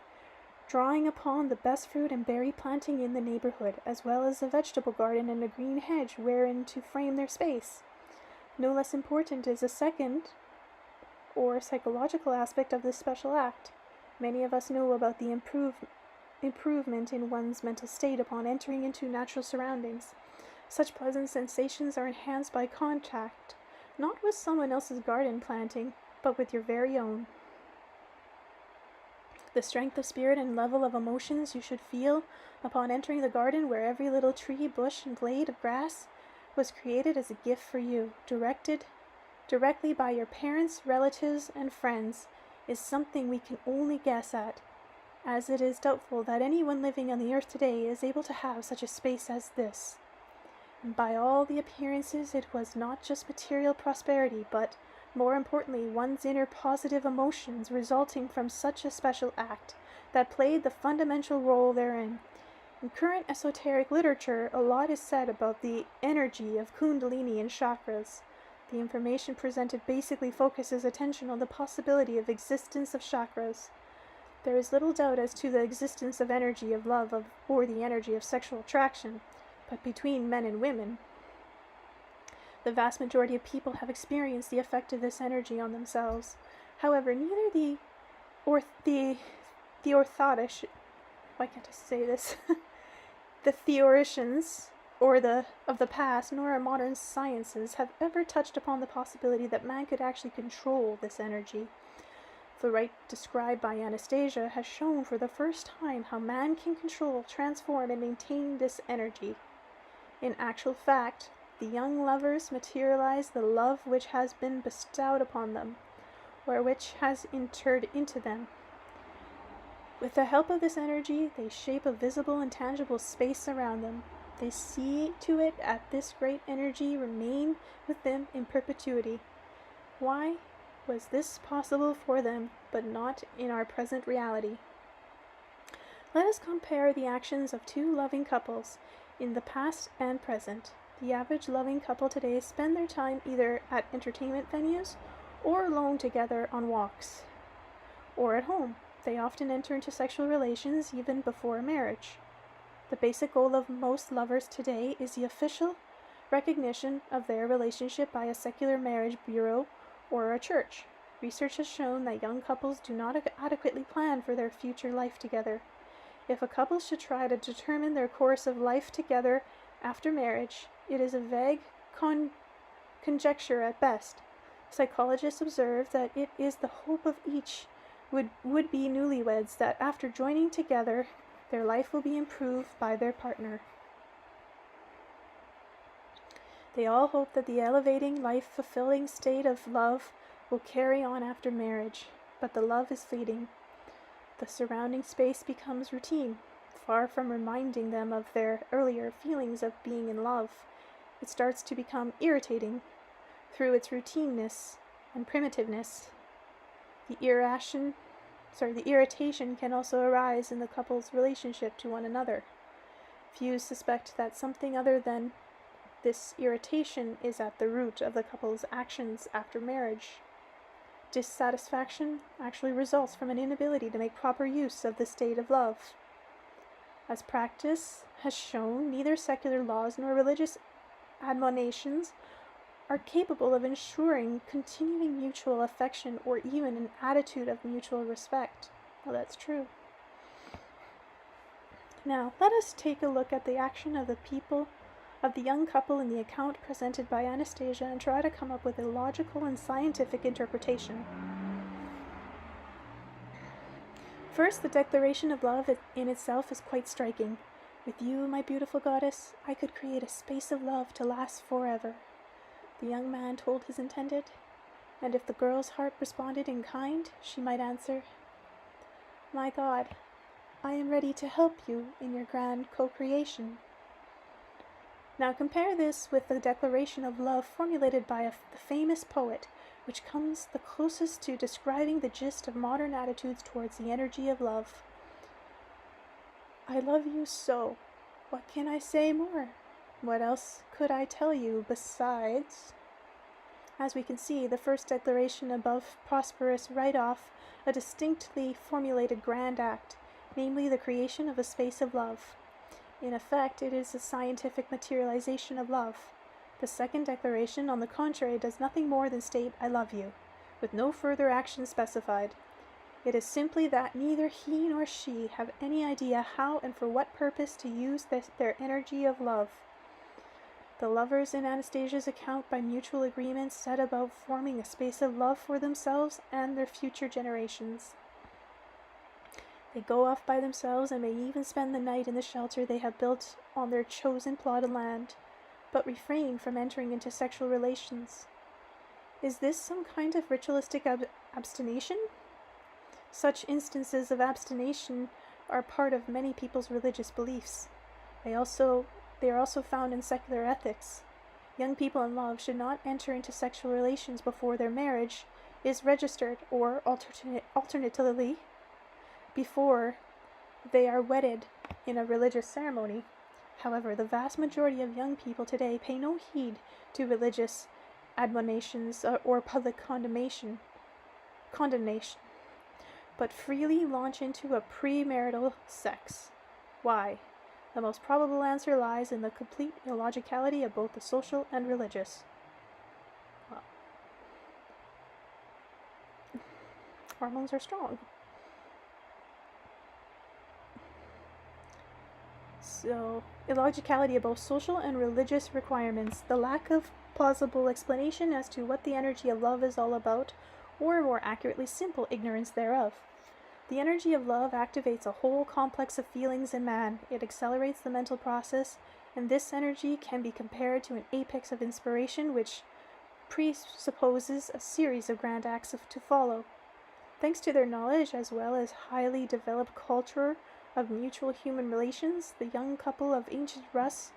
drawing upon the best fruit and berry planting in the neighborhood, as well as a vegetable garden and a green hedge wherein to frame their space. No less important is a second or psychological aspect of this special act. Many of us know about the improvement in one's mental state upon entering into natural surroundings. Such pleasant sensations are enhanced by contact, not with someone else's garden planting, but with your very own. The strength of spirit and level of emotions you should feel upon entering the garden, where every little tree, bush, and blade of grass was created as a gift for you, directed directly by your parents, relatives, and friends, is something we can only guess at, as it is doubtful that anyone living on the earth today is able to have such a space as this. And by all the appearances, it was not just material prosperity, but, more importantly, one's inner positive emotions resulting from such a special act that played the fundamental role therein. In current esoteric literature, a lot is said about the energy of Kundalini and chakras. The information presented basically focuses attention on the possibility of existence of chakras. There is little doubt as to the existence of energy of love or the energy of sexual attraction, but between men and women, the vast majority of people have experienced the effect of this energy on themselves. However, neither the orthodox, why can't I say this? The theoricians of the past, nor our modern sciences have ever touched upon the possibility that man could actually control this energy. The rite described by Anastasia has shown for the first time how man can control, transform, and maintain this energy. In actual fact, the young lovers materialize the love which has been bestowed upon them, or which has entered into them. With the help of this energy, they shape a visible and tangible space around them. They see to it that this great energy remain with them in perpetuity. Why was this possible for them, but not in our present reality? Let us compare the actions of two loving couples in the past and present. The average loving couple today spend their time either at entertainment venues or alone together on walks, or at home. They often enter into sexual relations even before marriage. The basic goal of most lovers today is the official recognition of their relationship by a secular marriage bureau or a church. Research has shown that young couples do not adequately plan for their future life together. If a couple should try to determine their course of life together after marriage, it is a vague conjecture at best. Psychologists observe that it is the hope of each would-be newlyweds that after joining together, their life will be improved by their partner. They all hope that the elevating, life-fulfilling state of love will carry on after marriage, but the love is fleeting. The surrounding space becomes routine, far from reminding them of their earlier feelings of being in love. It starts to become irritating through its routineness and primitiveness. The irritation can also arise in the couple's relationship to one another. Few suspect that something other than this irritation is at the root of the couple's actions after marriage. Dissatisfaction actually results from an inability to make proper use of the state of love. As practice has shown, neither secular laws nor religious admonitions are capable of ensuring continuing mutual affection or even an attitude of mutual respect. Well, that's true. Now, let us take a look at the action of the young couple in the account presented by Anastasia and try to come up with a logical and scientific interpretation. First, the declaration of love in itself is quite striking. With you, my beautiful goddess, I could create a space of love to last forever, the young man told his intended, and if the girl's heart responded in kind, she might answer, My God, I am ready to help you in your grand co-creation. Now compare this with the declaration of love formulated by the famous poet, which comes the closest to describing the gist of modern attitudes towards the energy of love. I love you so. What can I say more? What else could I tell you besides? As we can see, the first declaration above prosperous right off a distinctly formulated grand act, namely the creation of a space of love. In effect, it is a scientific materialization of love. The second declaration, on the contrary, does nothing more than state, I love you, with no further action specified. It is simply that neither he nor she have any idea how and for what purpose to use their energy of love. The lovers in Anastasia's account, by mutual agreement, set about forming a space of love for themselves and their future generations. They go off by themselves and may even spend the night in the shelter they have built on their chosen plot of land, but refrain from entering into sexual relations. Is this some kind of ritualistic abstination? Such instances of abstination are part of many people's religious beliefs. They are also found in secular ethics. Young people in love should not enter into sexual relations before their marriage is registered, or alternatively, before they are wedded in a religious ceremony. However, the vast majority of young people today pay no heed to religious admonitions or public condemnation, but freely launch into a premarital sex. Why? The most probable answer lies in the complete illogicality of both the social and religious. Well, hormones are strong. So, illogicality of both social and religious requirements, the lack of plausible explanation as to what the energy of love is all about, or more accurately, simple ignorance thereof. The energy of love activates a whole complex of feelings in man. It accelerates the mental process and this energy can be compared to an apex of inspiration which presupposes a series of grand acts to follow. Thanks to their knowledge as well as highly developed culture of mutual human relations, the young couple of ancient Rus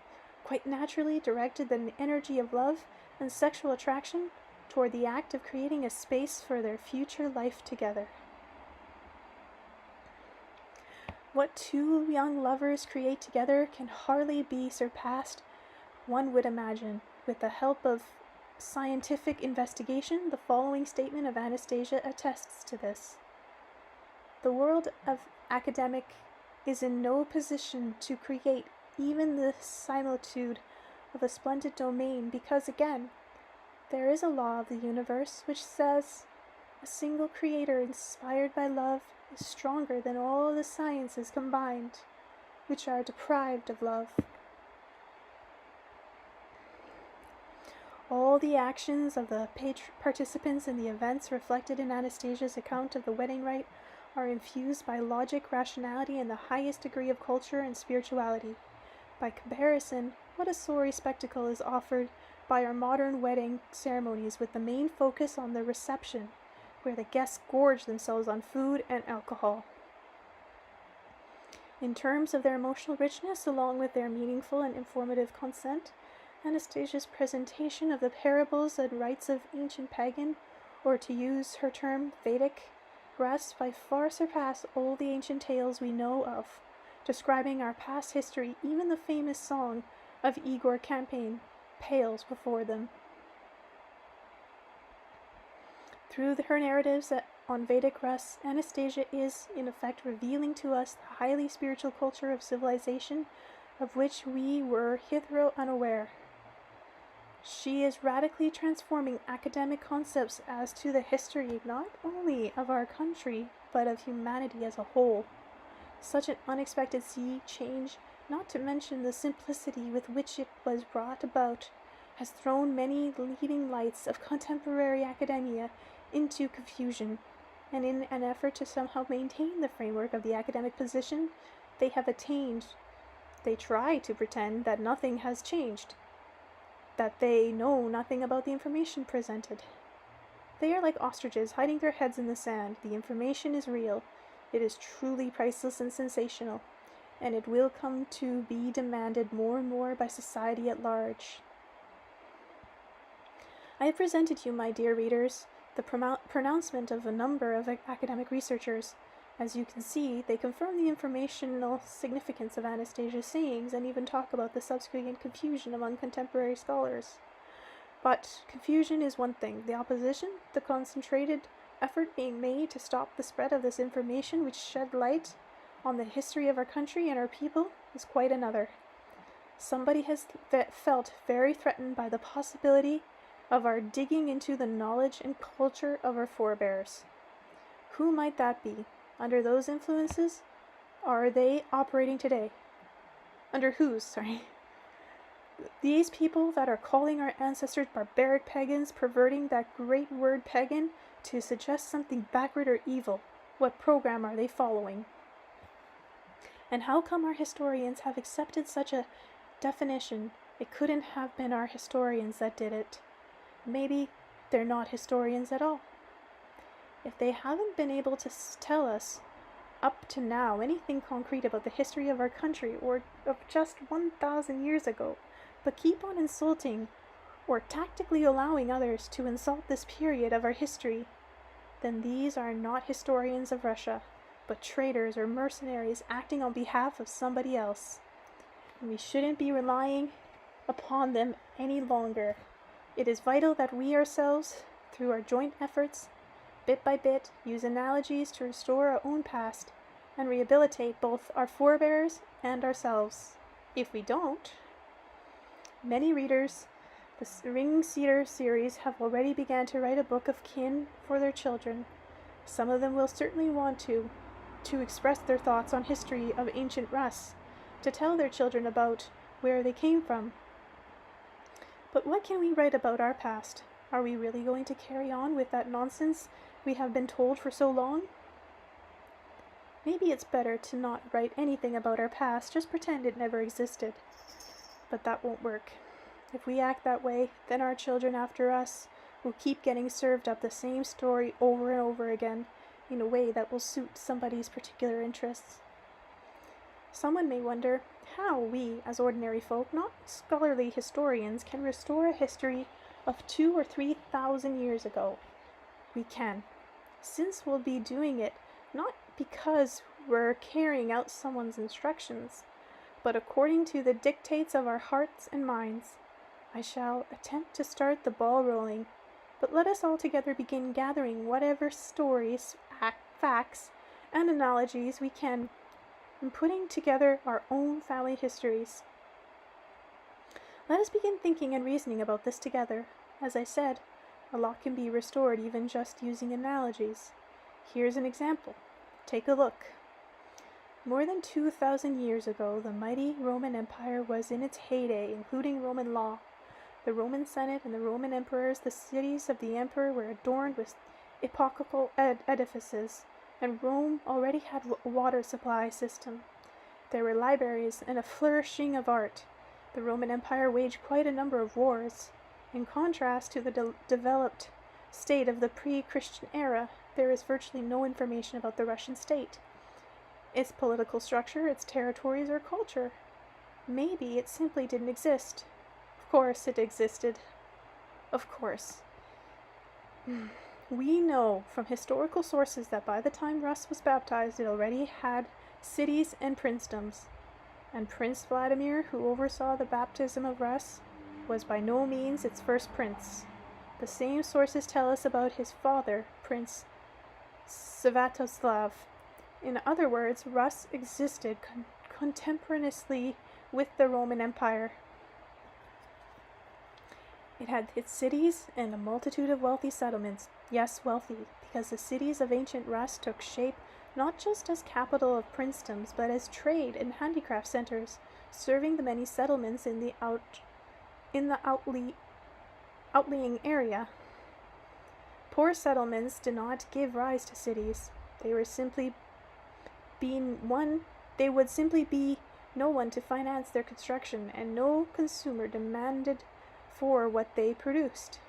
quite naturally directed the energy of love and sexual attraction toward the act of creating a space for their future life together. What two young lovers create together can hardly be surpassed, one would imagine. With the help of scientific investigation, the following statement of Anastasia attests to this. The world of academic is in no position to create even the similitude of a splendid domain because, again, there is a law of the universe which says a single creator inspired by love is stronger than all the sciences combined, which are deprived of love. All the actions of the participants in the events reflected in Anastasia's account of the wedding rite are infused by logic, rationality, and the highest degree of culture and spirituality. By comparison, what a sorry spectacle is offered by our modern wedding ceremonies with the main focus on the reception, where the guests gorge themselves on food and alcohol. In terms of their emotional richness, along with their meaningful and informative content, Anastasia's presentation of the parables and rites of ancient pagan, or to use her term, Vedic, Rus by far surpass all the ancient tales we know of, describing our past history. Even the famous song of Igor Campaign pales before them. Through her narratives on Vedic Rus, Anastasia is, in effect, revealing to us the highly spiritual culture of civilization of which we were hitherto unaware. She is radically transforming academic concepts as to the history not only of our country, but of humanity as a whole. Such an unexpected sea change, not to mention the simplicity with which it was brought about, has thrown many leading lights of contemporary academia into confusion, and in an effort to somehow maintain the framework of the academic position they have attained, they try to pretend that nothing has changed, that they know nothing about the information presented. They are like ostriches hiding their heads in the sand. The information is real. It is truly priceless and sensational, and it will come to be demanded more and more by society at large. I have presented you, my dear readers, the pronouncement of a number of academic researchers. As you can see, they confirm the informational significance of Anastasia's sayings and even talk about the subsequent confusion among contemporary scholars. But confusion is one thing. The opposition, the concentrated effort being made to stop the spread of this information which shed light on the history of our country and our people, is quite another. Somebody has felt very threatened by the possibility of our digging into the knowledge and culture of our forebears. Who might that be? Under those influences, are they operating today? Under whose, sorry? These people that are calling our ancestors barbaric pagans, perverting that great word pagan to suggest something backward or evil. What program are they following? And how come our historians have accepted such a definition? It couldn't have been our historians that did it. Maybe they're not historians at all. If they haven't been able to tell us up to now anything concrete about the history of our country or of just 1,000 years ago, but keep on insulting or tactically allowing others to insult this period of our history, then these are not historians of Russia, but traitors or mercenaries acting on behalf of somebody else. And we shouldn't be relying upon them any longer. It is vital that we ourselves, through our joint efforts, bit by bit, use analogies to restore our own past and rehabilitate both our forebears and ourselves. If we don't, many readers, the Ring Cedars series, have already begun to write a book of kin for their children. Some of them will certainly want to express their thoughts on history of ancient Rus, to tell their children about where they came from. But what can we write about our past? Are we really going to carry on with that nonsense we have been told for so long? Maybe it's better to not write anything about our past, just pretend it never existed. But that won't work. If we act that way, then our children after us will keep getting served up the same story over and over again in a way that will suit somebody's particular interests. Someone may wonder how we, as ordinary folk, not scholarly historians, can restore a history of 2,000 or 3,000 years ago. We can, since we'll be doing it not because we're carrying out someone's instructions, but according to the dictates of our hearts and minds. I shall attempt to start the ball rolling, but let us all together begin gathering whatever stories, facts, and analogies we can, and putting together our own family histories. Let us begin thinking and reasoning about this together. As I said, a lot can be restored even just using analogies. Here's an example. Take a look. More than 2,000 years ago, the mighty Roman Empire was in its heyday, including Roman law. The Roman Senate and the Roman emperors, the cities of the emperor were adorned with epochal edifices, and Rome already had a water supply system. There were libraries and a flourishing of art. The Roman Empire waged quite a number of wars. In contrast to the developed state of the pre-Christian era, there is virtually no information about the Russian state, its political structure, its territories, or culture. Maybe it simply didn't exist. Of course it existed. Of course. We know from historical sources that by the time Rus was baptized, it already had cities and princedoms. And Prince Vladimir, who oversaw the baptism of Rus, was by no means its first prince. The same sources tell us about his father, Prince Svatoslav. In other words, Rus existed contemporaneously with the Roman Empire. It had its cities and a multitude of wealthy settlements. Yes, wealthy, because the cities of ancient Rus took shape not just as capital of princedoms, but as trade and handicraft centers, serving the many settlements in the outlying area. Poor settlements did not give rise to cities. They would simply be no one to finance their construction, and no consumer demanded for what they produced.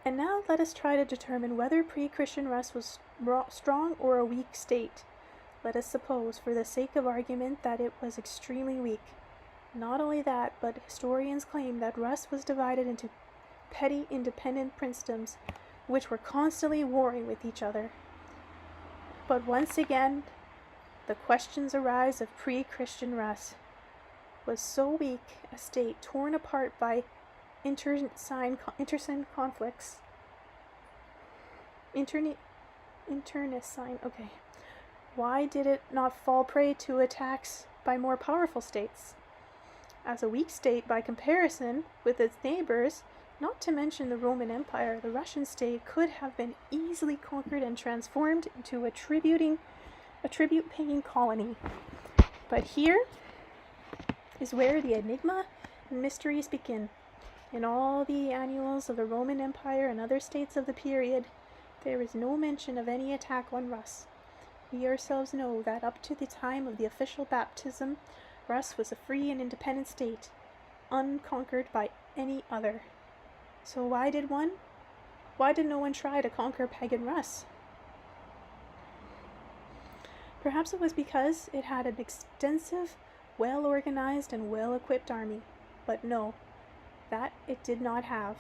And now let us try to determine whether pre-Christian Rus was strong or a weak state. Let us suppose, for the sake of argument, that it was extremely weak. Not only that, but historians claim that Rus was divided into petty independent princedoms, which were constantly warring with each other. But once again, the questions arise of pre-Christian Rus. Was so weak a state torn apart by internecine conflicts. Internecine, okay. Why did it not fall prey to attacks by more powerful states? As a weak state by comparison with its neighbors, not to mention the Roman Empire, the Russian state could have been easily conquered and transformed into a tribute-paying colony. But here is where the enigma and mysteries begin. In all the annals of the Roman Empire and other states of the period, there is no mention of any attack on Rus. We ourselves know that up to the time of the official baptism, Rus was a free and independent state, unconquered by any other. So why did no one try to conquer pagan Rus? Perhaps it was because it had an extensive, well-organized and well-equipped army. But no, that it did not have.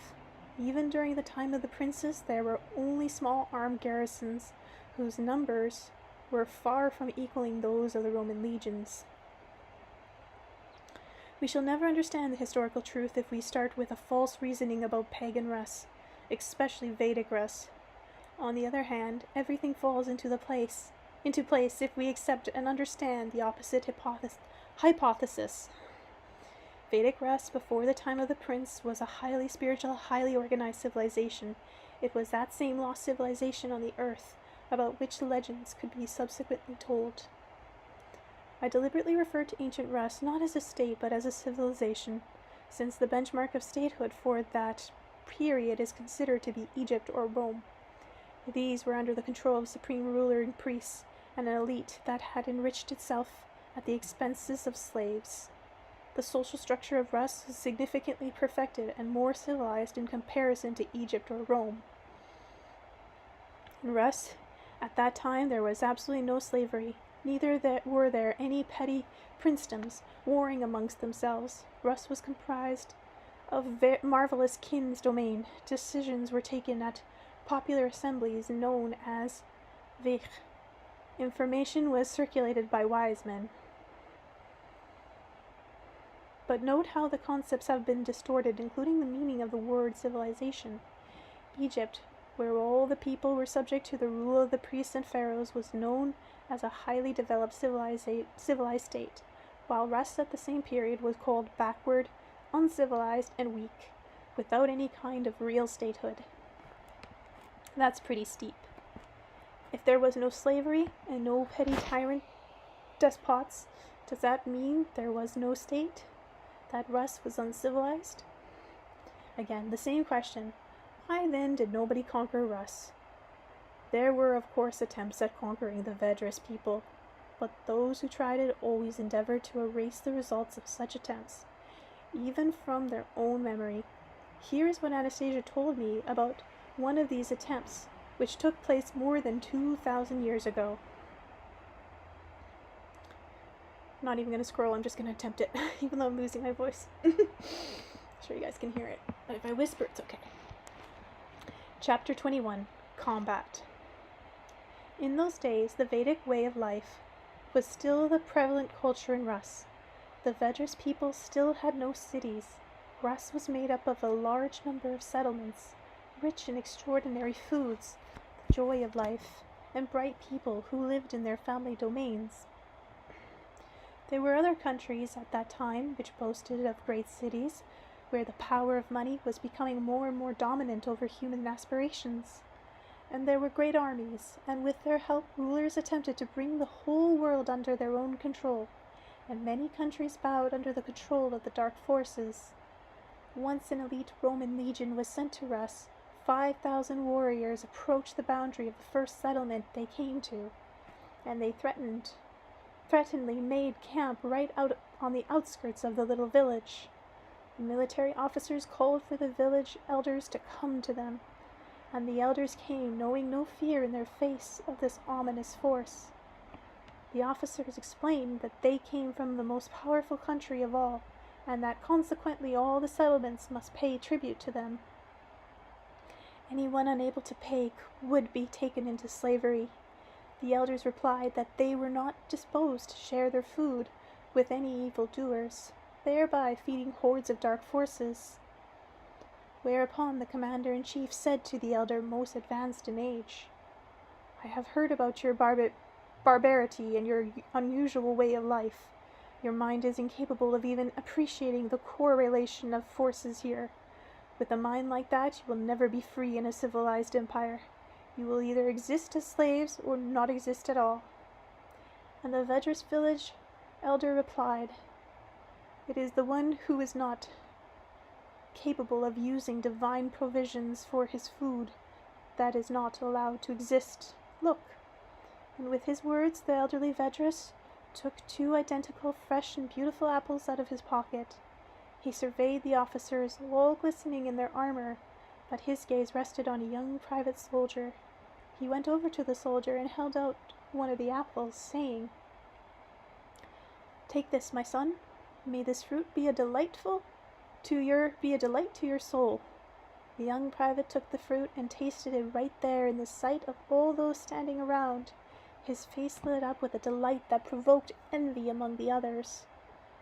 Even during the time of the princes, there were only small armed garrisons whose numbers were far from equaling those of the Roman legions. We shall never understand the historical truth if we start with a false reasoning about pagan Rus, especially Vedic Rus. On the other hand, everything falls into place if we accept and understand the opposite hypothesis. Vedic Rus, before the time of the prince, was a highly spiritual, highly organized civilization. It was that same lost civilization on the earth, about which legends could be subsequently told. I deliberately refer to ancient Rus not as a state but as a civilization, since the benchmark of statehood for that period is considered to be Egypt or Rome. These were under the control of supreme ruler and priests, and an elite that had enriched itself at the expenses of slaves. The social structure of Rus was significantly perfected and more civilized in comparison to Egypt or Rome. In Rus, at that time, there was absolutely no slavery. Neither were there any petty princedoms warring amongst themselves. Rus was comprised of marvelous king's domain. Decisions were taken at popular assemblies known as Veich. Information was circulated by wise men. But note how the concepts have been distorted, including the meaning of the word civilization. Egypt, where all the people were subject to the rule of the priests and pharaohs, was known as a highly developed civilized state, while Rus at the same period was called backward, uncivilized, and weak, without any kind of real statehood. That's pretty steep. If there was no slavery and no petty tyrant despots, does that mean there was no state? That Rus was uncivilized? Again, the same question. Why then did nobody conquer Rus? There were, of course, attempts at conquering the Vedris people, but those who tried it always endeavored to erase the results of such attempts, even from their own memory. Here is what Anastasia told me about one of these attempts, which took place more than 2,000 years ago. I'm not even going to scroll, I'm just going to attempt it, even though I'm losing my voice. Sure you guys can hear it, but if I whisper, it's okay. Chapter 21, Combat. In those days, the Vedic way of life was still the prevalent culture in Rus. The Vedris people still had no cities. Rus was made up of a large number of settlements, rich in extraordinary foods, the joy of life, and bright people who lived in their family domains. There were other countries at that time which boasted of great cities, where the power of money was becoming more and more dominant over human aspirations. And there were great armies, and with their help rulers attempted to bring the whole world under their own control, and many countries bowed under the control of the dark forces. Once an elite Roman legion was sent to Rus, 5,000 warriors approached the boundary of the first settlement they came to, and they threateningly made camp right out on the outskirts of the little village. The military officers called for the village elders to come to them, and the elders came, knowing no fear in their face of this ominous force. The officers explained that they came from the most powerful country of all, and that consequently all the settlements must pay tribute to them. Anyone unable to pay would be taken into slavery. The elders replied that they were not disposed to share their food with any evildoers, thereby feeding hordes of dark forces. Whereupon the commander-in-chief said to the elder most advanced in age, "I have heard about your barbarity and your unusual way of life. Your mind is incapable of even appreciating the correlation of forces here. With a mind like that, you will never be free in a civilized empire. You will either exist as slaves or not exist at all." And the Vedris village elder replied, "It is the one who is not capable of using divine provisions for his food that is not allowed to exist. Look." And with his words, the elderly Vedris took 2 identical, fresh and beautiful apples out of his pocket. He surveyed the officers, all glistening in their armor, but his gaze rested on a young private soldier. He went over to the soldier and held out one of the apples, saying, "Take this, my son. May this fruit be a delight to your soul." The young private took the fruit and tasted it right there in the sight of all those standing around. His face lit up with a delight that provoked envy among the others.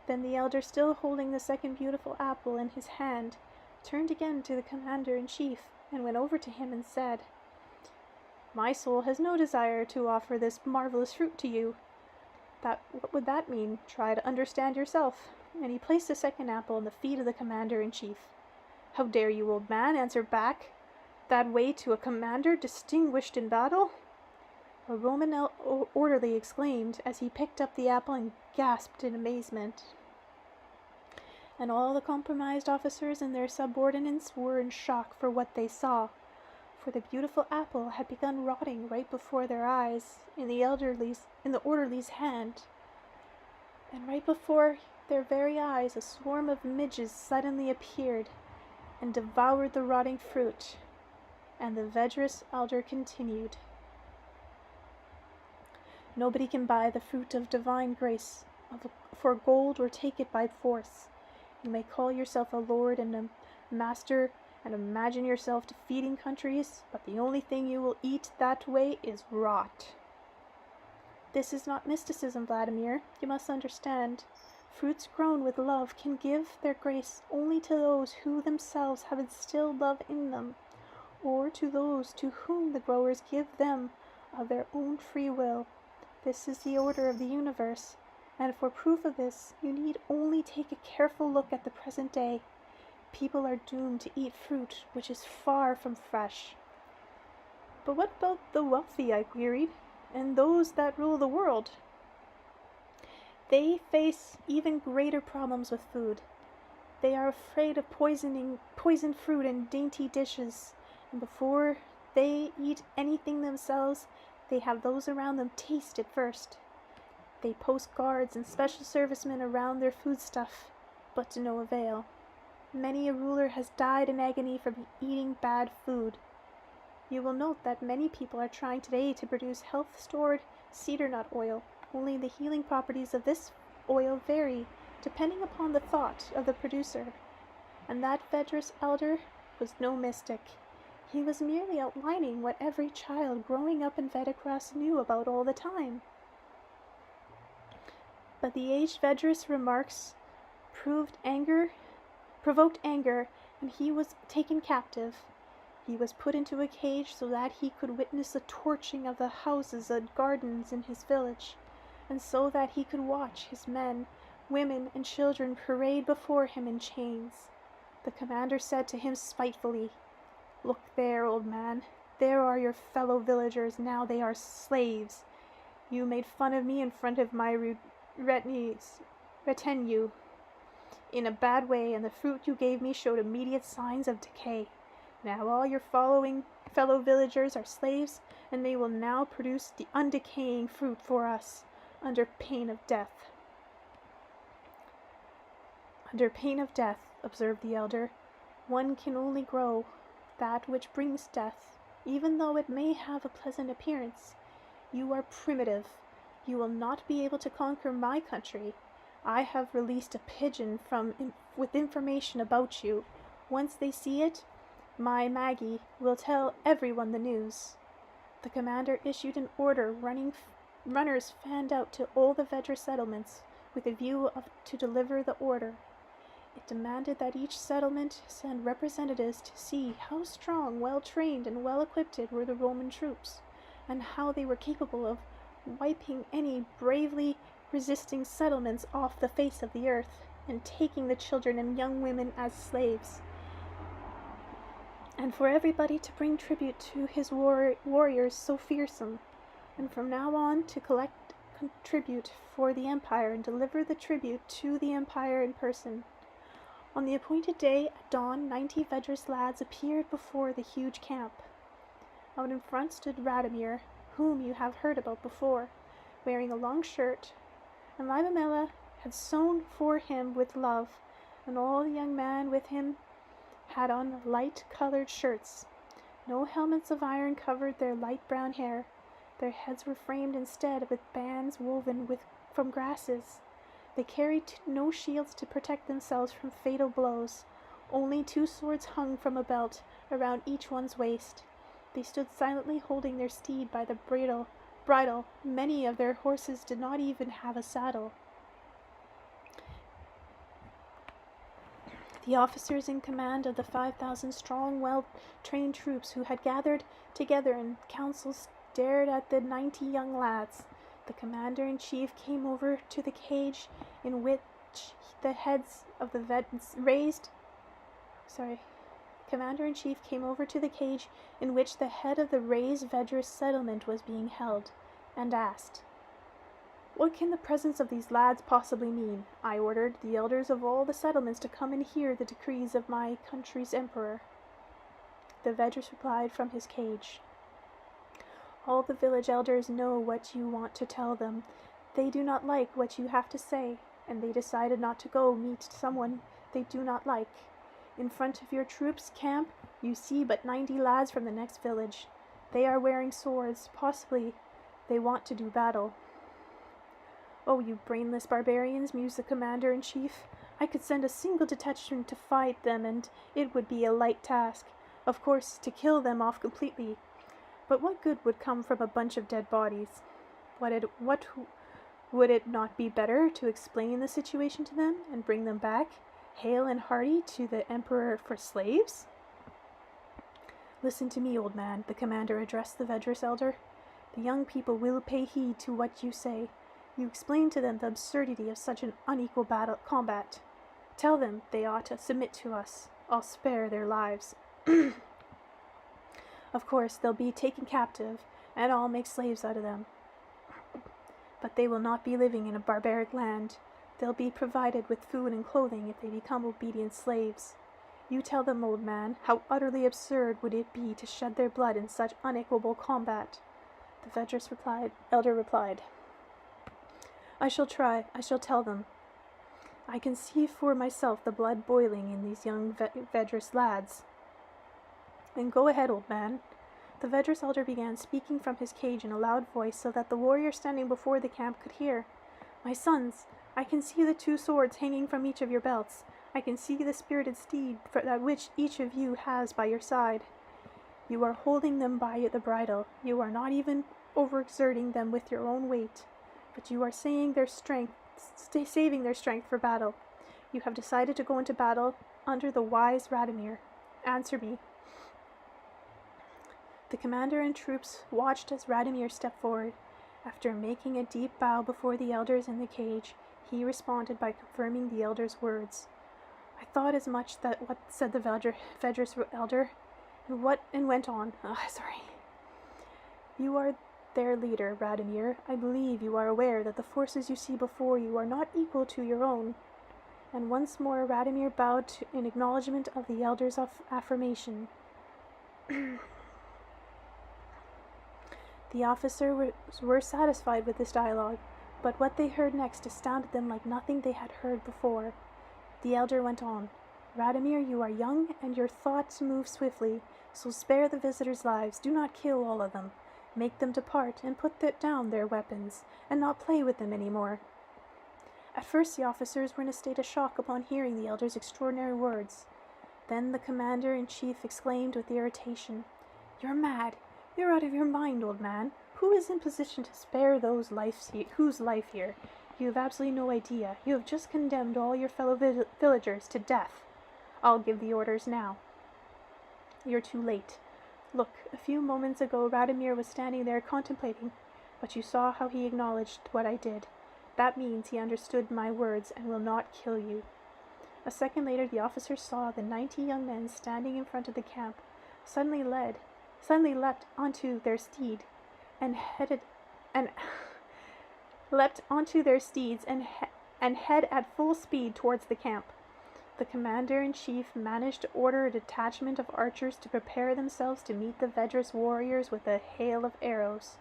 Then the elder, still holding the second beautiful apple in his hand, turned again to the commander-in-chief and went over to him and said, "My soul has no desire to offer this marvelous fruit to you." What would that mean? Try to understand yourself. And he placed the second apple on the feet of the commander-in-chief. "How dare you, old man, answer back that way to a commander distinguished in battle?" A Roman orderly exclaimed as he picked up the apple and gasped in amazement. And all the compromised officers and their subordinates were in shock for what they saw, for the beautiful apple had begun rotting right before their eyes in the orderly's hand. And right before their very eyes a swarm of midges suddenly appeared and devoured the rotting fruit. And the Vedris elder continued, "Nobody can buy the fruit of divine grace for gold or take it by force. You may call yourself a lord and a master and imagine yourself defeating countries, but the only thing you will eat that way is rot." "This is not mysticism, Vladimir. You must understand. Fruits grown with love can give their grace only to those who themselves have instilled love in them, or to those to whom the growers give them of their own free will. This is the order of the universe, and for proof of this, you need only take a careful look at the present day. People are doomed to eat fruit which is far from fresh." "But what about the wealthy?" I queried, "and those that rule the world?" "They face even greater problems with food. They are afraid of poisoned fruit in dainty dishes, and before they eat anything themselves, they have those around them taste it first. They post guards and special servicemen around their foodstuff, but to no avail. Many a ruler has died in agony from eating bad food. You will note that many people are trying today to produce health-stored cedar nut oil. Only the healing properties of this oil vary, depending upon the thought of the producer. And that Vedris elder was no mystic. He was merely outlining what every child growing up in Vedikras knew about all the time." But the aged Vedris' remarks provoked anger, and he was taken captive. He was put into a cage so that he could witness the torching of the houses and gardens in his village, and so that he could watch his men, women, and children parade before him in chains. The commander said to him spitefully, "Look there, old man. There are your fellow villagers. Now they are slaves. You made fun of me in front of my retinue in a bad way, and the fruit you gave me showed immediate signs of decay. Now all your fellow villagers are slaves, and they will now produce the undecaying fruit for us, under pain of death." "Under pain of death," observed the elder, "one can only grow that which brings death, even though it may have a pleasant appearance. You are primitive. You will not be able to conquer my country. I have released a pigeon with information about you. Once they see it, my Maggie will tell everyone the news." The commander issued an order. Runners fanned out to all the Vedra settlements with a view to deliver the order. It demanded that each settlement send representatives to see how strong, well-trained, and well-equipped were the Roman troops, and how they were capable of wiping any bravely resisting settlements off the face of the earth, and taking the children and young women as slaves, and for everybody to bring tribute to his warriors so fearsome, and from now on to collect tribute for the empire and deliver the tribute to the empire in person. On the appointed day at dawn, 90 Vedris lads appeared before the huge camp. Out in front stood Vladimir, whom you have heard about before, wearing a long shirt, and Livamela had sewn for him with love, and all the young men with him had on light-colored shirts. No helmets of iron covered their light brown hair. Their heads were framed instead with bands woven from grasses. They carried no shields to protect themselves from fatal blows. Only 2 swords hung from a belt around each one's waist. They stood silently holding their steed by the bridle. Many of their horses did not even have a saddle. The officers in command of the 5,000-strong, well-trained troops who had gathered together in council stared at the 90 young lads. The commander-in-chief came over to the cage in which the heads of the Commander-in-chief came over to the cage in which the head of the raised Vedris settlement was being held, and asked, "What can the presence of these lads possibly mean?" I ordered the elders of all the settlements to come and hear the decrees of my country's emperor. The Vedris replied from his cage, "All the village elders know what you want to tell them. They do not like what you have to say. and they decided not to go meet someone they do not like. In front of your troops' camp, you see but 90 lads from the next village. They are wearing swords. Possibly they want to do battle. Oh, you brainless barbarians, mused the commander-in-chief. I could send a single detachment to fight them, and it would be a light task. Of course, to kill them off completely. But what good would come from a bunch of dead bodies? Would it not be better to explain the situation to them and bring them back, hale and hearty, to the emperor for slaves? Listen to me, old man, the commander addressed the Vedris elder. The young people will pay heed to what you say. You explain to them the absurdity of such an unequal combat. Tell them they ought to submit to us. I'll spare their lives. Of course, they'll be taken captive, and I'll make slaves out of them. But they will not be living in a barbaric land. They'll be provided with food and clothing if they become obedient slaves. You tell them, old man, how utterly absurd would it be to shed their blood in such unequal combat. The Vedris elder replied, I shall try. I shall tell them. I can see for myself the blood boiling in these young Vedris lads. Then go ahead, old man. The Vedris elder began speaking from his cage in a loud voice so that the warrior standing before the camp could hear. My sons, I can see the 2 swords hanging from each of your belts. I can see the spirited steed that which each of you has by your side. You are holding them by the bridle. You are not even overexerting them with your own weight, but you are saving their strength for battle. You have decided to go into battle under the wise Vladimir. Answer me. The commander and troops watched as Vladimir stepped forward. After making a deep bow before the elders in the cage, he responded by confirming the elder's words. I thought as much, that what said the Vedris elder, and went on. You are their leader, Vladimir. I believe you are aware that the forces you see before you are not equal to your own. And once more Vladimir bowed in acknowledgement of the elder's affirmation. The officers were satisfied with this dialogue, but what they heard next astounded them like nothing they had heard before. The elder went on. Vladimir, you are young, and your thoughts move swiftly, so spare the visitors' lives. Do not kill all of them. Make them depart, and put down their weapons, and not play with them any more. At first the officers were in a state of shock upon hearing the elder's extraordinary words. Then the commander-in-chief exclaimed with irritation, You're mad. You're out of your mind, old man. Who is in position to spare whose life here? You have absolutely no idea. You have just condemned all your fellow villagers to death. I'll give the orders now. You're too late. Look, a few moments ago Vladimir was standing there contemplating, but you saw how he acknowledged what I did. That means he understood my words and will not kill you. A second later the officers saw the 90 young men standing in front of the camp, suddenly leapt onto their steed and leapt onto their steeds and head at full speed towards the camp. The commander-in-chief managed to order a detachment of archers to prepare themselves to meet the Vedris warriors with a hail of arrows.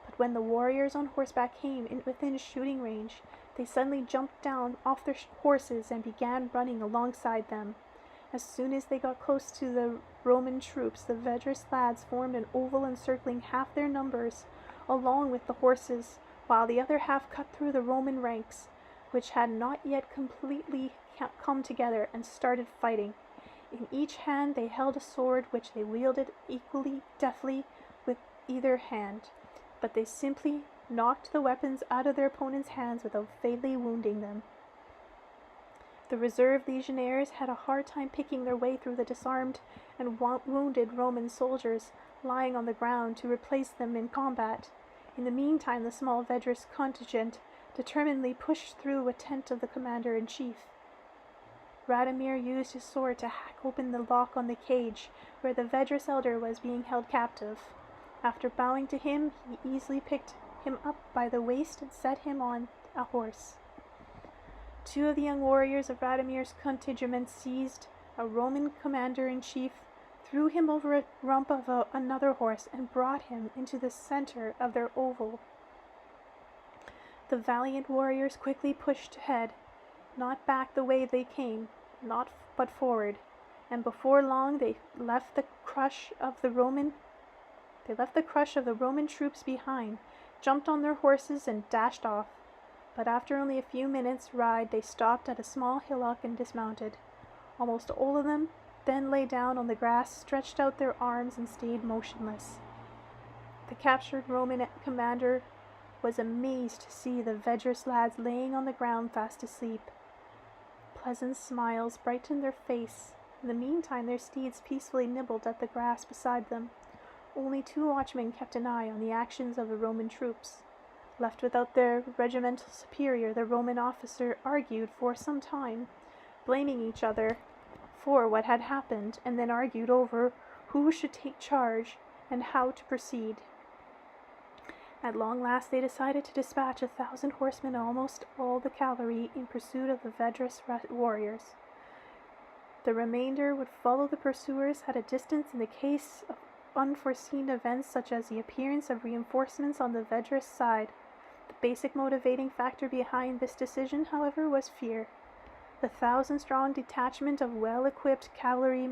But when the warriors on horseback came within shooting range, they suddenly jumped down off their horses and began running alongside them. As soon as they got close to the Roman troops, the Vedris lads formed an oval encircling half their numbers, along with the horses, while the other half cut through the Roman ranks, which had not yet completely come together, and started fighting. In each hand they held a sword which they wielded equally deftly with either hand, but they simply knocked the weapons out of their opponents' hands without fatally wounding them. The reserve legionnaires had a hard time picking their way through the disarmed and wounded Roman soldiers lying on the ground to replace them in combat. In the meantime, the small Vedris contingent determinedly pushed through a tent of the commander-in-chief. Vladimir used his sword to hack open the lock on the cage where the Vedris elder was being held captive. After bowing to him, he easily picked him up by the waist and set him on a horse. 2 of the young warriors of Vladimir's contingent seized a Roman commander-in-chief, threw him over a rump of another horse, and brought him into the center of their oval. The valiant warriors quickly pushed ahead, not back the way they came, not but forward, and before long they left the crush of the Roman troops behind, jumped on their horses and dashed off. But after only a few minutes' ride they stopped at a small hillock and dismounted. Almost all of them then lay down on the grass, stretched out their arms, and stayed motionless. The captured Roman commander was amazed to see the Vedras lads laying on the ground fast asleep. Pleasant smiles brightened their face. In the meantime their steeds peacefully nibbled at the grass beside them. Only 2 watchmen kept an eye on the actions of the Roman troops. Left without their regimental superior, the Roman officer argued for some time, blaming each other for what had happened, and then argued over who should take charge and how to proceed. At long last they decided to dispatch 1,000 horsemen and almost all the cavalry in pursuit of the Vedras warriors. The remainder would follow the pursuers at a distance in the case of unforeseen events such as the appearance of reinforcements on the Vedras side. The basic motivating factor behind this decision, however, was fear. The 1,000-strong detachment of well-equipped cavalry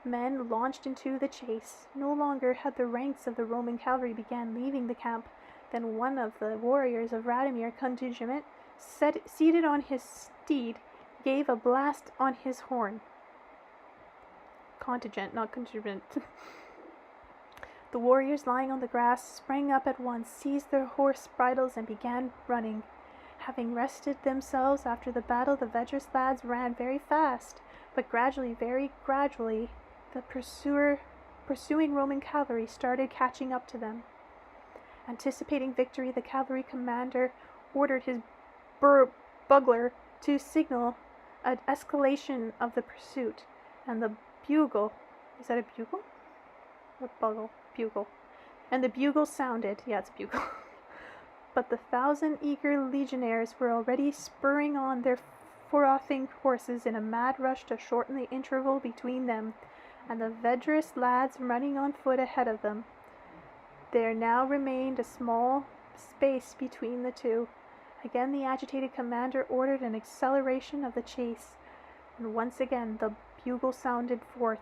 men launched into the chase. No longer had the ranks of the Roman cavalry began leaving the camp than one of the warriors of Vladimir contingent, seated on his steed, gave a blast on his horn. Contingent, not contingent. The warriors lying on the grass sprang up at once, seized their horse bridles, and began running. Having rested themselves after the battle, the Vedras lads ran very fast, but very gradually, the pursuing Roman cavalry started catching up to them. Anticipating victory, the cavalry commander ordered his bugler to signal an escalation of the pursuit, and the bugle, is that a bugle? Or bugle? Bugle. And the bugle sounded, yeah, it's a bugle. But the 1,000 eager legionaries were already spurring on their frothing horses in a mad rush to shorten the interval between them and the Vedras lads running on foot ahead of them. There now remained a small space between the two. Again the agitated commander ordered an acceleration of the chase, and once again the bugle sounded forth.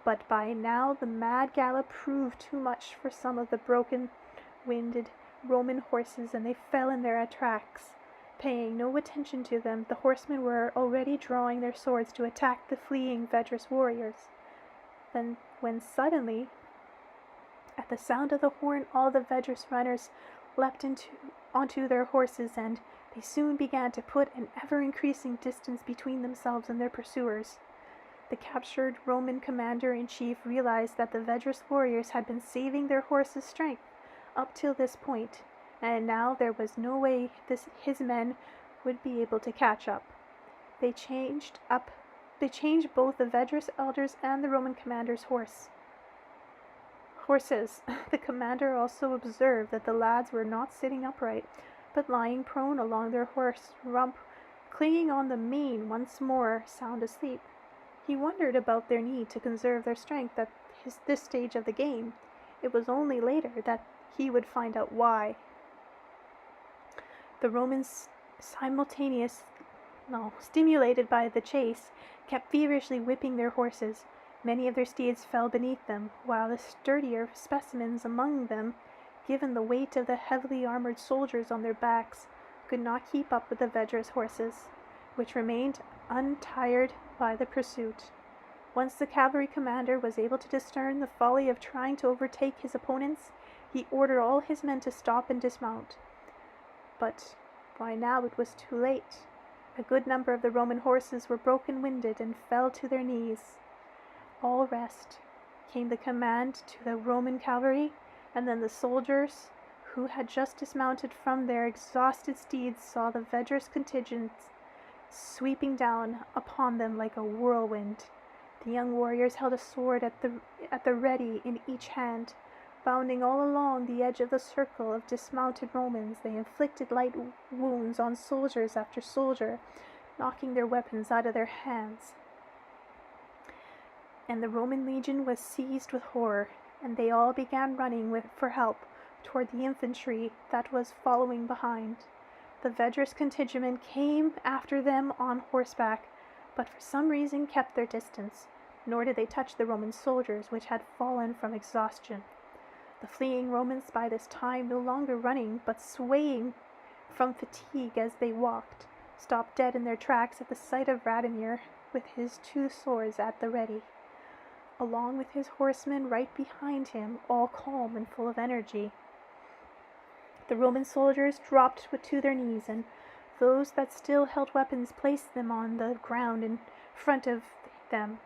But by now the mad gallop proved too much for some of the broken-winded Roman horses, and they fell in their tracks. Paying no attention to them, the horsemen were already drawing their swords to attack the fleeing Vedras warriors. Then, when suddenly, at the sound of the horn, all the Vedras runners leapt onto their horses, and they soon began to put an ever-increasing distance between themselves and their pursuers. The captured Roman commander-in-chief realized that the Vedras warriors had been saving their horses' strength up till this point, and now there was no way his men would be able to catch up. They changed both the Vedras elders and the Roman commander's horses. The commander also observed that the lads were not sitting upright, but lying prone along their horse rump, clinging on the mane, once more sound asleep. He wondered about their need to conserve their strength at this stage of the game. It was only later that he would find out why. The Romans, stimulated by the chase, kept feverishly whipping their horses. Many of their steeds fell beneath them, while the sturdier specimens among them, given the weight of the heavily armored soldiers on their backs, could not keep up with the Vedras horses, which remained untired by the pursuit. Once the cavalry commander was able to discern the folly of trying to overtake his opponents, he ordered all his men to stop and dismount. But by now it was too late. A good number of the Roman horses were broken-winded and fell to their knees. All rest. Came the command to the Roman cavalry, and then the soldiers, who had just dismounted from their exhausted steeds, saw the Vedras contingent sweeping down upon them like a whirlwind. The young warriors held a sword at the ready in each hand. Bounding all along the edge of the circle of dismounted Romans, they inflicted light wounds on soldiers after soldier, knocking their weapons out of their hands. And the Roman legion was seized with horror, and they all began running for help toward the infantry that was following behind. The Vedris contingent came after them on horseback, but for some reason kept their distance, nor did they touch the Roman soldiers, which had fallen from exhaustion. The fleeing Romans by this time, no longer running, but swaying from fatigue as they walked, stopped dead in their tracks at the sight of Vladimir with his 2 swords at the ready, along with his horsemen right behind him, all calm and full of energy. The Roman soldiers dropped to their knees, and those that still held weapons placed them on the ground in front of them.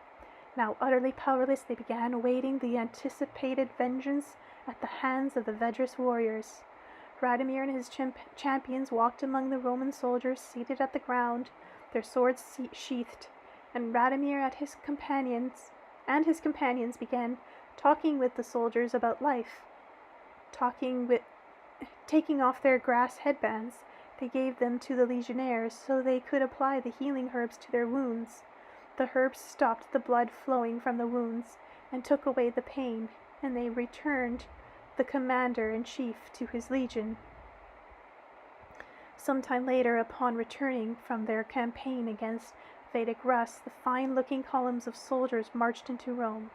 Now utterly powerless, they began awaiting the anticipated vengeance at the hands of the Vedris warriors. Vladimir and his champions walked among the Roman soldiers seated at the ground, their swords sheathed, and Vladimir and his companions began talking with the soldiers about life. Taking off their grass headbands, they gave them to the legionnaires so they could apply the healing herbs to their wounds. The herbs stopped the blood flowing from the wounds and took away the pain, and they returned the commander-in-chief to his legion. Some time later, upon returning from their campaign against Vedic Rus, the fine-looking columns of soldiers marched into Rome.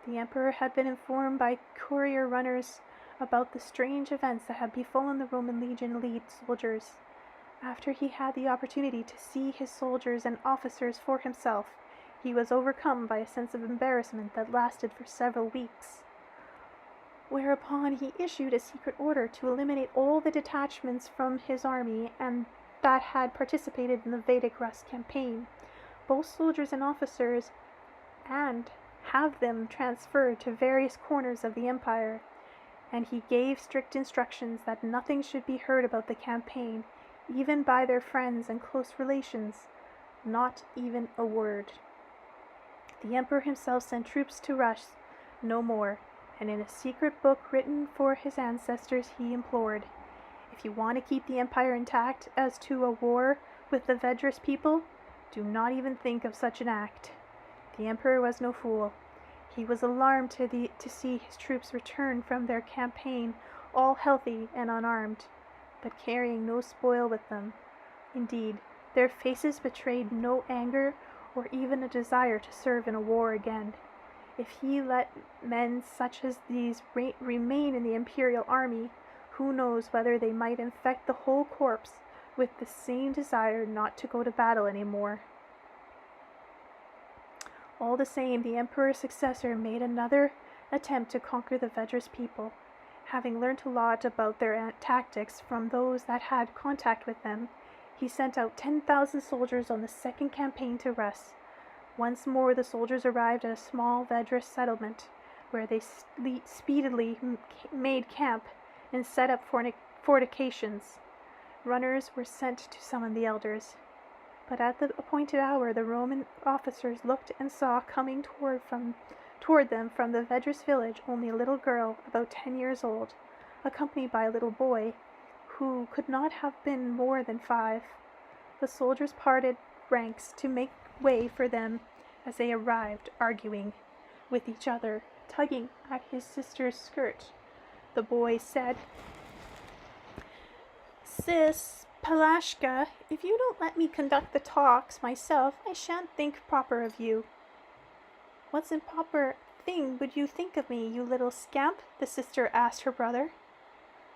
The emperor had been informed by courier runners about the strange events that had befallen the Roman legion lead soldiers. After he had the opportunity to see his soldiers and officers for himself, he was overcome by a sense of embarrassment that lasted for several weeks. Whereupon he issued a secret order to eliminate all the detachments from his army and that had participated in the Vedic Rus campaign, both soldiers and officers, and have them transferred to various corners of the empire. And he gave strict instructions that nothing should be heard about the campaign, even by their friends and close relations, not even a word. The emperor himself sent troops to Rus no more, and in a secret book written for his ancestors he implored, if you want to keep the empire intact as to a war with the Vedris people, do not even think of such an act. The emperor was no fool. He was alarmed to see his troops return from their campaign all healthy and unarmed, but carrying no spoil with them. Indeed, their faces betrayed no anger or even a desire to serve in a war again. If he let men such as these remain in the imperial army, who knows whether they might infect the whole corps with the same desire not to go to battle any more. All the same, the emperor's successor made another attempt to conquer the Vedris people. Having learnt a lot about their tactics from those that had contact with them, he sent out 10,000 soldiers on the second campaign to Rus. Once more the soldiers arrived at a small Vedris settlement, where they speedily made camp and set up fortifications. Runners were sent to summon the elders. But at the appointed hour the Roman officers looked and saw coming toward them from the Vedris village only a little girl about 10 years old, accompanied by a little boy, who could not have been more than 5. The soldiers parted ranks to make way for them as they arrived, arguing with each other, tugging at his sister's skirt. The boy said, "Sis Palashka, if you don't let me conduct the talks myself, I shan't think proper of you." "What's improper thing would you think of me, you little scamp?" the sister asked her brother.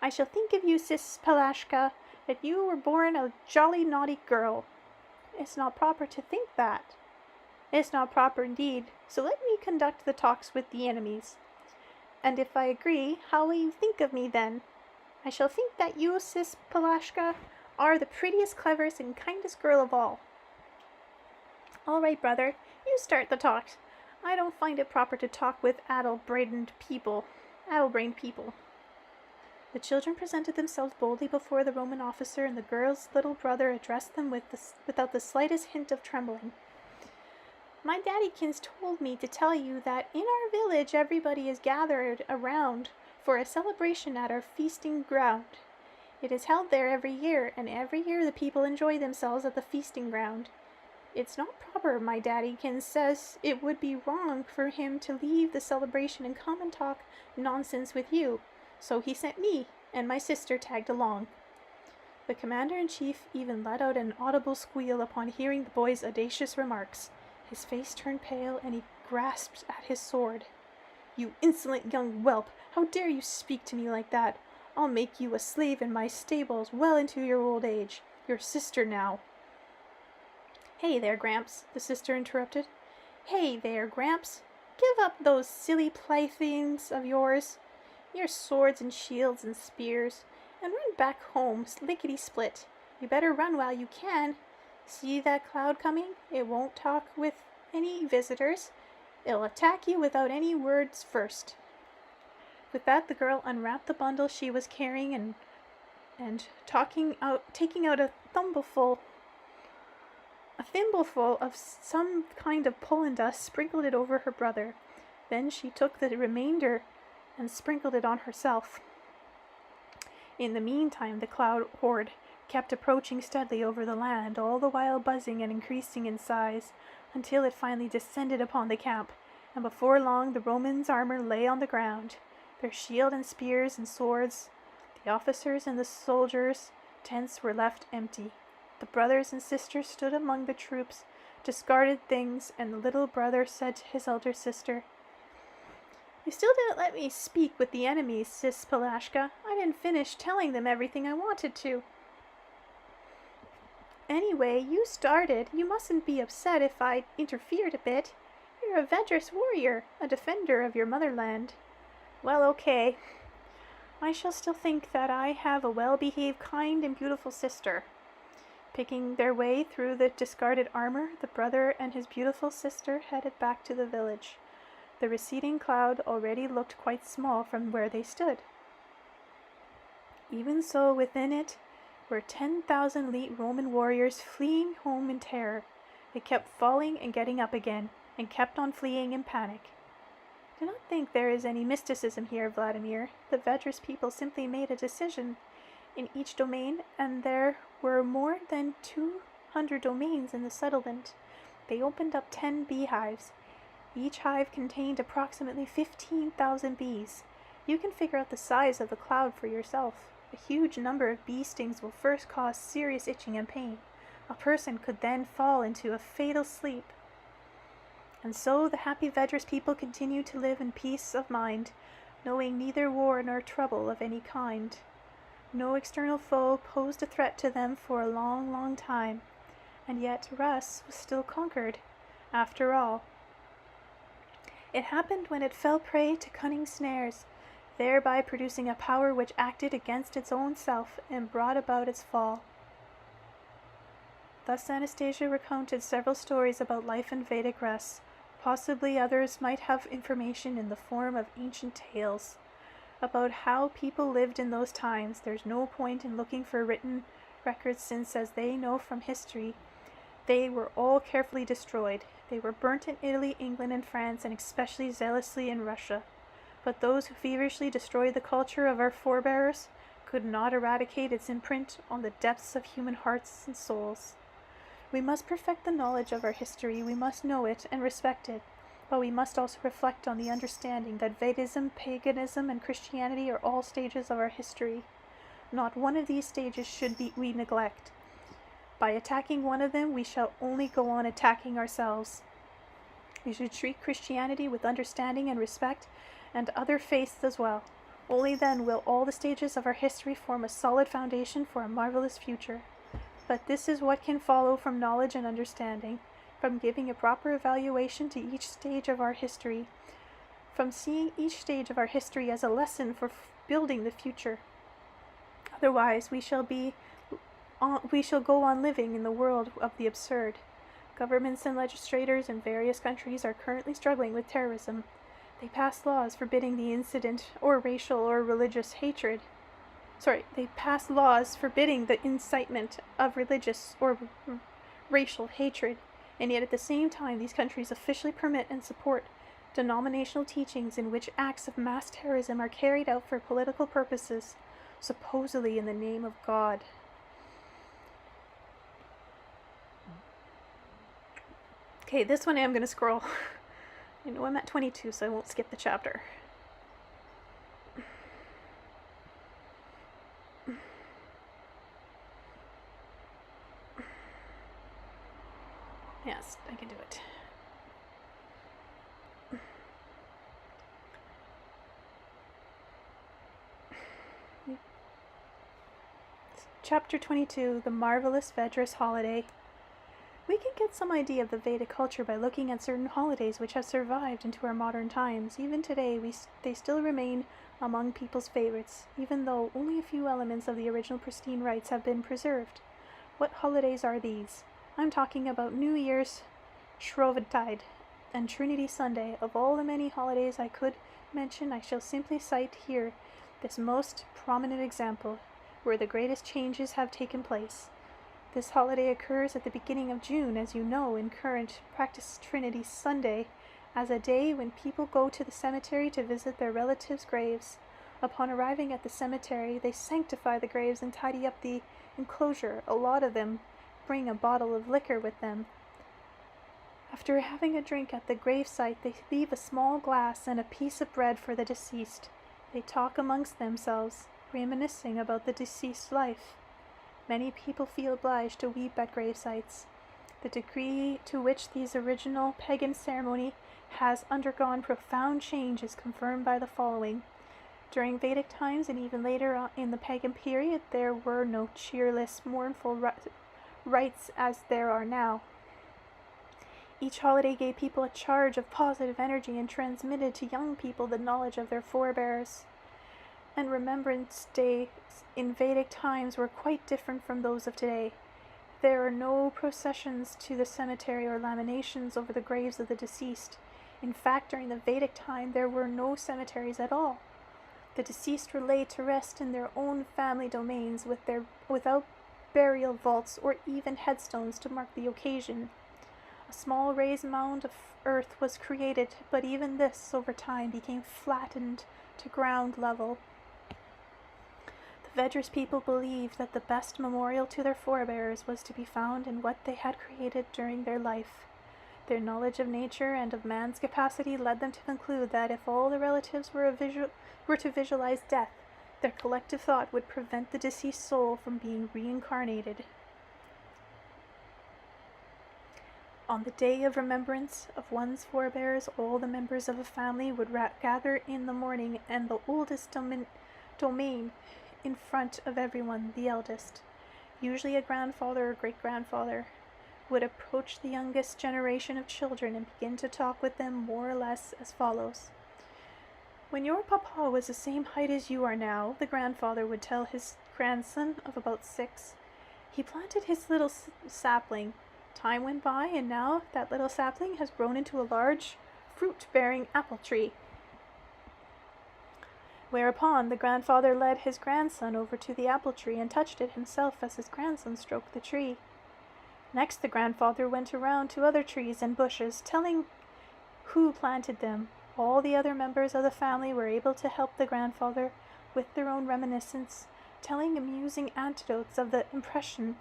"I shall think of you, Sis Palashka, that you were born a jolly naughty girl." "It's not proper to think that." "It's not proper indeed, so let me conduct the talks with the enemies." "And if I agree, how will you think of me then?" "I shall think that you, Sis Palashka, are the prettiest, cleverest, and kindest girl of all." "All right, brother, you start the talks. I don't find it proper to talk with addle-brained people. The children presented themselves boldly before the Roman officer, and the girl's little brother addressed them without the slightest hint of trembling. "My daddykins told me to tell you that in our village everybody is gathered around for a celebration at our feasting ground. It is held there every year, and every year the people enjoy themselves at the feasting ground. It's not proper, my daddykins says it would be wrong for him to leave the celebration and come and talk nonsense with you, so he sent me, and my sister tagged along." The commander-in-chief even let out an audible squeal upon hearing the boy's audacious remarks. His face turned pale, and he grasped at his sword. "You insolent young whelp! How dare you speak to me like that? I'll make you a slave in my stables well into your old age. Your sister now." "Hey there, Gramps," the sister interrupted. "Hey there, Gramps. Give up those silly playthings of yours, your swords and shields and spears, and run back home, lickety-split. You better run while you can. See that cloud coming? It won't talk with any visitors. It'll attack you without any words first." With that, the girl unwrapped the bundle she was carrying and taking out a thimbleful of some kind of pollen dust, sprinkled it over her brother. Then she took the remainder and sprinkled it on herself. In the meantime, the cloud horde kept approaching steadily over the land, all the while buzzing and increasing in size, until it finally descended upon the camp, and before long the Romans' armor lay on the ground, their shield and spears and swords. The officers and the soldiers' tents were left empty. The brothers and sisters stood among the troops, discarded things, and the little brother said to his elder sister, "You still didn't let me speak with the enemies, Sis Palashka. I didn't finish telling them everything I wanted to." "Anyway, you started. You mustn't be upset if I interfered a bit. You're a Vedris warrior, a defender of your motherland." "Well, okay. I shall still think that I have a well-behaved, kind, and beautiful sister." Picking their way through the discarded armor, the brother and his beautiful sister headed back to the village. The receding cloud already looked quite small from where they stood. Even so, within it were 10,000 elite Roman warriors fleeing home in terror. They kept falling and getting up again, and kept on fleeing in panic. "Do not think there is any mysticism here, Vladimir. The Vedris people simply made a decision in each domain, and there were more than 200 domains in the settlement. They opened up 10 beehives. Each hive contained approximately 15,000 bees. You can figure out the size of the cloud for yourself. A huge number of bee stings will first cause serious itching and pain. A person could then fall into a fatal sleep. And so the happy Vedris people continued to live in peace of mind, knowing neither war nor trouble of any kind. No external foe posed a threat to them for a long, long time, and yet Rus was still conquered, after all. It happened when it fell prey to cunning snares, thereby producing a power which acted against its own self and brought about its fall. Thus Anastasia recounted several stories about life in Vedic Rus. Possibly others might have information in the form of ancient tales about how people lived in those times. There's no point in looking for written records, since, as they know from history, they were all carefully destroyed. They were burnt in Italy, England, and France, and especially zealously in Russia. But those who feverishly destroyed the culture of our forebears could not eradicate its imprint on the depths of human hearts and souls. We must perfect the knowledge of our history. We must know it and respect it, but we must also reflect on the understanding that Vedism, paganism, and Christianity are all stages of our history. Not one of these stages should we neglect. By attacking one of them, we shall only go on attacking ourselves. We should treat Christianity with understanding and respect, and other faiths as well. Only then will all the stages of our history form a solid foundation for a marvelous future. But this is what can follow from knowledge and understanding, from giving a proper evaluation to each stage of our history, from seeing each stage of our history as a lesson for building the future. Otherwise, we shall go on living in the world of the absurd. Governments and legislators in various countries are currently struggling with terrorism. They pass laws forbidding the incident or racial or religious hatred. They pass laws forbidding the incitement of religious or racial hatred, and yet at the same time these countries officially permit and support denominational teachings in which acts of mass terrorism are carried out for political purposes, supposedly in the name of God. Okay, this one I'm going to scroll. I know I'm at 22, so I won't skip the chapter. Yes, I can do it. Chapter 22, The Marvelous Vedras Holiday. We can get some idea of the Vedic culture by looking at certain holidays which have survived into our modern times. Even today, they still remain among people's favorites, even though only a few elements of the original pristine rites have been preserved. What holidays are these? I'm talking about New Year's, Shrovetide, and Trinity Sunday. Of all the many holidays I could mention, I shall simply cite here this most prominent example, where the greatest changes have taken place. This holiday occurs at the beginning of June, as you know, in current practice. Trinity Sunday as a day when people go to the cemetery to visit their relatives' graves. Upon arriving at the cemetery, they sanctify the graves and tidy up the enclosure. A lot of them bring a bottle of liquor with them. After having a drink at the gravesite, they leave a small glass and a piece of bread for the deceased. They talk amongst themselves, reminiscing about the deceased's life. Many people feel obliged to weep at gravesites. The degree to which these original pagan ceremony has undergone profound change is confirmed by the following. During Vedic times and even later in the pagan period, there were no cheerless, mournful rites as there are now. Each holiday gave people a charge of positive energy and transmitted to young people the knowledge of their forebears. And Remembrance Days in Vedic times were quite different from those of today. There are no processions to the cemetery or lamentations over the graves of the deceased. In fact, during the Vedic time, there were no cemeteries at all. The deceased were laid to rest in their own family domains without burial vaults or even headstones to mark the occasion. A small raised mound of earth was created, but even this, over time, became flattened to ground level. The Vedras people believed that the best memorial to their forebears was to be found in what they had created during their life. Their knowledge of nature and of man's capacity led them to conclude that if all the relatives were to visualize death, their collective thought would prevent the deceased soul from being reincarnated. On the day of remembrance of one's forebears, all the members of a family would gather in the morning, and the oldest domain in front of everyone, the eldest, usually a grandfather or great-grandfather, would approach the youngest generation of children and begin to talk with them more or less as follows. When your papa was the same height as you are now, the grandfather would tell his grandson of about 6, he planted his little sapling. Time went by, and now that little sapling has grown into a large, fruit-bearing apple tree. Whereupon the grandfather led his grandson over to the apple tree and touched it himself as his grandson stroked the tree. Next the grandfather went around to other trees and bushes, telling who planted them. All the other members of the family were able to help the grandfather with their own reminiscence, telling amusing anecdotes of the impression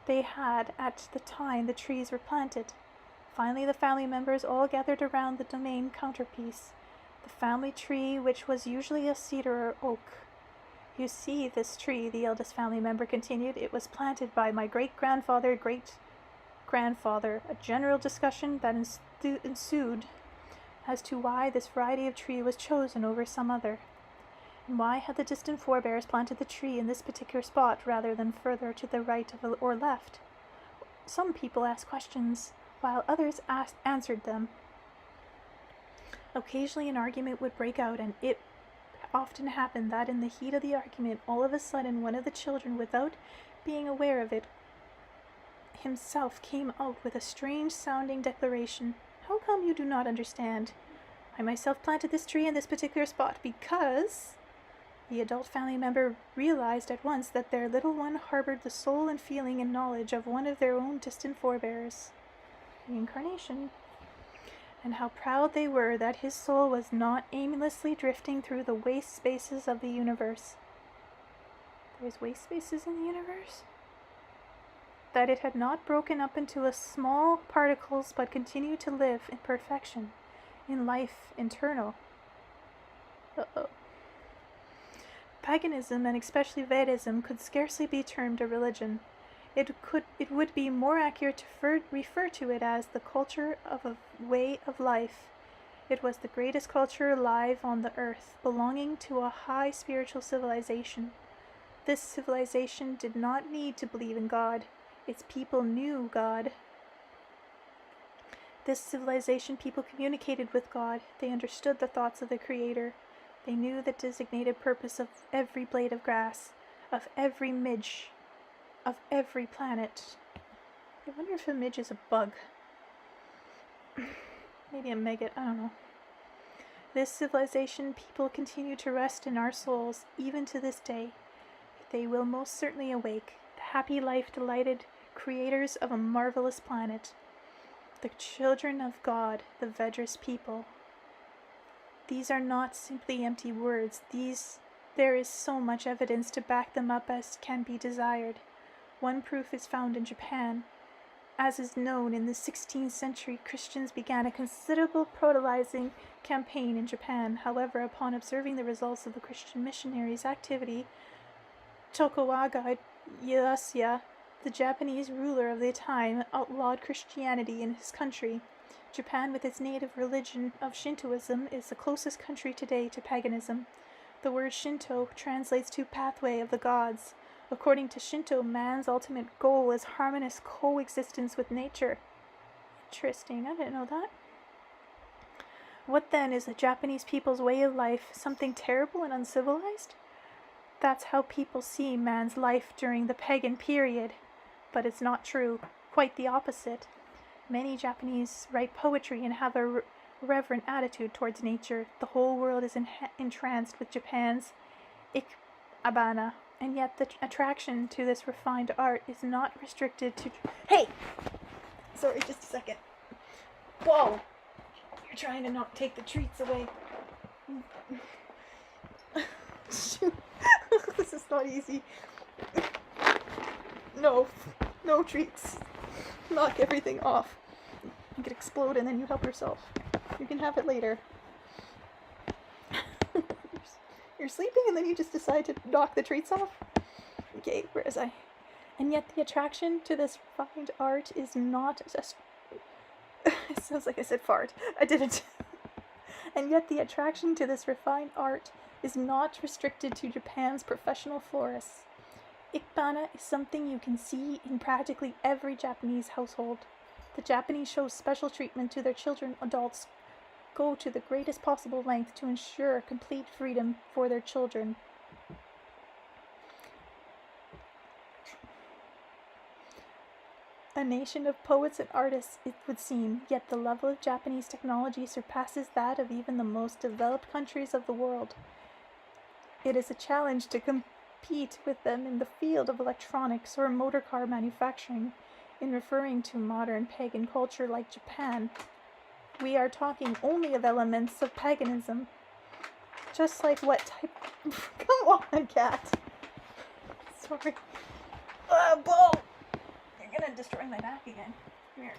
they had at the time the trees were planted. Finally, the family members all gathered around the domain counterpiece, the family tree, which was usually a cedar or oak. You see, this tree, the eldest family member continued, it was planted by my great-grandfather, great-grandfather. A general discussion that ensued as to why this variety of tree was chosen over some other, and why had the distant forebears planted the tree in this particular spot rather than further to the right or left. Some people asked questions, while others answered them. Occasionally an argument would break out, and it often happened that in the heat of the argument, all of a sudden one of the children, without being aware of it himself, came out with a strange sounding declaration. How come you do not understand? I myself planted this tree in this particular spot because... The adult family member realized at once that their little one harbored the soul and feeling and knowledge of one of their own distant forebears, reincarnation, and how proud they were that his soul was not aimlessly drifting through the waste spaces of the universe. There's waste spaces in the universe? That it had not broken up into small particles but continued to live in perfection, in life eternal. Paganism, and especially Vedism, could scarcely be termed a religion. It would be more accurate to refer to it as the culture of a way of life. It was the greatest culture alive on the earth, belonging to a high spiritual civilization. This civilization did not need to believe in God. Its people knew God. This civilization people communicated with God. They understood the thoughts of the Creator. They knew the designated purpose of every blade of grass, of every midge, of every planet. I wonder if a midge is a bug. Maybe a maggot, I don't know. This civilization people continue to rest in our souls, even to this day. They will most certainly awake, the happy life-delighted creators of a marvelous planet. The children of God, the Vedras people. These are not simply empty words. There is so much evidence to back them up as can be desired. One proof is found in Japan. As is known, in the 16th century, Christians began a considerable proselytizing campaign in Japan. However, upon observing the results of the Christian missionaries' activity, Tokugawa Ieyasu, the Japanese ruler of the time, outlawed Christianity in his country. Japan, with its native religion of Shintoism, is the closest country today to paganism. The word Shinto translates to pathway of the gods. According to Shinto, man's ultimate goal is harmonious coexistence with nature. Interesting, I didn't know that. What then is the Japanese people's way of life? Something terrible and uncivilized? That's how people see man's life during the pagan period. But it's not true. Quite the opposite. Many Japanese write poetry and have a reverent attitude towards nature. The whole world is entranced with Japan's ikebana, and yet the attraction to this refined art is not restricted to... Hey! Sorry, just a second. Whoa! You're trying to not take the treats away. Shoot. This is not easy. No treats. Knock everything off. You could explode and then you help yourself. You can have it later. You're sleeping and then you just decide to knock the treats off? Okay, where is I? And yet the attraction to this refined art is not... It sounds like I said fart. I didn't. And yet the attraction to this refined art is not restricted to Japan's professional florists. Ikebana is something you can see in practically every Japanese household. The Japanese show special treatment to their children. Adults go to the greatest possible length to ensure complete freedom for their children. A nation of poets and artists, it would seem, yet the level of Japanese technology surpasses that of even the most developed countries of the world. It is a challenge to compete with them in the field of electronics or motor car manufacturing. In referring to modern pagan culture like Japan, we are talking only of elements of paganism. Just like what type... Come on, cat! Sorry. Bo! You're gonna destroy my back again. Come here.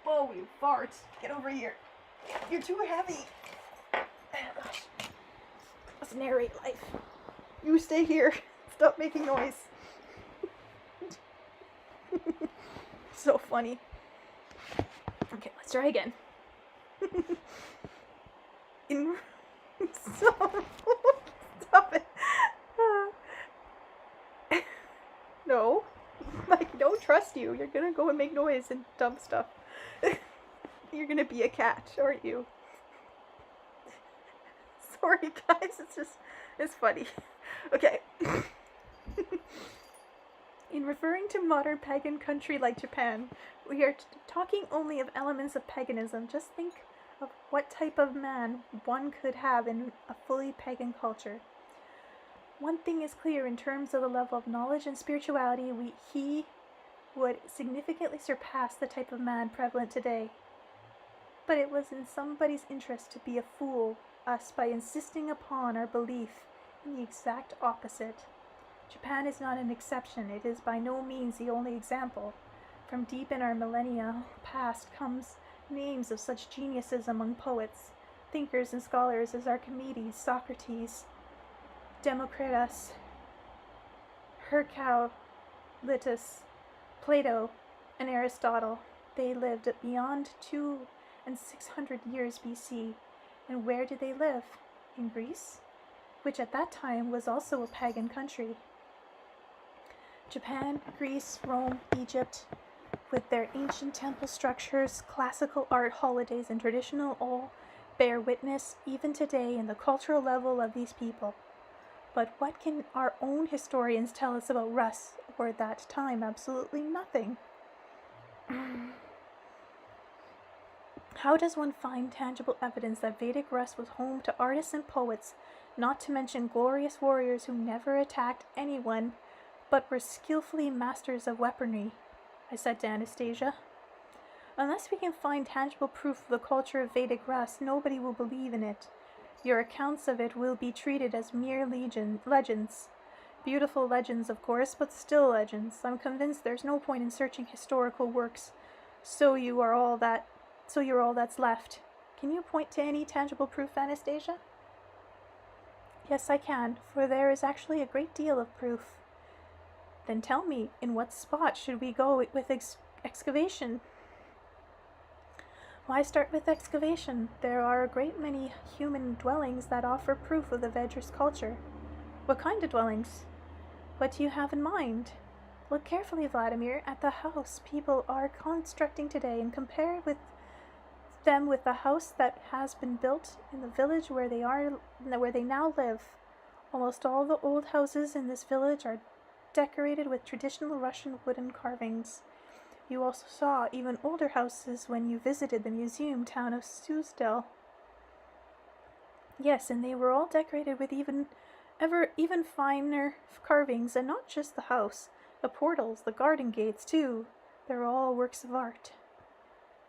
Bo, you farts. Get over here. You're too heavy. Oh, gosh. Let's narrate life. You stay here. Stop making noise. So funny. Okay, let's try again. Stop it. No. I don't trust you. You're gonna go and make noise and dumb stuff. You're gonna be a cat, aren't you? Sorry, guys. It's funny. Okay. In referring to modern pagan country like Japan, we are talking only of elements of paganism. Just think of what type of man one could have in a fully pagan culture. One thing is clear in terms of the level of knowledge and spirituality, he would significantly surpass the type of man prevalent today. But it was in somebody's interest to be a fool us by insisting upon our belief in the exact opposite. Japan is not an exception. It is by no means the only example. From deep in our millennia past comes names of such geniuses among poets, thinkers and scholars as Archimedes, Socrates, Democritus, Heraclitus, Heraclitus, Plato, and Aristotle. They lived beyond 2,600 years BC. And where did they live? In Greece, which at that time was also a pagan country. Japan, Greece, Rome, Egypt, with their ancient temple structures, classical art, holidays, and traditional all bear witness even today in the cultural level of these people. But what can our own historians tell us about Rus or that time? Absolutely nothing. How does one find tangible evidence that Vedic Rus was home to artists and poets, not to mention glorious warriors who never attacked anyone, but were skillfully masters of weaponry? I said to Anastasia. Unless we can find tangible proof of the culture of Vedic Rus, nobody will believe in it. Your accounts of it will be treated as mere legends. Beautiful legends, of course, but still legends. I'm convinced there's no point in searching historical works. So you're all that's left. Can you point to any tangible proof, Anastasia? Yes, I can, for there is actually a great deal of proof. Then tell me, in what spot should we go with excavation? Why start with excavation? There are a great many human dwellings that offer proof of the Vedras culture. What kind of dwellings? What do you have in mind? Look carefully, Vladimir, at the house people are constructing today and compare them with the house that has been built in the village where they now live. Almost all the old houses in this village are decorated with traditional Russian wooden carvings. You also saw even older houses when you visited the museum town of Suzdal. Yes, and they were all decorated with even finer carvings, and not just the house. The portals, the garden gates, too. They're all works of art.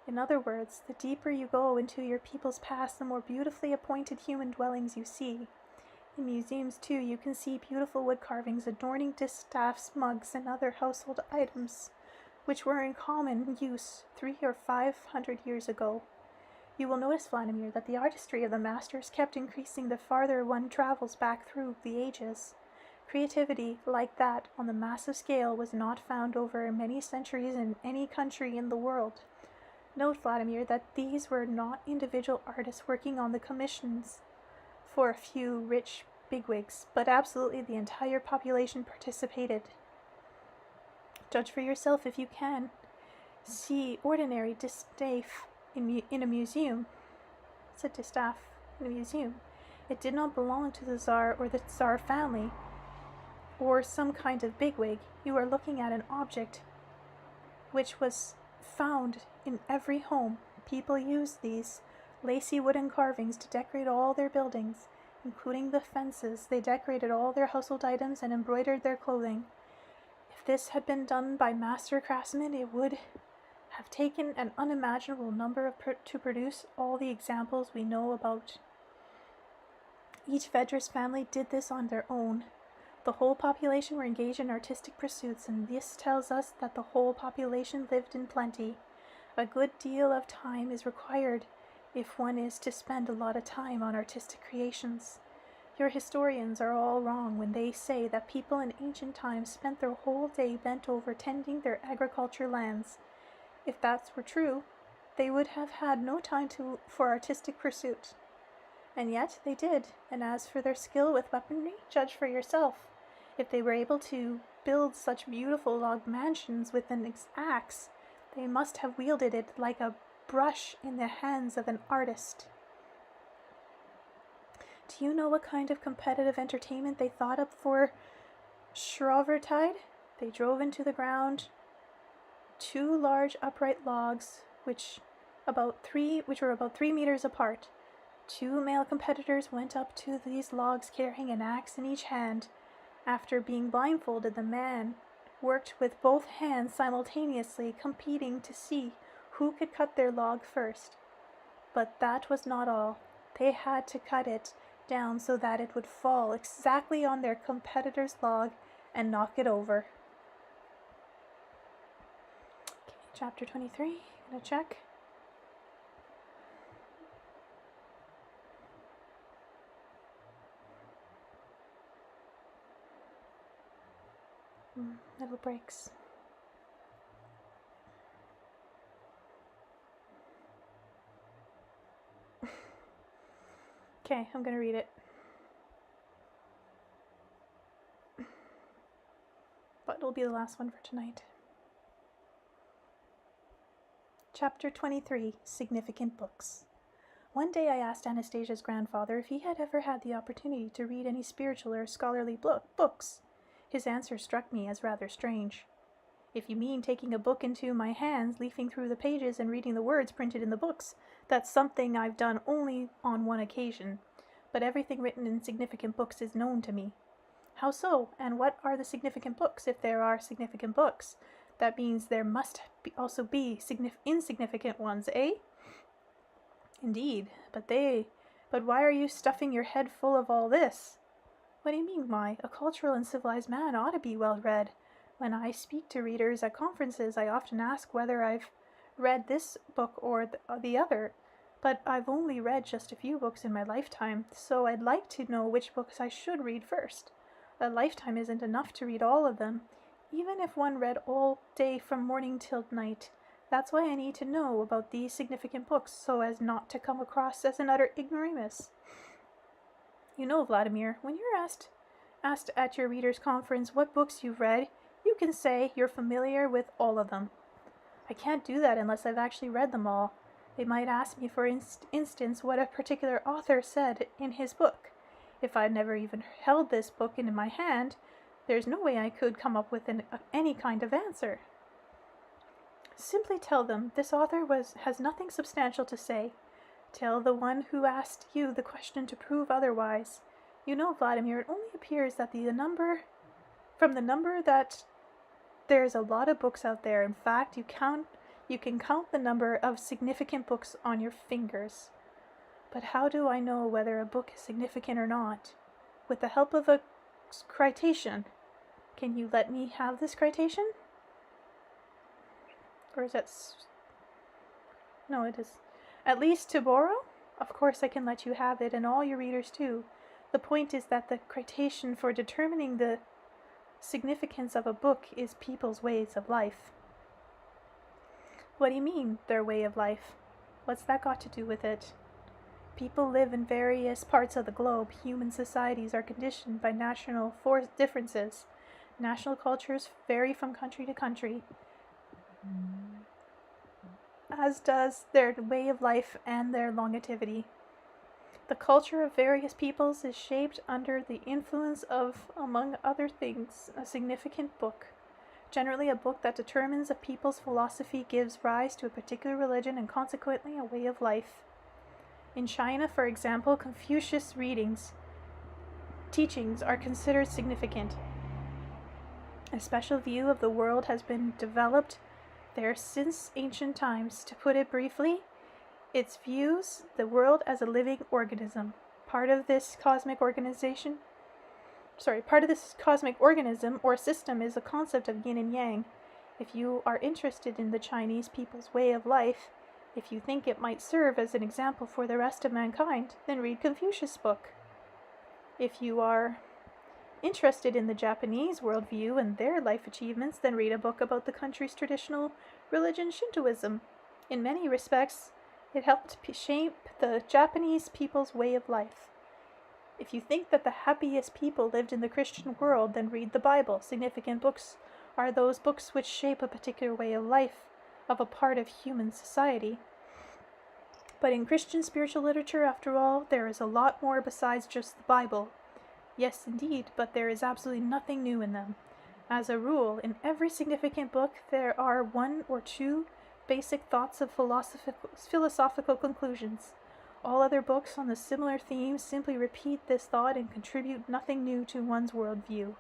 In other words, the deeper you go into your people's past, the more beautifully appointed human dwellings you see. In museums, too, you can see beautiful wood carvings adorning distaffs, mugs, and other household items, which were in common use 300 or 500 years ago. You will notice, Vladimir, that the artistry of the masters kept increasing the farther one travels back through the ages. Creativity like that on the massive scale was not found over many centuries in any country in the world. Note, Vladimir, that these were not individual artists working on the commissions for a few rich bigwigs, but absolutely the entire population participated. Judge for yourself if you can. See ordinary distaff in a museum. It's a distaff in a museum. It did not belong to the Tsar or the Tsar family, or some kind of bigwig. You are looking at an object which was found in every home. People used these lacy wooden carvings to decorate all their buildings, including the fences. They decorated all their household items and embroidered their clothing. If this had been done by master craftsmen, it would have taken an unimaginable number to produce all the examples we know about. Each Vedras family did this on their own. The whole population were engaged in artistic pursuits, and this tells us that the whole population lived in plenty. A good deal of time is required if one is to spend a lot of time on artistic creations. Your historians are all wrong when they say that people in ancient times spent their whole day bent over tending their agriculture lands. If that were true, they would have had no time for artistic pursuit. And yet they did, and as for their skill with weaponry, judge for yourself. If they were able to build such beautiful log mansions with an axe, they must have wielded it like a brush in the hands of an artist. Do you know what kind of competitive entertainment they thought up for Shrovetide? They drove into the ground 2 large upright logs, which were about 3 meters apart. 2 male competitors went up to these logs carrying an axe in each hand. After being blindfolded, the man worked with both hands simultaneously, competing to see who could cut their log first. But that was not all. They had to cut it down so that it would fall exactly on their competitor's log and knock it over. Okay, chapter 23. Gonna check. Little breaks. Okay, I'm gonna read it. But it'll be the last one for tonight. Chapter 23, Significant Books. One day I asked Anastasia's grandfather if he had ever had the opportunity to read any spiritual or scholarly books. His answer struck me as rather strange. If you mean taking a book into my hands, leafing through the pages and reading the words printed in the books, that's something I've done only on one occasion. But everything written in significant books is known to me. How so? And what are the significant books, if there are significant books? That means there must also be insignificant ones, eh? Indeed, but why are you stuffing your head full of all this? What do you mean, why? A cultural and civilized man ought to be well read. When I speak to readers at conferences, I often ask whether I've read this book or the other, but I've only read just a few books in my lifetime, so I'd like to know which books I should read first. A lifetime isn't enough to read all of them, even if one read all day from morning till night. That's why I need to know about these significant books, so as not to come across as an utter ignoramus. You know, Vladimir, when you're asked at your readers' conference what books you've read, you can say you're familiar with all of them. I can't do that unless I've actually read them all. They might ask me, for instance, what a particular author said in his book. If I'd never even held this book in my hand, there's no way I could come up with any kind of answer. Simply tell them this author has nothing substantial to say. Tell the one who asked you the question to prove otherwise. You know, Vladimir, it only appears that from the number that there's a lot of books out there. In fact, you can count the number of significant books on your fingers. But how do I know whether a book is significant or not? With the help of a citation. Can you let me have this citation? Or is that... No, it is. At least to borrow? Of course I can let you have it, and all your readers too. The point is that the citation for determining the significance of a book is people's ways of life. What do you mean, their way of life? What's that got to do with it? People live in various parts of the globe. Human societies are conditioned by national differences. National cultures vary from country to country, as does their way of life and their longevity. The culture of various peoples is shaped under the influence of, among other things, a significant book. Generally, a book that determines a people's philosophy gives rise to a particular religion and consequently a way of life. In China, for example, Confucius' teachings are considered significant. A special view of the world has been developed there since ancient times. To put it briefly, it views the world as a living organism. Part of this cosmic organism or system is a concept of yin and yang. If you are interested in the Chinese people's way of life, if you think it might serve as an example for the rest of mankind, then read Confucius' book. If you are interested in the Japanese worldview and their life achievements, then read a book about the country's traditional religion, Shintoism. In many respects, it helped shape the Japanese people's way of life. If you think that the happiest people lived in the Christian world, then read the Bible. Significant books are those books which shape a particular way of life of a part of human society. But in Christian spiritual literature, after all, there is a lot more besides just the Bible. Yes, indeed, but there is absolutely nothing new in them. As a rule, in every significant book, there are one or two basic thoughts of philosophical conclusions. All other books on the similar themes simply repeat this thought and contribute nothing new to one's worldview.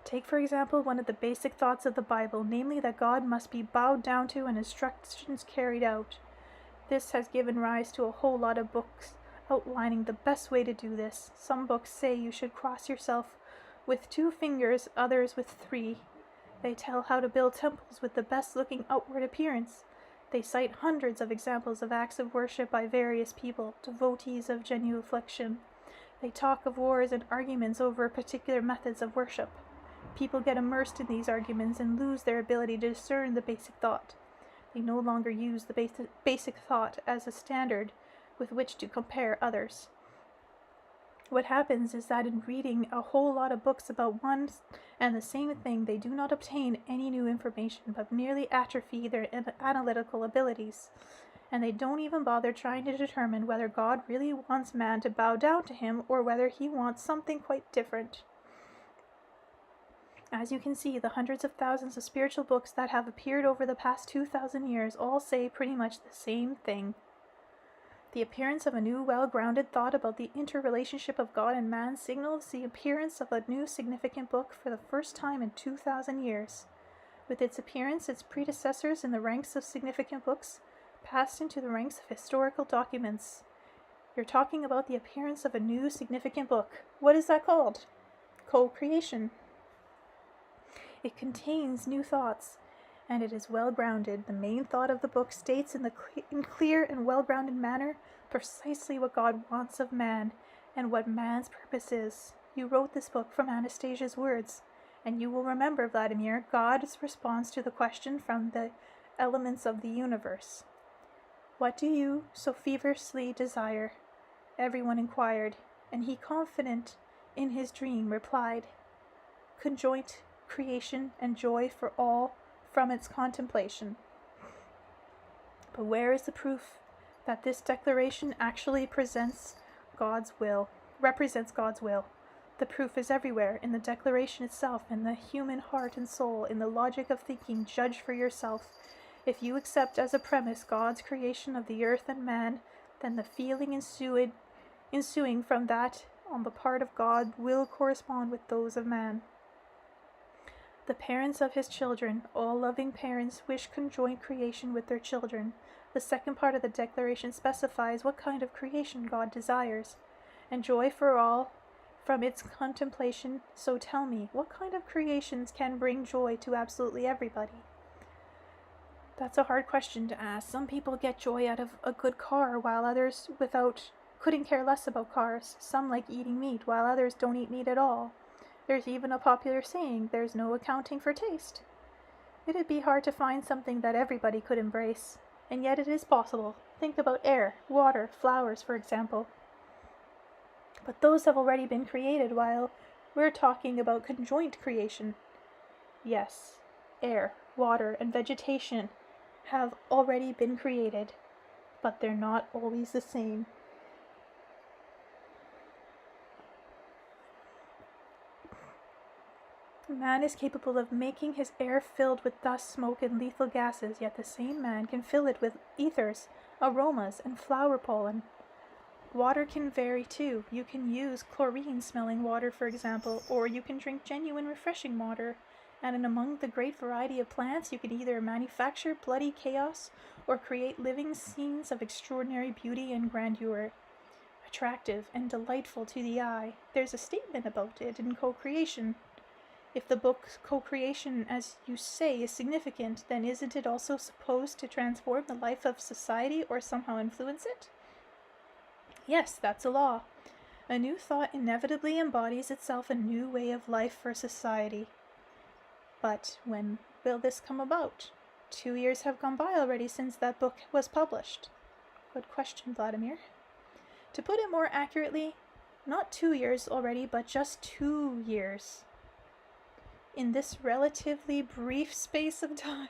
Take, for example, one of the basic thoughts of the Bible, namely that God must be bowed down to and instructions carried out. This has given rise to a whole lot of books outlining the best way to do this. Some books say you should cross yourself with 2 fingers, others with 3. They tell how to build temples with the best looking outward appearance. They cite hundreds of examples of acts of worship by various people, devotees of genuflection. They talk of wars and arguments over particular methods of worship. People get immersed in these arguments and lose their ability to discern the basic thought. They no longer use the basic thought as a standard with which to compare others. What happens is that in reading a whole lot of books about one and the same thing, they do not obtain any new information, but merely atrophy their analytical abilities. And they don't even bother trying to determine whether God really wants man to bow down to him or whether he wants something quite different. As you can see, the hundreds of thousands of spiritual books that have appeared over the past 2,000 years all say pretty much the same thing. The appearance of a new well-grounded thought about the interrelationship of God and man signals the appearance of a new significant book for the first time in 2,000 years. With its appearance, its predecessors in the ranks of significant books passed into the ranks of historical documents. You're talking about the appearance of a new significant book. What is that called? Co-creation. It contains new thoughts, and it is well-grounded. The main thought of the book states in clear and well-grounded manner precisely what God wants of man and what man's purpose is. You wrote this book from Anastasia's words, and you will remember, Vladimir, God's response to the question from the elements of the universe. What do you so feverishly desire? Everyone inquired, and he, confident in his dream, replied, conjoint creation and joy for all from its contemplation. But where is the proof that this declaration actually represents God's will? The proof is everywhere, in the declaration itself, in the human heart and soul, in the logic of thinking. Judge for yourself. If you accept as a premise God's creation of the earth and man, then the feeling ensuing from that on the part of God will correspond with those of man. The parents of his children, all loving parents, wish conjoint creation with their children. The second part of the declaration specifies what kind of creation God desires, and joy for all from its contemplation. So tell me, what kind of creations can bring joy to absolutely everybody? That's a hard question to ask. Some people get joy out of a good car, while others couldn't care less about cars. Some like eating meat, while others don't eat meat at all. There's even a popular saying, there's no accounting for taste. It'd be hard to find something that everybody could embrace, and yet it is possible. Think about air, water, flowers, for example. But those have already been created, while we're talking about conjoint creation. Yes, air, water, and vegetation have already been created, but they're not always the same. Man is capable of making his air filled with dust, smoke, and lethal gases, yet the same man can fill it with ethers, aromas, and flower pollen. Water can vary too. You can use chlorine-smelling water, for example, or you can drink genuine refreshing water. And among the great variety of plants, you can either manufacture bloody chaos or create living scenes of extraordinary beauty and grandeur, attractive and delightful to the eye. There's a statement about it in co-creation. If the book co-creation, as you say, is significant, then isn't it also supposed to transform the life of society or somehow influence it? Yes, that's a law. A new thought inevitably embodies itself a new way of life for society. But when will this come about? 2 years have gone by already since that book was published. Good question, Vladimir. To put it more accurately, not 2 years already, but just 2 years. In this relatively brief space of time.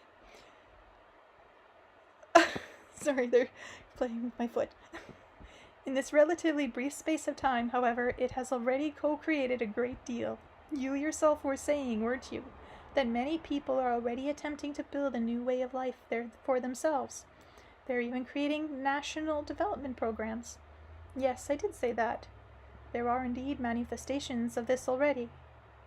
Sorry, they're playing with my foot. In this relatively brief space of time, however, it has already co-created a great deal. You yourself were saying, weren't you, that many people are already attempting to build a new way of life for themselves. They're even creating national development programs. Yes, I did say that. There are indeed manifestations of this already.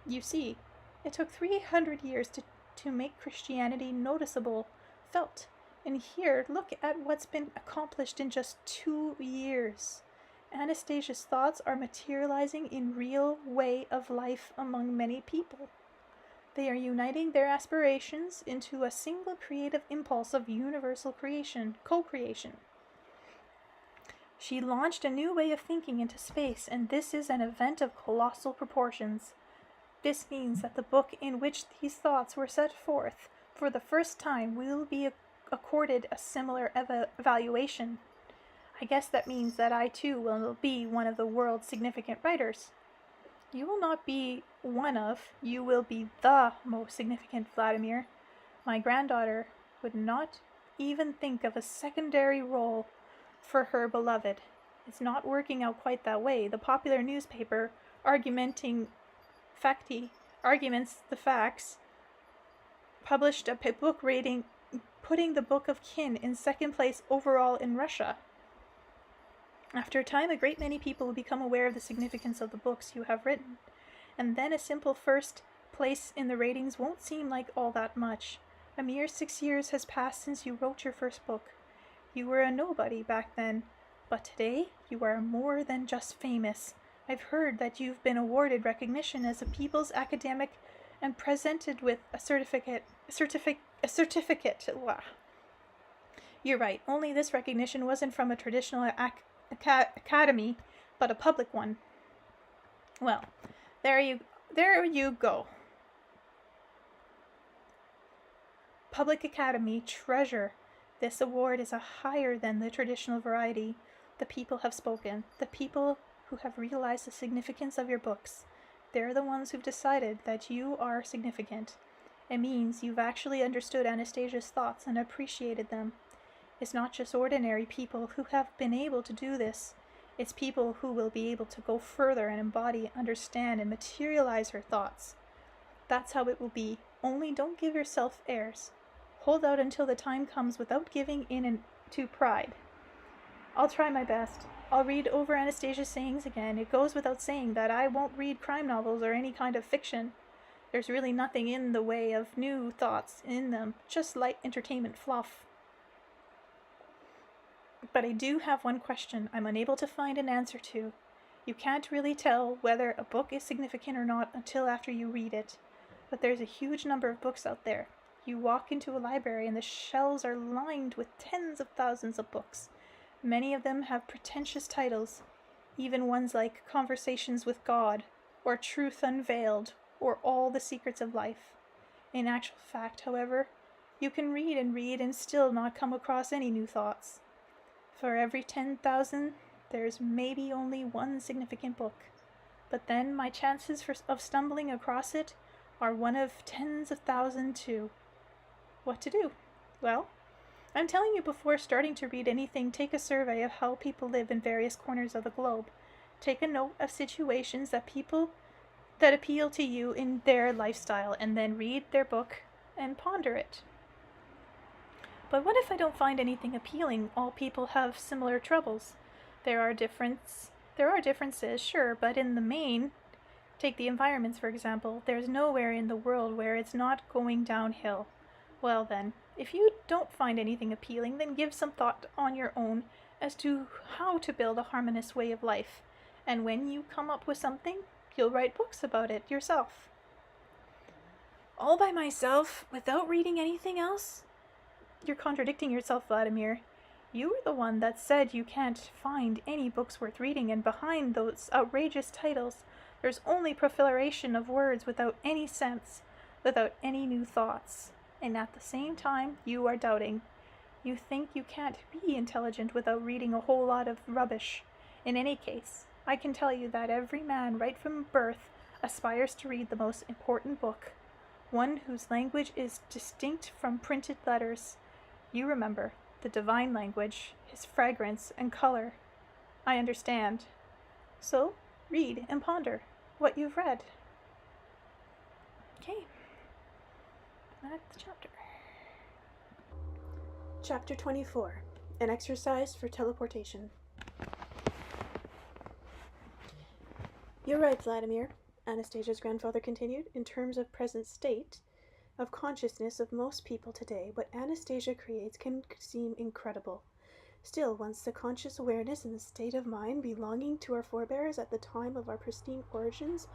You see, it took 300 years to make Christianity noticeable, felt. And here, look at what's been accomplished in just 2 years. Anastasia's thoughts are materializing in real way of life among many people. They are uniting their aspirations into a single creative impulse of universal creation, co-creation. She launched a new way of thinking into space, and this is an event of colossal proportions. This means that the book in which these thoughts were set forth for the first time will be accorded a similar evaluation. I guess that means that I too will be one of the world's significant writers. You will not be one of, you will be the most significant, Vladimir. My granddaughter would not even think of a secondary role for her beloved. It's not working out quite that way. The popular newspaper arguments the facts, published a book rating, putting the Book of Kin in second place overall in Russia. After a time, a great many people will become aware of the significance of the books you have written, and then a simple first place in the ratings won't seem like all that much. A mere 6 years has passed since you wrote your first book. You were a nobody back then, but today you are more than just famous. I've heard that you've been awarded recognition as a people's academic and presented with a certificate. You're right, only this recognition wasn't from a traditional academy, but a public one. Well, there you go. Public Academy treasure. This award is higher than the traditional variety. The people have spoken. The people who have realized the significance of your books. They're the ones who've decided that you are significant. It means you've actually understood Anastasia's thoughts and appreciated them. It's not just ordinary people who have been able to do this. It's people who will be able to go further and embody, understand, and materialize her thoughts. That's how it will be. Only don't give yourself airs. Hold out until the time comes without giving in to pride. I'll try my best. I'll read over Anastasia's sayings again. It goes without saying that I won't read crime novels or any kind of fiction. There's really nothing in the way of new thoughts in them, just light entertainment fluff. But I do have one question I'm unable to find an answer to. You can't really tell whether a book is significant or not until after you read it. But there's a huge number of books out there. You walk into a library and the shelves are lined with tens of thousands of books. Many of them have pretentious titles, even ones like Conversations with God, or Truth Unveiled, or All the Secrets of Life. In actual fact, however, you can read and still not come across any new thoughts. For every 10,000, there's maybe only one significant book. But then my chances of stumbling across it are one of tens of thousands too. What to do? Well, I'm telling you, before starting to read anything, take a survey of how people live in various corners of the globe. Take a note of situations that appeal to you in their lifestyle, and then read their book and ponder it. But what if I don't find anything appealing? All people have similar troubles. There are differences, sure, but in the main, take the environments for example, there's nowhere in the world where it's not going downhill. Well then, if you don't find anything appealing, then give some thought on your own as to how to build a harmonious way of life. And when you come up with something, you'll write books about it yourself. All by myself, without reading anything else? You're contradicting yourself, Vladimir. You were the one that said you can't find any books worth reading, and behind those outrageous titles, there's only proliferation of words without any sense, without any new thoughts. And at the same time, you are doubting. You think you can't be intelligent without reading a whole lot of rubbish. In any case, I can tell you that every man right from birth aspires to read the most important book, one whose language is distinct from printed letters. You remember, the divine language, his fragrance and color. I understand. So, read and ponder what you've read. Okay. That's the chapter. Chapter 24. An exercise for teleportation. You're right, Vladimir, Anastasia's grandfather continued. In terms of present state of consciousness of most people today, what Anastasia creates can seem incredible. Still, once the conscious awareness and the state of mind belonging to our forebears at the time of our pristine origins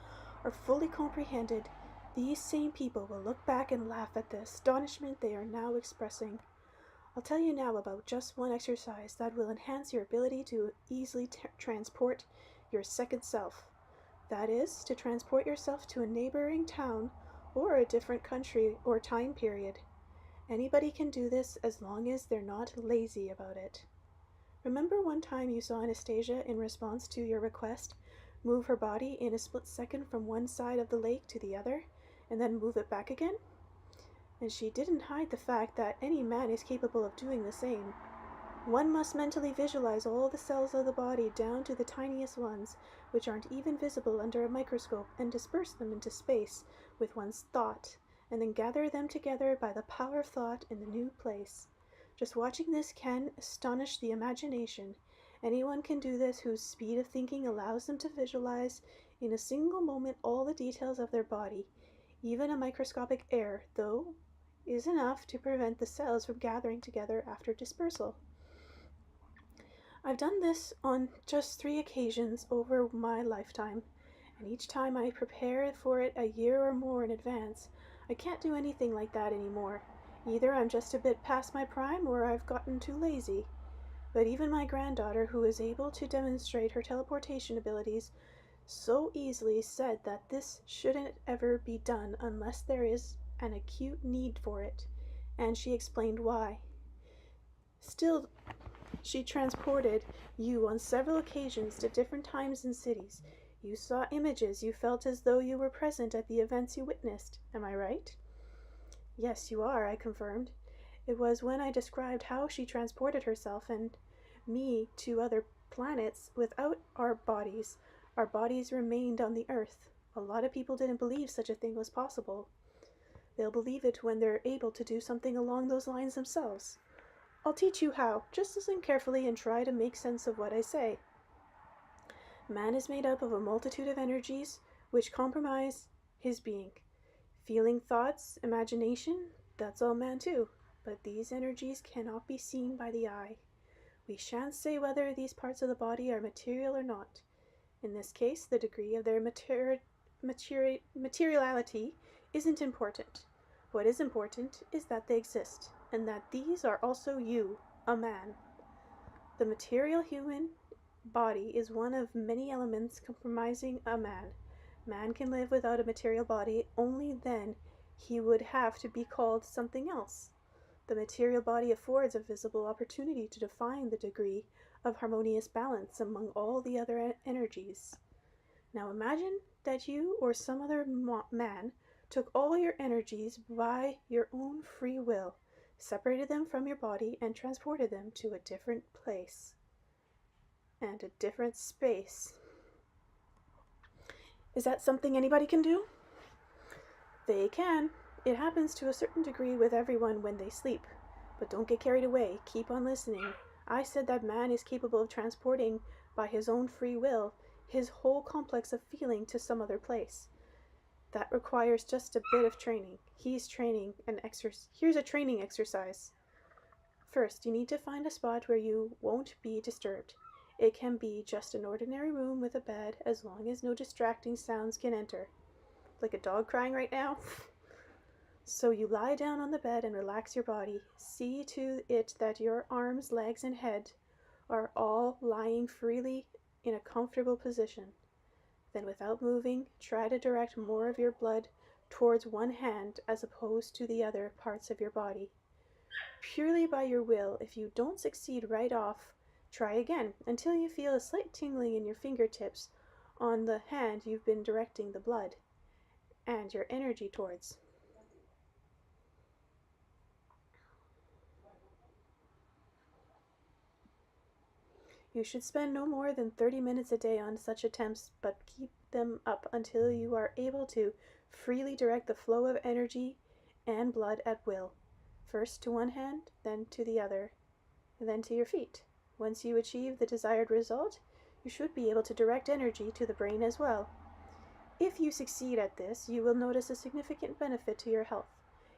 are fully comprehended, these same people will look back and laugh at the astonishment they are now expressing. I'll tell you now about just one exercise that will enhance your ability to easily transport your second self. That is, to transport yourself to a neighboring town or a different country or time period. Anybody can do this as long as they're not lazy about it. Remember one time you saw Anastasia, in response to your request, move her body in a split second from one side of the lake to the other, and then move it back again? And she didn't hide the fact that any man is capable of doing the same. One must mentally visualize all the cells of the body down to the tiniest ones, which aren't even visible under a microscope, and disperse them into space with one's thought, and then gather them together by the power of thought in the new place. Just watching this can astonish the imagination. Anyone can do this whose speed of thinking allows them to visualize in a single moment all the details of their body. Even a microscopic error, though, is enough to prevent the cells from gathering together after dispersal. I've done this on just 3 occasions over my lifetime, and each time I prepare for it a year or more in advance. I can't do anything like that anymore. Either I'm just a bit past my prime or I've gotten too lazy. But even my granddaughter, who is able to demonstrate her teleportation abilities so easily, said that this shouldn't ever be done unless there is an acute need for it, and she explained why. Still, she transported you on several occasions to different times and cities. You saw images, you felt as though you were present at the events you witnessed. Am I right? Yes, you are, I confirmed. It was when I described how she transported herself and me to other planets without our bodies. Our bodies remained on the Earth. A lot of people didn't believe such a thing was possible. They'll believe it when they're able to do something along those lines themselves. I'll teach you how. Just listen carefully and try to make sense of what I say. Man is made up of a multitude of energies which comprise his being. Feeling, thoughts, imagination, that's all man too. But these energies cannot be seen by the eye. We shan't say whether these parts of the body are material or not. In this case, the degree of their materiality isn't important. What is important is that they exist, and that these are also you, a man. The material human body is one of many elements comprising a man. Man can live without a material body, only then he would have to be called something else. The material body affords a visible opportunity to define the degree of harmonious balance among all the other energies. Now imagine that you or some other man took all your energies by your own free will, separated them from your body, and transported them to a different place and a different space. Is that something anybody can do? They can. It happens to a certain degree with everyone when they sleep. But don't get carried away. Keep on listening. I said that man is capable of transporting, by his own free will, his whole complex of feeling to some other place. That requires just a bit of training. Here's a training exercise. First, you need to find a spot where you won't be disturbed. It can be just an ordinary room with a bed, as long as no distracting sounds can enter. Like a dog crying right now? So you lie down on the bed and relax your body. See to it that your arms, legs, and head are all lying freely in a comfortable position. Then, without moving, try to direct more of your blood towards one hand as opposed to the other parts of your body. Purely by your will. If you don't succeed right off, try again until you feel a slight tingling in your fingertips on the hand you've been directing the blood and your energy towards. You should spend no more than 30 minutes a day on such attempts, but keep them up until you are able to freely direct the flow of energy and blood at will. First to one hand, then to the other, and then to your feet. Once you achieve the desired result, you should be able to direct energy to the brain as well. If you succeed at this, you will notice a significant benefit to your health.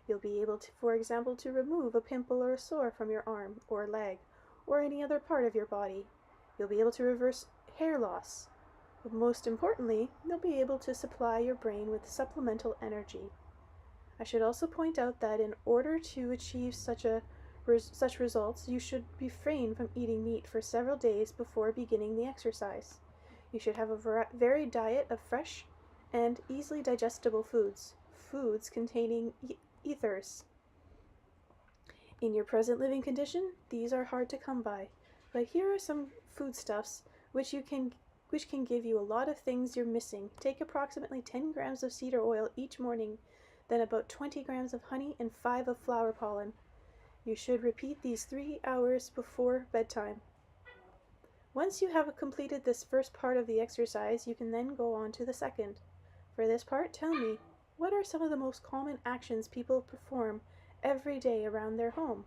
You'll be able to, for example, to remove a pimple or a sore from your arm or leg or any other part of your body. You'll be able to reverse hair loss. But most importantly, you'll be able to supply your brain with supplemental energy. I should also point out that in order to achieve such results, you should refrain from eating meat for several days before beginning the exercise. You should have a varied diet of fresh and easily digestible foods containing ethers. In your present living condition, these are hard to come by, but here are some foodstuffs which can give you a lot of things you're missing. Take approximately 10 grams of cedar oil each morning, then about 20 grams of honey and 5 of flower pollen. You should repeat these 3 hours before bedtime. Once you have completed this first part of the exercise, you can then go on to the second. For this part, tell me, what are some of the most common actions people perform every day around their home?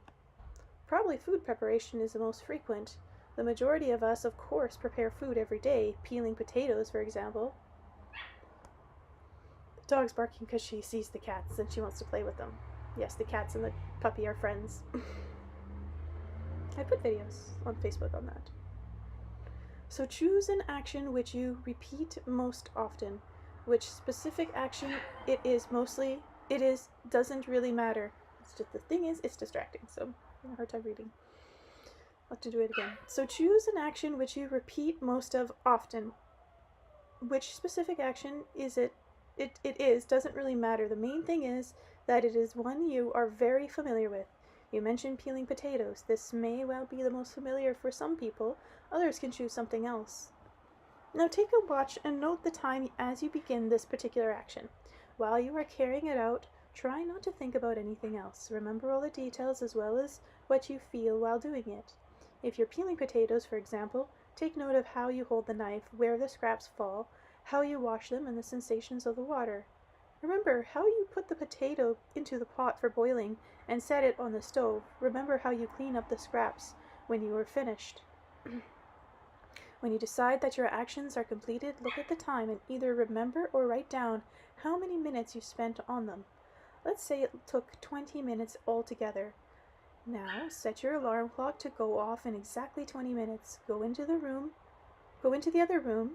Probably food preparation is the most frequent. The majority of us, of course, prepare food every day, peeling potatoes, for example. The dog's barking because she sees the cats and she wants to play with them. Yes, the cats and the puppy are friends. I put videos on Facebook on that. So choose an action which you repeat most often. Which specific action it is doesn't really matter. It's just the thing is, it's distracting, so I'm having a hard time reading. I'll have to do it again. So choose an action which you repeat most of often. Which specific action is it is doesn't really matter. The main thing is that it is one you are very familiar with. You mentioned peeling potatoes. This may well be the most familiar for some people. Others can choose something else. Now take a watch and note the time as you begin this particular action. While you are carrying it out, try not to think about anything else. Remember all the details as well as what you feel while doing it. If you're peeling potatoes, for example, take note of how you hold the knife, where the scraps fall, how you wash them, and the sensations of the water. Remember how you put the potato into the pot for boiling and set it on the stove. Remember how you clean up the scraps when you are finished. When you decide that your actions are completed, look at the time and either remember or write down how many minutes you spent on them. Let's say it took 20 minutes altogether. Now set your alarm clock to go off in exactly 20 minutes. Go into the other room,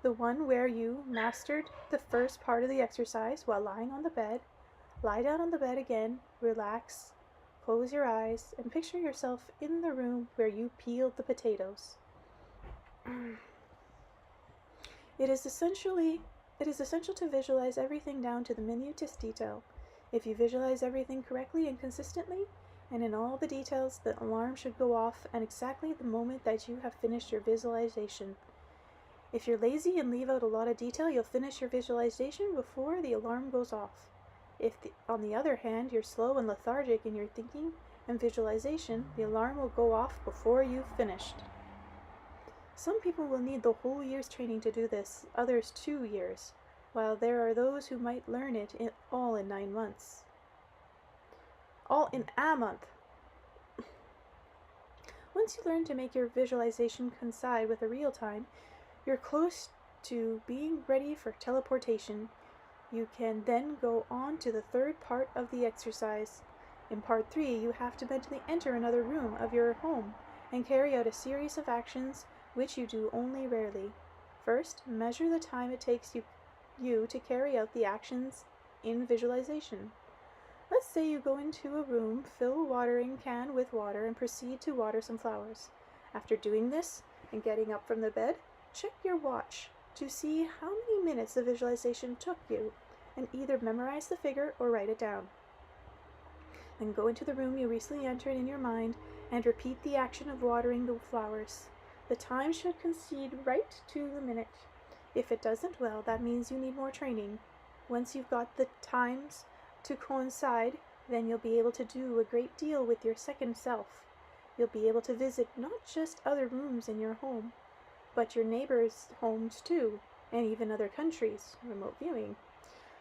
the one where you mastered the first part of the exercise while lying on the bed. Lie down on the bed again, relax, close your eyes, and picture yourself in the room where you peeled the potatoes. It is essential to visualize everything down to the minutest detail. If you visualize everything correctly and consistently, and in all the details, the alarm should go off at exactly the moment that you have finished your visualization. If you're lazy and leave out a lot of detail, you'll finish your visualization before the alarm goes off. On the other hand, you're slow and lethargic in your thinking and visualization, the alarm will go off before you've finished. Some people will need the whole year's training to do this, others 2 years, while there are those who might learn it all in 9 months. All in a month. Once you learn to make your visualization coincide with the real time, you're close to being ready for teleportation. You can then go on to the third part of the exercise. In part 3, you have to mentally enter another room of your home and carry out a series of actions which you do only rarely. First, measure the time it takes you to carry out the actions in visualization. Let's say you go into a room, fill a watering can with water, and proceed to water some flowers. After doing this and getting up from the bed, check your watch to see how many minutes the visualization took you, and either memorize the figure or write it down. Then go into the room you recently entered in your mind and repeat the action of watering the flowers. The time should coincide right to the minute. If it doesn't, well, that means you need more training. Once you've got the times to coincide, then you'll be able to do a great deal with your second self. You'll be able to visit not just other rooms in your home, but your neighbors' homes too, and even other countries, remote viewing.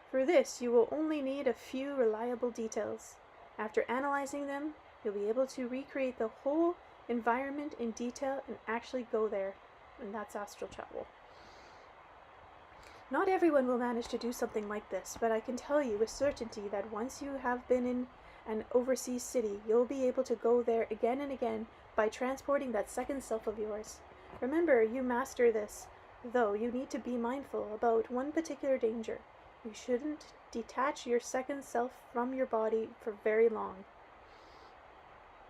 For this, you will only need a few reliable details. After analyzing them, you'll be able to recreate the whole environment in detail and actually go there, and that's astral travel. Not everyone will manage to do something like this, but I can tell you with certainty that once you have been in an overseas city, you'll be able to go there again and again by transporting that second self of yours. Remember, you master this, though you need to be mindful about one particular danger. You shouldn't detach your second self from your body for very long.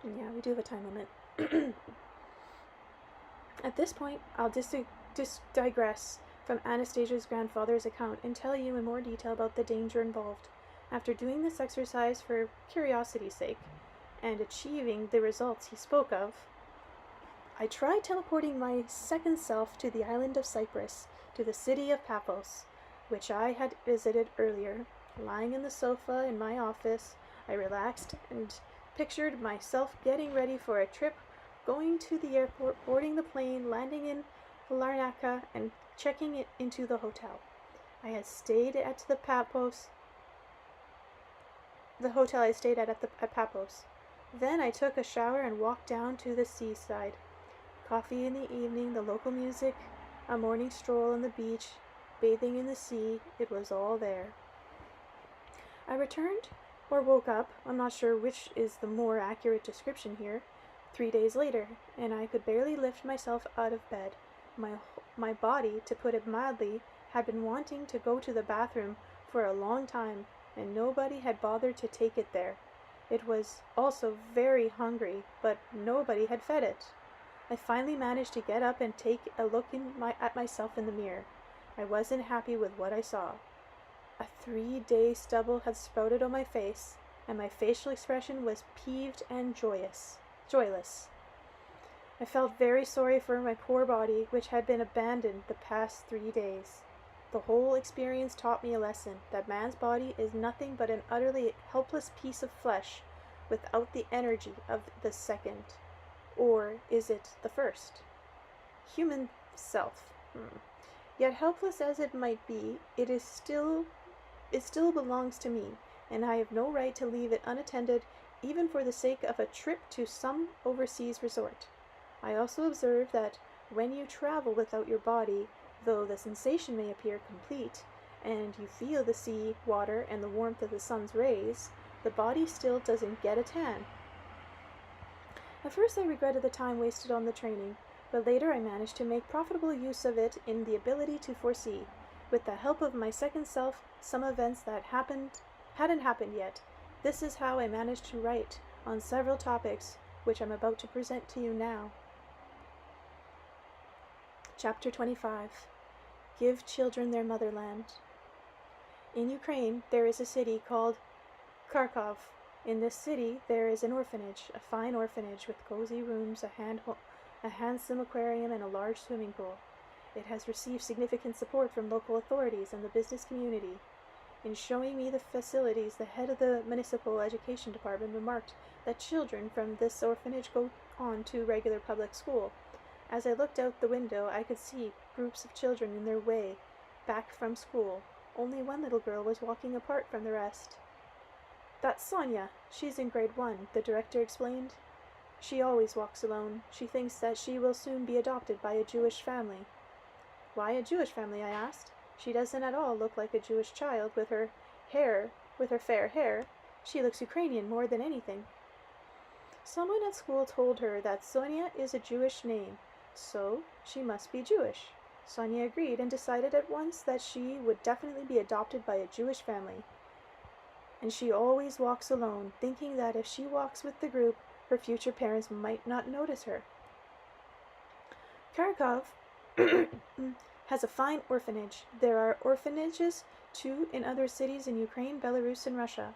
And yeah, we do have a time limit. At this point, I'll digress from Anastasia's grandfather's account and tell you in more detail about the danger involved. After doing this exercise for curiosity's sake, and achieving the results he spoke of, I tried teleporting my second self to the island of Cyprus, to the city of Paphos, which I had visited earlier. Lying in the sofa in my office, I relaxed and pictured myself getting ready for a trip, going to the airport, boarding the plane, landing in Larnaca, and checking it into the hotel. I had stayed at the hotel I stayed at Paphos. Then I took a shower and walked down to the seaside. Coffee in the evening, the local music, a morning stroll on the beach, bathing in the sea, it was all there. I returned, or woke up, I'm not sure which is the more accurate description here, 3 days later, and I could barely lift myself out of bed. My body, to put it mildly, had been wanting to go to the bathroom for a long time, and nobody had bothered to take it there. It was also very hungry, but nobody had fed it. I finally managed to get up and take a look at myself in the mirror. I wasn't happy with what I saw. A 3-day stubble had sprouted on my face, and my facial expression was peeved and joyless. I felt very sorry for my poor body, which had been abandoned the past 3 days. The whole experience taught me a lesson, that man's body is nothing but an utterly helpless piece of flesh without the energy of the second. Or is it the first? Human self. Yet helpless as it might be, it still belongs to me, and I have no right to leave it unattended even for the sake of a trip to some overseas resort. I also observe that when you travel without your body, though the sensation may appear complete, and you feel the sea, water, and the warmth of the sun's rays, the body still doesn't get a tan. At first I regretted the time wasted on the training, but later I managed to make profitable use of it in the ability to foresee, with the help of my second self, some events that hadn't happened yet. This is how I managed to write on several topics, which I'm about to present to you now. Chapter 25. Give Children Their Motherland. In Ukraine, there is a city called Kharkov. In this city, there is an orphanage, a fine orphanage with cozy rooms, a handsome aquarium, and a large swimming pool. It has received significant support from local authorities and the business community. In showing me the facilities, the head of the municipal education department remarked that children from this orphanage go on to regular public school. As I looked out the window, I could see groups of children in their way back from school. Only one little girl was walking apart from the rest. "That's Sonia. She's in grade 1, the director explained. She always walks alone. She thinks that she will soon be adopted by a Jewish family." "Why a Jewish family?" I asked. "She doesn't at all look like a Jewish child with her fair hair. She looks Ukrainian more than anything." Someone at school told her that Sonia is a Jewish name, so she must be Jewish. Sonia agreed and decided at once that she would definitely be adopted by a Jewish family. And she always walks alone, thinking that if she walks with the group, her future parents might not notice her. Kharkov has a fine orphanage. There are orphanages, too, in other cities in Ukraine, Belarus, and Russia.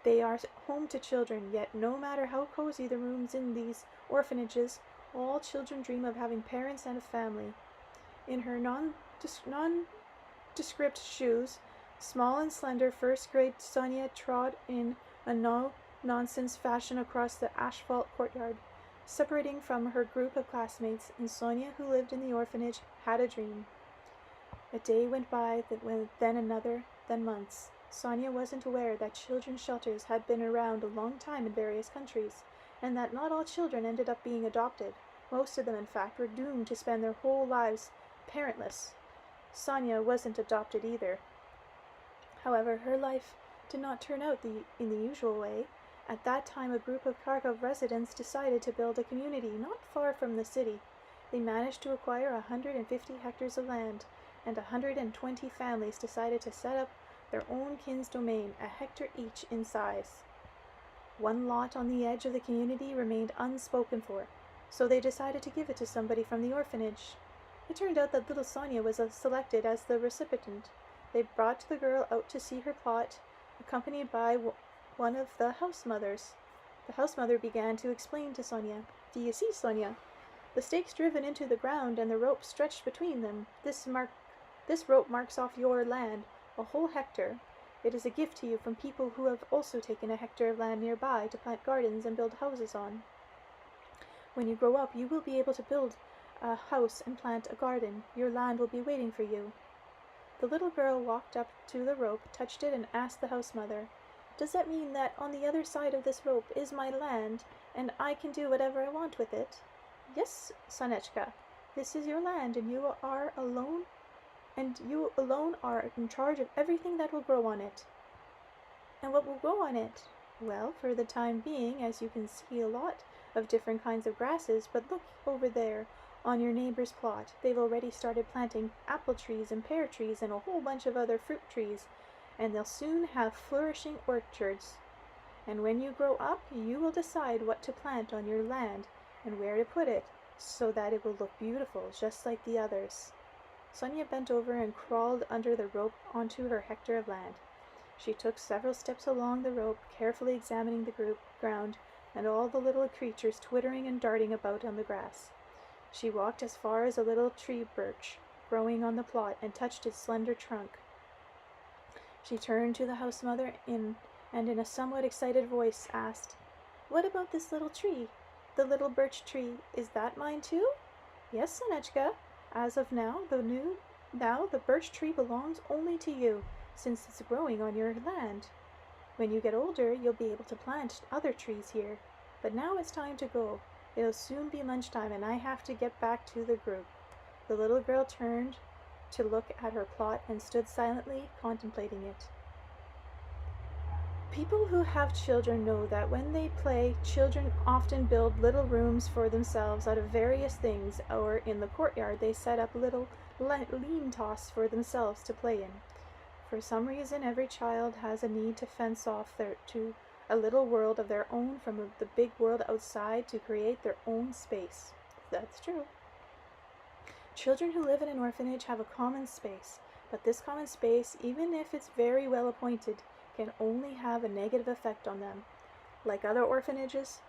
They are home to children, yet no matter how cozy the rooms in these orphanages, all children dream of having parents and a family. In her nondescript shoes, small and slender, first-grade Sonia trod in a no-nonsense fashion across the asphalt courtyard, separating from her group of classmates, and Sonia, who lived in the orphanage, had a dream. A day went by, then another, then months. Sonia wasn't aware that children's shelters had been around a long time in various countries, and that not all children ended up being adopted. Most of them, in fact, were doomed to spend their whole lives parentless. Sonia wasn't adopted either. However, her life did not turn out in the usual way. At that time, a group of Kharkov residents decided to build a community not far from the city. They managed to acquire 150 hectares of land, and 120 families decided to set up their own kin's domain, a hectare each in size. One lot on the edge of the community remained unspoken for, so they decided to give it to somebody from the orphanage. It turned out that little Sonia was selected as the recipient. They brought the girl out to see her plot, accompanied by one of the house mothers. The house mother began to explain to Sonia. Do you see, Sonia? The stakes driven into the ground and the rope stretched between them. This rope marks off your land, a whole hectare. It is a gift to you from people who have also taken a hectare of land nearby to plant gardens and build houses on. When you grow up, you will be able to build a house and plant a garden. Your land will be waiting for you. The little girl walked up to the rope, touched it, and asked the house mother, Does that mean that on the other side of this rope is my land, and I can do whatever I want with it? Yes, Sonechka, this is your land, and you alone are in charge of everything that will grow on it. And what will grow on it? Well, for the time being, as you can see, a lot of different kinds of grasses, but look over there on your neighbor's plot. They've already started planting apple trees and pear trees and a whole bunch of other fruit trees, and they'll soon have flourishing orchards. And when you grow up, you will decide what to plant on your land and where to put it, so that it will look beautiful, just like the others. Sonia bent over and crawled under the rope onto her hectare of land. She took several steps along the rope, carefully examining the ground and all the little creatures twittering and darting about on the grass. She walked as far as a little tree birch growing on the plot and touched its slender trunk. She turned to the house mother and in a somewhat excited voice asked, What about this little tree? The little birch tree, is that mine too? Yes, Sonechka. As of now, the birch tree belongs only to you, since it's growing on your land. When you get older, you'll be able to plant other trees here. But now it's time to go. It'll soon be lunchtime, and I have to get back to the group. The little girl turned to look at her plot and stood silently contemplating it. People who have children know that when they play, children often build little rooms for themselves out of various things, or in the courtyard they set up little lean-tos for themselves to play in. For some reason, every child has a need to fence off to a little world of their own from the big world outside to create their own space. That's true. Children who live in an orphanage have a common space, but this common space, even if it's very well appointed, can only have a negative effect on them. Like other orphanage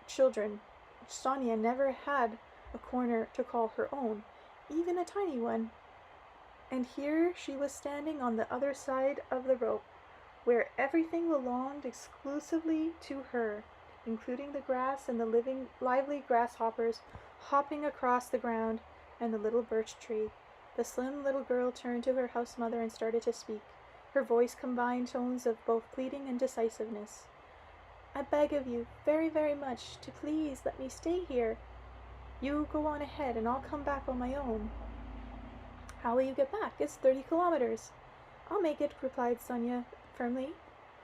children, Sonia never had a corner to call her own, even a tiny one. And here she was standing on the other side of the rope, where everything belonged exclusively to her, including the grass and the lively grasshoppers hopping across the ground and the little birch tree. The slim little girl turned to her house mother and started to speak. Her voice combined tones of both pleading and decisiveness. I beg of you, very, very much, to please let me stay here. You go on ahead, and I'll come back on my own. How will you get back? It's 30 kilometers. I'll make it, replied Sonia firmly.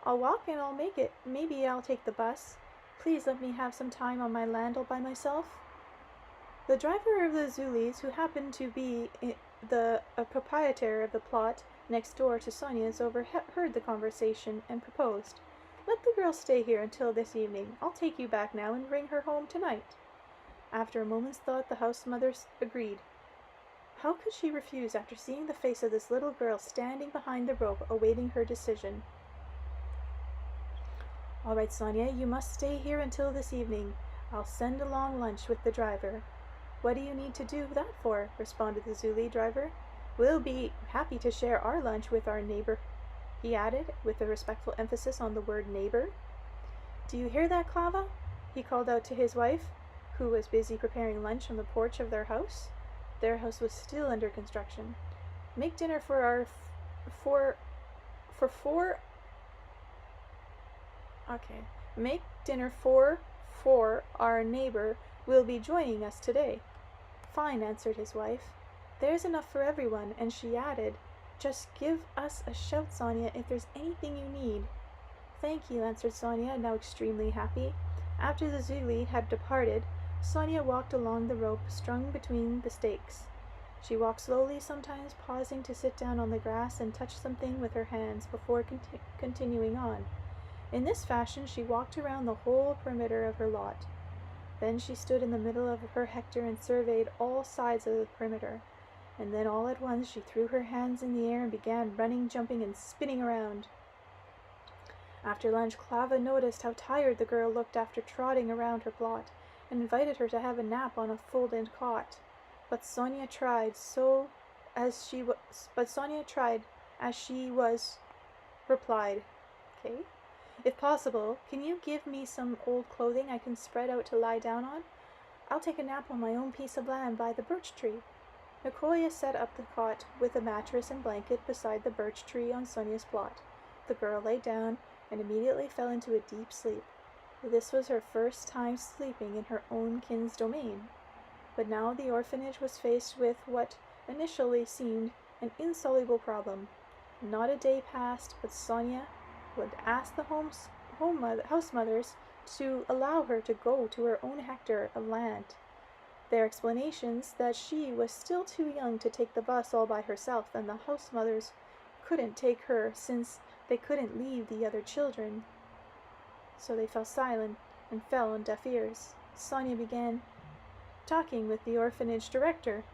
I'll walk and I'll make it. Maybe I'll take the bus. Please let me have some time on my land all by myself. The driver of the Zulis, who happened to be a proprietor of the plot next door to Sonia's, overheard the conversation and proposed, Let the girl stay here until this evening. I'll take you back now and bring her home tonight. After a moment's thought, the house mother agreed. How could she refuse after seeing the face of this little girl standing behind the rope awaiting her decision? All right, Sonia, you must stay here until this evening. I'll send along lunch with the driver. What do you need to do that for? Responded the Zuli driver. We'll be happy to share our lunch with our neighbor, he added, with a respectful emphasis on the word neighbor. Do you hear that, Klava? He called out to his wife, who was busy preparing lunch on the porch of their house. Their house was still under construction. Make dinner for our neighbor will be joining us today. Fine, answered his wife. There's enough for everyone, and she added, Just give us a shout, Sonia, if there's anything you need. Thank you, answered Sonia, now extremely happy. After the Zuli had departed, Sonia walked along the rope strung between the stakes. She walked slowly, sometimes pausing to sit down on the grass and touch something with her hands before continuing on. In this fashion she walked around the whole perimeter of her lot. Then she stood in the middle of her hectare and surveyed all sides of the perimeter. And then all at once she threw her hands in the air and began running, jumping, and spinning around. After lunch, Clava noticed how tired the girl looked after trotting around her plot, and invited her to have a nap on a folded cot. But Sonia tried as she was replied, "Okay. If possible, can you give me some old clothing I can spread out to lie down on? I'll take a nap on my own piece of land by the birch tree." Nicolia set up the cot with a mattress and blanket beside the birch tree on Sonia's plot. The girl lay down and immediately fell into a deep sleep. This was her first time sleeping in her own kin's domain. But now the orphanage was faced with what initially seemed an insoluble problem. Not a day passed but Sonia would ask the house mothers to allow her to go to her own hectare of land. Their explanations that she was still too young to take the bus all by herself, and the house mothers couldn't take her since they couldn't leave the other children. So they fell silent and fell on deaf ears. Sonia began talking with the orphanage director.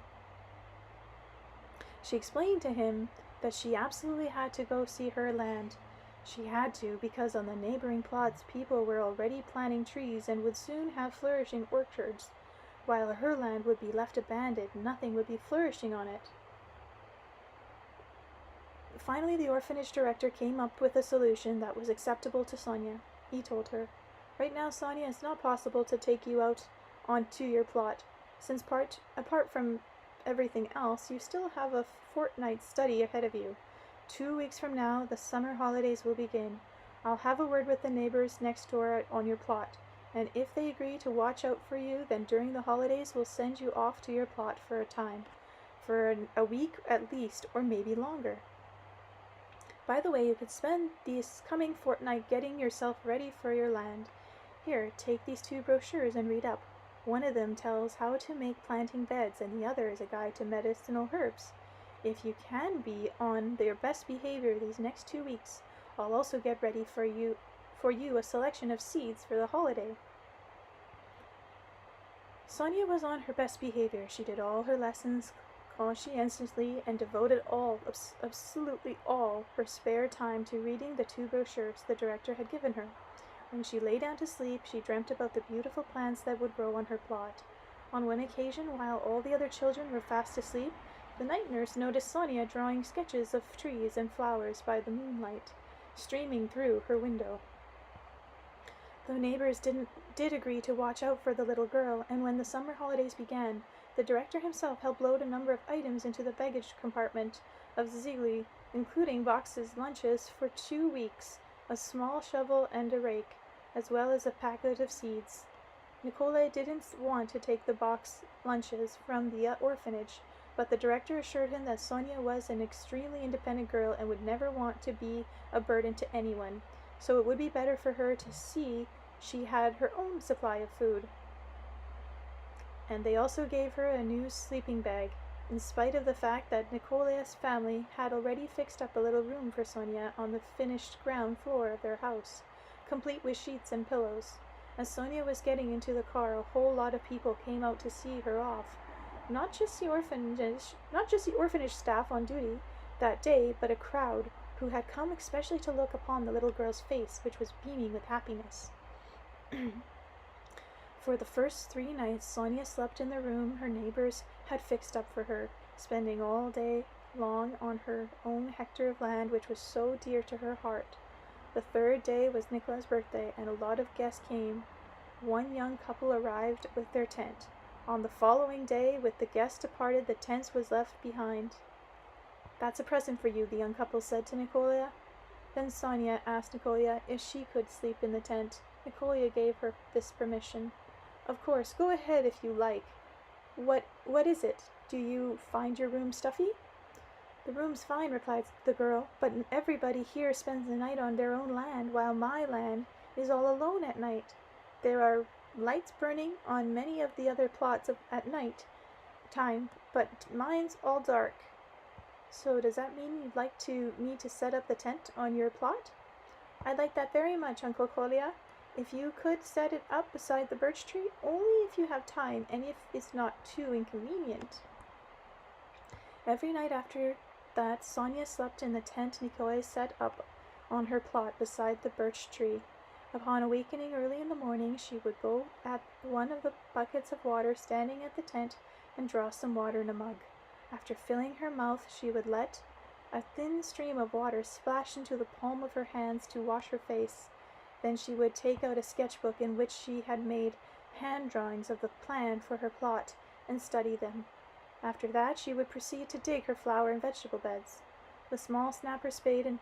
She explained to him that she absolutely had to go see her land. She had to because on the neighboring plots people were already planting trees and would soon have flourishing orchards, while her land would be left abandoned, nothing would be flourishing on it. Finally, the orphanage director came up with a solution that was acceptable to Sonia. He told her, "Right now, Sonia, it's not possible to take you out onto your plot, since apart from everything else, you still have a fortnight's study ahead of you. 2 weeks from now, the summer holidays will begin. I'll have a word with the neighbors next door on your plot, and if they agree to watch out for you, then during the holidays we'll send you off to your plot for a time, for a week at least, or maybe longer. By the way, you could spend this coming fortnight getting yourself ready for your land. Here, take these 2 brochures and read up. One of them tells how to make planting beds, and the other is a guide to medicinal herbs. If you can be on your best behavior these next 2 weeks, I'll also get ready for you a selection of seeds for the holiday." Sonia was on her best behavior. She did all her lessons conscientiously and devoted absolutely all, her spare time to reading the 2 brochures the director had given her. When she lay down to sleep, she dreamt about the beautiful plants that would grow on her plot. On one occasion, while all the other children were fast asleep, the night nurse noticed Sonia drawing sketches of trees and flowers by the moonlight streaming through her window. The neighbors did agree to watch out for the little girl, and when the summer holidays began, the director himself helped load a number of items into the baggage compartment of Ziegler, including boxes, lunches for 2 weeks, a small shovel and a rake, as well as a packet of seeds. Nicole didn't want to take the box lunches from the orphanage, but the director assured him that Sonia was an extremely independent girl and would never want to be a burden to anyone, so it would be better for her to see she had her own supply of food. And they also gave her a new sleeping bag, in spite of the fact that Nicola's family had already fixed up a little room for Sonia on the finished ground floor of their house, complete with sheets and pillows. As Sonia was getting into the car, a whole lot of people came out to see her off. Not just the orphanage staff on duty that day, but a crowd who had come especially to look upon the little girl's face, which was beaming with happiness. For the first 3 nights, Sonia slept in the room her neighbors had fixed up for her, spending all day long on her own hectare of land, which was so dear to her heart. The 3rd day was Nicola's birthday, and a lot of guests came. One young couple arrived with their tent. On the following day, with the guests departed, the tent was left behind. "That's a present for you," the young couple said to Nicolia. Then Sonia asked Nicolia if she could sleep in the tent. Nicolia gave her this permission. "Of course, go ahead if you like. What is it? Do you find your room stuffy?" "The room's fine," replied the girl, "but everybody here spends the night on their own land, while my land is all alone at night. There are lights burning on many of the other plots at night time, but mine's all dark." "So does that mean you'd like me to set up the tent on your plot?" "I'd like that very much, Uncle Colia. If you could set it up beside the birch tree, only if you have time and if it's not too inconvenient. Every night after that, Sonia slept in the tent Nikolai set up on her plot beside the birch tree. Upon awakening early in the morning, she would go at one of the buckets of water standing at the tent and draw some water in a mug. After filling her mouth, she would let a thin stream of water splash into the palm of her hands to wash her face. Then she would take out a sketchbook in which she had made hand drawings of the plan for her plot and study them. After that, she would proceed to dig her flower and vegetable beds. The small snapper spade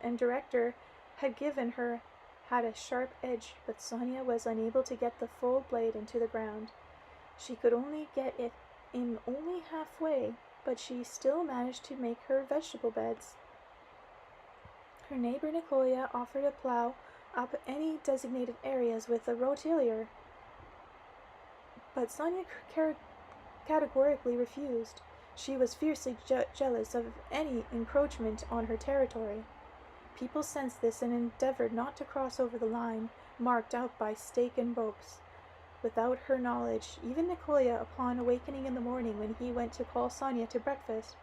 and director had given her had a sharp edge, but Sonia was unable to get the full blade into the ground. She could only get it in only halfway, but she still managed to make her vegetable beds. Her neighbor Nikolai offered to plow up any designated areas with a rotiller, but Sonia categorically refused. She was fiercely jealous of any encroachment on her territory. People sensed this and endeavored not to cross over the line marked out by stake and ropes. Without her knowledge, even Nikolai, upon awakening in the morning when he went to call Sonia to breakfast,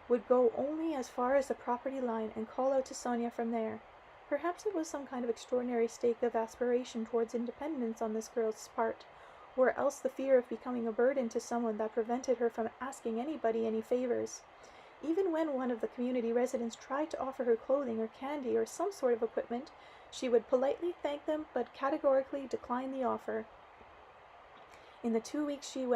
would go only as far as the property line and call out to Sonia from there. Perhaps it was some kind of extraordinary stake of aspiration towards independence on this girl's part, or else the fear of becoming a burden to someone that prevented her from asking anybody any favors. Even when one of the community residents tried to offer her clothing or candy or some sort of equipment, she would politely thank them but categorically decline the offer. In the 2 weeks she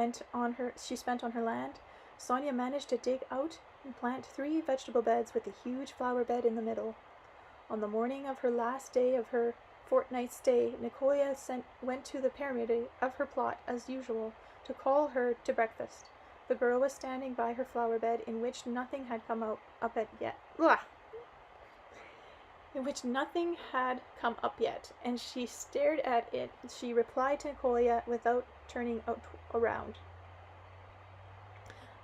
spent on her land, Sonia managed to dig out and plant 3 vegetable beds with a huge flower bed in the middle. On the morning of her last day of her fortnight's stay, Nikolai went to the pyramid of her plot as usual to call her to breakfast. The girl was standing by her flower bed in which nothing had come up yet. And she stared at it. She replied to Nikolai without turning around.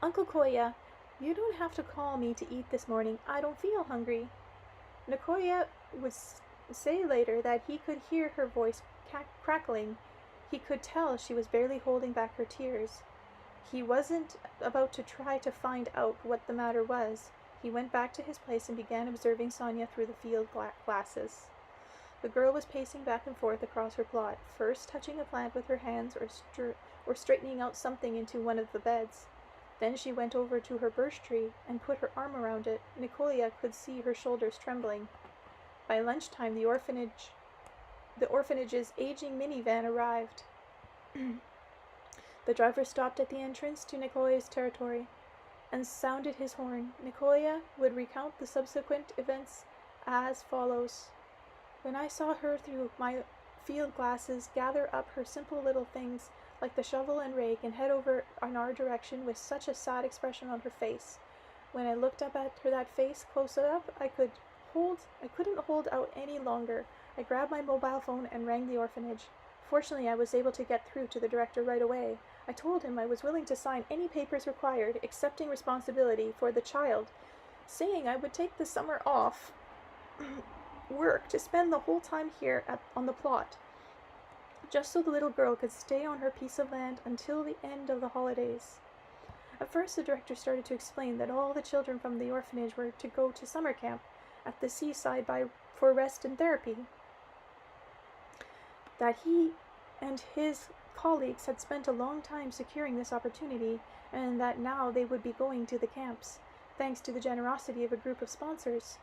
"Uncle Koya, you don't have to call me to eat this morning. I don't feel hungry." Nikolai would say later that he could hear her voice crackling. He could tell she was barely holding back her tears. He wasn't about to try to find out what the matter was. He went back to his place and began observing Sonia through the field glasses. The girl was pacing back and forth across her plot, first touching a plant with her hands or straightening out something into one of the beds. Then she went over to her birch tree and put her arm around it. Nikolai could see her shoulders trembling. By lunchtime, the orphanage's aging minivan arrived. The driver stopped at the entrance to Nikolai's territory and sounded his horn. Nikolai would recount the subsequent events as follows. "When I saw her through my field glasses gather up her simple little things like the shovel and rake and head over in our direction with such a sad expression on her face. When I looked up at her that face close up, I couldn't hold out any longer. I grabbed my mobile phone and rang the orphanage. Fortunately, I was able to get through to the director right away. I told him I was willing to sign any papers required, accepting responsibility for the child, saying I would take the summer off work to spend the whole time here on the plot, just so the little girl could stay on her piece of land until the end of the holidays." At first, the director started to explain that all the children from the orphanage were to go to summer camp at the seaside for rest and therapy, that he and his colleagues had spent a long time securing this opportunity, and that now they would be going to the camps, thanks to the generosity of a group of sponsors.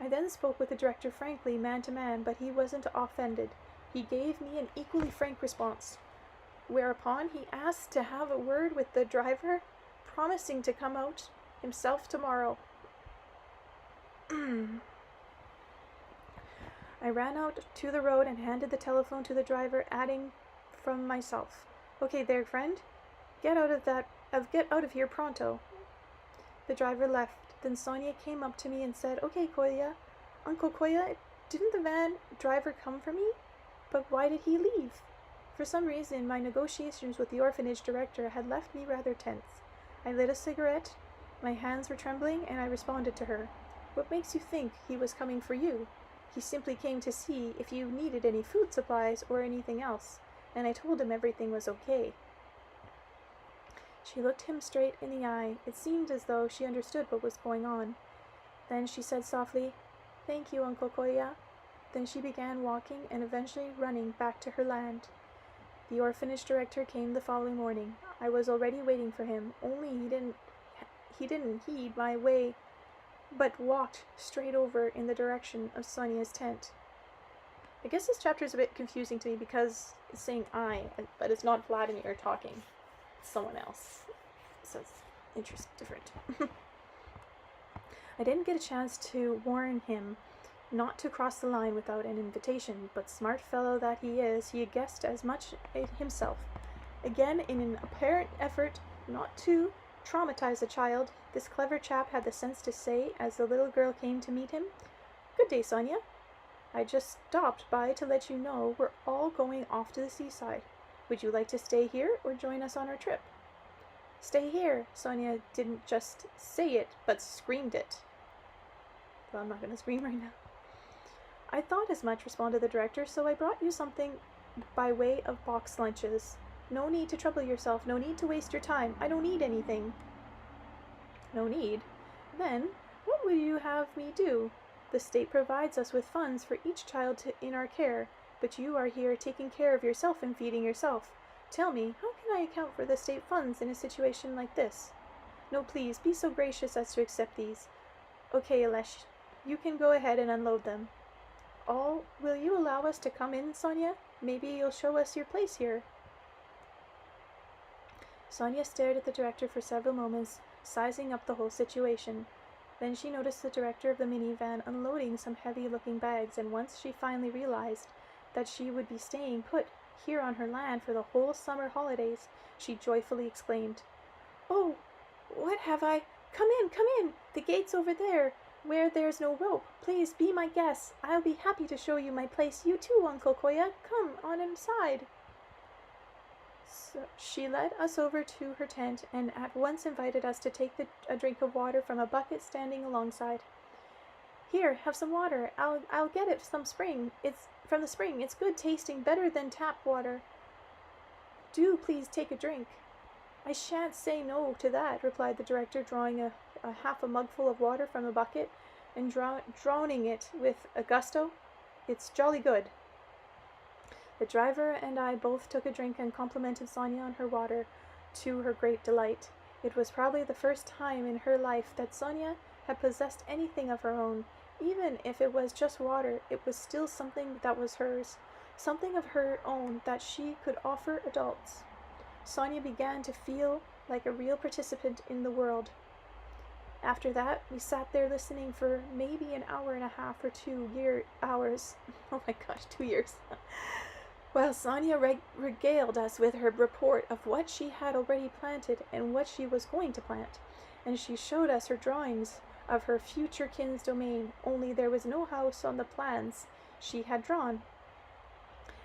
I then spoke with the director frankly, man to man, but he wasn't offended. He gave me an equally frank response, whereupon he asked to have a word with the driver, promising to come out himself tomorrow. I ran out to the road and handed the telephone to the driver, adding from myself, "Okay there, friend. Get out of here pronto." The driver left. Then Sonia came up to me and said, "Okay, Koya, Uncle Koya, didn't the van driver come for me? But why did he leave?" For some reason, my negotiations with the orphanage director had left me rather tense. I lit a cigarette, my hands were trembling, and I responded to her. "What makes you think he was coming for you?" He simply came to see if you needed any food supplies or anything else, and I told him everything was okay." She looked him straight in the eye. It seemed as though she understood what was going on. Then she said softly, "Thank you, Uncle Koya." Then she began walking and eventually running back to her land. The orphanage director came the following morning. I was already waiting for him, only he didn't heed my way, but walked straight over in the direction of Sonia's tent. I guess this chapter is a bit confusing to me because it's saying I, but it's not Vladimir talking. It's someone else. So it's different. I didn't get a chance to warn him not to cross the line without an invitation, but smart fellow that he is, he guessed as much himself. Again, in an apparent effort not to traumatize the child, this clever chap had the sense to say, as the little girl came to meet him, "Good day, Sonia. I just stopped by to let you know we're all going off to the seaside. Would you like to stay here or join us on our trip?" "Stay here." Sonia didn't just say it, but screamed it. Well, I'm not going to scream right now. "I thought as much," responded the director, "so I brought you something by way of box lunches. No need to trouble yourself. No need to waste your time. I don't need anything." "No need? Then, what would you have me do? The state provides us with funds for each child in our care, but you are here taking care of yourself and feeding yourself. Tell me, how can I account for the state funds in a situation like this? No, please, be so gracious as to accept these. Okay, Alesh, you can go ahead and unload them." Will you allow us to come in, Sonia? Maybe you'll show us your place here." Sonia stared at the director for several moments, sizing up the whole situation. Then she noticed the director of the minivan unloading some heavy-looking bags, and once she finally realized that she would be staying put here on her land for the whole summer holidays, she joyfully exclaimed, "Oh, what have I? Come in, come in! The gate's over there, where there's no rope. Please be my guest. I'll be happy to show you my place. You too, Uncle Koya. Come on inside." So she led us over to her tent and at once invited us to take a drink of water from a bucket standing alongside. "Here, have some water. I'll get it from the spring. It's good tasting, better than tap water. Do please take a drink." "I shan't say no to that," replied the director, drawing a half a mugful of water from a bucket and drowning it with a gusto. "It's jolly good." The driver and I both took a drink and complimented Sonia on her water, to her great delight. It was probably the first time in her life that Sonia had possessed anything of her own. Even if it was just water, it was still something that was hers, something of her own that she could offer adults. Sonia began to feel like a real participant in the world. After that, we sat there listening for maybe an hour and a half or 2 hours. Oh my gosh, 2 years. While Sonia regaled us with her report of what she had already planted and what she was going to plant, and she showed us her drawings of her future kin's domain, only there was no house on the plans she had drawn.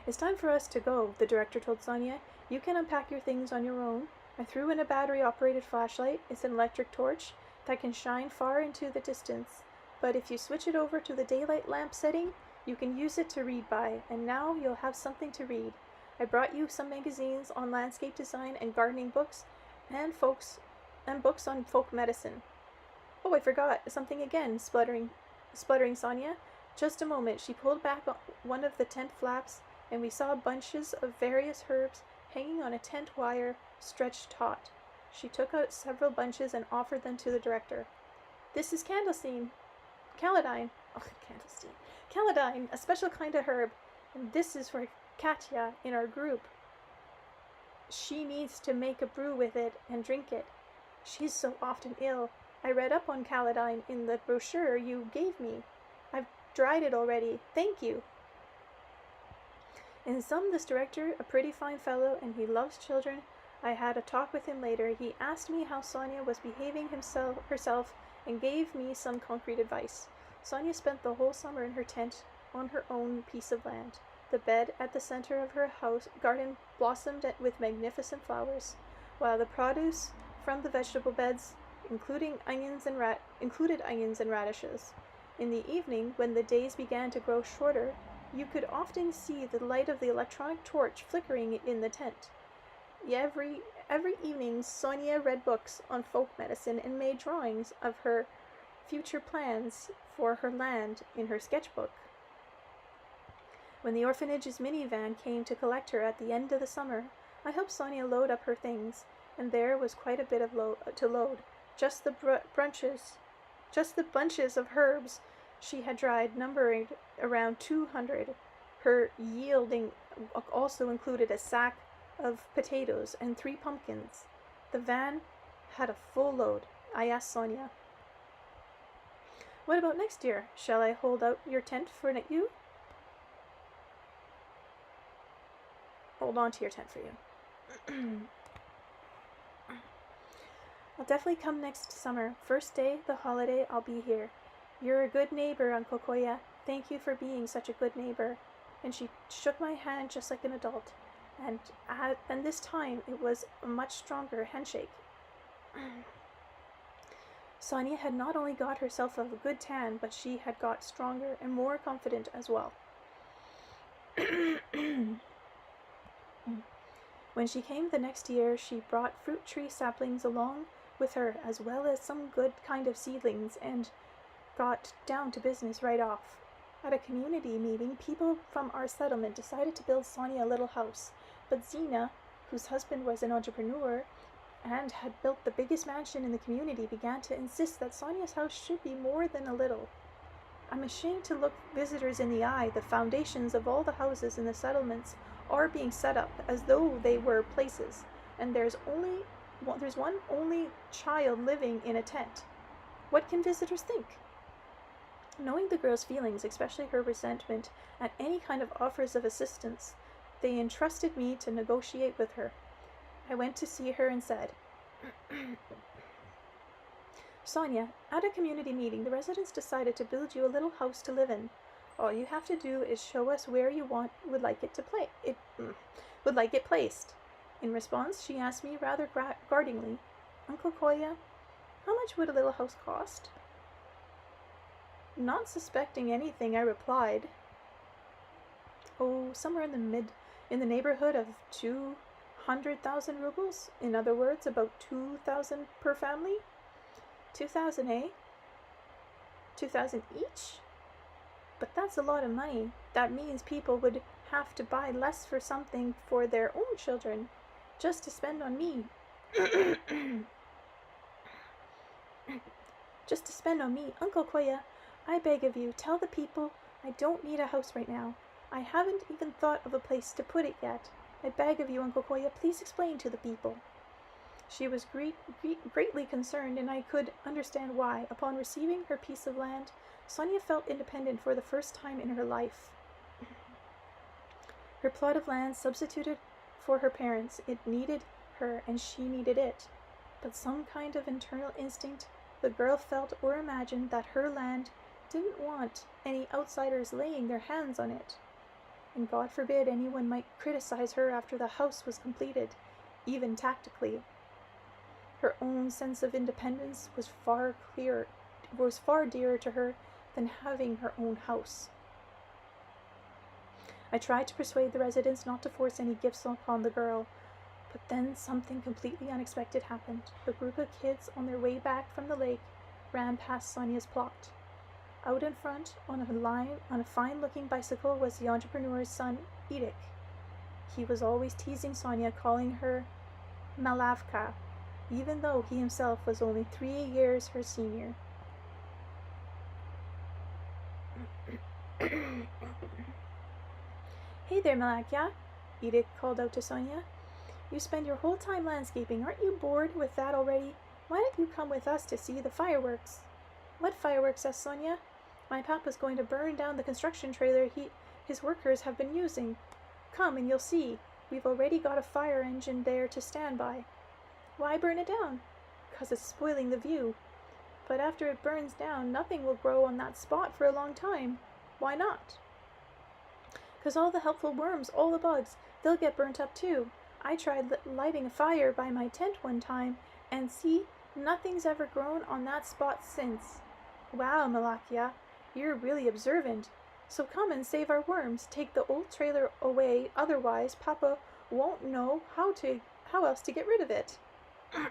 "It's time for us to go," the director told Sonia. "You can unpack your things on your own. I threw in a battery-operated flashlight. It's an electric torch that can shine far into the distance, but if you switch it over to the daylight lamp setting, you can use it to read by, and now you'll have something to read. I brought you some magazines on landscape design and gardening books, and books on folk medicine." "Oh, I forgot something again," spluttering Sonia. "Just a moment." She pulled back one of the tent flaps, and we saw bunches of various herbs hanging on a tent wire stretched taut. She took out several bunches and offered them to the director. "This is Caladine, a special kind of herb, and this is for Katya in our group. She needs to make a brew with it and drink it. She's so often ill. I read up on Caladine in the brochure you gave me. I've tried it already. Thank you." In sum, this director, a pretty fine fellow, and he loves children. I had a talk with him later. He asked me how Sonia was behaving herself and gave me some concrete advice. Sonia spent the whole summer in her tent on her own piece of land. The bed at the center of her garden blossomed with magnificent flowers, while the produce from the vegetable beds included onions and radishes. In the evening, when the days began to grow shorter, you could often see the light of the electronic torch flickering in the tent. Every evening, Sonia read books on folk medicine and made drawings of her future plans for her land in her sketchbook. When the orphanage's minivan came to collect her at the end of the summer, I helped Sonia load up her things, and there was quite a bit of to load. Just the bunches of herbs she had dried, numbering around 200. Her yielding also included a sack of potatoes and 3 pumpkins. The van had a full load. I asked Sonia, "What about next year? Shall I hold out your tent for you?" Hold on to your tent for you. I'll definitely come next summer. First day, the holiday, I'll be here. You're a good neighbor, Uncle Koya. Thank you for being such a good neighbor. And she shook my hand just like an adult. And this time, it was a much stronger handshake. Sonia had not only got herself a good tan, but she had got stronger and more confident as well. When she came the next year, she brought fruit tree saplings along with her, as well as some good kind of seedlings, and got down to business right off. At a community meeting, people from our settlement decided to build Sonia a little house, but Zena, whose husband was an entrepreneur and had built the biggest mansion in the community, began to insist that Sonia's house should be more than a little. I'm ashamed to look visitors in the eye. The foundations of all the houses in the settlements are being set up as though they were places, and there's one only child living in a tent. What can visitors think? Knowing the girl's feelings, especially her resentment at any kind of offers of assistance, they entrusted me to negotiate with her. I went to see her and said, "Sonia, at a community meeting, the residents decided to build you a little house to live in. All you have to do is show us where you would like it placed." In response, she asked me rather guardingly, "Uncle Koya, how much would a little house cost?" Not suspecting anything, I replied, "Oh, somewhere in the neighborhood of 200,000 rubles. In other words, about 2,000 per family." 2,000, eh? 2,000 each? But that's a lot of money. That means people would have to buy less for something for their own children, just to spend on me. Just to spend on me. Uncle Koya, I beg of you, tell the people I don't need a house right now. I haven't even thought of a place to put it yet. I beg of you, Uncle Koya, please explain to the people." She was greatly concerned, and I could understand why. Upon receiving her piece of land, Sonia felt independent for the first time in her life. Her plot of land substituted for her parents. It needed her, and she needed it. But some kind of internal instinct, the girl felt or imagined that her land didn't want any outsiders laying their hands on it. And God forbid anyone might criticize her after the house was completed, even tactically. Her own sense of independence was far dearer to her than having her own house. I tried to persuade the residents not to force any gifts upon the girl, but then something completely unexpected happened. A group of kids on their way back from the lake ran past Sonia's plot. Out in front, on a fine-looking bicycle, was the entrepreneur's son, Edith. He was always teasing Sonia, calling her Malavka, even though he himself was only 3 years her senior. "Hey there, Malavka," Edith called out to Sonia. "You spend your whole time landscaping. Aren't you bored with that already? Why don't you come with us to see the fireworks?" "What fireworks?" asked Sonia. "My papa's going to burn down the construction trailer his workers have been using. Come and you'll see. We've already got a fire engine there to stand by." "Why burn it down?" "'Cause it's spoiling the view." "But after it burns down, nothing will grow on that spot for a long time." "Why not?" "'Cause all the helpful worms, all the bugs, they'll get burnt up too. I tried lighting a fire by my tent one time, and see, nothing's ever grown on that spot since." "Wow, Malakia, You're really observant. So come and save our worms. Take the old trailer away, otherwise Papa won't know how else to get rid of it. How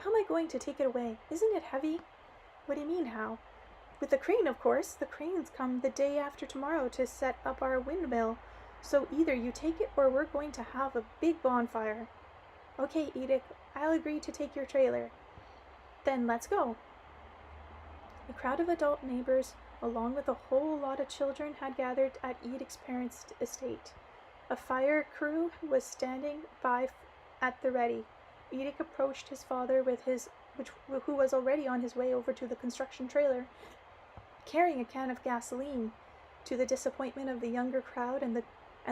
am I going to take it away? Isn't it heavy? What do you mean, how? With the crane, of course. The cranes come the day after tomorrow to set up our windmill. So either you take it or we're going to have a big bonfire. Okay, Edith, I'll agree to take your trailer. Then let's go. A crowd of adult neighbors, along with a whole lot of children, had gathered at Edith's parents' estate. A fire crew was standing by at the ready. Edith approached his father who was already on his way over to the construction trailer, carrying a can of gasoline. To the disappointment of the younger crowd and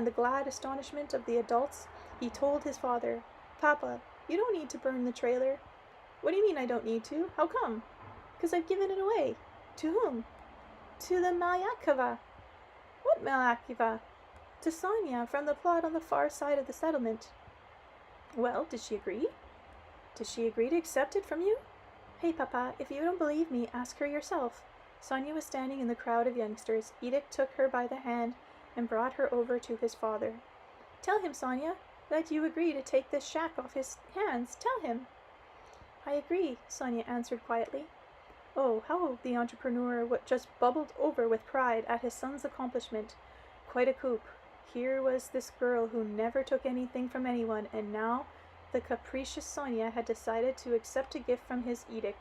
the glad astonishment of the adults, he told his father, "Papa, you don't need to burn the trailer." "What do you mean I don't need to? How come?" "'Cause I've given it away." "To whom?" "To the Malyakova." "What Malyakova?" "To Sonia, from the plot on the far side of the settlement." "Well, did she agree?" "Did she agree to accept it from you?" "Hey, Papa, if you don't believe me, ask her yourself." Sonia was standing in the crowd of youngsters. Edith took her by the hand and brought her over to his father. "Tell him, Sonia, that you agree to take this shack off his hands. Tell him." "I agree," Sonia answered quietly. Oh, how the entrepreneur just bubbled over with pride at his son's accomplishment. Quite a coup. Here was this girl who never took anything from anyone, and now the capricious Sonia had decided to accept a gift from his edict.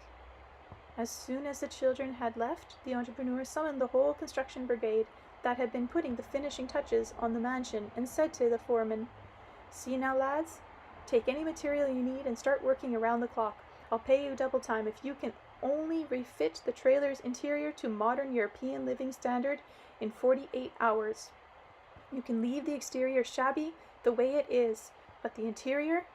As soon as the children had left, the entrepreneur summoned the whole construction brigade that had been putting the finishing touches on the mansion and said to the foreman, "See now, lads, take any material you need and start working around the clock. I'll pay you double time if you can only refit the trailer's interior to modern European living standard in 48 hours. You can leave the exterior shabby the way it is, but the interior..."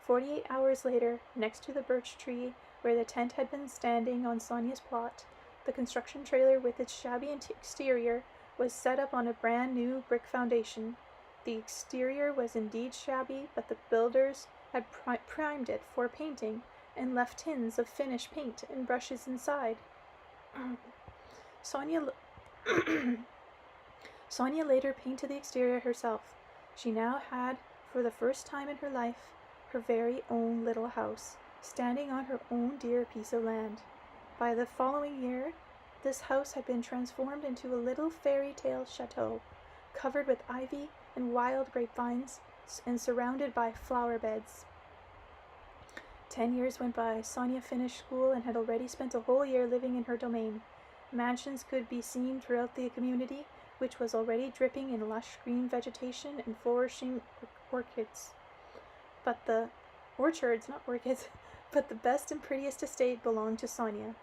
48 hours later, next to the birch tree where the tent had been standing on Sonia's plot, the construction trailer with its shabby exterior was set up on a brand new brick foundation. The exterior was indeed shabby, but the builders had primed it for painting and left tins of finished paint and brushes inside. Sonia later painted the exterior herself. She now had, for the first time in her life, her very own little house, standing on her own dear piece of land. By the following year, this house had been transformed into a little fairy tale chateau, covered with ivy and wild grapevines, and surrounded by flower beds. 10 years went by. Sonia finished school and had already spent a whole year living in her domain. Mansions could be seen throughout the community, which was already dripping in lush green vegetation and flourishing orchids. But the best and prettiest estate belonged to Sonia.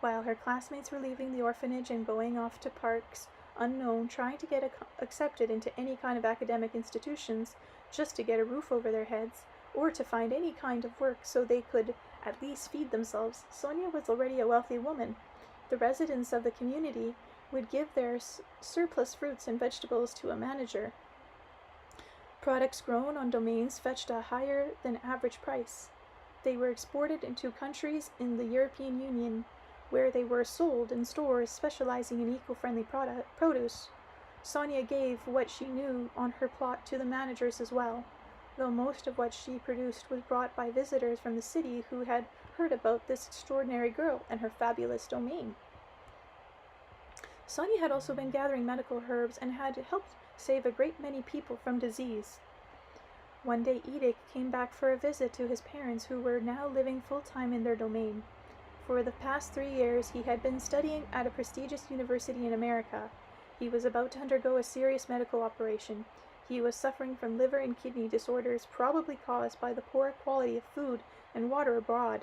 While her classmates were leaving the orphanage and going off to parks unknown, trying to get accepted into any kind of academic institutions just to get a roof over their heads, or to find any kind of work so they could at least feed themselves, Sonia was already a wealthy woman. The residents of the community would give their surplus fruits and vegetables to a manager. Products grown on domains fetched a higher than average price. They were exported into countries in the European Union, where they were sold in stores specializing in eco-friendly produce. Sonia gave what she knew on her plot to the managers as well, though most of what she produced was brought by visitors from the city who had heard about this extraordinary girl and her fabulous domain. Sonia had also been gathering medical herbs and had helped save a great many people from disease. One day Edith came back for a visit to his parents, who were now living full-time in their domain. For the past 3 years he had been studying at a prestigious university in America. He was about to undergo a serious medical operation. He was suffering from liver and kidney disorders, probably caused by the poor quality of food and water abroad.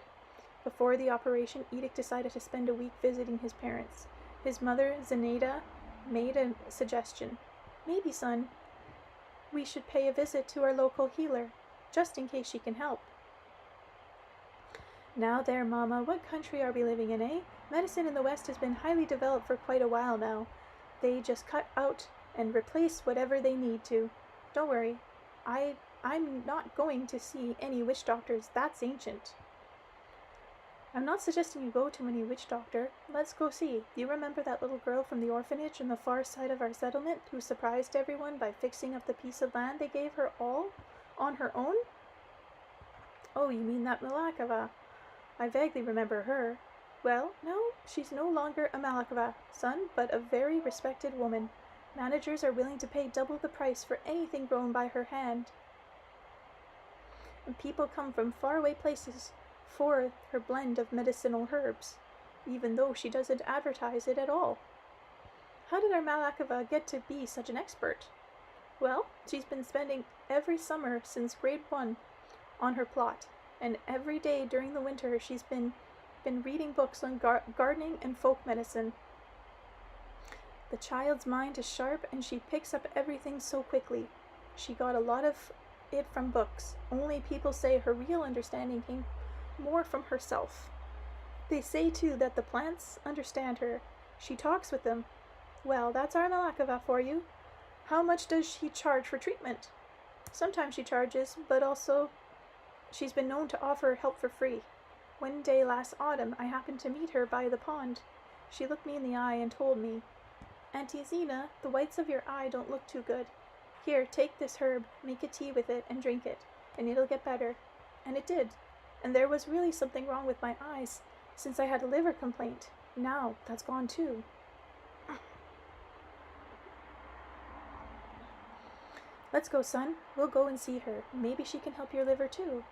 Before the operation, Edith decided to spend a week visiting his parents. His mother, Zenaida, made a suggestion. "Maybe, son, we should pay a visit to our local healer, just in case she can help." "Now there, Mama, what country are we living in, eh? Medicine in the West has been highly developed for quite a while now. They just cut out and replace whatever they need to. Don't worry, I'm not going to see any witch doctors. That's ancient." I'm not suggesting you go to any witch doctor. Let's go see. Do you remember that little girl from the orphanage on the far side of our settlement who surprised everyone by fixing up the piece of land they gave her all on her own? Oh, you mean that Malakava. I vaguely remember her. Well, no, she's no longer a Malakava, son, but a very respected woman. Managers are willing to pay double the price for anything grown by her hand. And people come from faraway places for her blend of medicinal herbs, even though she doesn't advertise it at all. How did our Malakava get to be such an expert? Well, she's been spending every summer since grade 1 on her plot, and every day during the winter she's been reading books on gardening and folk medicine. The child's mind is sharp and she picks up everything so quickly. She got a lot of it from books. Only people say her real understanding came more from herself. They say too that the plants understand her. She talks with them. Well, that's our Malakava for you. How much does she charge for treatment? Sometimes she charges, but also she's been known to offer help for free. One day last autumn, I happened to meet her by the pond. She looked me in the eye and told me, Auntie Zena, the whites of your eye don't look too good. Here, take this herb, make a tea with it, and drink it, and it'll get better. And it did. And there was really something wrong with my eyes, since I had a liver complaint. Now, that's gone too. Let's go, son. We'll go and see her. Maybe she can help your liver too.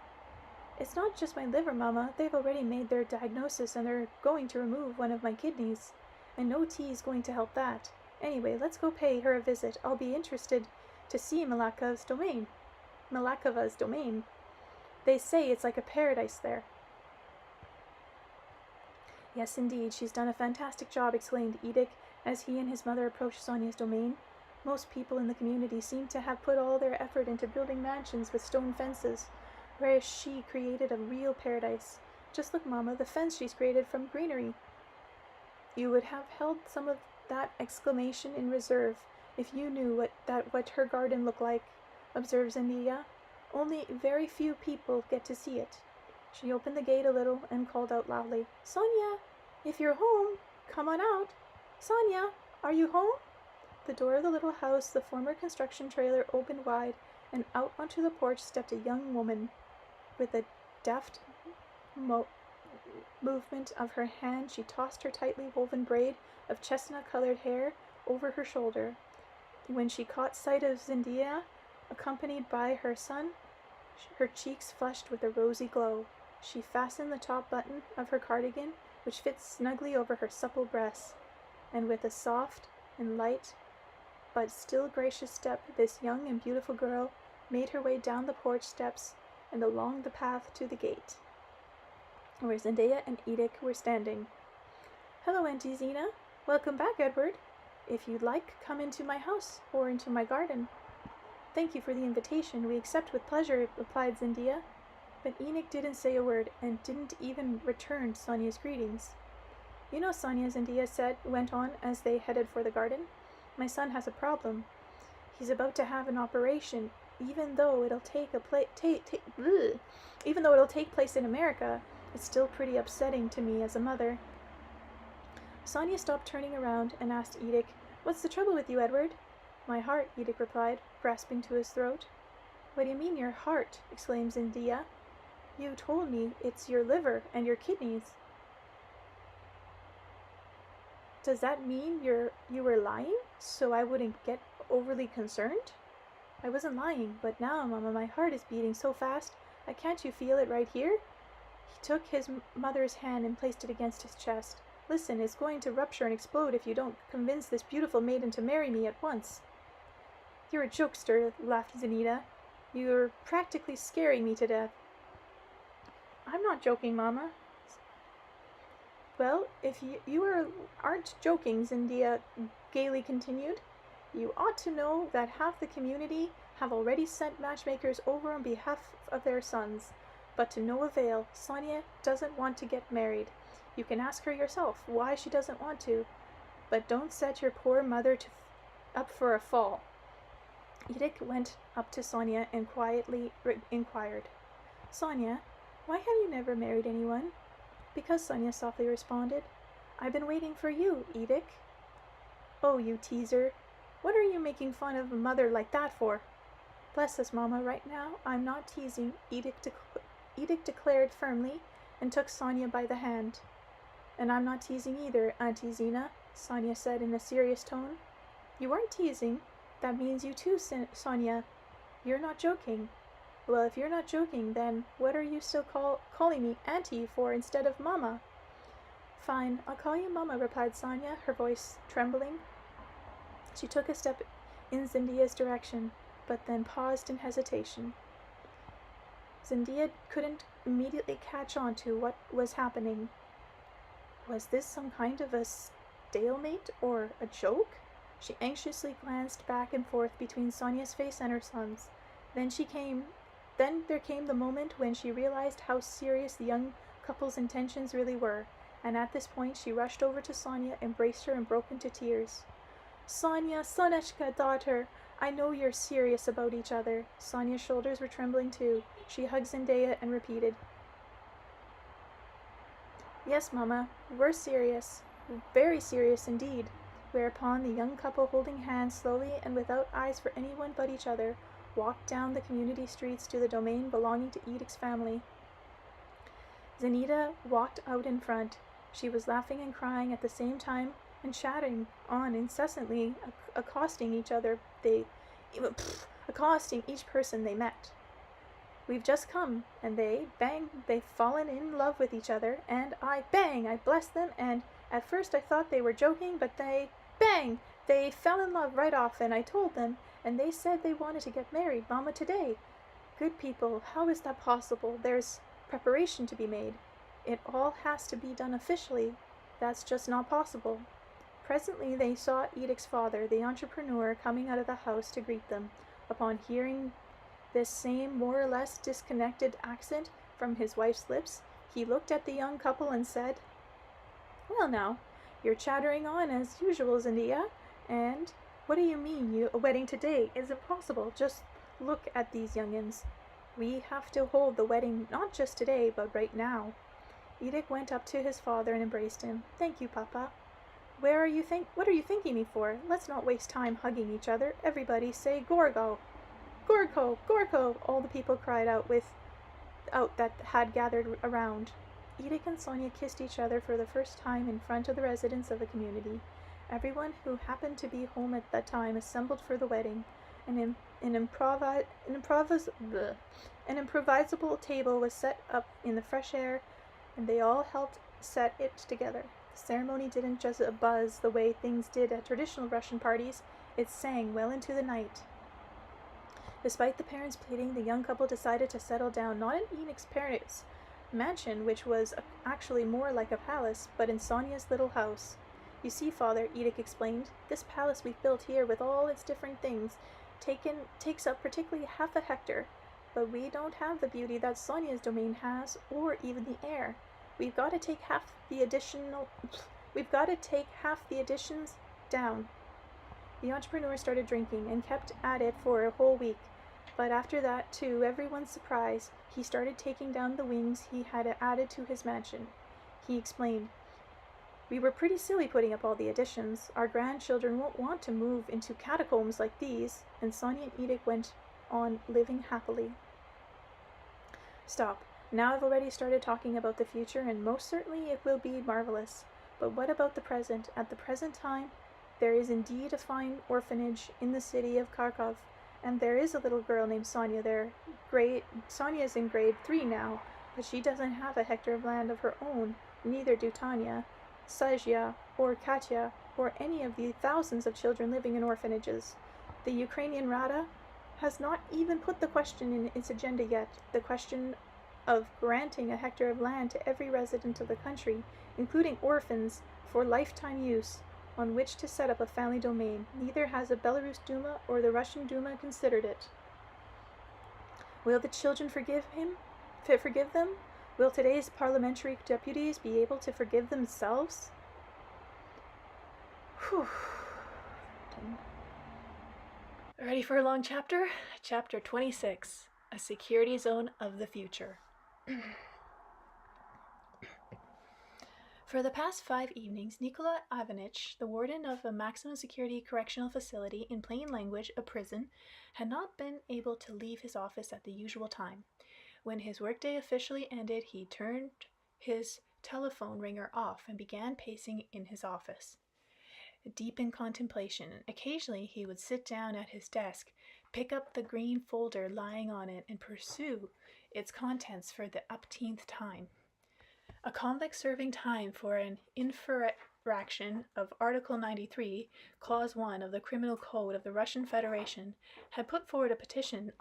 It's not just my liver, Mama. They've already made their diagnosis and they're going to remove one of my kidneys. And no tea is going to help that. Anyway, let's go pay her a visit. I'll be interested to see Malakava's domain. They say it's like a paradise there. Yes, indeed. She's done a fantastic job, exclaimed Edic as he and his mother approached Sonia's domain. Most people in the community seem to have put all their effort into building mansions with stone fences, whereas she created a real paradise. Just look, Mama, the fence she's created from greenery. You would have held some of that exclamation in reserve if you knew what her garden looked like, observed Zendia. Only very few people get to see it. She opened the gate a little and called out loudly, Sonia, if you're home, come on out. Sonia, are you home? The door of the little house, the former construction trailer, opened wide, and out onto the porch stepped a young woman. With a deft movement of her hand, she tossed her tightly woven braid of chestnut-colored hair over her shoulder. When she caught sight of Zendia, accompanied by her son, her cheeks flushed with a rosy glow. She fastened the top button of her cardigan, which fit snugly over her supple breasts, and with a soft and light but still gracious step, this young and beautiful girl made her way down the porch steps and along the path to the gate, where Zendaya and Edic were standing. Hello, Auntie Zena. Welcome back, Edward. If you'd like, come into my house or into my garden. Thank you for the invitation. We accept with pleasure, replied Zendaya. But Enoch didn't say a word and didn't even return Sonia's greetings. You know, Sonia, Zendaya went on as they headed for the garden. My son has a problem. He's about to have an operation. Even though it'll take place in America, it's still pretty upsetting to me as a mother. Sonia stopped turning around and asked Edic, What's the trouble with you, Edward? My heart, Edic replied, grasping to his throat. What do you mean, your heart? Exclaimed Zendaya. You told me it's your liver and your kidneys. Does that mean you were lying, so I wouldn't get overly concerned? I wasn't lying, but now, Mama, my heart is beating so fast. Can't you feel it right here? He took his mother's hand and placed it against his chest. Listen, it's going to rupture and explode if you don't convince this beautiful maiden to marry me at once. You're a jokester, laughed Zenita. You're practically scaring me to death. I'm not joking, Mama. Well, if you aren't joking, Zendaya gaily continued, you ought to know that half the community have already sent matchmakers over on behalf of their sons. But to no avail, Sonia doesn't want to get married. You can ask her yourself why she doesn't want to. But don't set your poor mother up for a fall. Edic went up to Sonia and quietly inquired, Sonia, why have you never married anyone? Because, Sonia softly responded. I've been waiting for you, Edic. Oh, you teaser. What are you making fun of a mother like that for? Bless us, Mama, right now I'm not teasing, Edic declared firmly and took Sonia by the hand. And I'm not teasing either, Auntie Zena, Sonia said in a serious tone. You aren't teasing. That means you too, Sonia. You're not joking. Well, if you're not joking, then what are you still calling me Auntie for instead of Mama? Fine, I'll call you Mama, replied Sonia, her voice trembling. She took a step in Zendia's direction, but then paused in hesitation. Zendia couldn't immediately catch on to what was happening. Was this some kind of a stalemate or a joke? She anxiously glanced back and forth between Sonia's face and her son's. Then there came the moment when she realized how serious the young couple's intentions really were, and at this point she rushed over to Sonia, embraced her, and broke into tears. Sonia, Sonechka, daughter, I know you're serious about each other. Sonia's shoulders were trembling too. She hugged Zendaya and repeated, Yes, Mama, we're serious. Very serious indeed. Whereupon the young couple, holding hands slowly and without eyes for anyone but each other, walked down the community streets to the domain belonging to Edic's family. Zenita walked out in front. She was laughing and crying at the same time and chatting on incessantly, accosting each person they met. We've just come, and they've fallen in love with each other, and I blessed them, and at first I thought they were joking, but they fell in love right off, and I told them, and they said they wanted to get married, Mama, today. Good people, how is that possible? There's preparation to be made. It all has to be done officially. That's just not possible. Presently they saw Edic's father, the entrepreneur, coming out of the house to greet them. Upon hearing this same more or less disconnected accent from his wife's lips, he looked at the young couple and said, Well now, you're chattering on as usual, Zendia, and what do you mean a wedding today is impossible? Just look at these youngins. We have to hold the wedding not just today, but right now. Edic went up to his father and embraced him. Thank you, Papa. What are you thanking me for? Let's not waste time hugging each other. Everybody say Gorgo. Gorko! Gorko! All the people cried out that had gathered around. Edic and Sonia kissed each other for the first time in front of the residents of the community. Everyone who happened to be home at that time assembled for the wedding. An improvisable table was set up in the fresh air, and they all helped set it together. The ceremony didn't just buzz the way things did at traditional Russian parties. It sang well into the night. Despite the parents' pleading, the young couple decided to settle down not in Edic's parents' mansion, which was actually more like a palace, but in Sonia's little house. You see, Father, Edic explained, this palace we've built here with all its different things takes up particularly half a hectare, but we don't have the beauty that Sonia's domain has, or even the air. We've got to take half the additions down. The entrepreneur started drinking and kept at it for a whole week, but after that, to everyone's surprise, he started taking down the wings he had added to his mansion. He explained, We were pretty silly putting up all the additions. Our grandchildren won't want to move into catacombs like these, and Sonia and Edic went on living happily. Stop. Now I've already started talking about the future, and most certainly it will be marvelous. But what about the present? At the present time, there is indeed a fine orphanage in the city of Kharkov, and there is a little girl named Sonia there. Sonia's in grade 3 now, but she doesn't have a hectare of land of her own, neither do Tanya, Sajya, or Katya, or any of the thousands of children living in orphanages. The Ukrainian Rada has not even put the question in its agenda yet, the question of granting a hectare of land to every resident of the country, including orphans, for lifetime use, on which to set up a family domain. Neither has the Belarus Duma or the Russian Duma considered it. Will the children forgive them? Will today's parliamentary deputies be able to forgive themselves? Whew. Ready for a long chapter? Chapter 26, A Security Zone of the Future. For the past 5 evenings, Nikolai Ivanitch, the warden of a maximum security correctional facility, in plain language, a prison, had not been able to leave his office at the usual time. When his workday officially ended, he turned his telephone ringer off and began pacing in his office, deep in contemplation. Occasionally, he would sit down at his desk, pick up the green folder lying on it, and pursue its contents for the upteenth time. A convict serving time for an infraction of Article 93, Clause 1 of the Criminal Code of the Russian Federation had put forward a petition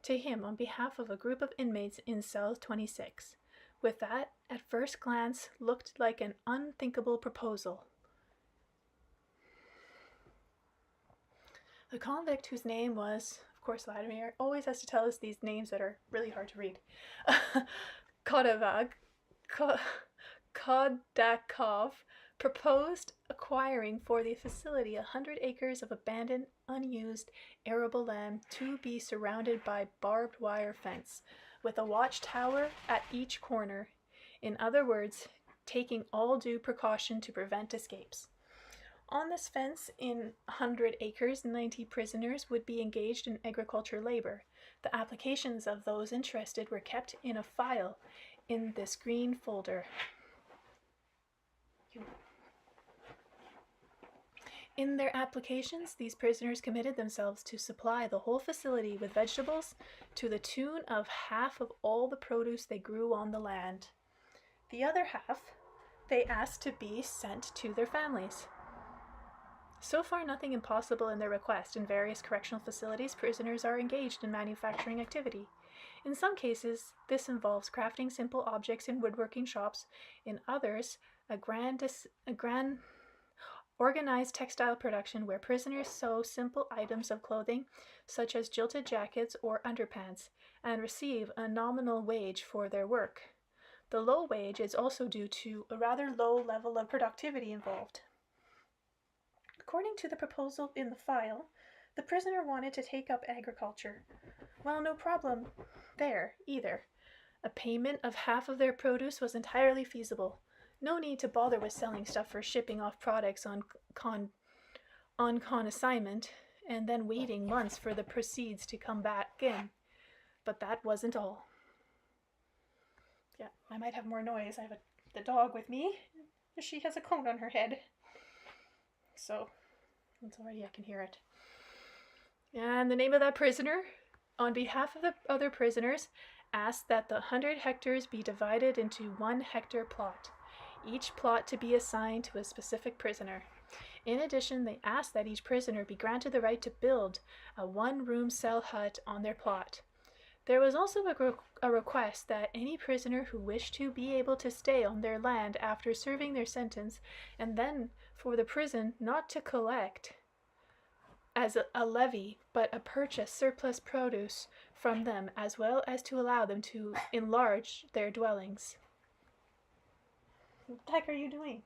to him on behalf of a group of inmates in cell 26, with that, at first glance, looked like an unthinkable proposal. The convict, whose name was, of course, Vladimir, always has to tell us these names that are really hard to read. Kodakov proposed acquiring for the facility 100 acres of abandoned, unused, arable land to be surrounded by barbed wire fence, with a watchtower at each corner. In other words, taking all due precaution to prevent escapes. On this fence, in 100 acres, 90 prisoners would be engaged in agriculture labor. The applications of those interested were kept in a file in this green folder. In their applications, these prisoners committed themselves to supply the whole facility with vegetables to the tune of half of all the produce they grew on the land. The other half they asked to be sent to their families. So far, nothing impossible in their request. In various correctional facilities, prisoners are engaged in manufacturing activity. In some cases, this involves crafting simple objects in woodworking shops. In others, a grand organized textile production where prisoners sew simple items of clothing, such as jilted jackets or underpants, and receive a nominal wage for their work. The low wage is also due to a rather low level of productivity involved. According to the proposal in the file, the prisoner wanted to take up agriculture. Well, no problem there, either. A payment of half of their produce was entirely feasible. No need to bother with selling stuff or shipping off products on consignment, and then waiting months for the proceeds to come back in. But that wasn't all. Yeah, I might have more noise. I have the dog with me. She has a cone on her head. So, it's already, I can hear it. And the name of that prisoner, on behalf of the other prisoners, asked that the 100 hectares be divided into 1 hectare plot, each plot to be assigned to a specific prisoner. In addition, they asked that each prisoner be granted the right to build a 1-room cell hut on their plot. There was also a request that any prisoner who wished to be able to stay on their land after serving their sentence, and then for the prison not to collect as a levy, but a purchase surplus produce from them, as well as to allow them to enlarge their dwellings. What the heck are you doing?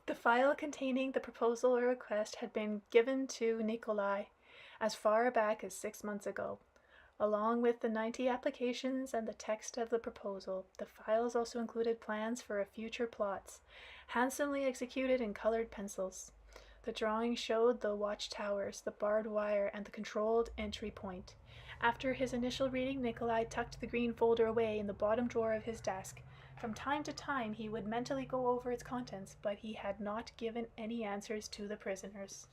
The file containing the proposal or request had been given to Nikolai as far back as 6 months ago. Along with the 90 applications and the text of the proposal, the files also included plans for future plots, handsomely executed in colored pencils. The drawing showed the watchtowers, the barbed wire, and the controlled entry point. After his initial reading, Nikolai tucked the green folder away in the bottom drawer of his desk. From time to time, he would mentally go over its contents, but he had not given any answers to the prisoners.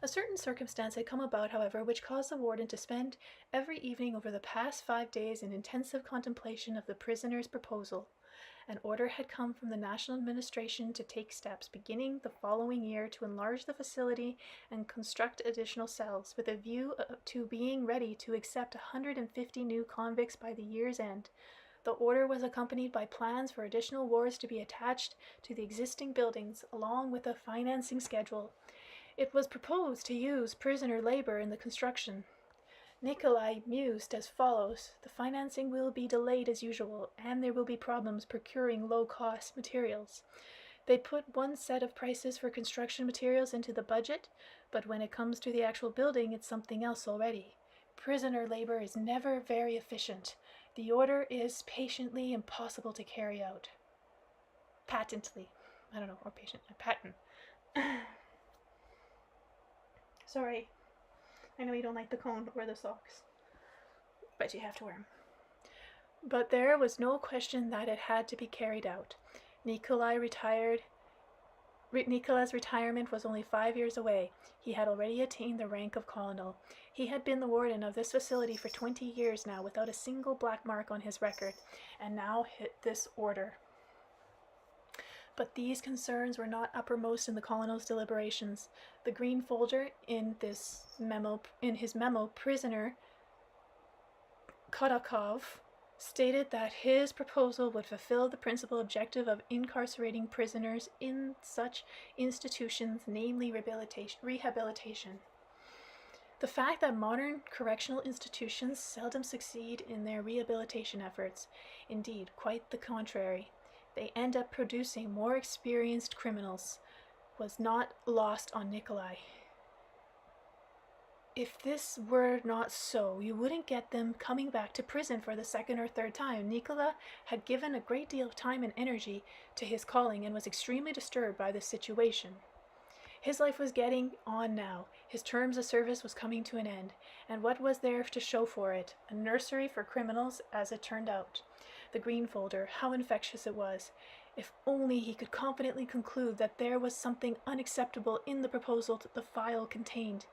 A certain circumstance had come about, however, which caused the warden to spend every evening over the past 5 days in intensive contemplation of the prisoner's proposal. An order had come from the National Administration to take steps beginning the following year to enlarge the facility and construct additional cells, with a view to being ready to accept 150 new convicts by the year's end. The order was accompanied by plans for additional wards to be attached to the existing buildings, along with a financing schedule. It was proposed to use prisoner labor in the construction. Nikolai mused as follows: the financing will be delayed as usual, and there will be problems procuring low-cost materials. They put one set of prices for construction materials into the budget, but when it comes to the actual building, it's something else already. Prisoner labor is never very efficient. The order is patiently impossible to carry out. Patently. I don't know, or patent. Sorry. I know you don't like the cone or the socks, but you have to wear them. But there was no question that it had to be carried out. Nikola's retirement was only 5 years away. He had already attained the rank of colonel. He had been the warden of this facility for 20 years now, without a single black mark on his record, and now hit this order. But these concerns were not uppermost in the colonel's deliberations. The green folder in his memo, prisoner Kodakov stated that his proposal would fulfill the principal objective of incarcerating prisoners in such institutions, namely rehabilitation. The fact that modern correctional institutions seldom succeed in their rehabilitation efforts, indeed, quite the contrary, they end up producing more experienced criminals, was not lost on Nikolai. If this were not so, you wouldn't get them coming back to prison for the second or third time. Nikolai had given a great deal of time and energy to his calling and was extremely disturbed by this situation. His life was getting on now. His terms of service was coming to an end, and what was there to show for it? A nursery for criminals, as it turned out. The green folder, how infectious it was. If only he could confidently conclude that there was something unacceptable in the proposal that the file contained.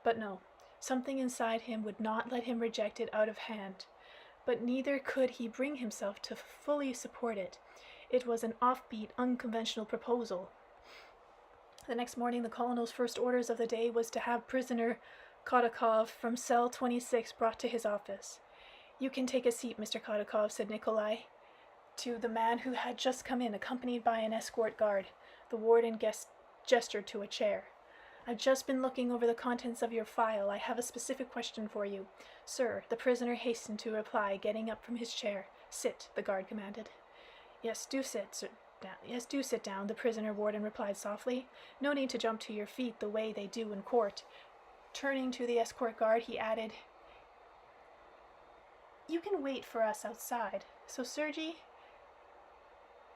But no. Something inside him would not let him reject it out of hand, but neither could he bring himself to fully support it. It was an offbeat, unconventional proposal. The next morning, the colonel's first orders of the day was to have prisoner Kodakov from cell 26 brought to his office. "You can take a seat, Mr. Kodakov," said Nikolai to the man who had just come in, accompanied by an escort guard. The warden gestured to a chair. "I've just been looking over the contents of your file. I have a specific question for you." "Sir," the prisoner hastened to reply, getting up from his chair. "Sit," the guard commanded. Yes, do sit down, the prisoner warden replied softly. "No need to jump to your feet the way they do in court." Turning to the escort guard, he added, "You can wait for us outside." So Sergei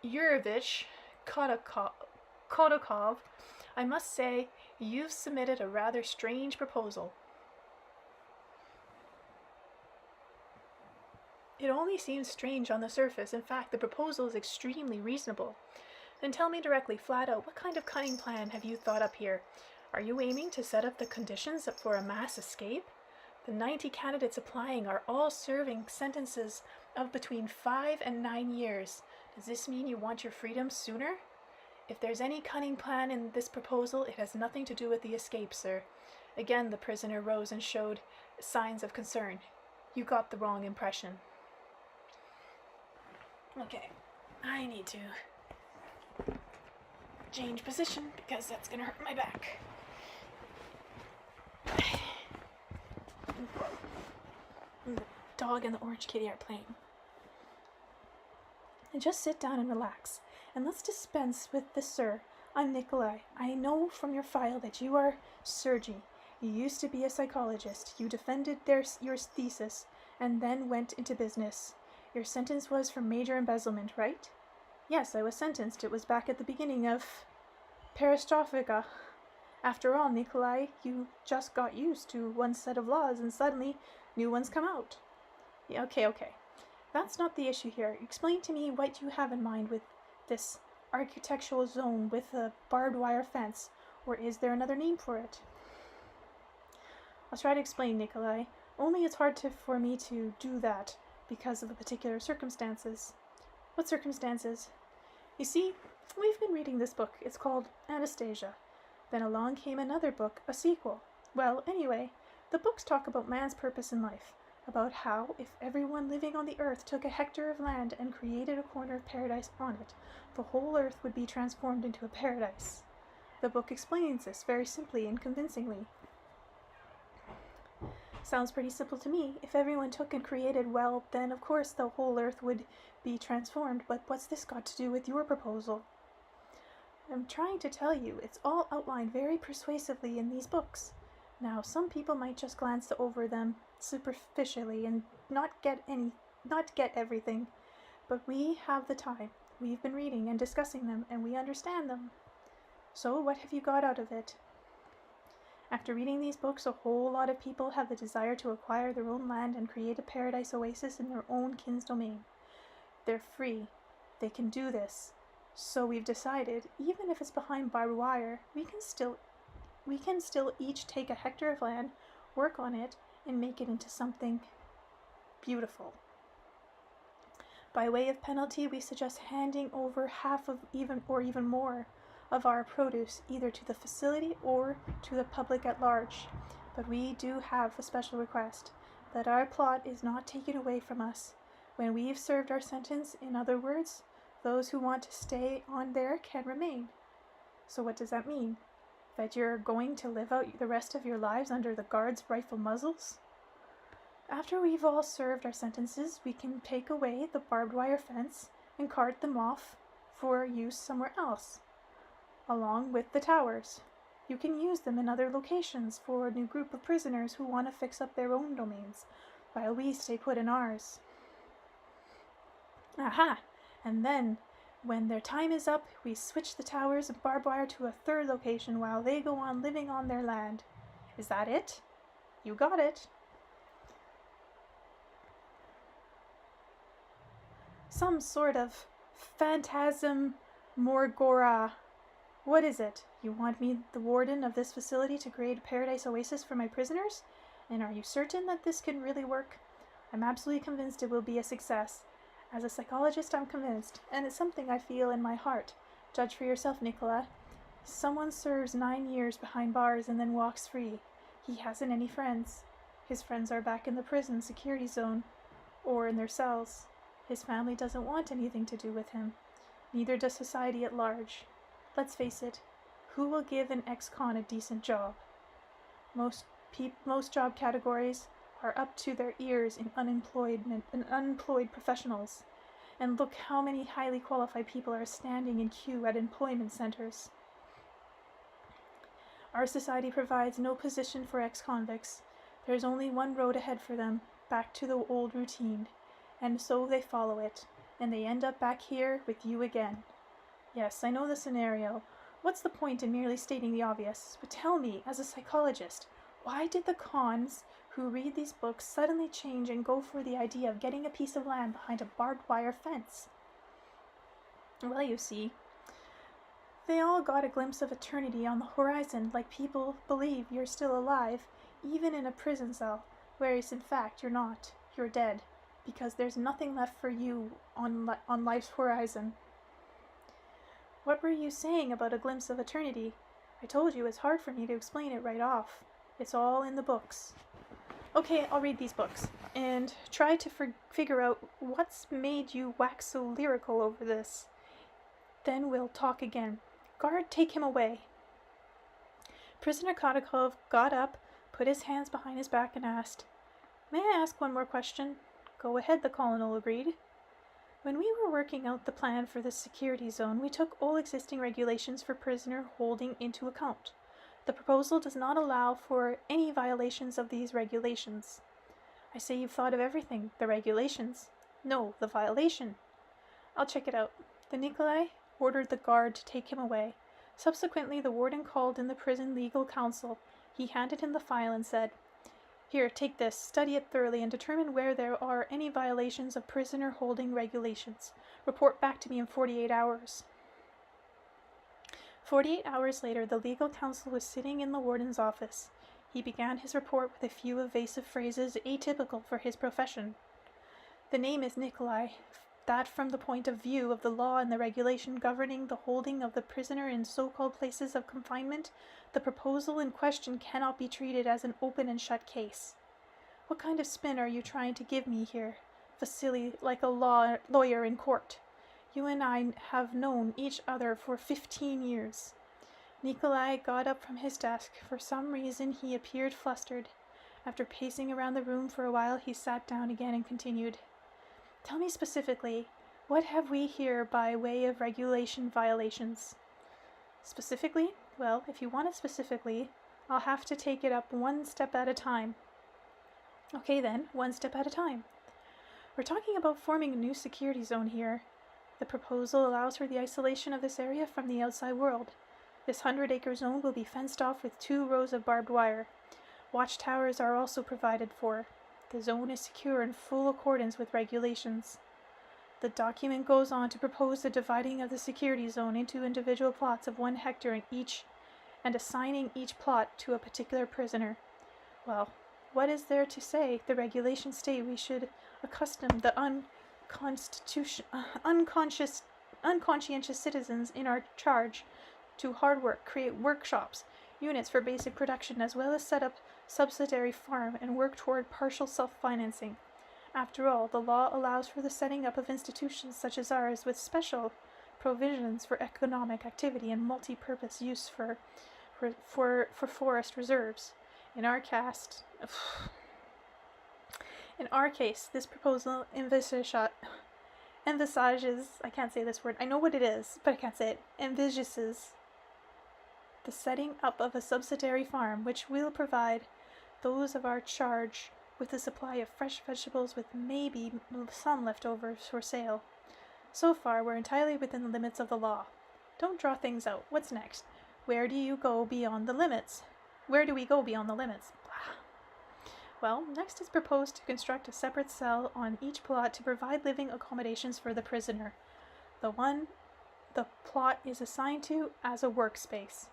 Yurovich Kodakov, I must say, you've submitted a rather strange proposal. It only seems strange on the surface. In fact, the proposal is extremely reasonable. Then tell me directly, flat out, what kind of cunning plan have you thought up here? Are you aiming to set up the conditions for a mass escape? The 90 candidates applying are all serving sentences of between 5 and 9 years. Does this mean you want your freedom sooner? If there's any cunning plan in this proposal, it has nothing to do with the escape, sir. Again, the prisoner rose and showed signs of concern. You got the wrong impression. Okay, I need to change position because that's going to hurt my back. The dog and the orange kitty are playing. And just sit down and relax. And let's dispense with the sir. I'm Nikolai. I know from your file that you are Sergei. You used to be a psychologist. You defended your thesis and then went into business. Your sentence was for major embezzlement, right? Yes, I was sentenced. It was back at the beginning of Perestroika. After all, Nikolai, you just got used to one set of laws and suddenly new ones come out. Yeah, okay. That's not the issue here. Explain to me what you have in mind with this architectural zone with a barbed wire fence, or is there another name for it? I'll try to explain, Nikolai. Only it's hard for me to do that because of the particular circumstances. What circumstances? You see, we've been reading this book. It's called Anastasia. Then along came another book, a sequel. Well, anyway, the books talk about man's purpose in life, about how if everyone living on the earth took a hectare of land and created a corner of paradise on it, the whole earth would be transformed into a paradise. The book explains this very simply and convincingly. Sounds pretty simple to me. If everyone took and created, well, then of course the whole earth would be transformed, but what's this got to do with your proposal? I'm trying to tell you, it's all outlined very persuasively in these books. Now, some people might just glance over them superficially and not get not get everything, but we have the time. We've been reading and discussing them, and we understand them. So what have you got out of it? After reading these books, a whole lot of people have the desire to acquire their own land and create a paradise oasis in their own kin's domain. They're free. They can do this. So we've decided, even if it's behind barbed wire, we can still each take a hectare of land, work on it, and make it into something beautiful. By way of penalty, we suggest handing over half of even more of our produce either to the facility or to the public at large. But we do have a special request that our plot is not taken away from us when we've served our sentence. In other words, those who want to stay on there can remain. So what does that mean? That you're going to live out the rest of your lives under the guards' rifle muzzles? After we've all served our sentences, we can take away the barbed wire fence and cart them off for use somewhere else, along with the towers. You can use them in other locations for a new group of prisoners who want to fix up their own domains, while we stay put in ours. Aha! And then, when their time is up, we switch the towers and barbed wire to a third location while they go on living on their land. Is that it? You got it. Some sort of phantasmagora. What is it? You want me, the warden of this facility, to create a paradise oasis for my prisoners? And are you certain that this can really work? I'm absolutely convinced it will be a success. As a psychologist, I'm convinced, and it's something I feel in my heart. Judge for yourself, Nicola. Someone serves 9 years behind bars and then walks free. He hasn't any friends. His friends are back in the prison security zone, or in their cells. His family doesn't want anything to do with him. Neither does society at large. Let's face it, who will give an ex-con a decent job? Most job categories are up to their ears in unemployed professionals. And look how many highly qualified people are standing in queue at employment centers. Our society provides no position for ex-convicts. There's only one road ahead for them, back to the old routine. And so they follow it, and they end up back here with you again. Yes, I know the scenario. What's the point in merely stating the obvious? But tell me, as a psychologist, why did the cons who read these books suddenly change and go for the idea of getting a piece of land behind a barbed wire fence? Well, you see, they all got a glimpse of eternity on the horizon, like people believe you're still alive, even in a prison cell, whereas in fact you're not. You're dead, because there's nothing left for you on life's horizon. What were you saying about a glimpse of eternity? I told you it's hard for me to explain it right off. It's all in the books. Okay, I'll read these books, and try to figure out what's made you wax so lyrical over this. Then we'll talk again. Guard, take him away. Prisoner Kotakov got up, put his hands behind his back, and asked, May I ask one more question? Go ahead, the colonel agreed. When we were working out the plan for this security zone, we took all existing regulations for prisoner holding into account. The proposal does not allow for any violations of these regulations. I say you've thought of everything. The regulations. No, the violation. I'll check it out. The Nikolai ordered the guard to take him away. Subsequently, the warden called in the prison legal counsel. He handed him the file and said, Here, take this, study it thoroughly, and determine where there are any violations of prisoner holding regulations. Report back to me in 48 hours. 48 hours later, the legal counsel was sitting in the warden's office. He began his report with a few evasive phrases atypical for his profession. The name is Nikolai. That from the point of view of the law and the regulation governing the holding of the prisoner in so-called places of confinement, the proposal in question cannot be treated as an open and shut case. What kind of spin are you trying to give me here? Vasily, like a lawyer in court. You and I have known each other for 15 years. Nikolai got up from his desk. For some reason, he appeared flustered. After pacing around the room for a while, he sat down again and continued. Tell me specifically, what have we here by way of regulation violations? Specifically? Well, if you want it specifically, I'll have to take it up one step at a time. Okay then, one step at a time. We're talking about forming a new security zone here. The proposal allows for the isolation of this area from the outside world. This 100-acre zone will be fenced off with 2 rows of barbed wire. Watchtowers are also provided for. The zone is secure in full accordance with regulations. The document goes on to propose the dividing of the security zone into individual plots of 1 hectare each and assigning each plot to a particular prisoner. Well, what is there to say? The regulations state we should accustom the unconscientious citizens in our charge to hard work, create workshops, units for basic production, as well as set up subsidiary farm and work toward partial self-financing. After all, the law allows for the setting up of institutions such as ours with special provisions for economic activity and multi-purpose use for forest reserves. In our case, this proposal envisages, I can't say this word, I know what it is, but I can't say it, envisages the setting up of a subsidiary farm which will provide those of our charge with a supply of fresh vegetables with maybe some leftovers for sale. So far, we're entirely within the limits of the law. Don't draw things out. What's next? Where do you go beyond the limits? Where do we go beyond the limits? Well, next is proposed to construct a separate cell on each plot to provide living accommodations for the prisoner. The one the plot is assigned to as a workspace.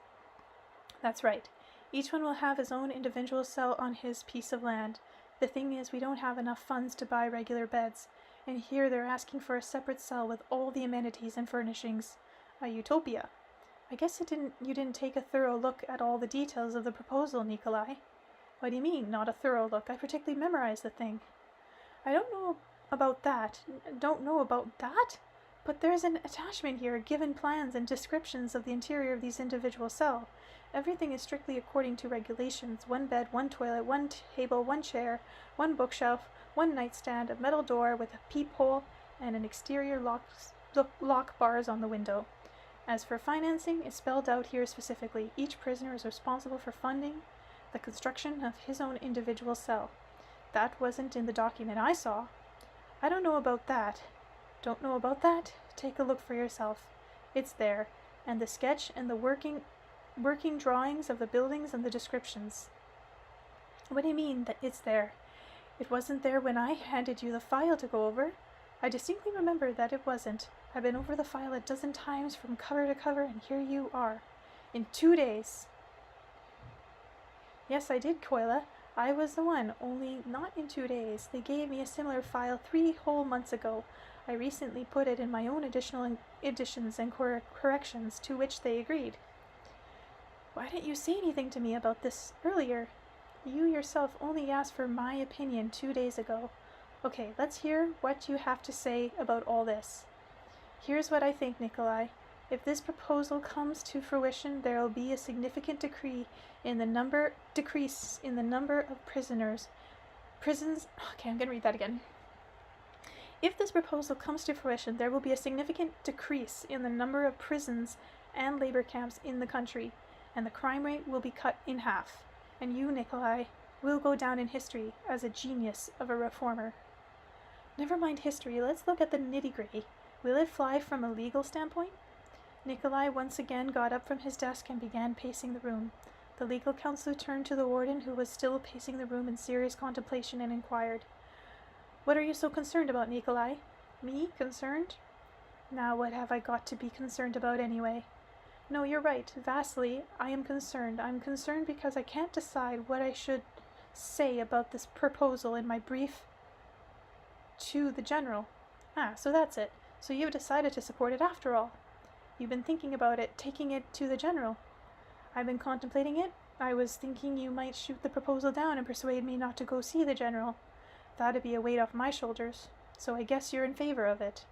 That's right. Each one will have his own individual cell on his piece of land. The thing is, we don't have enough funds to buy regular beds, and here they're asking for a separate cell with all the amenities and furnishings. A utopia. I guess you didn't take a thorough look at all the details of the proposal, Nikolai. What do you mean, not a thorough look? I particularly memorized the thing. I don't know about that. But there's an attachment here, given plans and descriptions of the interior of these individual cells. Everything is strictly according to regulations. 1 bed, 1 toilet, 1 table, 1 chair, 1 bookshelf, 1 nightstand, a metal door with a peephole, and an exterior lock bars on the window. As for financing, it's spelled out here specifically. Each prisoner is responsible for funding the construction of his own individual cell. That wasn't in the document I saw. I don't know about that. Don't know about that? Take a look for yourself. It's there, and the sketch and the working drawings of the buildings and the descriptions. What do you mean that it's there? It wasn't there when I handed you the file to go over. I distinctly remember that it wasn't. I've been over the file a dozen times from cover to cover, and here you are. In 2 days. Yes, I did, Koila. I was the one, only not in 2 days. They gave me a similar file 3 whole months ago. I recently put it in my own additional additions and corrections, to which they agreed. Why didn't you say anything to me about this earlier? You yourself only asked for my opinion 2 days ago. Okay, let's hear what you have to say about all this. Here's what I think, Nikolai. If this proposal comes to fruition, there will be a significant decrease in the number of prisons. Okay, I'm going to read that again. If this proposal comes to fruition, there will be a significant decrease in the number of prisons and labor camps in the country, and the crime rate will be cut in half. And you, Nikolai, will go down in history as a genius of a reformer. Never mind history, let's look at the nitty-gritty. Will it fly from a legal standpoint? Nikolai once again got up from his desk and began pacing the room. The legal counselor turned to the warden, who was still pacing the room in serious contemplation, and inquired, "What are you so concerned about, Nikolai?" "Me? Concerned? Now what have I got to be concerned about anyway? No, you're right. Vastly, I am concerned. I'm concerned because I can't decide what I should say about this proposal in my brief to the general." "Ah, so that's it. So you've decided to support it after all. You've been thinking about it, taking it to the general." "I've been contemplating it. I was thinking you might shoot the proposal down and persuade me not to go see the general. That'd be a weight off my shoulders. So I guess you're in favor of it."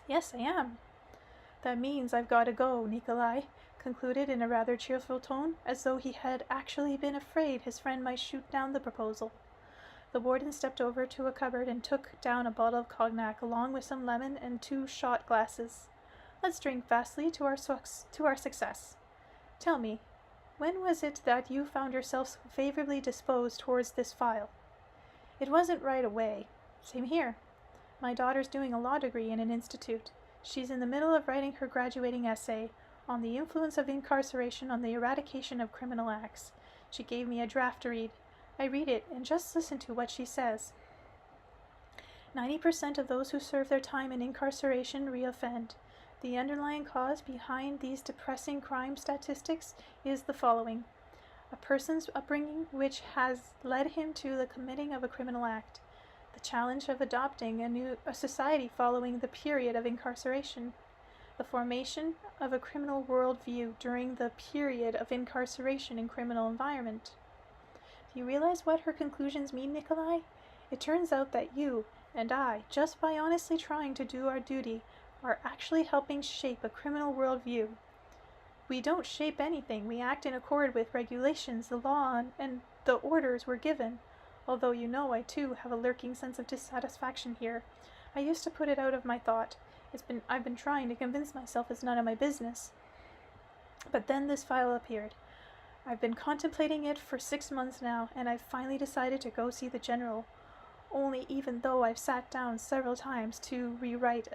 "Yes, I am." "That means I've got to go," Nikolai concluded in a rather cheerful tone, as though he had actually been afraid his friend might shoot down the proposal. The warden stepped over to a cupboard and took down a bottle of cognac, along with some lemon and 2 shot glasses. "Let's drink vastly to our success. Tell me, when was it that you found yourself favorably disposed towards this file?" "It wasn't right away." "Same here. My daughter's doing a law degree in an institute. She's in the middle of writing her graduating essay on the influence of incarceration on the eradication of criminal acts. She gave me a draft to read. I read it and just listen to what she says. 90% of those who serve their time in incarceration reoffend. The underlying cause behind these depressing crime statistics is the following: a person's upbringing which has led him to the committing of a criminal act, the challenge of adopting a society following the period of incarceration, the formation of a criminal worldview during the period of incarceration in criminal environment. Do you realize what her conclusions mean, Nikolai? It turns out that you and I, just by honestly trying to do our duty, are actually helping shape a criminal worldview. We don't shape anything. We act in accord with regulations, the law, and the orders we're given. Although you know I too have a lurking sense of dissatisfaction here. I used to put it out of my thought. I've been trying to convince myself it's none of my business. But then this file appeared. I've been contemplating it for 6 months now, and I've finally decided to go see the general. Only even though I've sat down several times to rewrite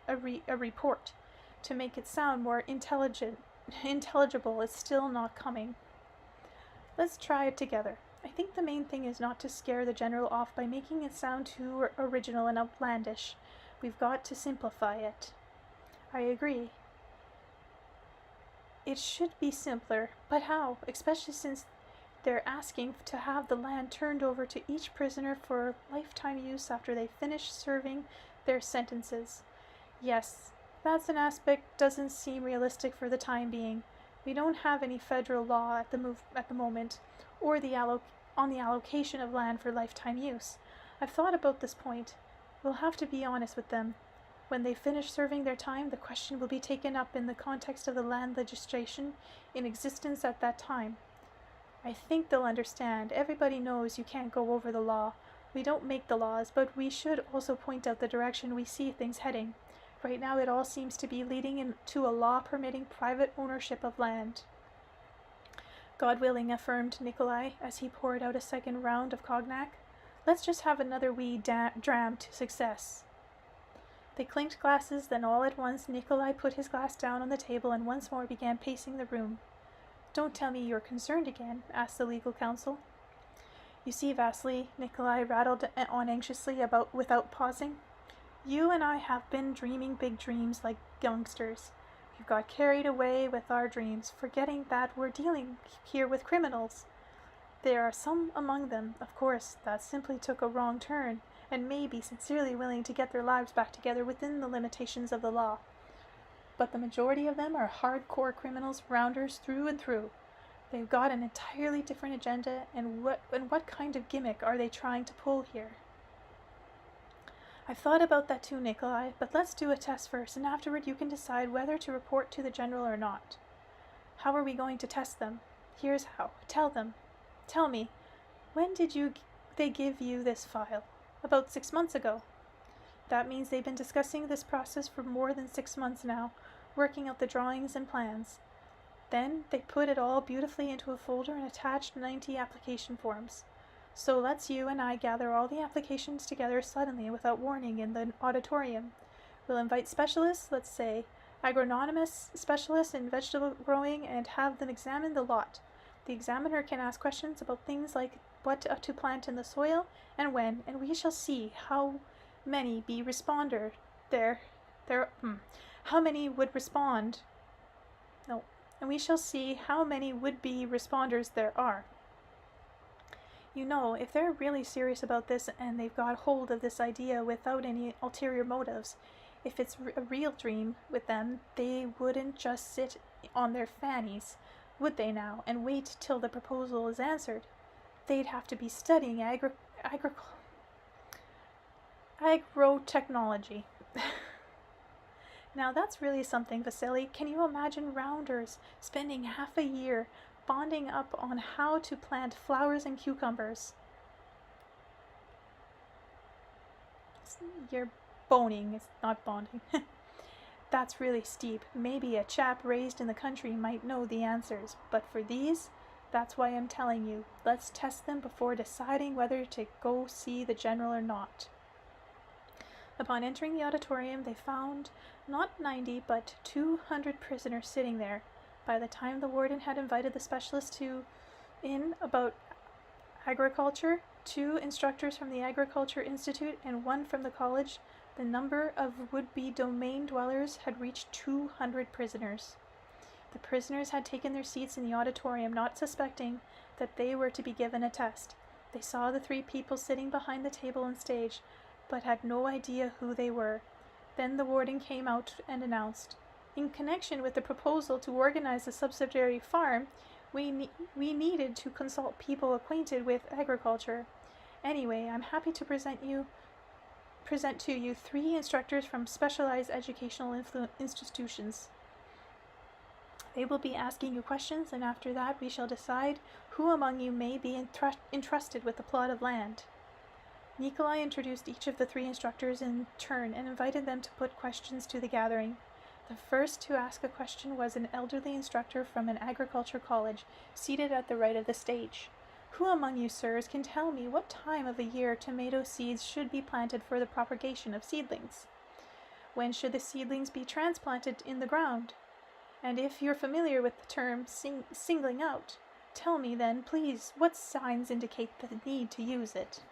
a report to make it sound more intelligible, it's still not coming. Let's try it together. I think the main thing is not to scare the general off by making it sound too original and outlandish. We've got to simplify it. I agree. It should be simpler, but how? Especially since they're asking to have the land turned over to each prisoner for lifetime use after they finish serving their sentences. Yes, that's an aspect doesn't seem realistic for the time being. We don't have any federal law at the moment, or on the allocation of land for lifetime use. I've thought about this point. We'll have to be honest with them. When they finish serving their time, the question will be taken up in the context of the land legislation in existence at that time. I think they'll understand. Everybody knows you can't go over the law. We don't make the laws, but we should also point out the direction we see things heading. Right now it all seems to be leading into a law permitting private ownership of land. God willing, affirmed Nikolai as he poured out a second round of cognac. Let's just have another wee dram to success. They clinked glasses, then all at once Nikolai put his glass down on the table and once more began pacing the room. Don't tell me you're concerned again, asked the legal counsel. You see, Vasily, Nikolai rattled on anxiously without pausing. You and I have been dreaming big dreams like youngsters. We've got carried away with our dreams, forgetting that we're dealing here with criminals. There are some among them, of course, that simply took a wrong turn and may be sincerely willing to get their lives back together within the limitations of the law. But the majority of them are hardcore criminals, rounders through and through. They've got an entirely different agenda, and what kind of gimmick are they trying to pull here? I've thought about that too, Nikolai, but let's do a test first, and afterward you can decide whether to report to the general or not. How are we going to test them? Here's how. Tell me, when did they give you this file? About 6 months ago. That means they've been discussing this process for more than 6 months now, working out the drawings and plans. Then they put it all beautifully into a folder and attached 90 application forms. So let's you and I gather all the applications together suddenly without warning in the auditorium. We'll invite specialists, let's say agronomist specialists in vegetable growing, and have them examine the lot. The examiner can ask questions about things like what to plant in the soil and when, and we shall see how many be responder how many would respond. No, and we shall see how many would-be responders there are. You know, if they're really serious about this and they've got hold of this idea without any ulterior motives, if it's a real dream with them, they wouldn't just sit on their fannies, would they now, and wait till the proposal is answered? They'd have to be studying agrotechnology. Now that's really something, Vasily. Can you imagine rounders spending half a year bonding up on how to plant flowers and cucumbers? You're boning, it's not bonding. That's really steep. Maybe a chap raised in the country might know the answers, but for these, that's why I'm telling you, let's test them before deciding whether to go see the general or not. Upon entering the auditorium, they found not 90, but 200 prisoners sitting there. By the time the warden had invited the specialist about agriculture, 2 instructors from the Agriculture Institute and 1 from the college, the number of would-be domain dwellers had reached 200 prisoners. The prisoners had taken their seats in the auditorium, not suspecting that they were to be given a test. They saw the 3 people sitting behind the table and stage, but had no idea who they were. Then the warden came out and announced, "In connection with the proposal to organize a subsidiary farm, we needed to consult people acquainted with agriculture. Anyway, I'm happy to present to you 3 instructors from specialized educational institutions. They will be asking you questions, and after that we shall decide who among you may be entrusted with the plot of land." Nikolai introduced each of the 3 instructors in turn and invited them to put questions to the gathering. The first to ask a question was an elderly instructor from an agriculture college, seated at the right of the stage. "Who among you, sirs, can tell me what time of the year tomato seeds should be planted for the propagation of seedlings? When should the seedlings be transplanted in the ground? And if you're familiar with the term singling out, tell me then, please, what signs indicate the need to use it?"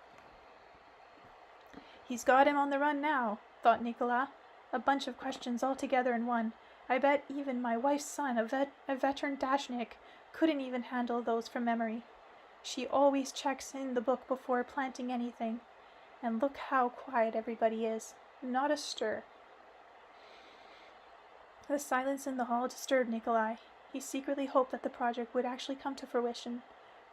"He's got him on the run now," thought Nikolai. "A bunch of questions all together in one. I bet even my wife's son, a veteran dashnik, couldn't even handle those from memory. She always checks in the book before planting anything. And look how quiet everybody is. Not a stir." The silence in the hall disturbed Nikolai. He secretly hoped that the project would actually come to fruition.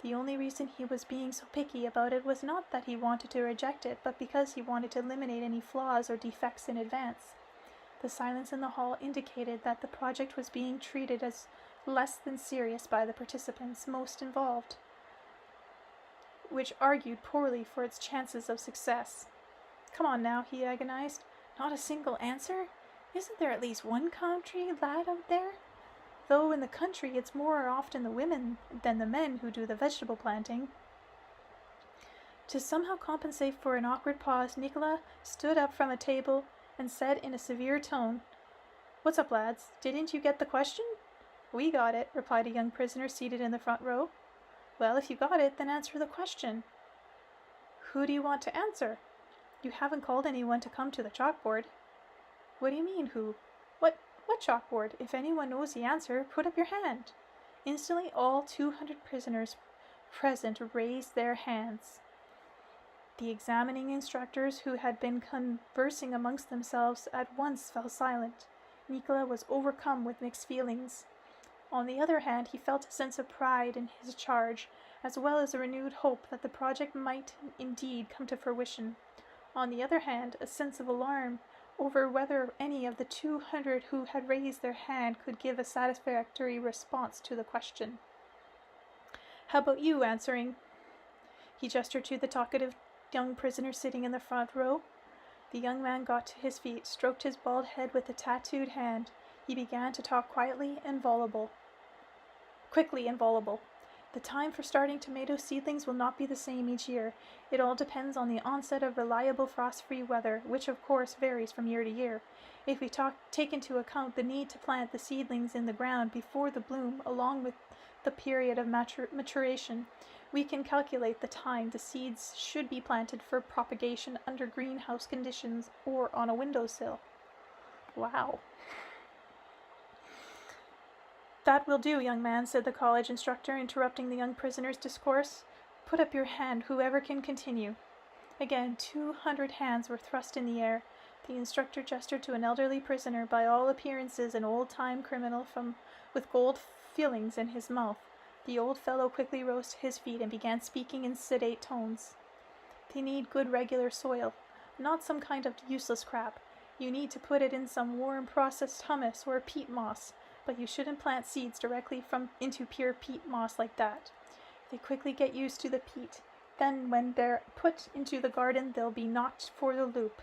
The only reason he was being so picky about it was not that he wanted to reject it, but because he wanted to eliminate any flaws or defects in advance. The silence in the hall indicated that the project was being treated as less than serious by the participants most involved, which argued poorly for its chances of success. "Come on now," he agonized. "Not a single answer? Isn't there at least one country lad out there? Though in the country it's more often the women than the men who do the vegetable planting." To somehow compensate for an awkward pause, Nikolai stood up from a table and said in a severe tone, "What's up, lads? Didn't you get the question?" "We got it," replied a young prisoner seated in the front row. "Well, if you got it, then answer the question." "Who do you want to answer? You haven't called anyone to come to the chalkboard." "What do you mean, who? What chalkboard? If anyone knows the answer, put up your hand." Instantly all 200 prisoners present raised their hands. The examining instructors, who had been conversing amongst themselves, at once fell silent. Nikolai was overcome with mixed feelings. On the other hand, he felt a sense of pride in his charge, as well as a renewed hope that the project might indeed come to fruition. On the other hand, a sense of alarm over whether any of the 200 who had raised their hand could give a satisfactory response to the question. "How about you answering?" He gestured to the talkative young prisoner sitting in the front row. The young man got to his feet, stroked his bald head with a tattooed hand. He began to talk quickly and voluble. "The time for starting tomato seedlings will not be the same each year. It all depends on the onset of reliable frost-free weather, which of course varies from year to year. If we take into account the need to plant the seedlings in the ground before the bloom, along with the period of maturation, we can calculate the time the seeds should be planted for propagation under greenhouse conditions or on a windowsill." Wow. "That will do, young man," said the college instructor, interrupting the young prisoner's discourse. "Put up your hand, whoever can continue." Again 200 hands were thrust in the air. The instructor gestured to an elderly prisoner, by all appearances an old-time criminal with gold fillings in his mouth. The old fellow quickly rose to his feet and began speaking in sedate tones. "They need good regular soil, not some kind of useless crap. You need to put it in some warm processed humus or peat moss, but you shouldn't plant seeds directly into pure peat moss like that. They quickly get used to the peat. Then when they're put into the garden, they'll be knocked for the loop.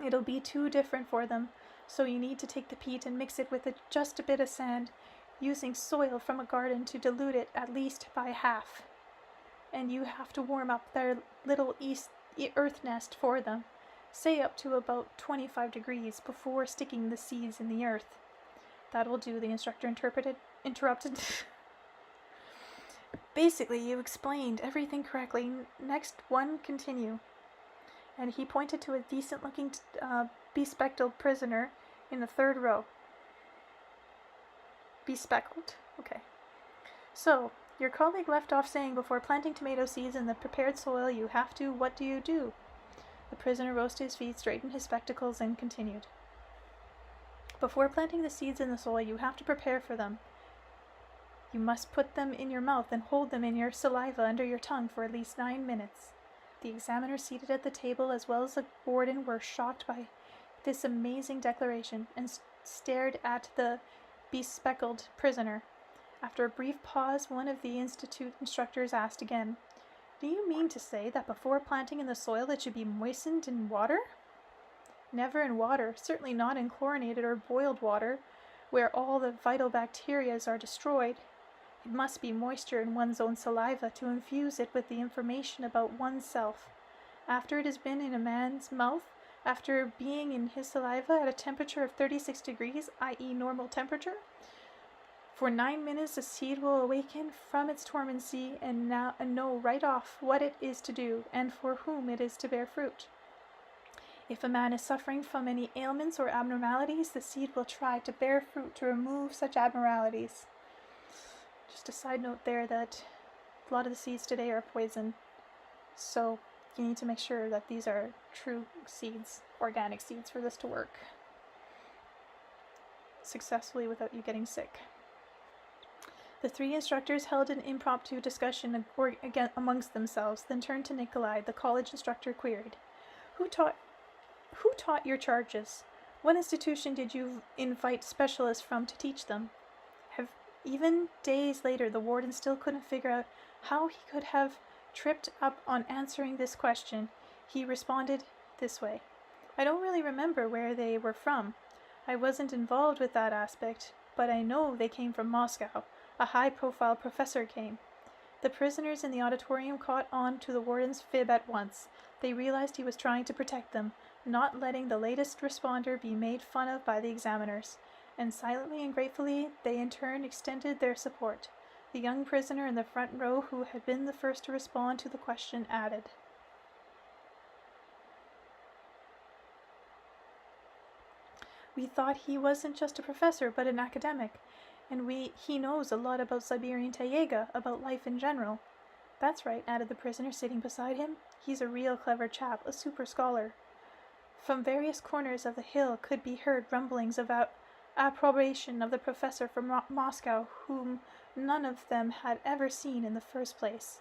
It'll be too different for them, so you need to take the peat and mix it with just a bit of sand, using soil from a garden to dilute it at least by half. And you have to warm up their little earth nest for them. say up to about 25 degrees, before sticking the seeds in the earth. That'll do, the instructor interrupted. Basically, you explained everything correctly. Next one, continue. And he pointed to a decent-looking, bespectacled prisoner in the third row. Bespectacled? Okay. So, your colleague left off saying, before planting tomato seeds in the prepared soil, you have to, what do you do? The prisoner rose to his feet, straightened his spectacles, and continued. Before planting the seeds in the soil, you have to prepare for them. You must put them in your mouth and hold them in your saliva under your tongue for at least 9 minutes. The examiners seated at the table, as well as the warden, were shocked by this amazing declaration and stared at the bespectacled prisoner. After a brief pause, one of the institute instructors asked again, "Do you mean to say that before planting in the soil it should be moistened in water?" "Never in water, certainly not in chlorinated or boiled water, where all the vital bacteria are destroyed. It must be moisture in one's own saliva to infuse it with the information about oneself. After it has been in a man's mouth, after being in his saliva at a temperature of 36 degrees, i.e. normal temperature, for 9 minutes the seed will awaken from its dormancy and know right off what it is to do and for whom it is to bear fruit. If a man is suffering from any ailments or abnormalities, the seed will try to bear fruit to remove such abnormalities." Just a side note there that a lot of the seeds today are poison, so you need to make sure that these are true seeds, organic seeds, for this to work successfully without you getting sick. The 3 instructors held an impromptu discussion amongst themselves, then turned to Nikolai. The college instructor queried, Who taught your charges? What institution did you invite specialists from to teach them?" Even days later, the warden still couldn't figure out how he could have tripped up on answering this question. He responded this way, "I don't really remember where they were from. I wasn't involved with that aspect, but I know they came from Moscow. A high-profile professor came." The prisoners in the auditorium caught on to the warden's fib at once. They realized he was trying to protect them, not letting the latest responder be made fun of by the examiners. And silently and gratefully, they in turn extended their support. The young prisoner in the front row, who had been the first to respond to the question, added, "We thought he wasn't just a professor, but an academic, and he knows a lot about Siberian taiga, about life in general." "That's right," added the prisoner sitting beside him. "He's a real clever chap, a super scholar." From various corners of the hill could be heard rumblings about approbation of the professor from Moscow, whom none of them had ever seen in the first place.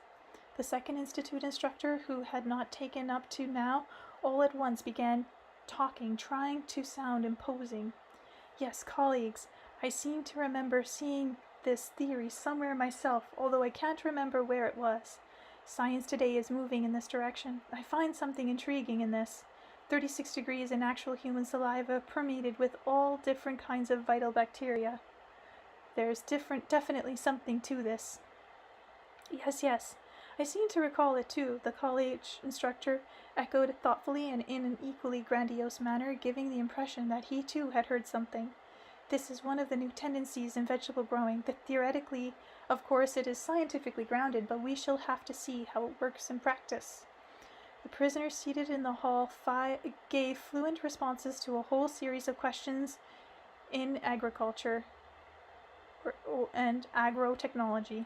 The second institute instructor, who had not taken up to now, all at once began talking, trying to sound imposing. "Yes, colleagues, I seem to remember seeing this theory somewhere myself, although I can't remember where it was. Science today is moving in this direction. I find something intriguing in this. 36 degrees in actual human saliva, permeated with all different kinds of vital bacteria. There's definitely something to this." Yes, I seem to recall it too," the college instructor echoed thoughtfully and in an equally grandiose manner, giving the impression that he too had heard something. "This is one of the new tendencies in vegetable growing. That theoretically, of course, it is scientifically grounded, but we shall have to see how it works in practice." The prisoners seated in the hall gave fluent responses to a whole series of questions in agriculture and agrotechnology.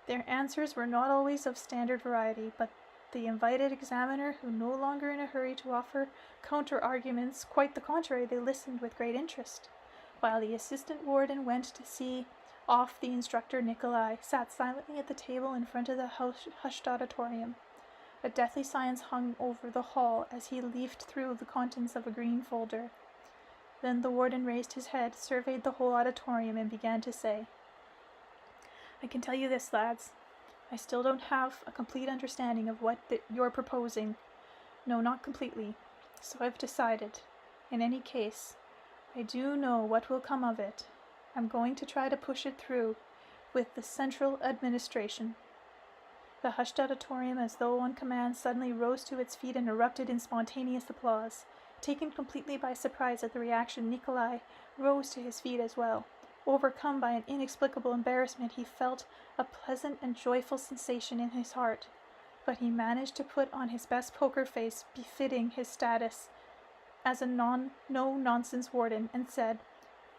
Their answers were not always of standard variety, but the invited examiner, who no longer in a hurry to offer counter-arguments, quite the contrary, they listened with great interest, while the assistant warden went to see off the instructor. Nikolai sat silently at the table in front of the hushed auditorium. A deathly silence hung over the hall as he leafed through the contents of a green folder. Then the warden raised his head, surveyed the whole auditorium, and began to say, "I can tell you this, lads. I still don't have a complete understanding of what you're proposing. No, not completely. So I've decided. In any case, I do know what will come of it. I'm going to try to push it through with the central administration." The hushed auditorium, as though on command, suddenly rose to its feet and erupted in spontaneous applause. Taken completely by surprise at the reaction, Nikolai rose to his feet as well. Overcome by an inexplicable embarrassment, he felt a pleasant and joyful sensation in his heart. But he managed to put on his best poker face befitting his status as a no-nonsense warden, and said,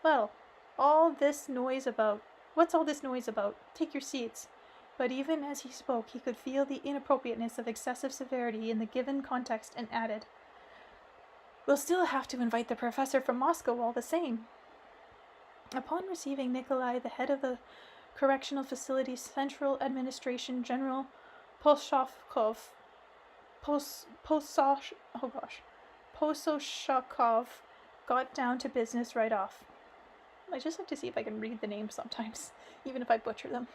"Well, what's all this noise about? Take your seats." But even as he spoke, he could feel the inappropriateness of excessive severity in the given context, and added, "We'll still have to invite the professor from Moscow all the same." Upon receiving Nikolai, the head of the Correctional Facility's Central Administration, General Pososhovkov got down to business right off. I just have to see if I can read the names sometimes, even if I butcher them.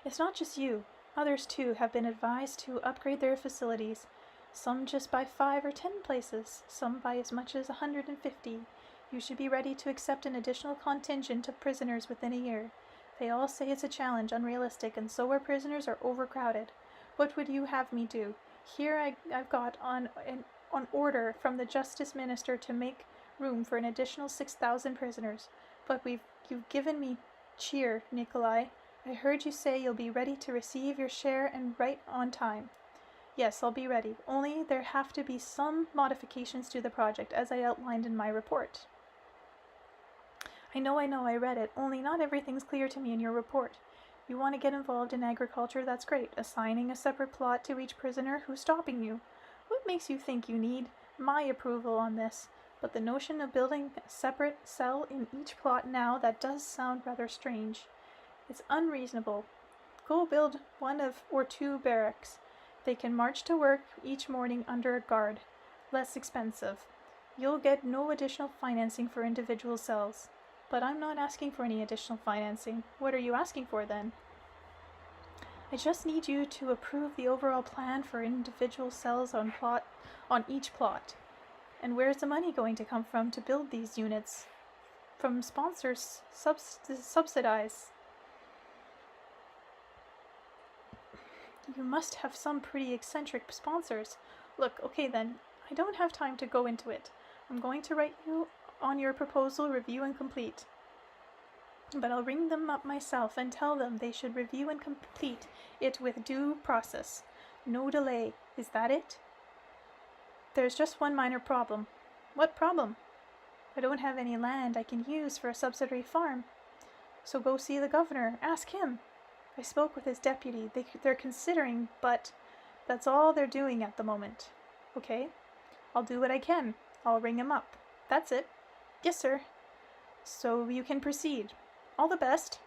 It's not just you. Others, too, have been advised to upgrade their facilities, some just by 5 or 10 places, some by as much as 150. You should be ready to accept an additional contingent of prisoners within a year. They all say it's a challenge, unrealistic, and so our prisoners are overcrowded. What would you have me do? Here I've got on order from the Justice Minister to make room for an additional 6,000 prisoners. But you've given me cheer, Nikolai. I heard you say you'll be ready to receive your share and right on time. Yes, I'll be ready. Only there have to be some modifications to the project, as I outlined in my report. I know, I read it. Only not everything's clear to me in your report. You want to get involved in agriculture, that's great. Assigning a separate plot to each prisoner, who's stopping you? What makes you think you need my approval on this? But the notion of building a separate cell in each plot now, that does sound rather strange. It's unreasonable. Go build 1 or 2 barracks. They can march to work each morning under a guard. Less expensive. You'll get no additional financing for individual cells. But I'm not asking for any additional financing. What are you asking for then? I just need you to approve the overall plan for individual cells on each plot. And where's the money going to come from to build these units? From sponsors subsidize. You must have some pretty eccentric sponsors. Look, okay then, I don't have time to go into it. I'm going to write you on your proposal, review and complete. But I'll ring them up myself and tell them they should review and complete it with due process. No delay. Is that it? There's just one minor problem. What problem? I don't have any land I can use for a subsidiary farm. So go see the governor. Ask him. I spoke with his deputy. They're considering, but that's all they're doing at the moment. Okay? I'll do what I can. I'll ring him up. That's it. Yes, sir. So you can proceed. All the best.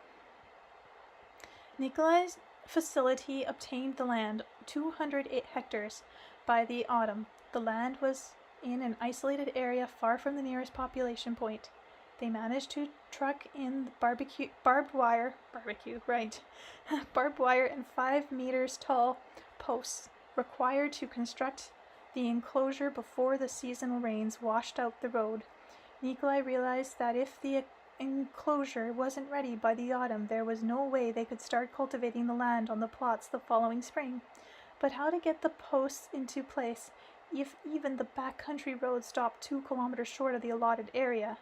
Nikolai's facility obtained the land, 208 hectares, by the autumn. The land was in an isolated area far from the nearest population point. They managed to truck in barbed wire and 5 meters tall posts required to construct the enclosure before the seasonal rains washed out the road. Nikolai realized that if the enclosure wasn't ready by the autumn, there was no way they could start cultivating the land on the plots the following spring. But how to get the posts into place if even the backcountry road stopped 2 kilometers short of the allotted area?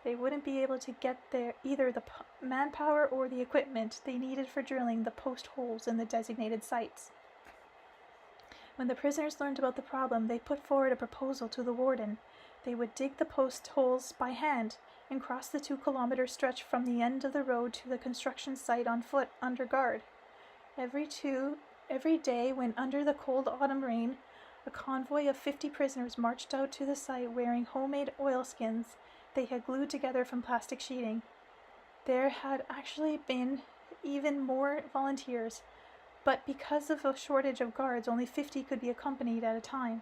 They wouldn't be able to get there either the manpower or the equipment they needed for drilling the post holes in the designated sites. When the prisoners learned about the problem, they put forward a proposal to the warden. They would dig the post holes by hand and cross the 2-kilometer stretch from the end of the road to the construction site on foot under guard. Every day, when under the cold autumn rain, a convoy of 50 prisoners marched out to the site wearing homemade oilskins they had glued together from plastic sheeting. There had actually been even more volunteers, but because of a shortage of guards, only 50 could be accompanied at a time.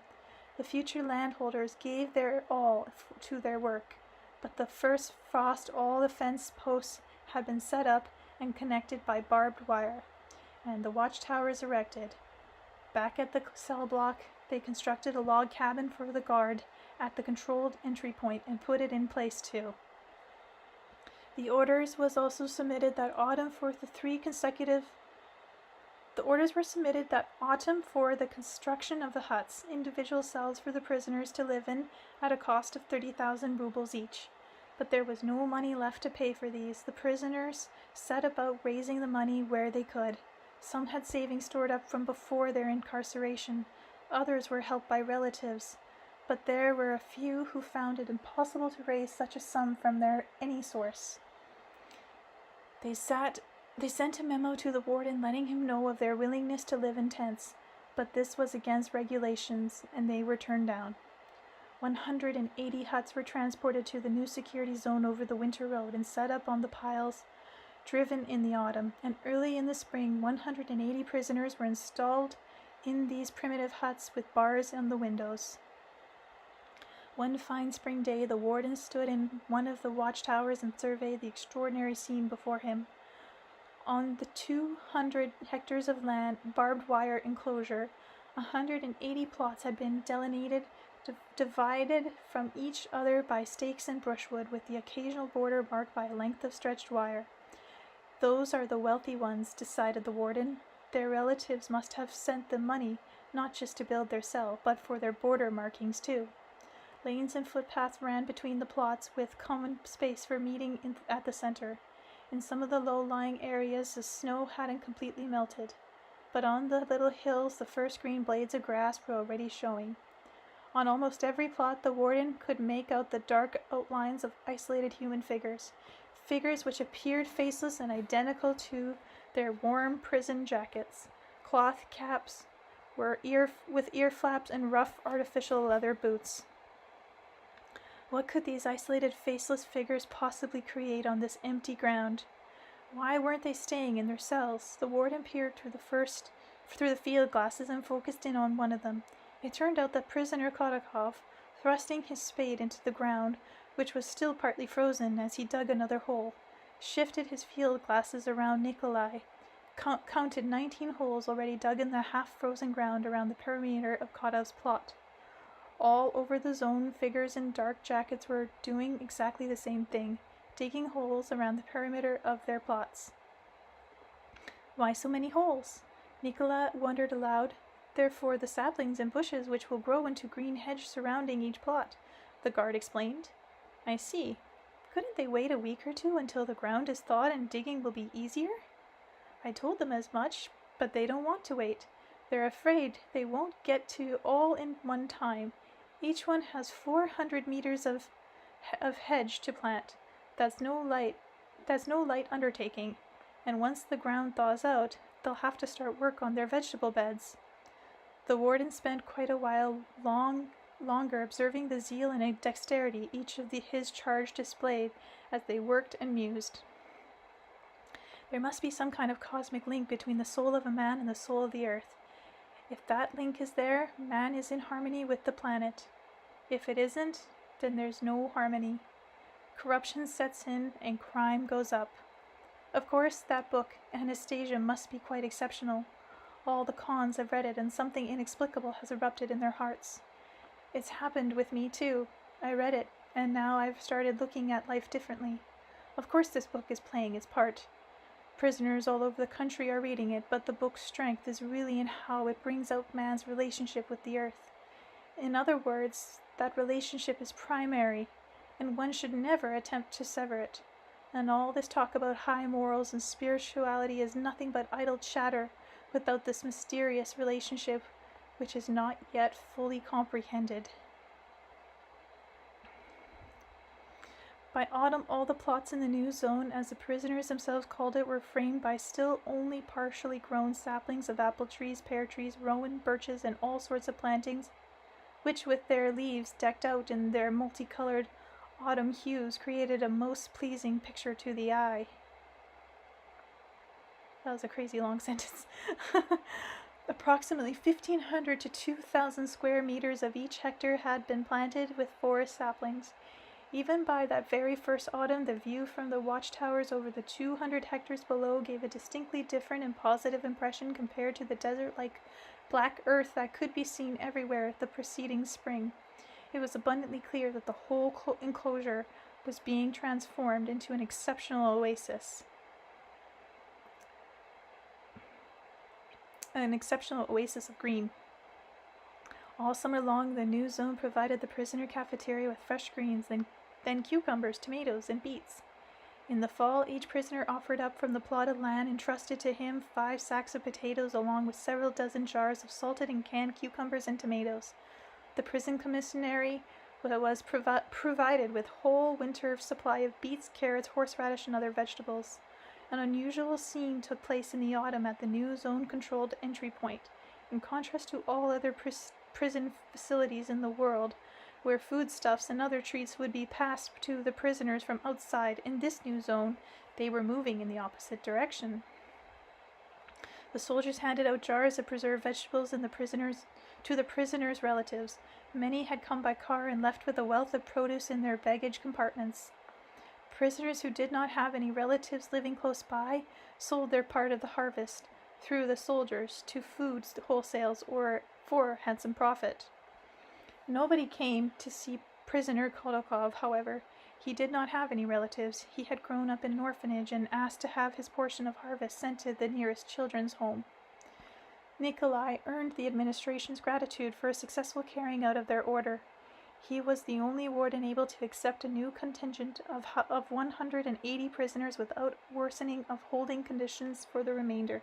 The future landholders gave their all to their work, but the first frost all the fence posts had been set up and connected by barbed wire, and the watchtowers erected. Back at the cell block, they constructed a log cabin for the guard at the controlled entry point and put it in place too. The orders was also submitted that autumn for the 3 consecutive The orders were submitted that autumn for the construction of the huts, individual cells for the prisoners to live in at a cost of 30,000 rubles each. But there was no money left to pay for these. The prisoners set about raising the money where they could. Some had savings stored up from before their incarceration. Others were helped by relatives. But there were a few who found it impossible to raise such a sum from any source. They sent a memo to the warden letting him know of their willingness to live in tents, but this was against regulations, and they were turned down. 180 huts were transported to the new security zone over the winter road and set up on the piles driven in the autumn, and early in the spring 180 prisoners were installed in these primitive huts with bars on the windows. One fine spring day the warden stood in one of the watchtowers and surveyed the extraordinary scene before him. On the 200 hectares of land barbed wire enclosure, 180 plots had been delineated, divided from each other by stakes and brushwood, with the occasional border marked by a length of stretched wire. Those are the wealthy ones, decided the warden. Their relatives must have sent them money, not just to build their cell, but for their border markings too. Lanes and footpaths ran between the plots, with common space for meeting at the center. In some of the low-lying areas, the snow hadn't completely melted, but on the little hills the first green blades of grass were already showing. On almost every plot the warden could make out the dark outlines of isolated human figures, figures which appeared faceless and identical to their warm prison jackets. Cloth caps with ear flaps and rough artificial leather boots. What could these isolated faceless figures possibly create on this empty ground? Why weren't they staying in their cells? The warden peered through the field glasses and focused in on one of them. It turned out that prisoner Kotakov, thrusting his spade into the ground, which was still partly frozen as he dug another hole, shifted his field glasses around Nikolai, counted 19 holes already dug in the half-frozen ground around the perimeter of Kotov's plot. All over the zone, figures in dark jackets were doing exactly the same thing, digging holes around the perimeter of their plots. Why so many holes? Nikolai wondered aloud. They're for the saplings and bushes which will grow into green hedge surrounding each plot, the guard explained. I see. Couldn't they wait a week or two until the ground is thawed and digging will be easier? I told them as much, but they don't want to wait. They're afraid they won't get to all in one time. Each one has 400 meters of hedge to plant. That's no light undertaking, and once the ground thaws out, they'll have to start work on their vegetable beds. The warden spent quite a while longer observing the zeal and dexterity each of his charge displayed as they worked and mused. There must be some kind of cosmic link between the soul of a man and the soul of the earth. If that link is there, man is in harmony with the planet. If it isn't, then there's no harmony. Corruption sets in and crime goes up. Of course, that book, Anastasia, must be quite exceptional. All the cons have read it, and something inexplicable has erupted in their hearts. It's happened with me too. I read it, and now I've started looking at life differently. Of course this book is playing its part. Prisoners all over the country are reading it, but the book's strength is really in how it brings out man's relationship with the earth. In other words, that relationship is primary, and one should never attempt to sever it. And all this talk about high morals and spirituality is nothing but idle chatter without this mysterious relationship which is not yet fully comprehended. By autumn, all the plots in the new zone, as the prisoners themselves called it, were framed by still only partially grown saplings of apple trees, pear trees, rowan, birches, and all sorts of plantings, which with their leaves decked out in their multicolored autumn hues created a most pleasing picture to the eye. That was a crazy long sentence. Approximately 1,500 to 2,000 square meters of each hectare had been planted with forest saplings. Even by that very first autumn, the view from the watchtowers over the 200 hectares below gave a distinctly different and positive impression compared to the desert-like black earth that could be seen everywhere the preceding spring. It was abundantly clear that the whole enclosure was being transformed into an exceptional oasis. an exceptional oasis of green. All summer long, the new zone provided the prisoner cafeteria with fresh greens, then cucumbers, tomatoes, and beets. In the fall, each prisoner offered up from the plotted land entrusted to him 5 sacks of potatoes along with several dozen jars of salted and canned cucumbers and tomatoes. The prison commissary was provided with whole winter supply of beets, carrots, horseradish, and other vegetables. An unusual scene took place in the autumn at the new zone-controlled entry point. In contrast to all other prison facilities in the world, where foodstuffs and other treats would be passed to the prisoners from outside, in this new zone, they were moving in the opposite direction. The soldiers handed out jars of preserved vegetables to the prisoners' relatives. Many had come by car and left with a wealth of produce in their baggage compartments. Prisoners who did not have any relatives living close by sold their part of the harvest through the soldiers to food wholesales or for handsome profit. Nobody came to see prisoner Kodakov, however. He did not have any relatives. He had grown up in an orphanage and asked to have his portion of harvest sent to the nearest children's home. Nikolai earned the administration's gratitude for a successful carrying out of their order. He was the only warden able to accept a new contingent of 180 prisoners without worsening of holding conditions for the remainder.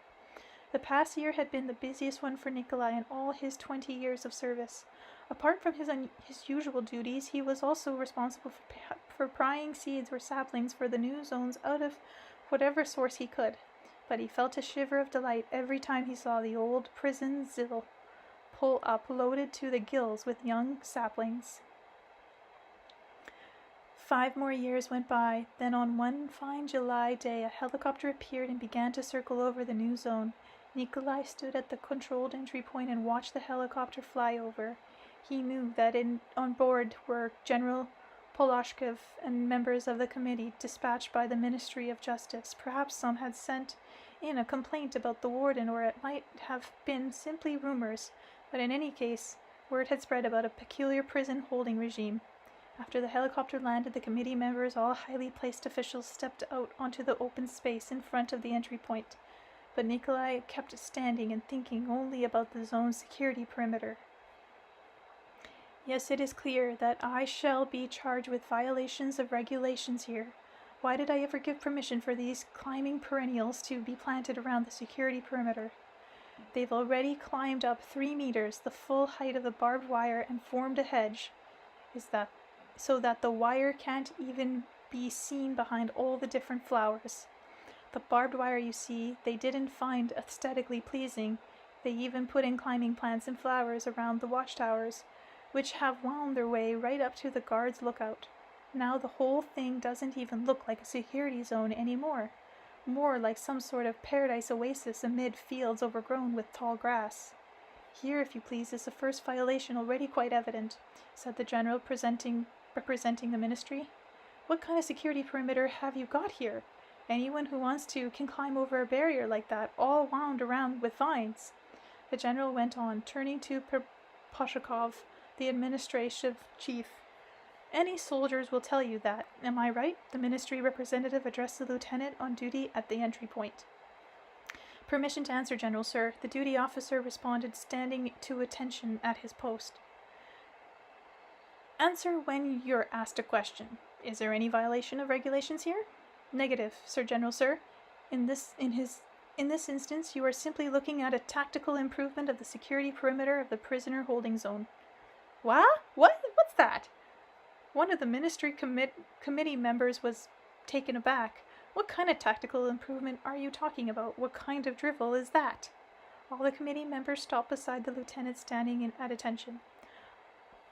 The past year had been the busiest one for Nikolai in all his 20 years of service. Apart from his usual duties, he was also responsible for prying seeds or saplings for the new zones out of whatever source he could. But he felt a shiver of delight every time he saw the old prison zill pull up loaded to the gills with young saplings. 5 more years went by. Then on one fine July day, a helicopter appeared and began to circle over the new zone. Nikolai stood at the controlled entry point and watched the helicopter fly over. He knew that on board were General Poloshkov and members of the committee dispatched by the Ministry of Justice. Perhaps some had sent in a complaint about the warden, or it might have been simply rumors, but in any case, word had spread about a peculiar prison holding regime. After the helicopter landed, the committee members, all highly placed officials, stepped out onto the open space in front of the entry point. But Nikolai kept standing and thinking only about the zone's security perimeter. Yes, it is clear that I shall be charged with violations of regulations here. Why did I ever give permission for these climbing perennials to be planted around the security perimeter? They've already climbed up 3 meters, the full height of the barbed wire, and formed a hedge. Is that so that the wire can't even be seen behind all the different flowers? The barbed wire, you see, they didn't find aesthetically pleasing. They even put in climbing plants and flowers around the watchtowers, which have wound their way right up to the guards' lookout. Now the whole thing doesn't even look like a security zone anymore, more like some sort of paradise oasis amid fields overgrown with tall grass. Here, if you please, is the first violation already quite evident, said the general representing the ministry. What kind of security perimeter have you got here? Anyone who wants to can climb over a barrier like that, all wound around with vines. The general went on, turning to Poshakov, the administrative chief. Any soldiers will tell you that. Am I right? The ministry representative addressed the lieutenant on duty at the entry point. Permission to answer, General, sir. The duty officer responded, standing to attention at his post. Answer when you're asked a question. Is there any violation of regulations here? Negative, Sir General, sir. In this instance, you are simply looking at a tactical improvement of the security perimeter of the prisoner holding zone. What? What's that? One of the ministry committee members was taken aback. What kind of tactical improvement are you talking about? What kind of drivel is that? All the committee members stopped beside the lieutenant, standing at attention.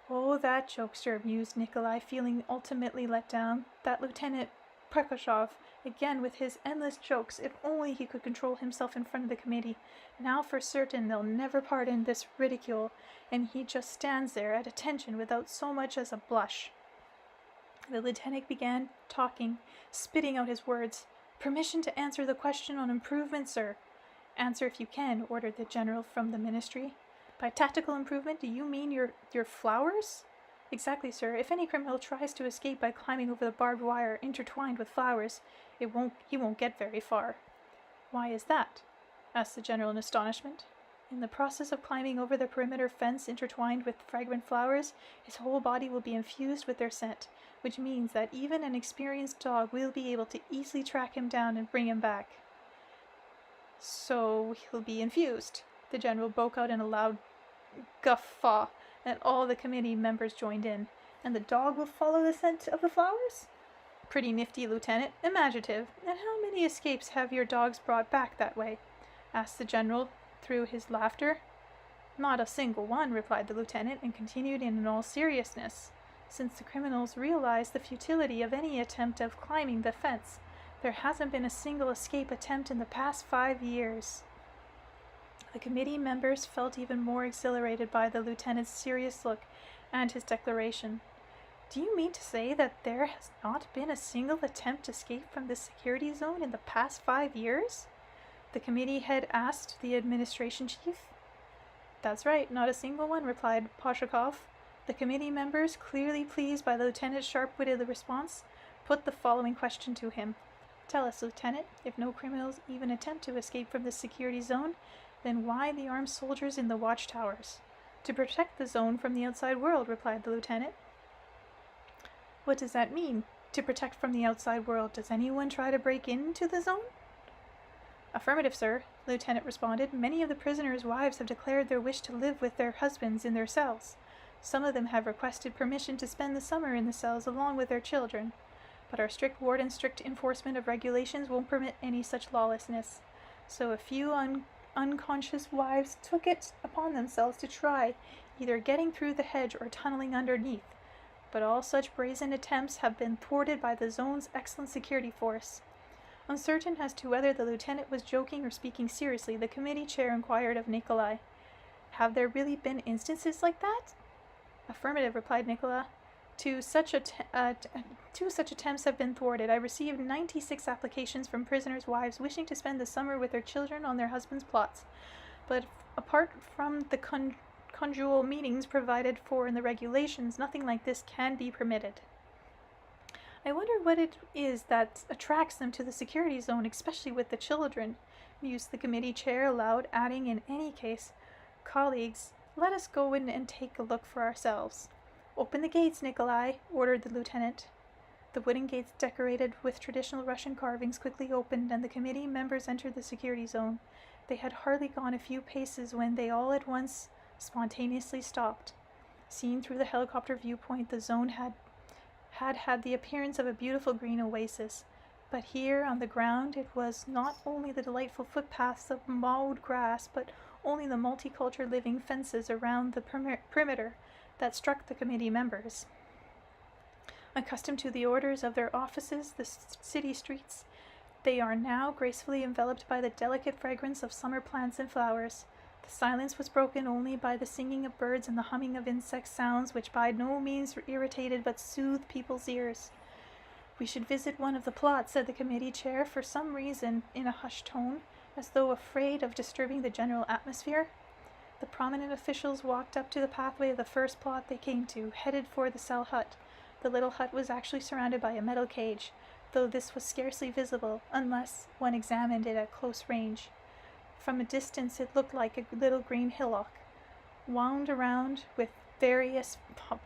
Oh, that jokester, mused Nikolai, feeling ultimately let down. That Lieutenant Prakashov, again with his endless jokes. If only he could control himself in front of the committee. Now for certain they'll never pardon this ridicule, and he just stands there at attention without so much as a blush. The lieutenant began talking, spitting out his words. Permission to answer the question on improvement, sir. Answer if you can, ordered the general from the ministry. By tactical improvement, do you mean your flowers? Exactly, sir. If any criminal tries to escape by climbing over the barbed wire intertwined with flowers, he won't get very far. Why is that? Asked the general in astonishment. In the process of climbing over the perimeter fence intertwined with fragrant flowers, his whole body will be infused with their scent, which means that even an experienced dog will be able to easily track him down and bring him back. So he'll be infused. The general broke out in a loud guffaw, and all the committee members joined in. And the dog will follow the scent of the flowers? Pretty nifty, Lieutenant. Imaginative. And how many escapes have your dogs brought back that way? Asked the general through his laughter. Not a single one, replied the lieutenant, and continued in all seriousness. Since the criminals realized the futility of any attempt of climbing the fence, there hasn't been a single escape attempt in the past 5 years. The committee members felt even more exhilarated by the lieutenant's serious look and his declaration. Do you mean to say that there has not been a single attempt to escape from this security zone in the past 5 years? The committee head asked the administration chief. That's right, not a single one, replied Poshakov. The committee members, clearly pleased by the lieutenant's sharp-witted response, put the following question to him. Tell us, Lieutenant, if no criminals even attempt to escape from this security zone, then why the armed soldiers in the watchtowers? To protect the zone from the outside world, replied the lieutenant. What does that mean? To protect from the outside world, does anyone try to break into the zone? Affirmative, sir, the lieutenant responded. Many of the prisoners' wives have declared their wish to live with their husbands in their cells. Some of them have requested permission to spend the summer in the cells along with their children. But our strict warden's strict enforcement of regulations won't permit any such lawlessness. So a few unconscious wives took it upon themselves to try either getting through the hedge or tunneling underneath. But all such brazen attempts have been thwarted by the zone's excellent security force. Uncertain as to whether the lieutenant was joking or speaking seriously, the committee chair inquired of Nikolai. Have there really been instances like that? Affirmative, replied Nikolai. Two such attempts have been thwarted. I received 96 applications from prisoners' wives wishing to spend the summer with their children on their husbands' plots. But apart from the conjugal meetings provided for in the regulations, nothing like this can be permitted. I wonder what it is that attracts them to the security zone, especially with the children, mused the committee chair aloud, adding, in any case, colleagues, let us go in and take a look for ourselves. Open the gates, Nikolai, ordered the lieutenant. The wooden gates decorated with traditional Russian carvings quickly opened, and the committee members entered the security zone. They had hardly gone a few paces when they all at once spontaneously stopped. Seen through the helicopter viewpoint, the zone had the appearance of a beautiful green oasis. But here on the ground it was not only the delightful footpaths of mowed grass, but only the multicultural living fences around the perimeter that struck the committee members. Accustomed to the orders of their offices, the city streets, they are now gracefully enveloped by the delicate fragrance of summer plants and flowers. The silence was broken only by the singing of birds and the humming of insect sounds, which by no means irritated but soothed people's ears. We should visit one of the plots, said the committee chair, for some reason, in a hushed tone, as though afraid of disturbing the general atmosphere. The prominent officials walked up to the pathway of the first plot they came to, headed for the cell hut. The little hut was actually surrounded by a metal cage, though this was scarcely visible unless one examined it at close range. From a distance it looked like a little green hillock, wound around with various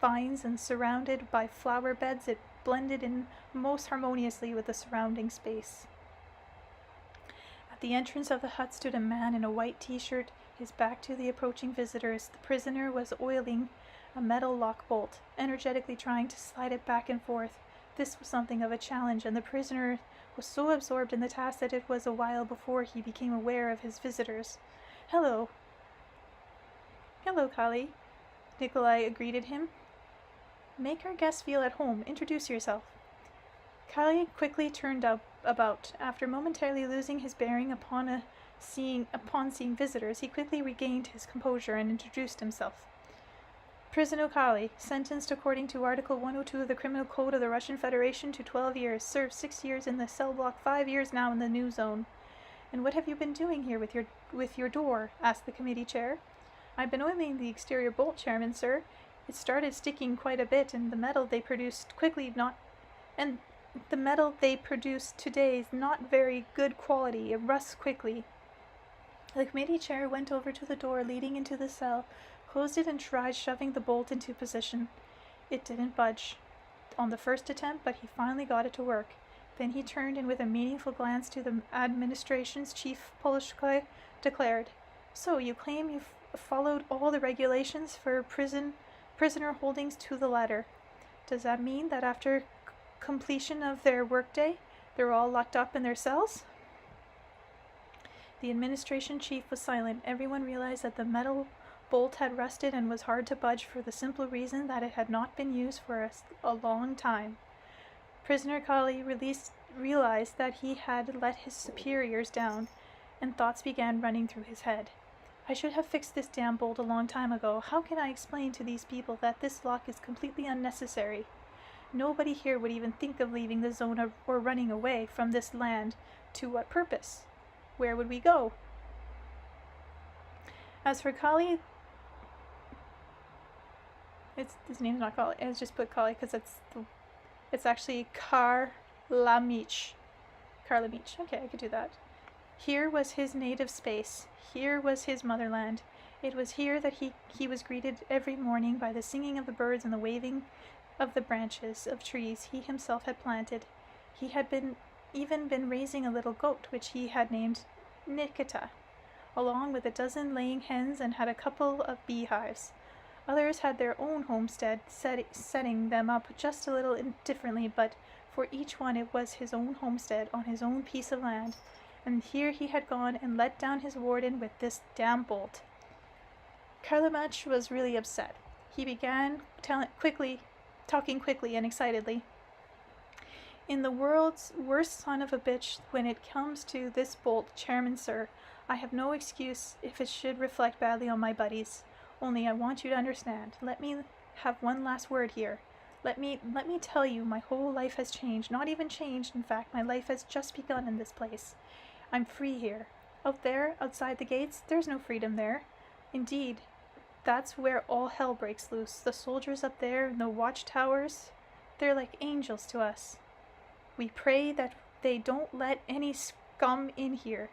vines and surrounded by flower beds. It blended in most harmoniously with the surrounding space. At the entrance of the hut stood a man in a white t-shirt, his back to the approaching visitors. The prisoner was oiling a metal lock bolt, energetically trying to slide it back and forth. This was something of a challenge, and the prisoner was so absorbed in the task that it was a while before he became aware of his visitors. Hello, Kali, Nikolai greeted him. Make our guest feel at home. Introduce yourself. Kali quickly turned about. After momentarily losing his bearing upon seeing visitors, he quickly regained his composure and introduced himself. Prisoner Kali, sentenced according to Article 102 of the Criminal Code of the Russian Federation to 12 years, served 6 years in the cell block, 5 years now in the new zone. And what have you been doing here with your door? Asked the committee chair. I've been oiling the exterior bolt, Chairman, sir. It started sticking quite a bit, and the metal they produced today is not very good quality. It rusts quickly. The committee chair went over to the door leading into the cell, closed it, and tried shoving the bolt into position. It didn't budge on the first attempt, but he finally got it to work. Then he turned and with a meaningful glance to the administration's chief, Polishkoy declared, "So you claim you've followed all the regulations for prisoner holdings to the letter. Does that mean that after completion of their workday, they're all locked up in their cells?" The administration chief was silent. Everyone realized that the metal bolt had rusted and was hard to budge for the simple reason that it had not been used for a long time. Prisoner Kali realized that he had let his superiors down, and thoughts began running through his head. "I should have fixed this damn bolt a long time ago. How can I explain to these people that this lock is completely unnecessary? Nobody here would even think of leaving the zone or running away from this land. To what purpose? Where would we go?" As for Kali, his name's not Kali. I just put Kali because it's actually Karlamich. Karlamich. Okay, I could do that. Here was his native space. Here was his motherland. It was here that he was greeted every morning by the singing of the birds and the waving of the branches of trees he himself had planted. He had even been raising a little goat, which he had named Nikita, along with a dozen laying hens, and had a couple of beehives. Others had their own homestead, setting them up just a little differently, but for each one it was his own homestead on his own piece of land. And here he had gone and let down his warden with this damn bolt. Karlamach was really upset. He began talking quickly and excitedly. "In the world's worst son of a bitch, when it comes to this bolt, Chairman Sir, I have no excuse if it should reflect badly on my buddies. Only I want you to understand. Let me have one last word here. Let me tell you, my whole life has changed. Not even changed, in fact, my life has just begun in this place. I'm free here. Out there, outside the gates, there's no freedom there. Indeed, that's where all hell breaks loose. The soldiers up there in the watchtowers, they're like angels to us. We pray that they don't let any scum in here."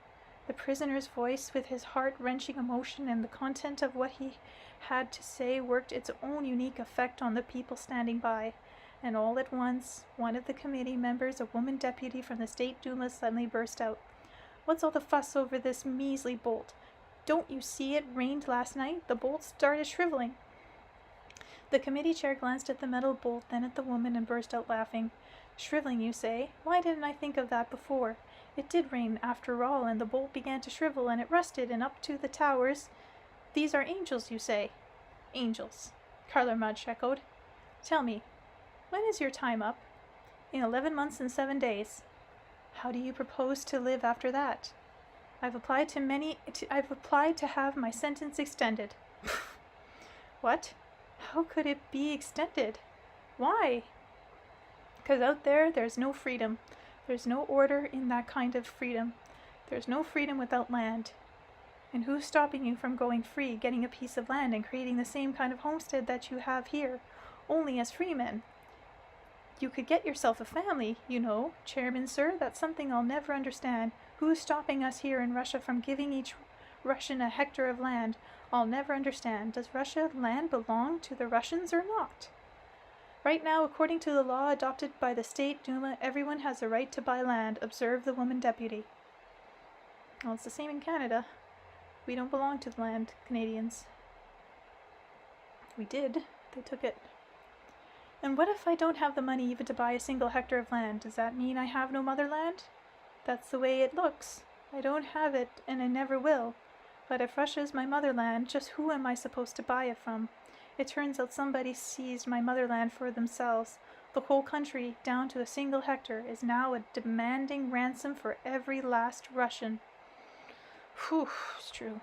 The prisoner's voice, with his heart-wrenching emotion and the content of what he had to say, worked its own unique effect on the people standing by. And all at once, one of the committee members, a woman deputy from the State Duma, suddenly burst out. "What's all the fuss over this measly bolt? Don't you see it rained last night? The bolt started shriveling." The committee chair glanced at the metal bolt, then at the woman, and burst out laughing. "Shriveling, you say? Why didn't I think of that before? It did rain after all, and the bolt began to shrivel, and it rusted, and up to the towers. These are angels, you say?" "Angels," Karlamach echoed. "Tell me, when is your time up?" "In 11 months and 7 days." "How do you propose to live after that?" I've applied to have my sentence extended." "What? How could it be extended? Why?" "'Cause out there, there's no freedom. There's no order in that kind of freedom. There's no freedom without land. And who's stopping you from going free, getting a piece of land, and creating the same kind of homestead that you have here, only as free men? You could get yourself a family, you know, Chairman Sir. That's something I'll never understand. Who's stopping us here in Russia from giving each Russian a hectare of land? I'll never understand. Does Russia land belong to the Russians or not? Right now, according to the law adopted by the State Duma, everyone has the right to buy land," observed the woman deputy. "Well, it's the same in Canada. We don't belong to the land, Canadians." "We did. They took it." "And what if I don't have the money even to buy a single hectare of land? Does that mean I have no motherland? That's the way it looks. I don't have it, and I never will. But if Russia is my motherland, just who am I supposed to buy it from? It turns out somebody seized my motherland for themselves. The whole country, down to a single hectare, is now demanding ransom for every last Russian." Whew, it's true.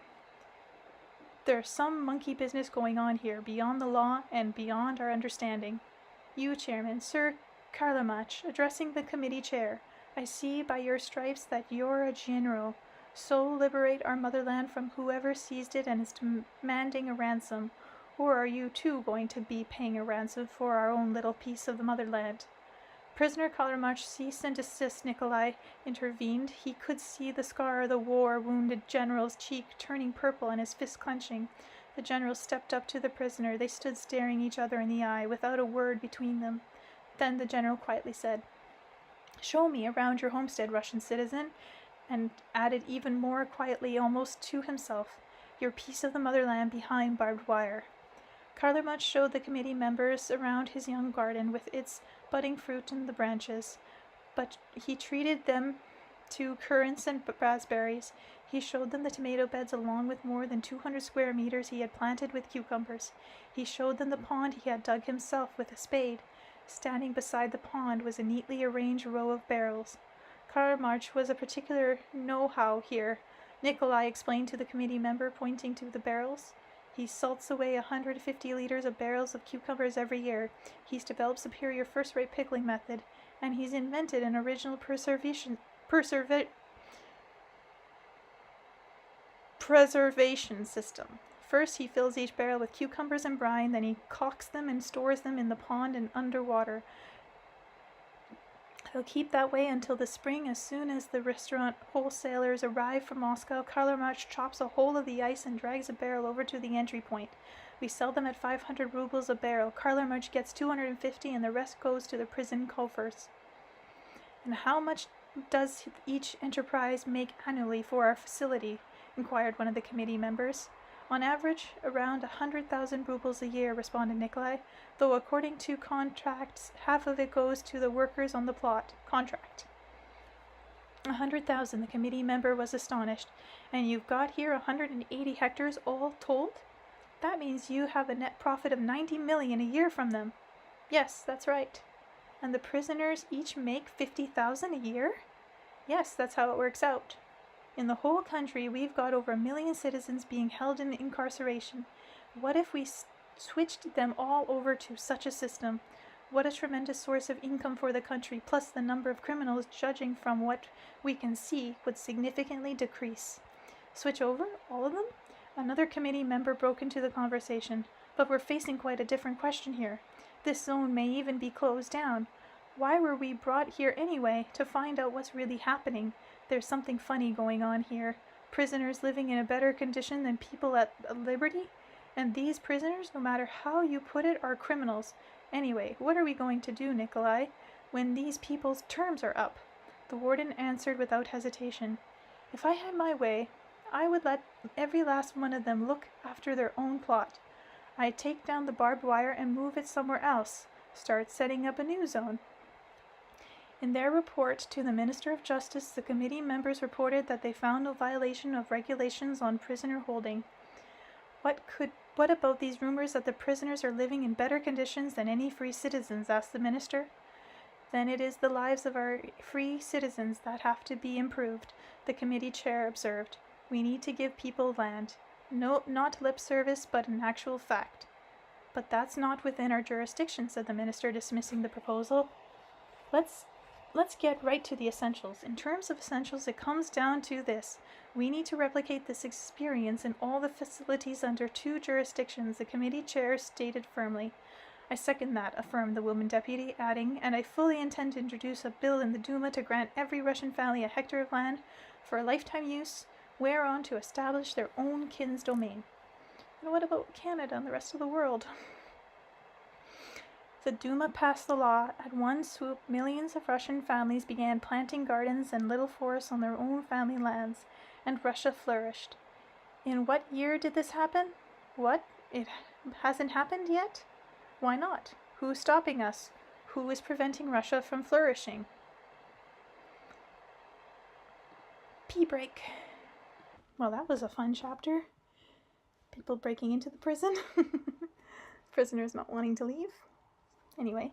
"There's some monkey business going on here, beyond the law and beyond our understanding. You, Chairman, Sir Karlamach, addressing the committee chair, I see by your stripes that you're a general. So liberate our motherland from whoever seized it and is demanding a ransom. Or are you too going to be paying a ransom for our own little piece of the motherland? Prisoner Kalermach cease and desist, Nikolai intervened. He could see the scar of the war-wounded general's cheek turning purple and his fist clenching. The general stepped up to the prisoner. They stood staring each other in the eye, without a word between them. Then the general quietly said, "Show me around your homestead, Russian citizen," and added even more quietly, almost to himself, "Your piece of the motherland behind barbed wire." Kalermach showed the committee members around his young garden with its budding fruit in the branches, but he treated them to currants and raspberries. He showed them the tomato beds along with more than 200 square meters he had planted with cucumbers. He showed them the pond he had dug himself with a spade. Standing beside the pond was a neatly arranged row of barrels. Kalermach was a particular know-how here, Nikolai explained to the committee member, pointing to the barrels. He salts away 150 liters of barrels of cucumbers every year. He's developed superior first-rate pickling method, and he's invented an original preservation system. First, he fills each barrel with cucumbers and brine, then he cocks them and stores them in the pond and underwater. They'll keep that way until the spring. As soon as the restaurant wholesalers arrive from Moscow, Kalermach chops a hole of the ice and drags a barrel over to the entry point. We sell them at 500 rubles a barrel. Kalermach gets 250 and the rest goes to the prison coffers. "And how much does each enterprise make annually for our facility?" inquired one of the committee members. "On average, around 100,000 rubles a year," responded Nikolai, "though according to contracts, half of it goes to the workers on the plot. Contract." 100,000, the committee member was astonished. "And you've got here 180 hectares all told? That means you have a net profit of 90 million a year from them." "Yes, that's right." "And the prisoners each make 50,000 a year?" "Yes, that's how it works out. In the whole country, we've got over 1 million citizens being held in incarceration. What if we switched them all over to such a system? What a tremendous source of income for the country, plus the number of criminals, judging from what we can see, would significantly decrease." "Switch over? All of them?" Another committee member broke into the conversation. "But we're facing quite a different question here. This zone may even be closed down. Why were we brought here anyway? To find out what's really happening. There's something funny going on here. Prisoners living in a better condition than people at liberty? And these prisoners, no matter how you put it, are criminals. Anyway, what are we going to do, Nikolai, when these people's terms are up?" The warden answered without hesitation. "If I had my way, I would let every last one of them look after their own plot. I'd take down the barbed wire and move it somewhere else. Start setting up a new zone." In their report to the Minister of Justice, the committee members reported that they found no violation of regulations on prisoner holding. What about these rumors that the prisoners are living in better conditions than any free citizens?" asked the minister. "Then it is the lives of our free citizens that have to be improved," the committee chair observed. "We need to give people land. No, not lip service, but an actual fact." "But that's not within our jurisdiction," said the minister, dismissing the proposal. Let's get right to the essentials. In terms of essentials, it comes down to this. We need to replicate this experience in all the facilities under 2 jurisdictions, the committee chair stated firmly. "I second that," affirmed the woman deputy, adding, "and I fully intend to introduce a bill in the Duma to grant every Russian family a hectare of land for a lifetime use, whereon to establish their own kin's domain." And what about Canada and the rest of the world? The Duma passed the law. At one swoop, millions of Russian families began planting gardens and little forests on their own family lands, and Russia flourished. In what year did this happen? What? It hasn't happened yet? Why not? Who's stopping us? Who is preventing Russia from flourishing? Pee break. Well, that was a fun chapter. People breaking into the prison. Prisoners not wanting to leave. Anyway,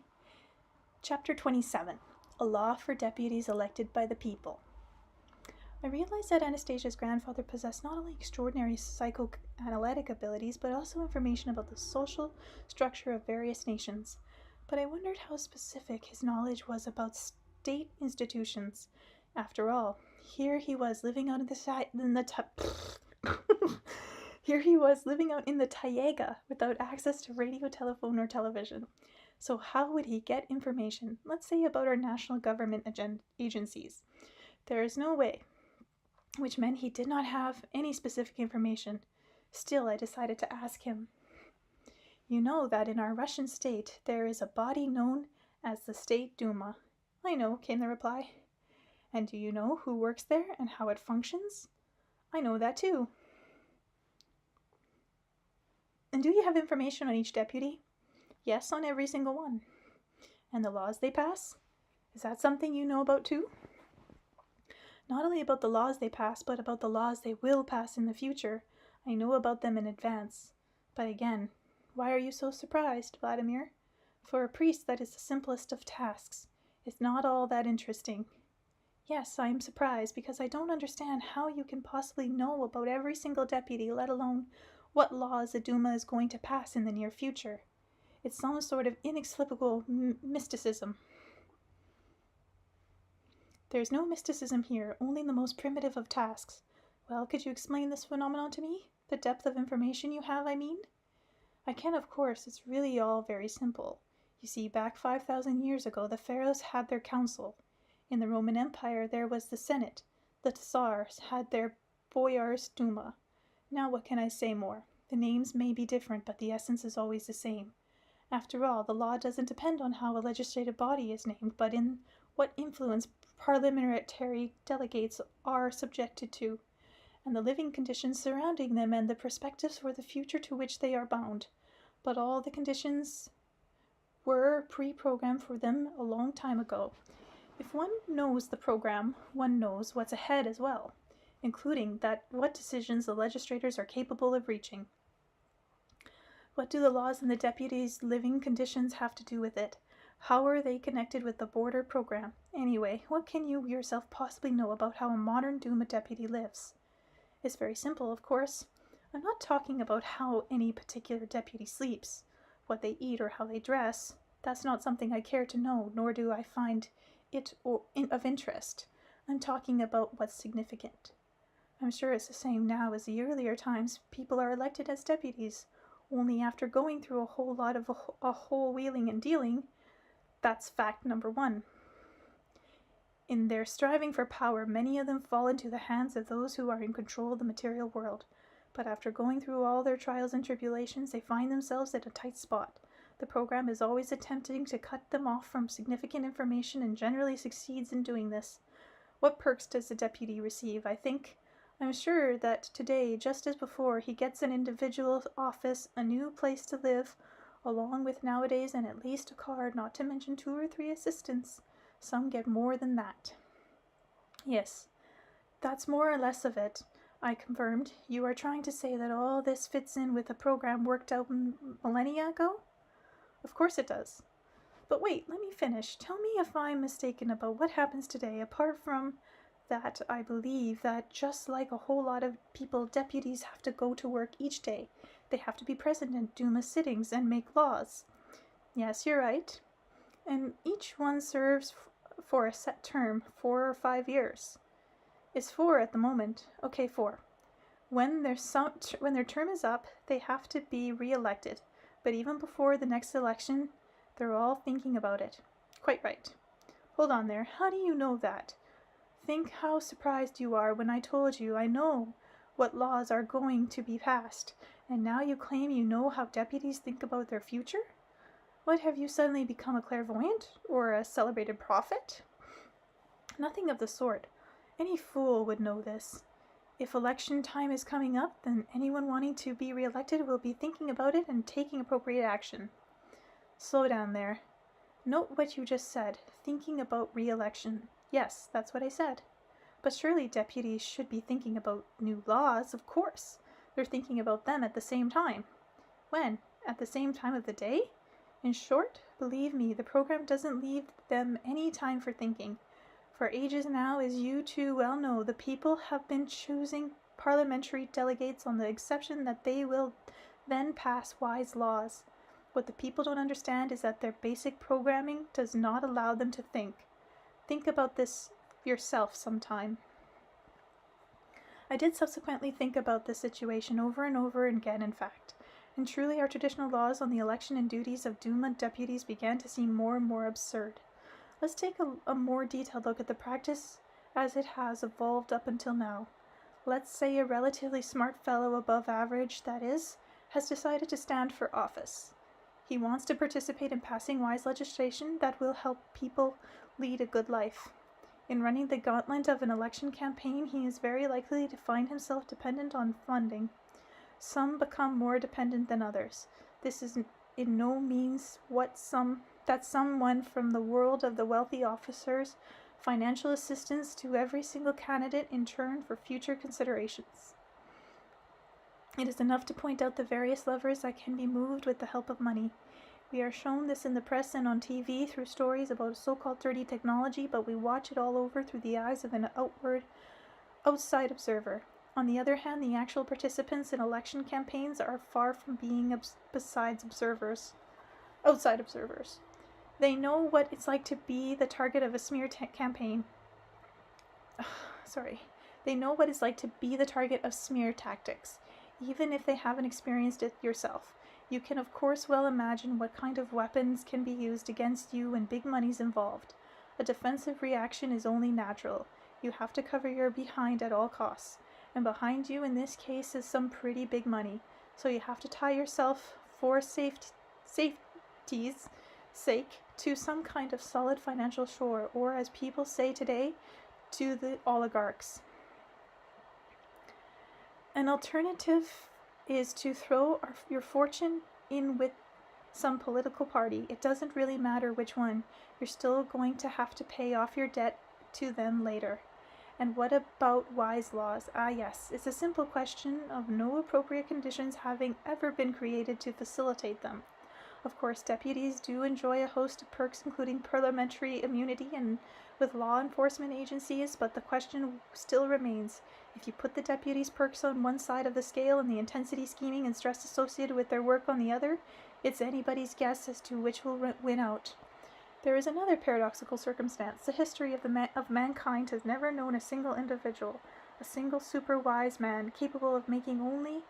Chapter 27, A Law for Deputies Elected by the People. I realized that Anastasia's grandfather possessed not only extraordinary psychoanalytic abilities, but also information about the social structure of various nations. But I wondered how specific his knowledge was about state institutions. After all, here he was living out in Here he was living out in the taiga without access to radio, telephone, or television. So how would he get information, let's say about our national government agencies? There is no way, which meant he did not have any specific information. Still, I decided to ask him. You know that in our Russian state there is a body known as the State Duma. I know, came the reply. And do you know who works there and how it functions? I know that too. And do you have information on each deputy? Yes, on every single one. And the laws they pass? Is that something you know about too? Not only about the laws they pass, but about the laws they will pass in the future. I know about them in advance. But again, why are you so surprised, Vladimir? For a priest, that is the simplest of tasks. It's not all that interesting. Yes, I am surprised because I don't understand how you can possibly know about every single deputy, let alone what laws the Duma is going to pass in the near future. It's some sort of inexplicable mysticism. There's no mysticism here, only the most primitive of tasks. Well, could you explain this phenomenon to me? The depth of information you have, I mean? I can, of course. It's really all very simple. You see, back 5,000 years ago, the pharaohs had their council. In the Roman Empire, there was the Senate. The Tsars had their Boyars' Duma. Now, what can I say more? The names may be different, but the essence is always the same. After all, the law doesn't depend on how a legislative body is named, but in what influence parliamentary delegates are subjected to, and the living conditions surrounding them and the perspectives for the future to which they are bound. But all the conditions were pre-programmed for them a long time ago. If one knows the program, one knows what's ahead as well, including what decisions the legislators are capable of reaching. What do the laws and the deputies' living conditions have to do with it? How are they connected with the border program? Anyway, what can you yourself possibly know about how a modern Duma deputy lives? It's very simple, of course. I'm not talking about how any particular deputy sleeps, what they eat, or how they dress. That's not something I care to know, nor do I find it of interest. I'm talking about what's significant. I'm sure it's the same now as the earlier times. People are elected as deputies, only after going through a whole lot of a whole wheeling and dealing. That's fact number one. In their striving for power, many of them fall into the hands of those who are in control of the material world. But after going through all their trials and tribulations, they find themselves at a tight spot. The program is always attempting to cut them off from significant information and generally succeeds in doing this. What perks does the deputy receive? I'm sure that today, just as before, he gets an individual office, a new place to live, along with nowadays and at least a car, not to mention 2 or 3 assistants. Some get more than that. Yes, that's more or less of it, I confirmed. You are trying to say that all this fits in with a program worked out millennia ago? Of course it does. But wait, let me finish. Tell me if I'm mistaken about what happens today, apart from that I believe that just like a whole lot of people, deputies have to go to work each day. They have to be present in Duma sittings and make laws. Yes, you're right. And each one serves for a set term, 4 or 5 years. It's 4 at the moment. Okay, 4. When their term is up, they have to be re-elected. But even before the next election, they're all thinking about it. Quite right. Hold on there. How do you know that? Think how surprised you are when I told you I know what laws are going to be passed, and now you claim you know how deputies think about their future? What, have you suddenly become a clairvoyant or a celebrated prophet? Nothing of the sort. Any fool would know this. If election time is coming up, then anyone wanting to be re-elected will be thinking about it and taking appropriate action. Slow down there. Note what you just said, thinking about re-election. Yes, that's what I said. But surely deputies should be thinking about new laws, of course. They're thinking about them at the same time. When? At the same time of the day? In short, believe me, the program doesn't leave them any time for thinking. For ages now, as you too well know, the people have been choosing parliamentary delegates on the exception that they will then pass wise laws. What the people don't understand is that their basic programming does not allow them to think. Think about this yourself sometime. I did subsequently think about this situation over and over again, in fact, And truly our traditional laws on the election and duties of Duma deputies began to seem more and more absurd. Let's take a more detailed look at the practice as it has evolved up until now. Let's say a relatively smart fellow above average, that is, has decided to stand for office. He wants to participate in passing wise legislation that will help people lead a good life. In running the gauntlet of an election campaign, he is very likely to find himself dependent on funding. Some become more dependent than others. This is in no means that someone from the world of the wealthy offers financial assistance to every single candidate in turn for future considerations. It is enough to point out the various levers that can be moved with the help of money. We are shown this in the press and on TV through stories about so-called dirty technology, but we watch it all over through the eyes of an outside observer. On the other hand, the actual participants in election campaigns are far from being outside observers. They know what it's like to be the target of a smear campaign. They know what it's like to be the target of smear tactics, even if they haven't experienced it yourself. You can of course well imagine what kind of weapons can be used against you when big money's involved. A defensive reaction is only natural. You have to cover your behind at all costs. And behind you in this case is some pretty big money. So you have to tie yourself for safety's sake to some kind of solid financial shore, or as people say today, to the oligarchs. An alternative is to throw your fortune in with some political party. It doesn't really matter which one. You're still going to have to pay off your debt to them later. And what about wise laws? Ah yes, it's a simple question of no appropriate conditions having ever been created to facilitate them. Of course, deputies do enjoy a host of perks, including parliamentary immunity and with law enforcement agencies, but the question still remains. If you put the deputies' perks on one side of the scale and the intensity, scheming, and stress associated with their work on the other, it's anybody's guess as to which will win out. There is another paradoxical circumstance. The history of mankind has never known a single individual, a single super wise man, capable of making only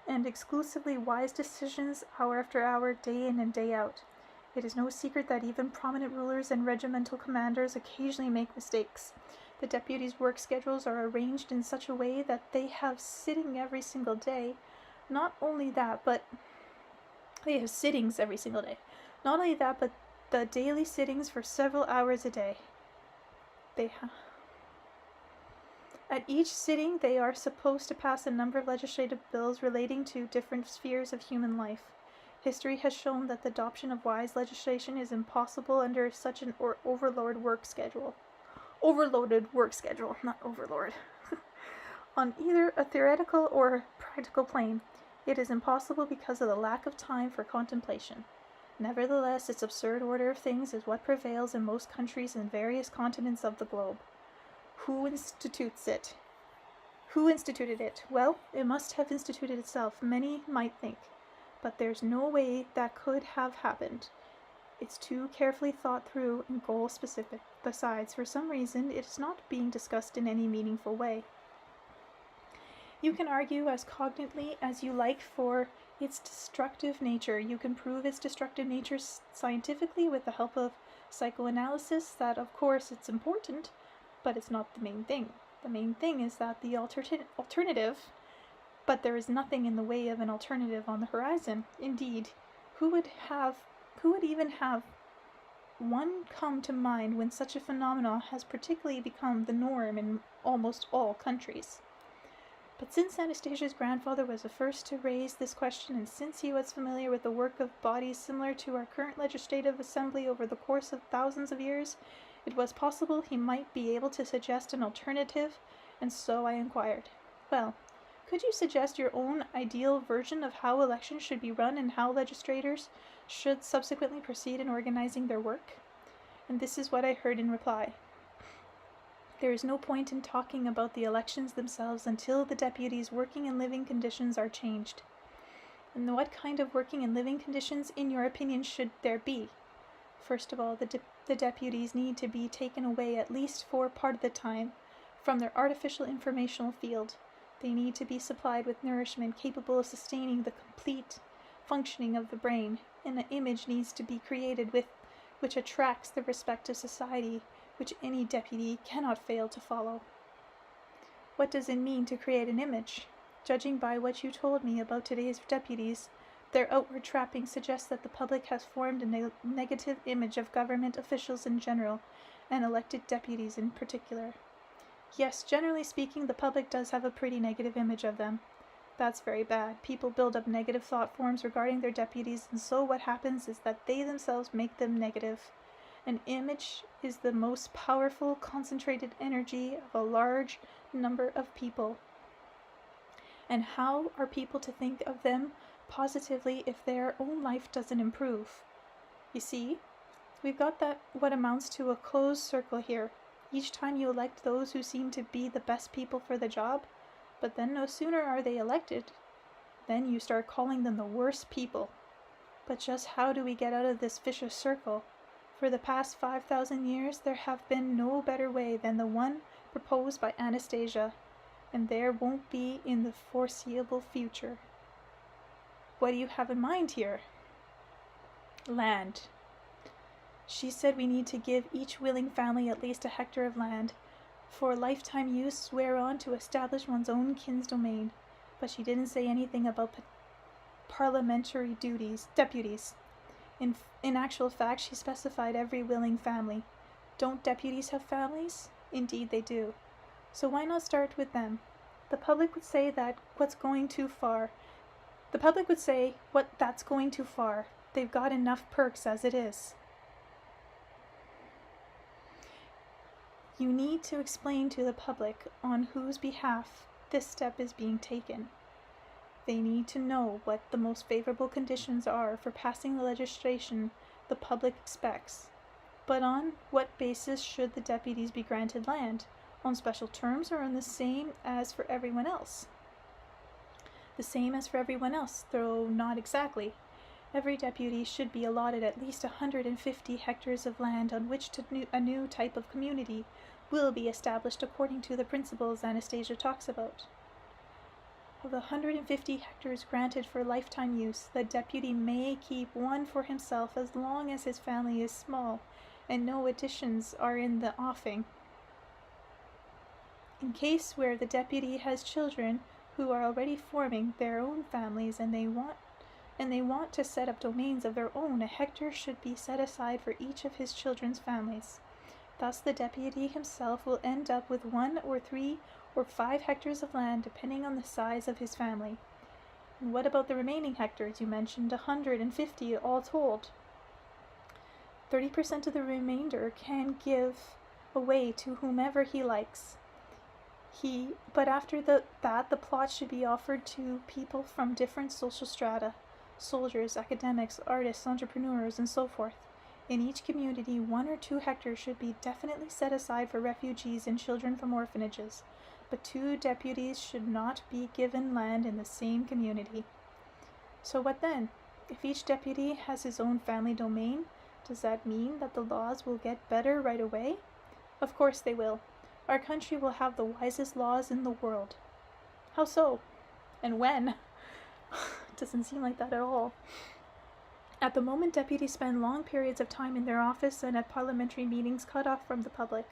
and exclusively wise decisions hour after hour, day in and day out. It is no secret that even prominent rulers and regimental commanders occasionally make mistakes. The deputies' work schedules are arranged in such a way that they have sitting every single day. Not only that, but they have sittings every single day. Not only that, but the daily sittings for several hours a day. At each sitting, they are supposed to pass a number of legislative bills relating to different spheres of human life. History has shown that the adoption of wise legislation is impossible under such an overloaded work schedule, not overlord. On either a theoretical or practical plane, it is impossible because of the lack of time for contemplation. Nevertheless, its absurd order of things is what prevails in most countries and various continents of the globe. Who instituted it? Well, it must have instituted itself, many might think. But there's no way that could have happened. It's too carefully thought through and goal specific. Besides, for some reason, it is not being discussed in any meaningful way. You can argue as cogently as you like for its destructive nature. You can prove its destructive nature scientifically with the help of psychoanalysis. That, of course, it's important, but it's not the main thing. The main thing is that the alternative, but there is nothing in the way of an alternative on the horizon. Indeed, who would even have one come to mind when such a phenomenon has particularly become the norm in almost all countries? But since Anastasia's grandfather was the first to raise this question, and since he was familiar with the work of bodies similar to our current legislative assembly over the course of thousands of years, it was possible he might be able to suggest an alternative, and so I inquired, well, could you suggest your own ideal version of how elections should be run and how legislators should subsequently proceed in organizing their work? And this is what I heard in reply. There is no point in talking about the elections themselves until the deputies' working and living conditions are changed. And what kind of working and living conditions, in your opinion, should there be? First of all, the deputies need to be taken away at least for part of the time from their artificial informational field. They need to be supplied with nourishment capable of sustaining the complete functioning of the brain, and an image needs to be created which attracts the respect of society, which any deputy cannot fail to follow. What does it mean to create an image? Judging by what you told me about today's deputies, their outward trappings suggest that the public has formed a negative image of government officials in general, and elected deputies in particular. Yes, generally speaking, the public does have a pretty negative image of them. That's very bad. People build up negative thought forms regarding their deputies, and so what happens is that they themselves make them negative. An image is the most powerful, concentrated energy of a large number of people. And how are people to think of them positively if their own life doesn't improve? You see, we've got that what amounts to a closed circle here. Each time you elect those who seem to be the best people for the job, but then no sooner are they elected, then you start calling them the worst people. But just how do we get out of this vicious circle? For the past 5,000 years, there have been no better way than the one proposed by Anastasia, and there won't be in the foreseeable future. What do you have in mind here? Land. She said we need to give each willing family at least a hectare of land for lifetime use whereon to establish one's own kin's domain, but she didn't say anything about parliamentary deputies. In actual fact, she specified every willing family. Don't deputies have families? Indeed they do. So why not start with them? The public would say that's going too far. They've got enough perks as it is. You need to explain to the public on whose behalf this step is being taken. They need to know what the most favorable conditions are for passing the legislation the public expects. But on what basis should the deputies be granted land? On special terms or on the same as for everyone else? The same as for everyone else, though not exactly. Every deputy should be allotted at least 150 hectares of land on which a new type of community will be established according to the principles Anastasia talks about. Of the 150 hectares granted for lifetime use, the deputy may keep one for himself as long as his family is small and no additions are in the offing. In case where the deputy has children who are already forming their own families and they want to set up domains of their own, a hectare should be set aside for each of his children's families. Thus the deputy himself will end up with 1 or 3 or 5 hectares of land depending on the size of his family. And what about the remaining hectares? You mentioned 150 all told. 30% of the remainder can give away to whomever he likes. But after that, the plot should be offered to people from different social strata, soldiers, academics, artists, entrepreneurs, and so forth. In each community, 1 or 2 hectares should be definitely set aside for refugees and children from orphanages, but 2 deputies should not be given land in the same community. So what then? If each deputy has his own family domain, does that mean that the laws will get better right away? Of course they will. Our country will have the wisest laws in the world. How so? And when? Doesn't seem like that at all. At the moment, deputies spend long periods of time in their office and at parliamentary meetings cut off from the public.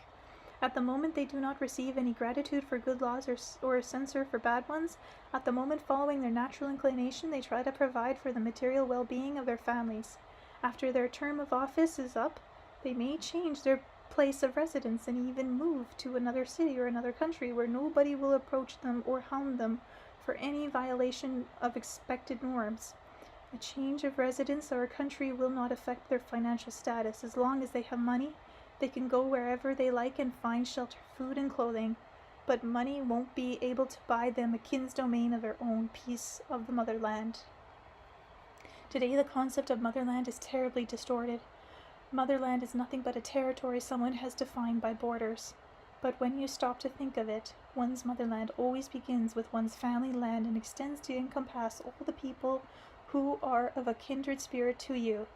At the moment, they do not receive any gratitude for good laws or censure for bad ones. At the moment, following their natural inclination, they try to provide for the material well-being of their families. After their term of office is up, they may change their place of residence and even move to another city or another country where nobody will approach them or hound them for any violation of expected norms. A change of residence or a country will not affect their financial status. As long as they have money, they can go wherever they like and find shelter, food, and clothing. But money won't be able to buy them a kin's domain of their own piece of the motherland. Today, the concept of motherland is terribly distorted. Motherland is nothing but a territory someone has defined by borders. But when you stop to think of it, one's motherland always begins with one's family land and extends to encompass all the people who are of a kindred spirit to you.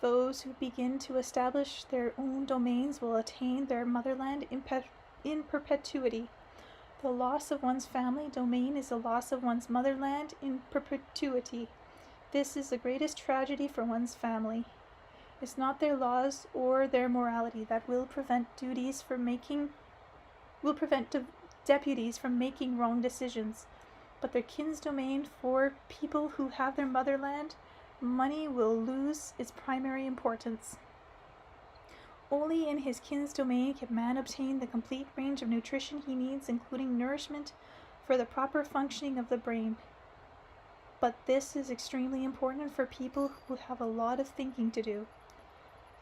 Those who begin to establish their own domains will attain their motherland in perpetuity. The loss of one's family domain is the loss of one's motherland in perpetuity. This is the greatest tragedy for one's family. It's not their laws or their morality that will prevent deputies from making wrong decisions, but their kin's domain. For people who have their motherland, money will lose its primary importance. Only in his kin's domain can man obtain the complete range of nutrition he needs, including nourishment for the proper functioning of the brain. But this is extremely important for people who have a lot of thinking to do.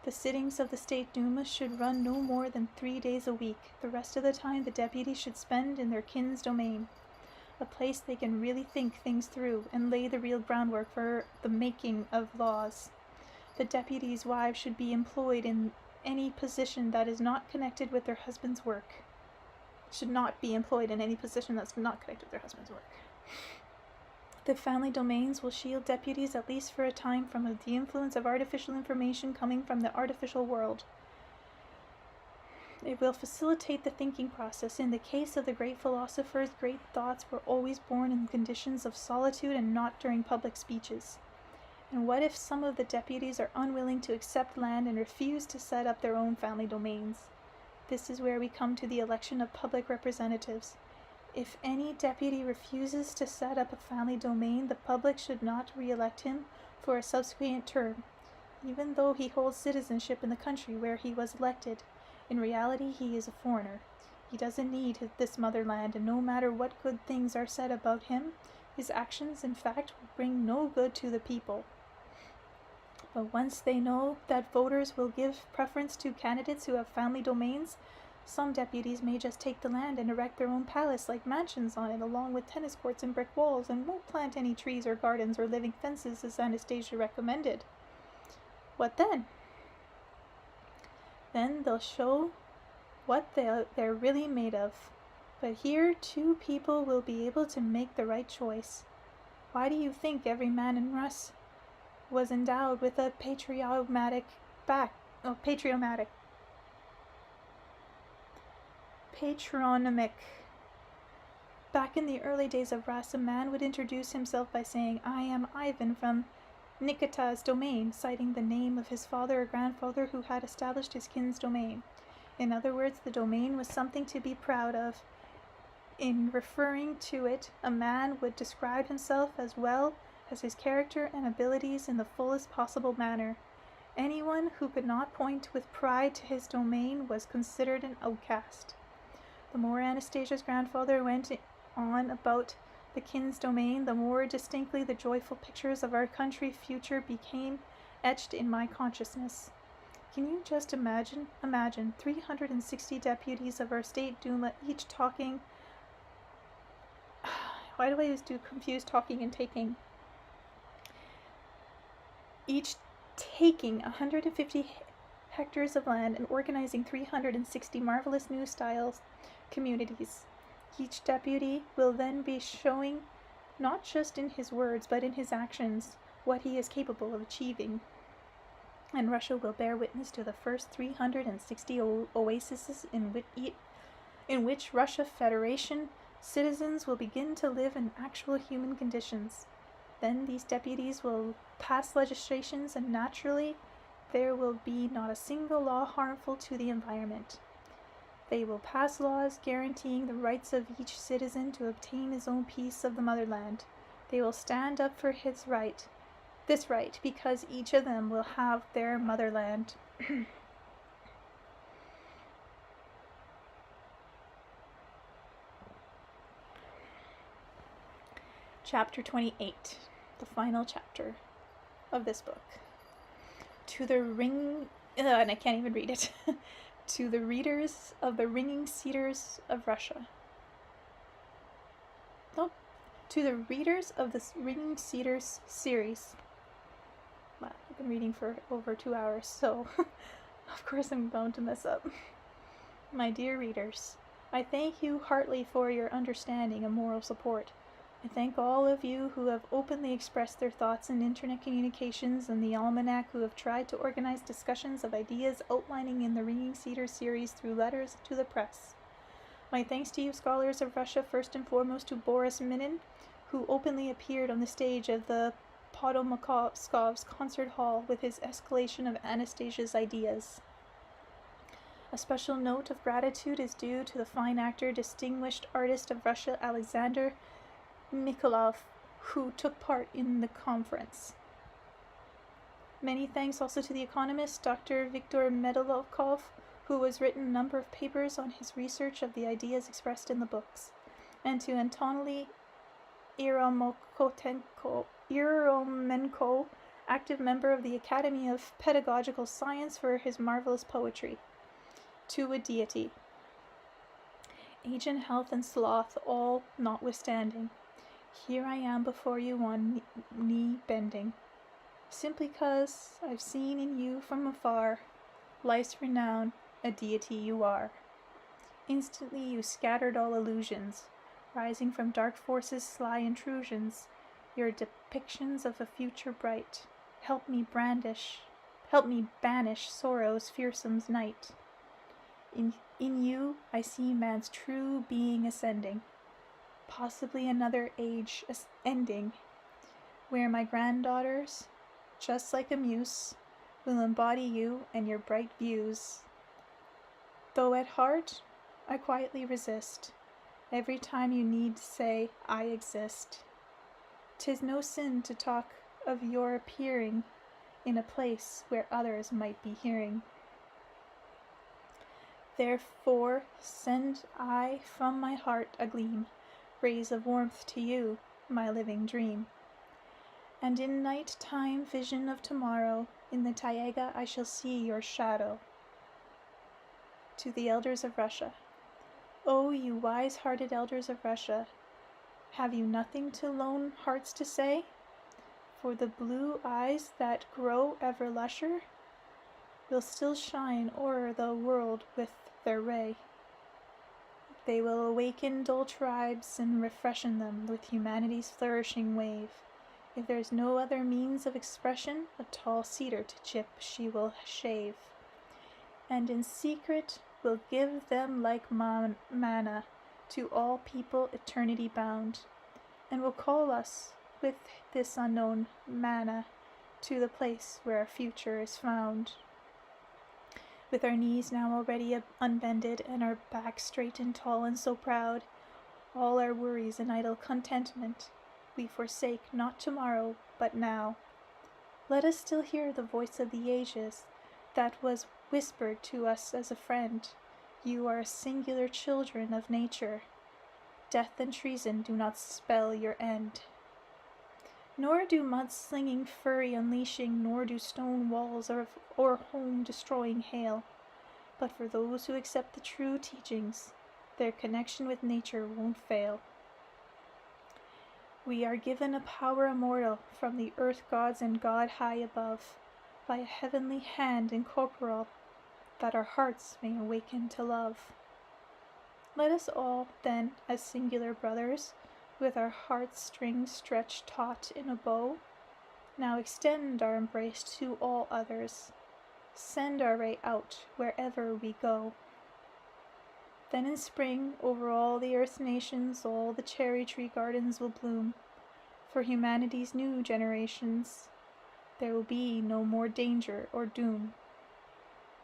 The sittings of the State Duma should run no more than 3 days a week. The rest of the time the deputies should spend in their kin's domain, a place they can really think things through and lay the real groundwork for the making of laws. The deputies' wives should be employed in any position that is not connected with their husband's work. Should not be employed in any position that's not connected with their husband's work. The family domains will shield deputies, at least for a time, from the influence of artificial information coming from the artificial world. It will facilitate the thinking process. In the case of the great philosophers, great thoughts were always born in conditions of solitude and not during public speeches. And what if some of the deputies are unwilling to accept land and refuse to set up their own family domains? This is where we come to the election of public representatives. If any deputy refuses to set up a family domain, the public should not re-elect him for a subsequent term, even though he holds citizenship in the country where he was elected. In reality, he is a foreigner. He doesn't need this motherland, and no matter what good things are said about him, his actions, in fact, will bring no good to the people. But once they know that voters will give preference to candidates who have family domains, some deputies may just take the land and erect their own palace-like mansions on it, along with tennis courts and brick walls, and won't plant any trees or gardens or living fences as Anastasia recommended. What then? Then they'll show what they're really made of. But here, 2 people will be able to make the right choice. Why do you think every man in Rus was endowed with a patronymic? Back in the early days of Rus, a man would introduce himself by saying, "I am Ivan from Nikita's domain," citing the name of his father or grandfather who had established his kin's domain. In other words, the domain was something to be proud of. In referring to it, a man would describe himself as well as his character and abilities in the fullest possible manner. Anyone who could not point with pride to his domain was considered an outcast. The more Anastasia's grandfather went on about the kin's domain, the more distinctly the joyful pictures of our country's future became etched in my consciousness. Can you just imagine 360 deputies of our State Duma each talking... Why do I always confuse talking and taking? Each taking 150 hectares of land and organizing 360 marvelous new styles communities. Each deputy will then be showing, not just in his words, but in his actions, what he is capable of achieving. And Russia will bear witness to the first 360 oases in which Russia Federation citizens will begin to live in actual human conditions. Then these deputies will pass legislations, and naturally there will be not a single law harmful to the environment. They will pass laws guaranteeing the rights of each citizen to obtain his own piece of the motherland. They will stand up for this right, because each of them will have their motherland. Chapter 28, the final chapter of this book. And I can't even read it. To the readers of the Ringing Cedars of Russia. To the readers of this Ringing Cedars series. Wow, I've been reading for over 2 hours, so of course I'm bound to mess up. My dear readers, I thank you heartily for your understanding and moral support. I thank all of you who have openly expressed their thoughts in internet communications and the Almanac, who have tried to organize discussions of ideas outlining in the Ringing Cedars series through letters to the press. My thanks to you scholars of Russia, first and foremost to Boris Minin, who openly appeared on the stage of the Podomakov's concert hall with his escalation of Anastasia's ideas. A special note of gratitude is due to the fine actor, distinguished artist of Russia, Alexander Mikolov, who took part in the conference. Many thanks also to the economist, Dr. Viktor Medolovkov, who has written a number of papers on his research of the ideas expressed in the books, and to Anatoly Eromenko, active member of the Academy of Pedagogical Science, for his marvelous poetry. To a deity. Age and health and sloth all notwithstanding, here I am before you on knee bending, simply 'cause I've seen in you from afar life's renown, a deity you are. Instantly you scattered all illusions, rising from dark forces' sly intrusions, your depictions of a future bright. Help me banish sorrow's fearsome night. In you I see man's true being ascending, possibly another age ending, where my granddaughters, just like a muse, will embody you and your bright views. Though at heart I quietly resist every time you need to say I exist. 'Tis no sin to talk of your appearing in a place where others might be hearing. Therefore send I from my heart a gleam, rays of warmth to you, my living dream. And in night-time vision of tomorrow, in the taiga I shall see your shadow. To the elders of Russia. O you wise-hearted elders of Russia, have you nothing to lone hearts to say? For the blue eyes that grow ever lusher will still shine o'er the world with their ray. They will awaken dull tribes and refreshen them with humanity's flourishing wave. If there's no other means of expression, a tall cedar to chip she will shave, and in secret will give them like manna to all people eternity bound, and will call us with this unknown manna to the place where our future is found. With our knees now already unbended, and our backs straight and tall and so proud, all our worries and idle contentment we forsake, not tomorrow, but now. Let us still hear the voice of the ages that was whispered to us as a friend. You are singular children of nature. Death and treason do not spell your end. Nor do mud-slinging fury unleashing, nor do stone walls or home-destroying hail. But for those who accept the true teachings, their connection with nature won't fail. We are given a power immortal from the earth gods and God high above, by a heavenly hand incorporeal, that our hearts may awaken to love. Let us all, then, as singular brothers, with our heartstrings stretched taut in a bow, now extend our embrace to all others, send our ray out wherever we go. Then in spring, over all the earth's nations, all the cherry tree gardens will bloom. For humanity's new generations, there will be no more danger or doom.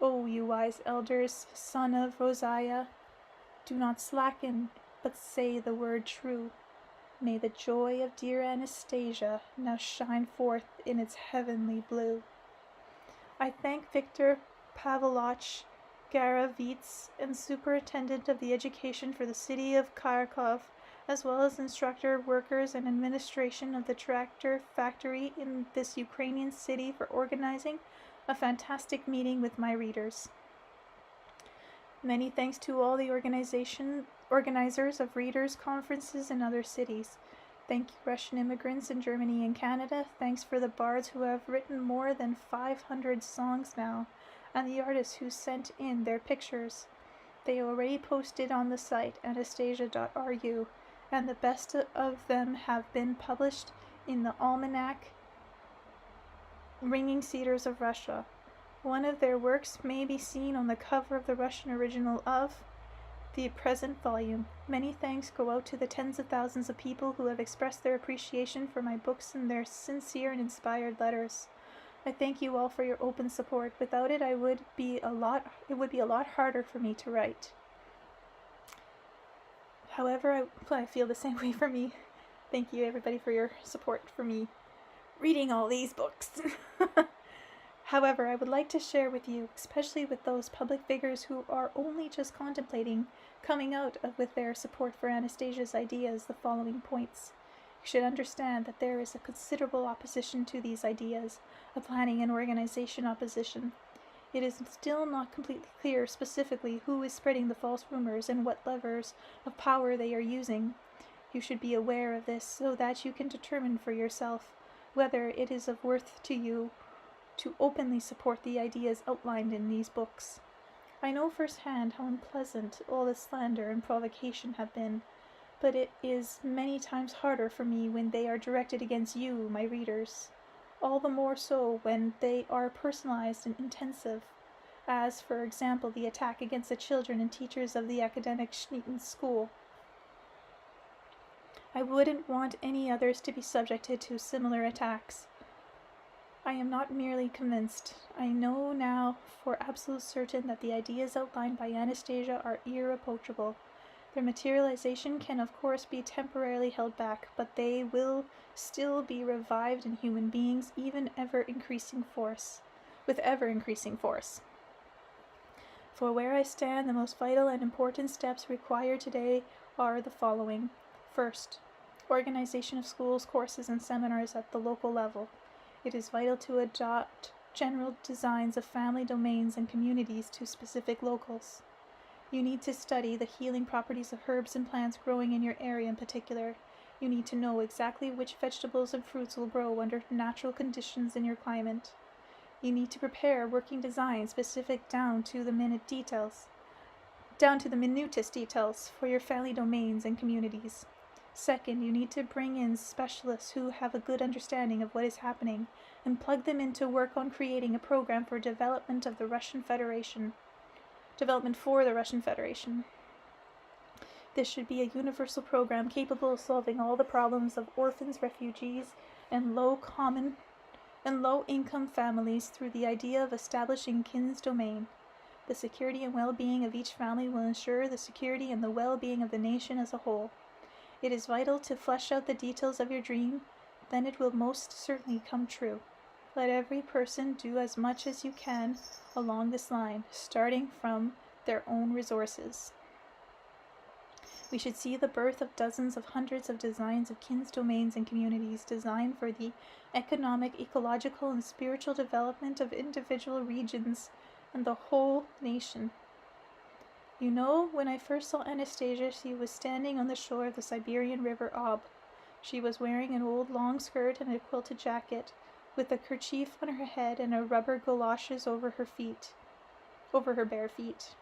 O you wise elders, son of Rosiah, do not slacken, but say the word true. May the joy of dear Anastasia now shine forth in its heavenly blue. I thank Viktor Pavlovich Garavits, and Superintendent of the Education for the City of Kharkov, as well as instructor, workers, and administration of the tractor factory in this Ukrainian city, for organizing a fantastic meeting with my readers. Many thanks to all the organizers of readers' conferences in other cities. Thank you, Russian immigrants in Germany and Canada. Thanks for the bards who have written more than 500 songs now, and the artists who sent in their pictures. They already posted on the site anastasia.ru, and the best of them have been published in the almanac Ringing Cedars of Russia. One of their works may be seen on the cover of the Russian original of the present volume. Many thanks go out to the tens of thousands of people who have expressed their appreciation for my books in their sincere and inspired letters. I thank you all for your open support. Without it, it would be a lot harder for me to write. However, I feel the same way for me. Thank you, everybody, for your support for me reading all these books. However, I would like to share with you, especially with those public figures who are only just contemplating coming out with their support for Anastasia's ideas, the following points. You should understand that there is a considerable opposition to these ideas, a planning and organization opposition. It is still not completely clear specifically who is spreading the false rumors and what levers of power they are using. You should be aware of this so that you can determine for yourself whether it is of worth to you to openly support the ideas outlined in these books. I know firsthand how unpleasant all the slander and provocation have been, but it is many times harder for me when they are directed against you, my readers. All the more so when they are personalized and intensive, as, for example, the attack against the children and teachers of the academic Schneeton School. I wouldn't want any others to be subjected to similar attacks. I am not merely convinced. I know now for absolute certain that the ideas outlined by Anastasia are irreproachable. Their materialization can of course be temporarily held back, but they will still be revived in human beings with ever increasing force. For where I stand, the most vital and important steps required today are the following. First, organization of schools, courses, and seminars at the local level. It is vital to adopt general designs of family domains and communities to specific locals. You need to study the healing properties of herbs and plants growing in your area in particular. You need to know exactly which vegetables and fruits will grow under natural conditions in your climate. You need to prepare working designs specific down to the minutest details for your family domains and communities. Second, you need to bring in specialists who have a good understanding of what is happening and plug them in to work on creating a program for development for the Russian Federation. This should be a universal program capable of solving all the problems of orphans, refugees, and low-income families through the idea of establishing kin's domain. The security and well-being of each family will ensure the security and the well-being of the nation as a whole. It is vital to flesh out the details of your dream, then it will most certainly come true. Let every person do as much as you can along this line, starting from their own resources. We should see the birth of dozens of hundreds of designs of kin's domains and communities designed for the economic, ecological, and spiritual development of individual regions and the whole nation. You know, when I first saw Anastasia, she was standing on the shore of the Siberian River Ob. She was wearing an old long skirt and a quilted jacket, with a kerchief on her head and a rubber galoshes over her bare feet.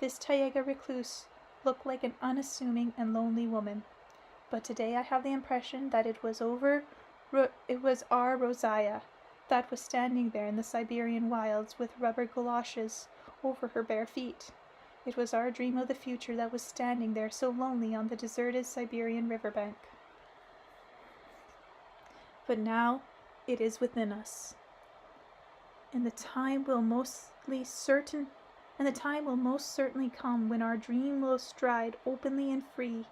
This Taiga recluse looked like an unassuming and lonely woman. But today I have the impression that it was our Rosia that was standing there in the Siberian wilds with rubber galoshes over her bare feet. It was our dream of the future that was standing there so lonely on the deserted Siberian riverbank. But now it is within us. And the time will most certainly come when our dream will stride openly and free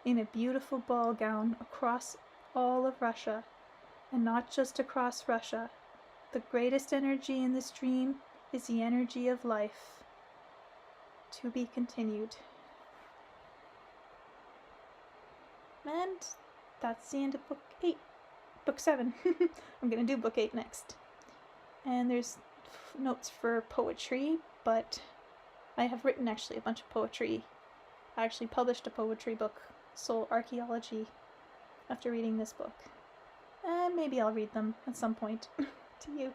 in a beautiful ball gown across all of Russia, and not just across Russia. The greatest energy in this dream is the energy of life. To be continued. And that's the end of book 7. I'm gonna do book 8 next. And there's notes for poetry, but I have written actually a bunch of poetry. I actually published a poetry book, Soul Archaeology, after reading this book. And maybe I'll read them at some point to you.